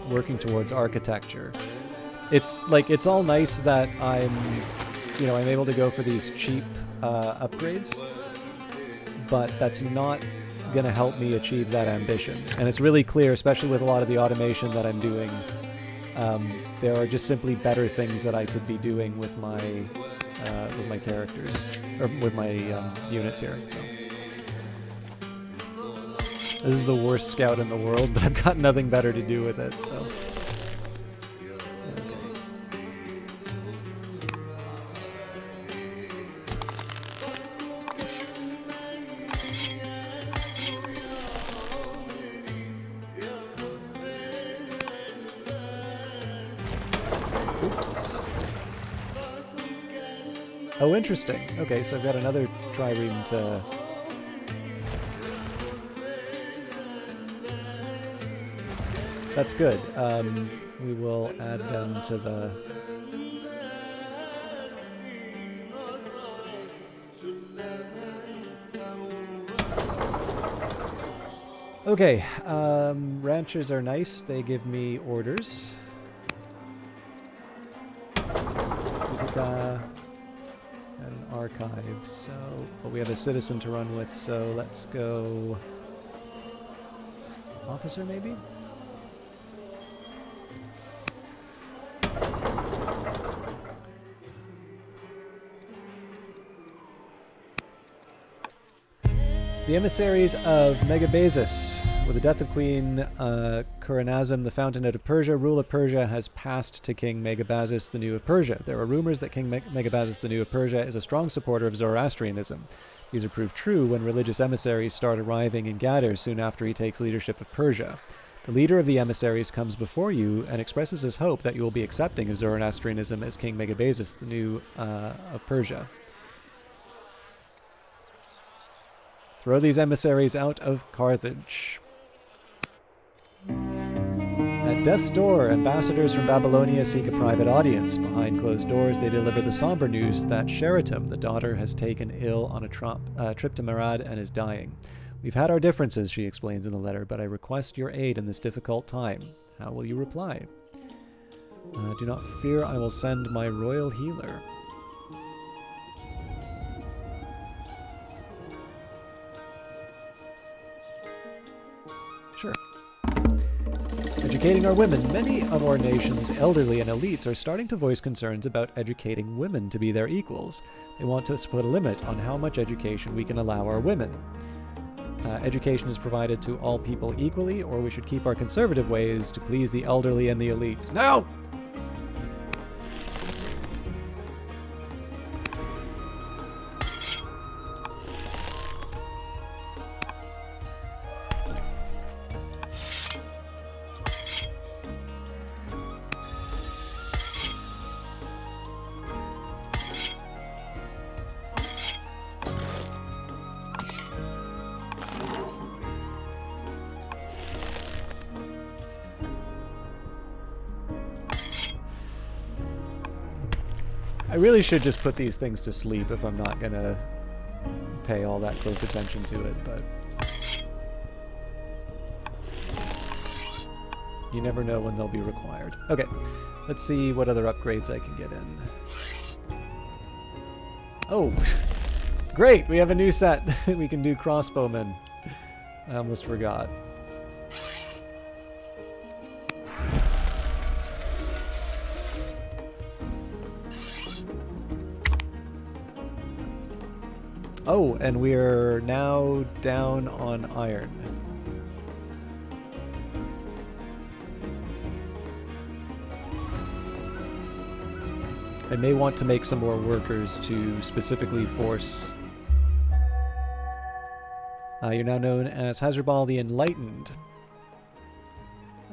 A: working towards architecture. It's like, it's all nice that I'm able to go for these cheap upgrades, but that's not going to help me achieve that ambition. And it's really clear, especially with a lot of the automation that I'm doing, there are just simply better things that I could be doing with my characters, or with my units here. So This is the worst scout in the world, but I've got nothing better to do with it, so... Oops. Oh, interesting. Okay, so I've got another trireme to... That's good. We will add them to the... Okay, ranchers are nice. They give me orders. Musica and an archive. So, well, we have a citizen to run with, so let's go... Officer, maybe? The emissaries of Megabazus. With the death of Queen Kuranazm, the fountainhead of Persia, rule of Persia has passed to King Megabazus the New of Persia. There are rumors that King Megabazus the New of Persia is a strong supporter of Zoroastrianism. These are proved true when religious emissaries start arriving in Gadir soon after he takes leadership of Persia. The leader of the emissaries comes before you and expresses his hope that you will be accepting of Zoroastrianism as King Megabazus the New of Persia. Throw these emissaries out of Carthage. At death's door, ambassadors from Babylonia seek a private audience. Behind closed doors, they deliver the somber news that Sheratum, the daughter, has taken ill on a trip to Marad and is dying. We've had our differences, she explains in the letter, but I request your aid in this difficult time. How will you reply? Do not fear, I will send my royal healer. Sure. Educating our women. Many of our nation's elderly and elites are starting to voice concerns about educating women to be their equals. They want us to put a limit on how much education we can allow our women. Education is provided to all people equally, or we should keep our conservative ways to please the elderly and the elites. No! I really should just put these things to sleep if I'm not gonna pay all that close attention to it, but you never know when they'll be required. Okay, let's see what other upgrades I can get in. Oh, great! We have a new set. We can do crossbowmen. I almost forgot. Oh, and we're now down on iron. I may want to make some more workers to specifically force... you're now known as Hazarbal the Enlightened.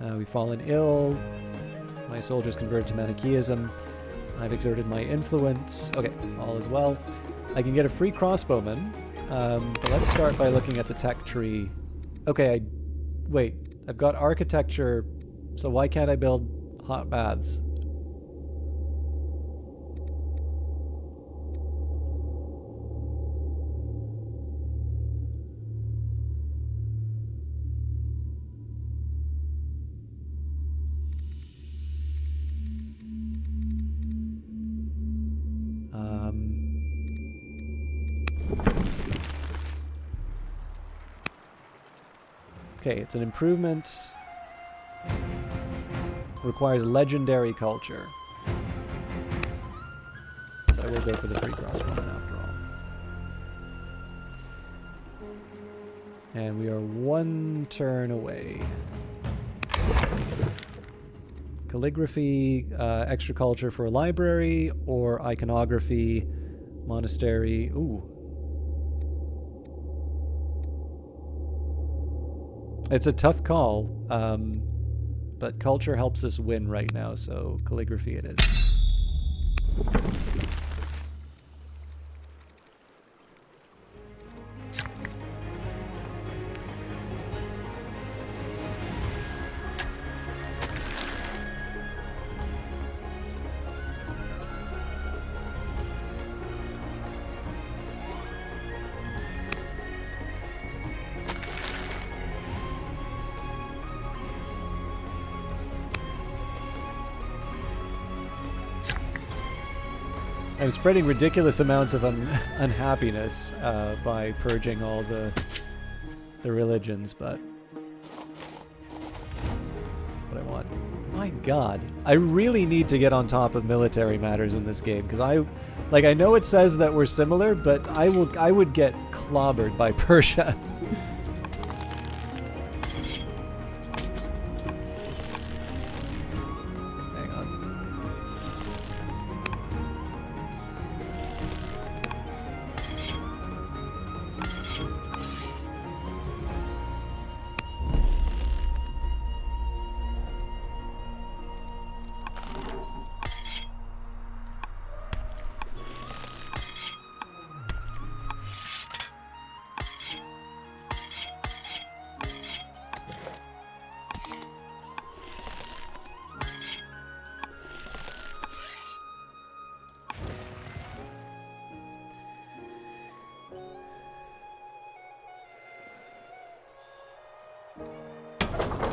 A: We've fallen ill. My soldiers converted to Manichaeism. I've exerted my influence. Okay, all is well. I can get a free crossbowman, but let's start by looking at the tech tree. Okay, wait, I've got architecture, so why can't I build hot baths? Okay, it's an improvement. Requires legendary culture. So I will go for the free crossbowman after And we are 1 turn away. Calligraphy, extra culture for a library, or iconography, monastery. Ooh. It's a tough call, but culture helps us win right now, so calligraphy it is. I'm spreading ridiculous amounts of unhappiness by purging all the religions, but that's what I want. My God, I really need to get on top of military matters in this game because I know it says that we're similar, but I would get clobbered by Persia.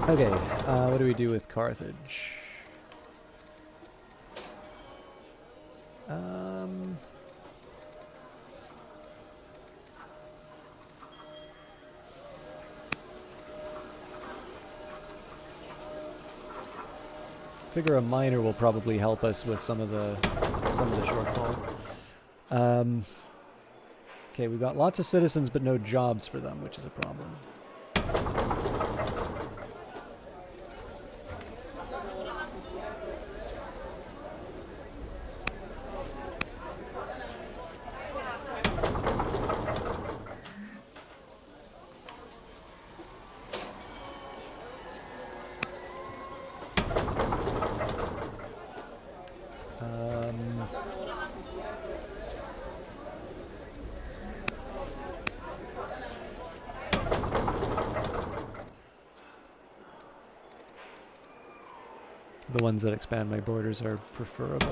A: Okay, what do we do with Carthage? Figure a miner will probably help us with some of the shortfall. Okay, we've got lots of citizens but no jobs for them, which is a problem. The ones that expand my borders are preferable.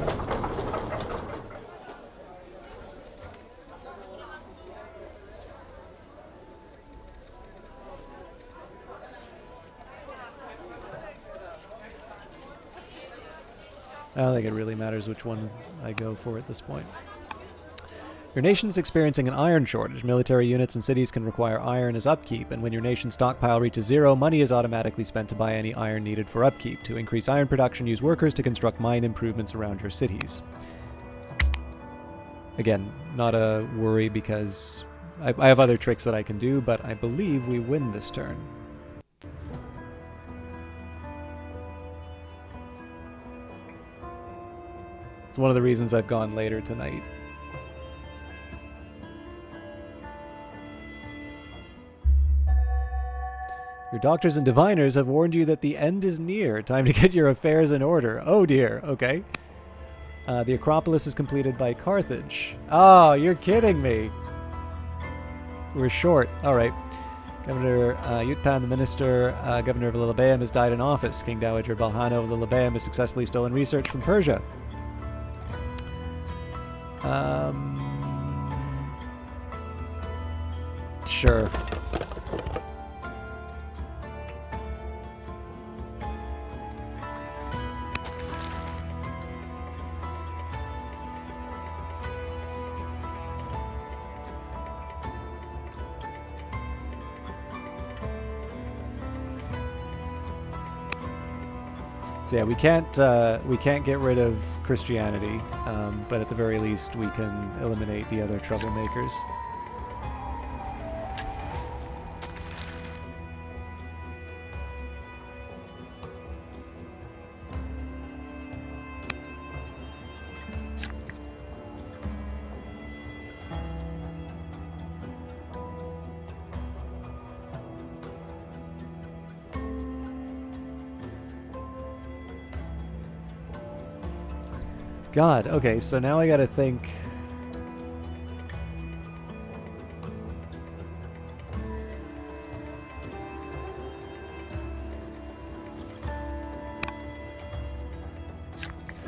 A: I don't think it really matters which one I go for at this point. Your nation is experiencing an iron shortage. Military units and cities can require iron as upkeep, and when your nation's stockpile reaches 0, money is automatically spent to buy any iron needed for upkeep. To increase iron production, use workers to construct mine improvements around your cities. Again, not a worry because I have other tricks that I can do, but I believe we win this turn. It's one of the reasons I've gone later tonight. Your doctors and diviners have warned you that the end is near. Time to get your affairs in order. Oh dear, okay. The Acropolis is completed by Carthage. Oh, you're kidding me. We're short. Alright. Governor Yutpan, the minister, governor of Lillebeum, has died in office. King Dowager Balhano of Lillebeum has successfully stolen research from Persia. Sure. So yeah, we can't get rid of Christianity, but at the very least we can eliminate the other troublemakers. God, okay, so now I gotta think.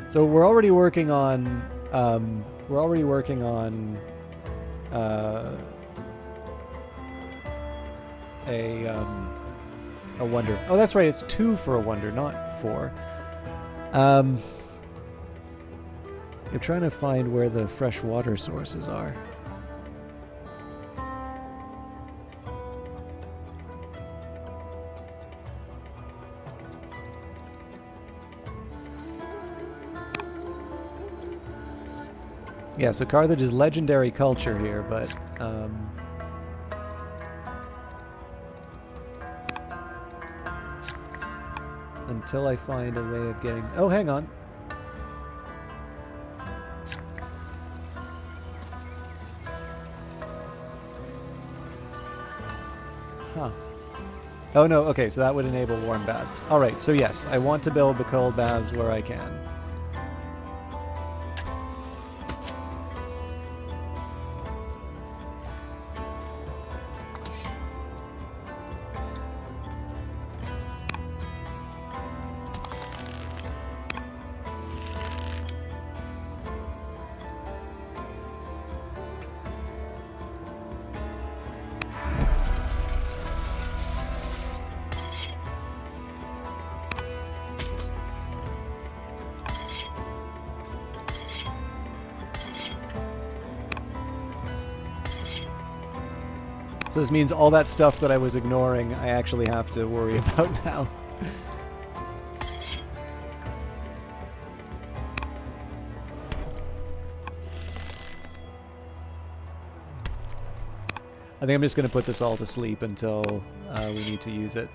A: So we're already working on uh, a wonder. Oh, that's right. It's 2 for a wonder, not 4. I'm trying to find where the fresh water sources are. Yeah, so Carthage is legendary culture here, but until I find a way of getting... Oh, hang on. Huh. Oh, no, okay, so that would enable warm baths. Alright, so yes, I want to build the cold baths where I can. So this means all that stuff that I was ignoring, I actually have to worry about now. I think I'm just going to put this all to sleep until we need to use it.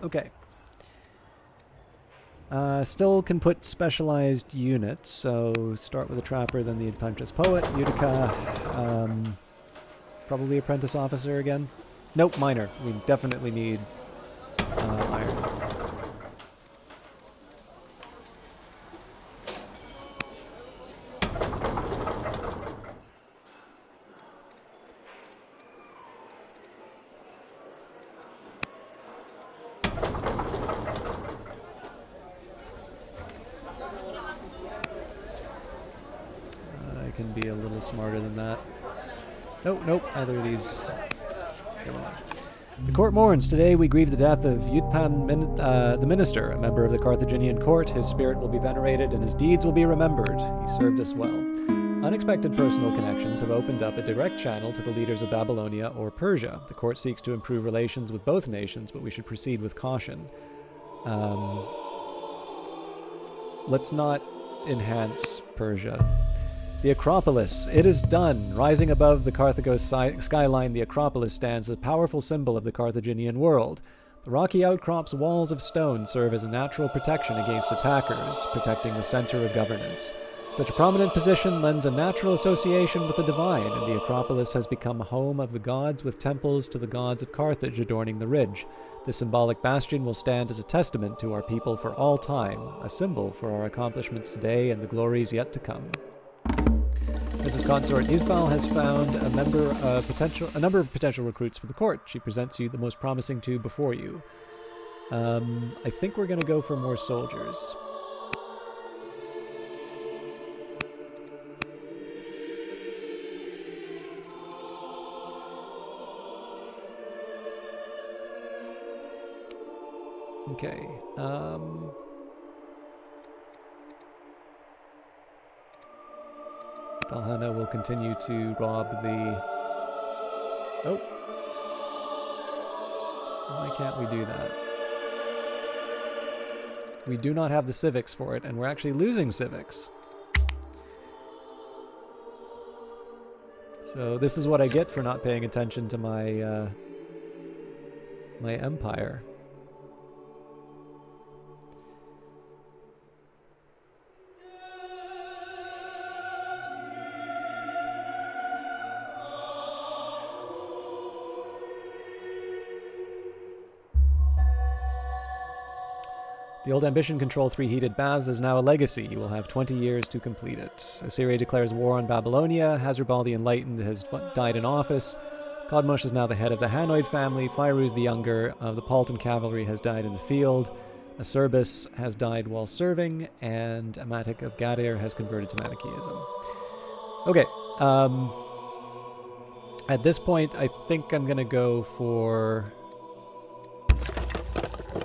A: Okay. Still can put specialized units, so start with a trapper, then the apprentice poet, Utica, probably apprentice officer again. Nope, miner. We definitely need iron. I can be a little smarter than that. Nope, nope, neither of these. Never mind. The court mourns. Today we grieve the death of Yutpan the minister, a member of the Carthaginian court. His spirit will be venerated and his deeds will be remembered. He served us well. Unexpected personal connections have opened up a direct channel to the leaders of Babylonia or Persia. The court seeks to improve relations with both nations, but we should proceed with caution. Let's not enhance Persia. The Acropolis. It is done. Rising above the Carthagos skyline, the Acropolis stands as a powerful symbol of the Carthaginian world. The rocky outcrops' walls of stone serve as a natural protection against attackers, protecting the center of governance. Such a prominent position lends a natural association with the divine, and the Acropolis has become a home of the gods, with temples to the gods of Carthage adorning the ridge. This symbolic bastion will stand as a testament to our people for all time, a symbol for our accomplishments today and the glories yet to come. Princess Consort Isbal has found a number of potential recruits for the court. She presents you the most promising two before you. I think we're going to go for more soldiers. Okay. Valhalla will continue to rob the... Oh. Why can't we do that? We do not have the civics for it, and we're actually losing civics. So this is what I get for not paying attention to my my empire. The old ambition control 3 heated baths is now a legacy. You will have 20 years to complete it. Assyria declares war on Babylonia. Hasdrubal the Enlightened has died in office. Kodmush is now the head of the Hanoid family. Fairuz the Younger of the Paltan cavalry has died in the field. Asurbis has died while serving. And Amatic of Gadir has converted to Manichaeism. Okay. At this point, I think I'm going to go for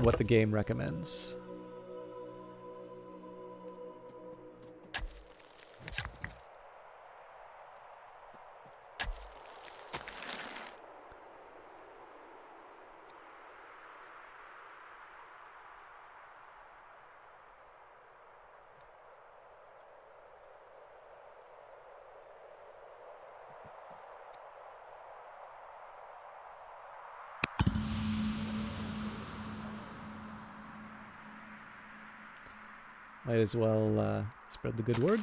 A: what the game recommends. Might as well spread the good word.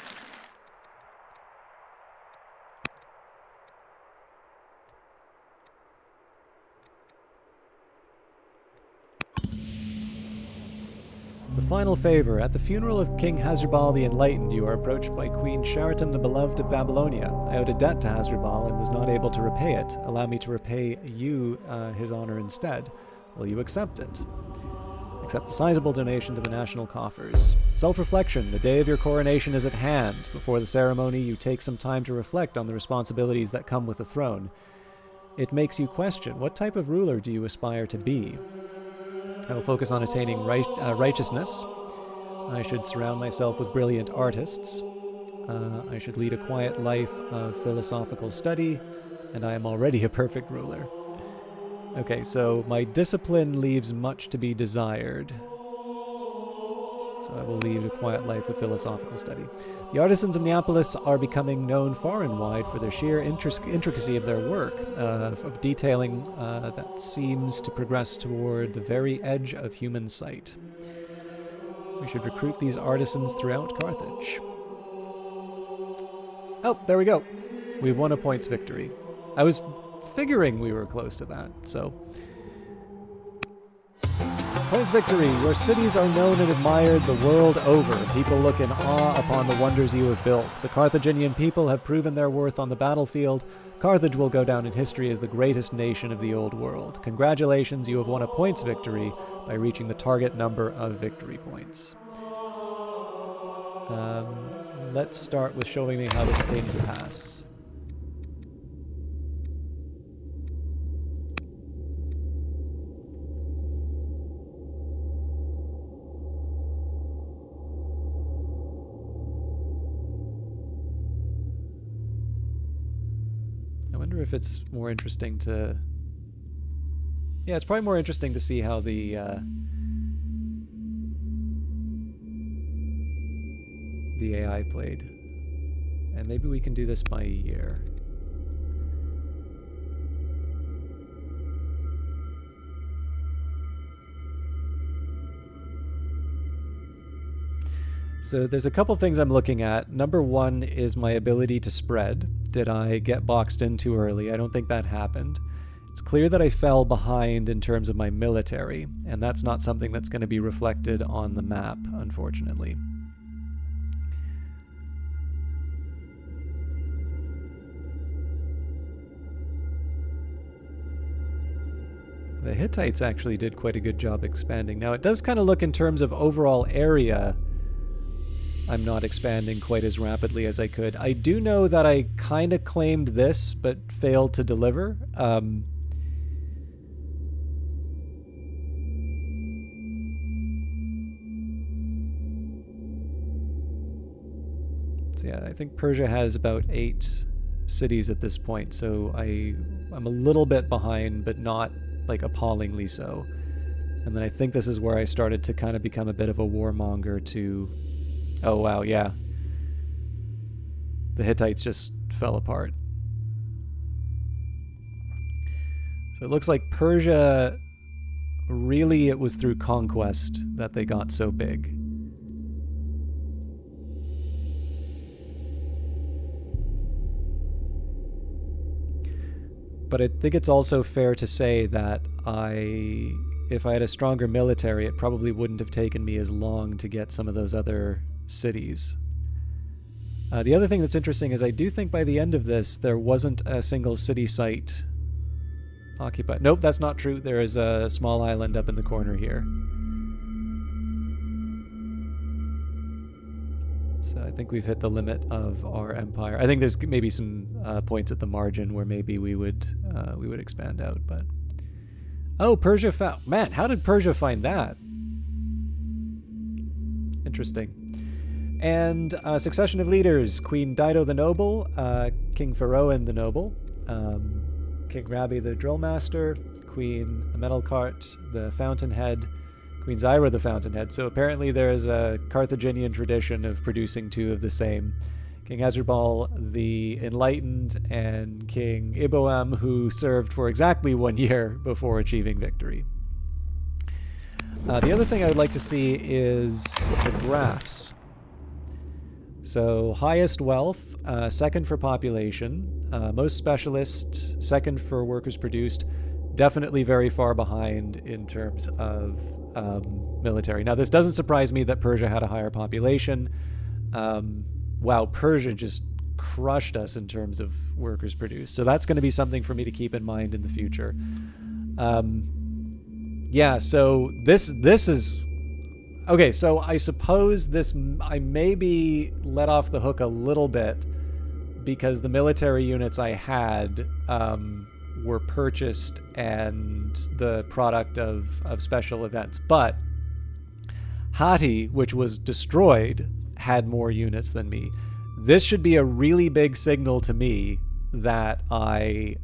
A: The final favor. At the funeral of King Hasdrubal the Enlightened, you are approached by Queen Sheraton the Beloved of Babylonia. I owed a debt to Hasdrubal and was not able to repay it. Allow me to repay you his honor instead. Will you accept it? Accept a sizable donation to the national coffers. Self-reflection. The day of your coronation is at hand. Before the ceremony, you take some time to reflect on the responsibilities that come with the throne. It makes you question, what type of ruler do you aspire to be? I will focus on attaining righteousness. I should surround myself with brilliant artists. I should lead a quiet life of philosophical study, and I am already a perfect ruler. Okay, so my discipline leaves much to be desired. So I will lead a quiet life of philosophical study. The artisans of Neapolis are becoming known far and wide for their sheer intricacy of their work, of detailing that seems to progress toward the very edge of human sight. We should recruit these artisans throughout Carthage. Oh, there we go. We've won a points victory. I was figuring we were close to that, so. Points victory. Your cities are known and admired the world over. People look in awe upon the wonders you have built. The Carthaginian people have proven their worth on the battlefield. Carthage will go down in history as the greatest nation of the old world. Congratulations, you have won a points victory by reaching the target number of victory points. Let's start with showing me how this came to pass. I wonder if it's more interesting to... Yeah, it's probably more interesting to see how the AI played. And maybe we can do this by year. So there's a couple things I'm looking at. Number one is my ability to spread. Did I get boxed in too early? I don't think that happened. It's clear that I fell behind in terms of my military, and that's not something that's going to be reflected on the map, unfortunately. The Hittites actually did quite a good job expanding. Now, it does kind of look in terms of overall area, I'm not expanding quite as rapidly as I could. I do know that I kind of claimed this, but failed to deliver. So yeah, I think Persia has about 8 cities at this point, so I'm a little bit behind, but not like appallingly so. And then I think this is where I started to kind of become a bit of a warmonger to... Oh, wow, yeah. The Hittites just fell apart. So it looks like Persia, really it was through conquest that they got so big. But I think it's also fair to say that if I had a stronger military, it probably wouldn't have taken me as long to get some of those other cities. The other thing that's interesting is I do think by the end of this, there wasn't a single city site occupied. Nope, that's not true. There is a small island up in the corner here. So I think we've hit the limit of our empire. I think there's maybe some points at the margin where maybe we would expand out, but... Oh, Persia found... Man, how did Persia find that? Interesting. And succession of leaders. Queen Dido the Noble, King Pharaoh the Noble, King Rabi the Drillmaster, Queen Metalcart the Fountainhead, Queen Zyra the Fountainhead. So apparently there is a Carthaginian tradition of producing two of the same. King Hasdrubal the Enlightened and King Iboam, who served for exactly 1 year before achieving victory. The other thing I would like to see is the graphs. So highest wealth, second for population, most specialist, second for workers produced, definitely very far behind in terms of military. Now, this doesn't surprise me that Persia had a higher population. Wow, Persia just crushed us in terms of workers produced. So that's going to be something for me to keep in mind in the future. Yeah, so this is... Okay, so I suppose I maybe let off the hook a little bit because the military units I had were purchased and the product of special events. But Hatti, which was destroyed, had more units than me. This should be a really big signal to me that I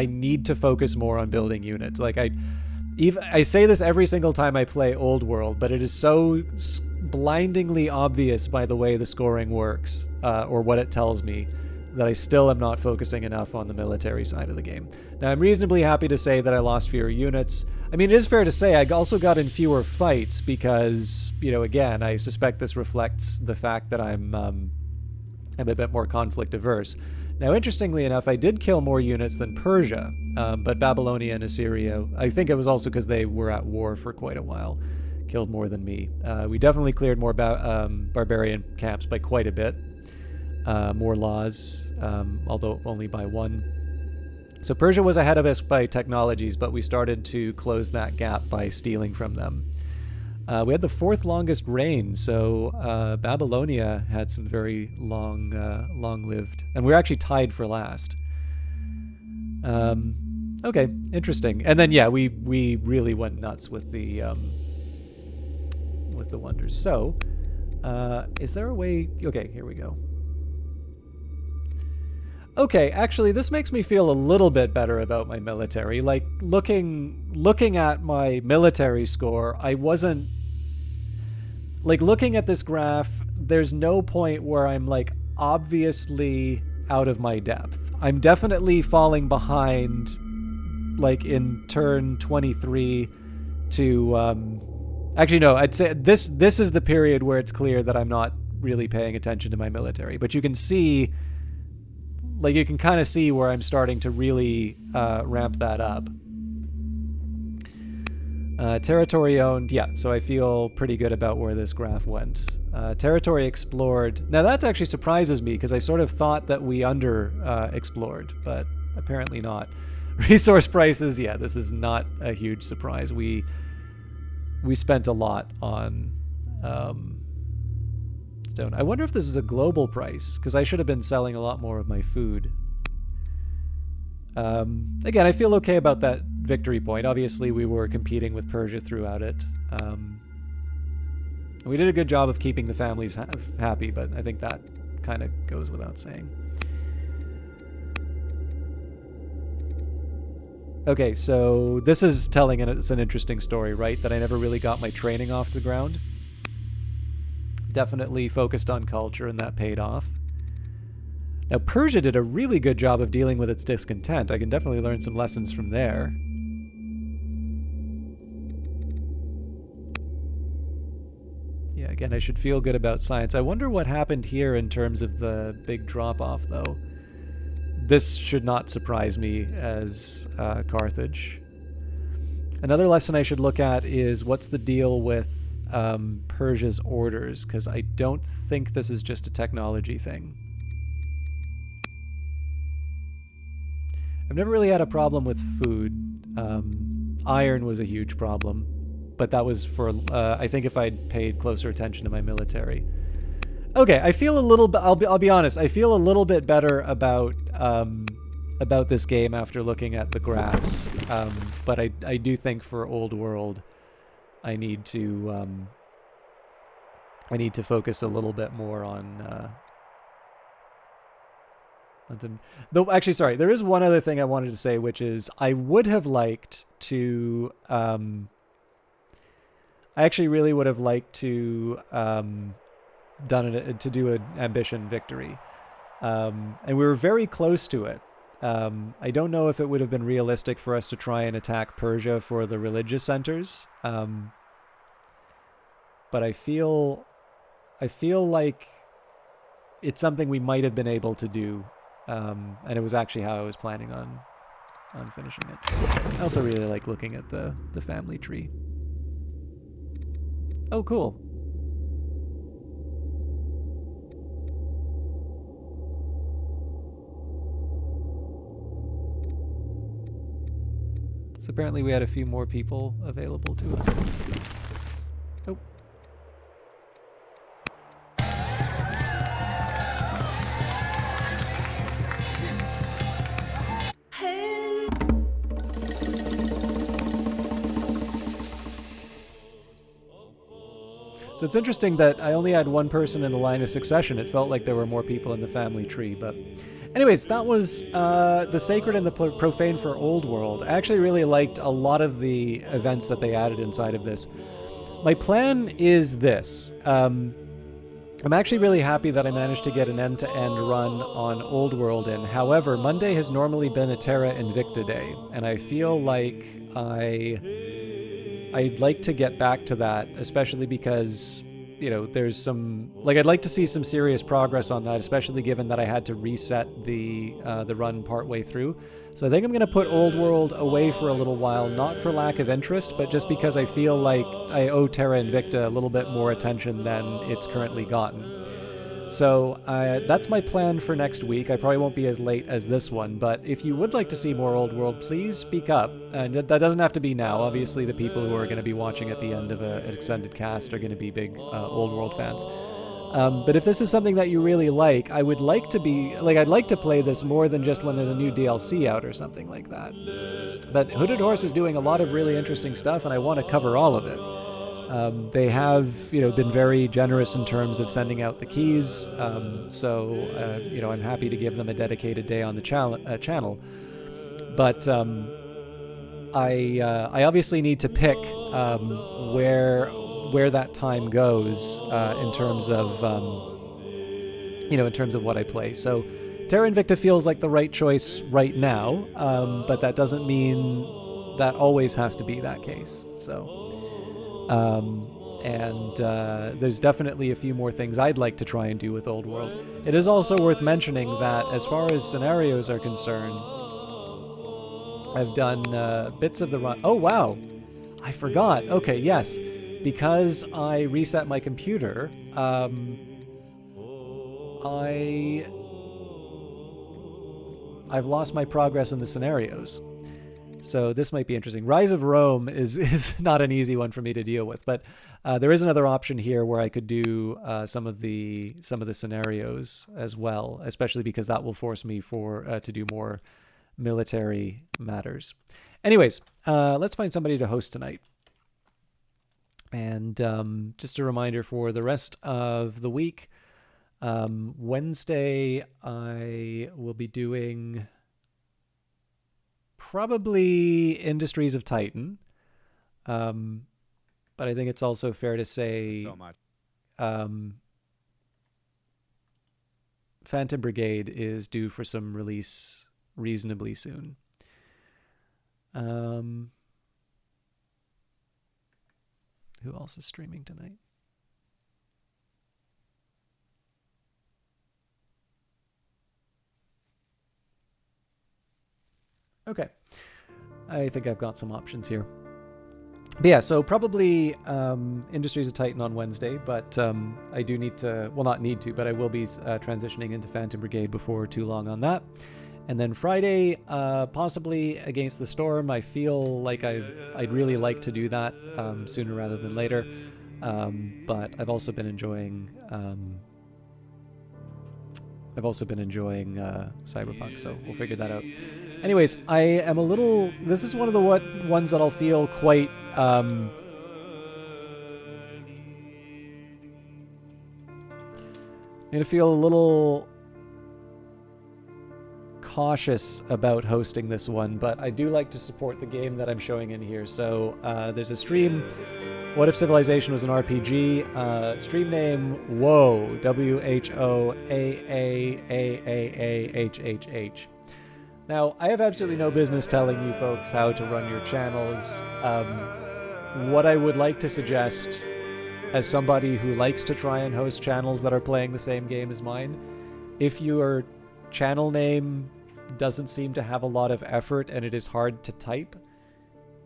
A: need to focus more on building units. Like I say this every single time I play Old World, but it is so blindingly obvious by the way the scoring works, or what it tells me, that I still am not focusing enough on the military side of the game. Now, I'm reasonably happy to say that I lost fewer units. I mean, it is fair to say I also got in fewer fights because, again, I suspect this reflects the fact that I'm a bit more conflict averse. Now, interestingly enough, I did kill more units than Persia, but Babylonia and Assyria, I think it was also because they were at war for quite a while, killed more than me. We definitely cleared more barbarian camps by quite a bit. More laws, although only by 1. So Persia was ahead of us by technologies, but we started to close that gap by stealing from them. We had the 4th longest reign, so Babylonia had some very long-lived, and we were actually tied for last. Okay, interesting. And then yeah, we really went nuts with the wonders. So, is there a way? Okay, here we go. Okay, actually, this makes me feel a little bit better about my military. Like, looking at my military score, I wasn't... Like, looking at this graph, there's no point where I'm, like, obviously out of my depth. I'm definitely falling behind, like, in turn 23 to... Actually, no, I'd say this is the period where it's clear that I'm not really paying attention to my military. But you can see... Like, you can kind of see where I'm starting to really ramp that up. Territory owned, yeah, so I feel pretty good about where this graph went. Territory explored. Now, that actually surprises me, because I sort of thought that we explored, but apparently not. Resource prices, yeah, this is not a huge surprise. We spent a lot on... stone. I wonder if this is a global price, because I should have been selling a lot more of my food. Again, I feel okay about that victory point. Obviously, we were competing with Persia throughout it. We did a good job of keeping the families happy, but I think that kind of goes without saying. Okay, so this is telling it's an interesting story, right? That I never really got my training off the ground. Definitely focused on culture, and that paid off. Now, Persia did a really good job of dealing with its discontent. I can definitely learn some lessons from there. Yeah, again, I should feel good about science. I wonder what happened here in terms of the big drop-off, though. This should not surprise me as Carthage. Another lesson I should look at is what's the deal with Persia's orders, because I don't think this is just a technology thing. I've never really had a problem with food. Iron was a huge problem, but that was for, I think if I'd paid closer attention to my military. Okay, I feel a little bit, I'll be honest, I feel a little bit better about this game after looking at the graphs. But I do think for Old World, I need to focus a little bit more on though, actually, sorry, there is one other thing I wanted to say, which is I would have liked to I actually really would have liked to do an ambition victory, and we were very close to it. I don't know if it would have been realistic for us to try and attack Persia for the religious centers, but I feel like it's something we might have been able to do, and it was actually how I was planning on finishing it. I also really like looking at the family tree. Oh, cool. So apparently we had a few more people available to us. Oh. So it's interesting that I only had one person in the line of succession. It felt like there were more people in the family tree, but... Anyways, that was the Sacred and the Profane for Old World. I actually really liked a lot of the events that they added inside of this. My plan is this. I'm actually really happy that I managed to get an end-to-end run on Old World in. However, Monday has normally been a Terra Invicta day, and I feel like I'd like to get back to that, especially because, you know, there's some, like, I'd like to see some serious progress on that, especially given that I had to reset the run partway through. So I think I'm going to put Old World away for a little while, not for lack of interest, but just because I feel like I owe Terra Invicta a little bit more attention than it's currently gotten. So that's my plan for next week. I probably won't be as late as this one, but if you would like to see more Old World, please speak up. And that doesn't have to be now. Obviously, the people who are going to be watching at the end of an extended cast are going to be big Old World fans. But if this is something that you really like, I would like to be, like, I'd like to play this more than just when there's a new DLC out or something like that. But Hooded Horse is doing a lot of really interesting stuff, and I want to cover all of it. They have, you know, been very generous in terms of sending out the keys, so you know, I'm happy to give them a dedicated day on the channel. But I obviously need to pick where that time goes in terms of you know, in terms of what I play. So Terra Invicta feels like the right choice right now, but that doesn't mean that always has to be that case. So. There's definitely a few more things I'd like to try and do with Old World. It is also worth mentioning that as far as scenarios are concerned, I've done bits of the run. Oh, wow. I forgot. Okay, yes. Because I reset my computer, I've lost my progress in the scenarios. So this might be interesting. Rise of Rome is not an easy one for me to deal with, but there is another option here where I could do some of the scenarios as well, especially because that will force me to do more military matters. Anyways, let's find somebody to host tonight. And just a reminder for the rest of the week, Wednesday I will be doing probably Industries of Titan. But I think it's also fair to say
B: So much.
A: Phantom Brigade is due for some release reasonably soon. Who else is streaming tonight? Okay. I think I've got some options here. But yeah, so probably Industries of Titan on Wednesday, but I do need to, well, not need to, but I will be transitioning into Phantom Brigade before too long on that. And then Friday, possibly Against the Storm. I feel like I'd really like to do that sooner rather than later. But I've also been enjoying Cyberpunk, so we'll figure that out. Anyways, I am a little... This is one of the ones that I'll feel quite... I'm going to feel a little cautious about hosting this one, but I do like to support the game that I'm showing in here. So there's a stream... What if Civilization was an RPG? Stream name Whoa, WHOAAAAAHHH. Now, I have absolutely no business telling you folks how to run your channels. What I would like to suggest, as somebody who likes to try and host channels that are playing the same game as mine, if your channel name doesn't seem to have a lot of effort and it is hard to type,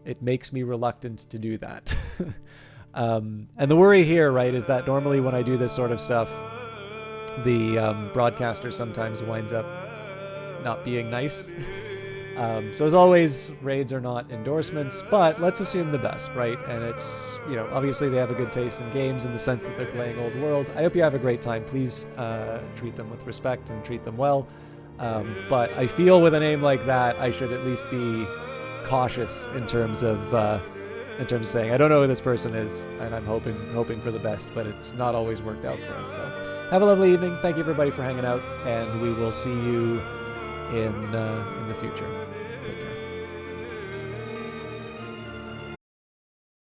A: it makes me reluctant to do that. And the worry here, right, is that normally when I do this sort of stuff, the broadcaster sometimes winds up not being nice. So as always, raids are not endorsements, but let's assume the best, right? And it's, you know, obviously they have a good taste in games in the sense that they're playing Old World. I hope you have a great time. Please treat them with respect and treat them well. But I feel with a name like that, I should at least be cautious in terms of saying, I don't know who this person is, and I'm hoping for the best, but it's not always worked out for us. So have a lovely evening. Thank you everybody for hanging out, and we will see you in the future.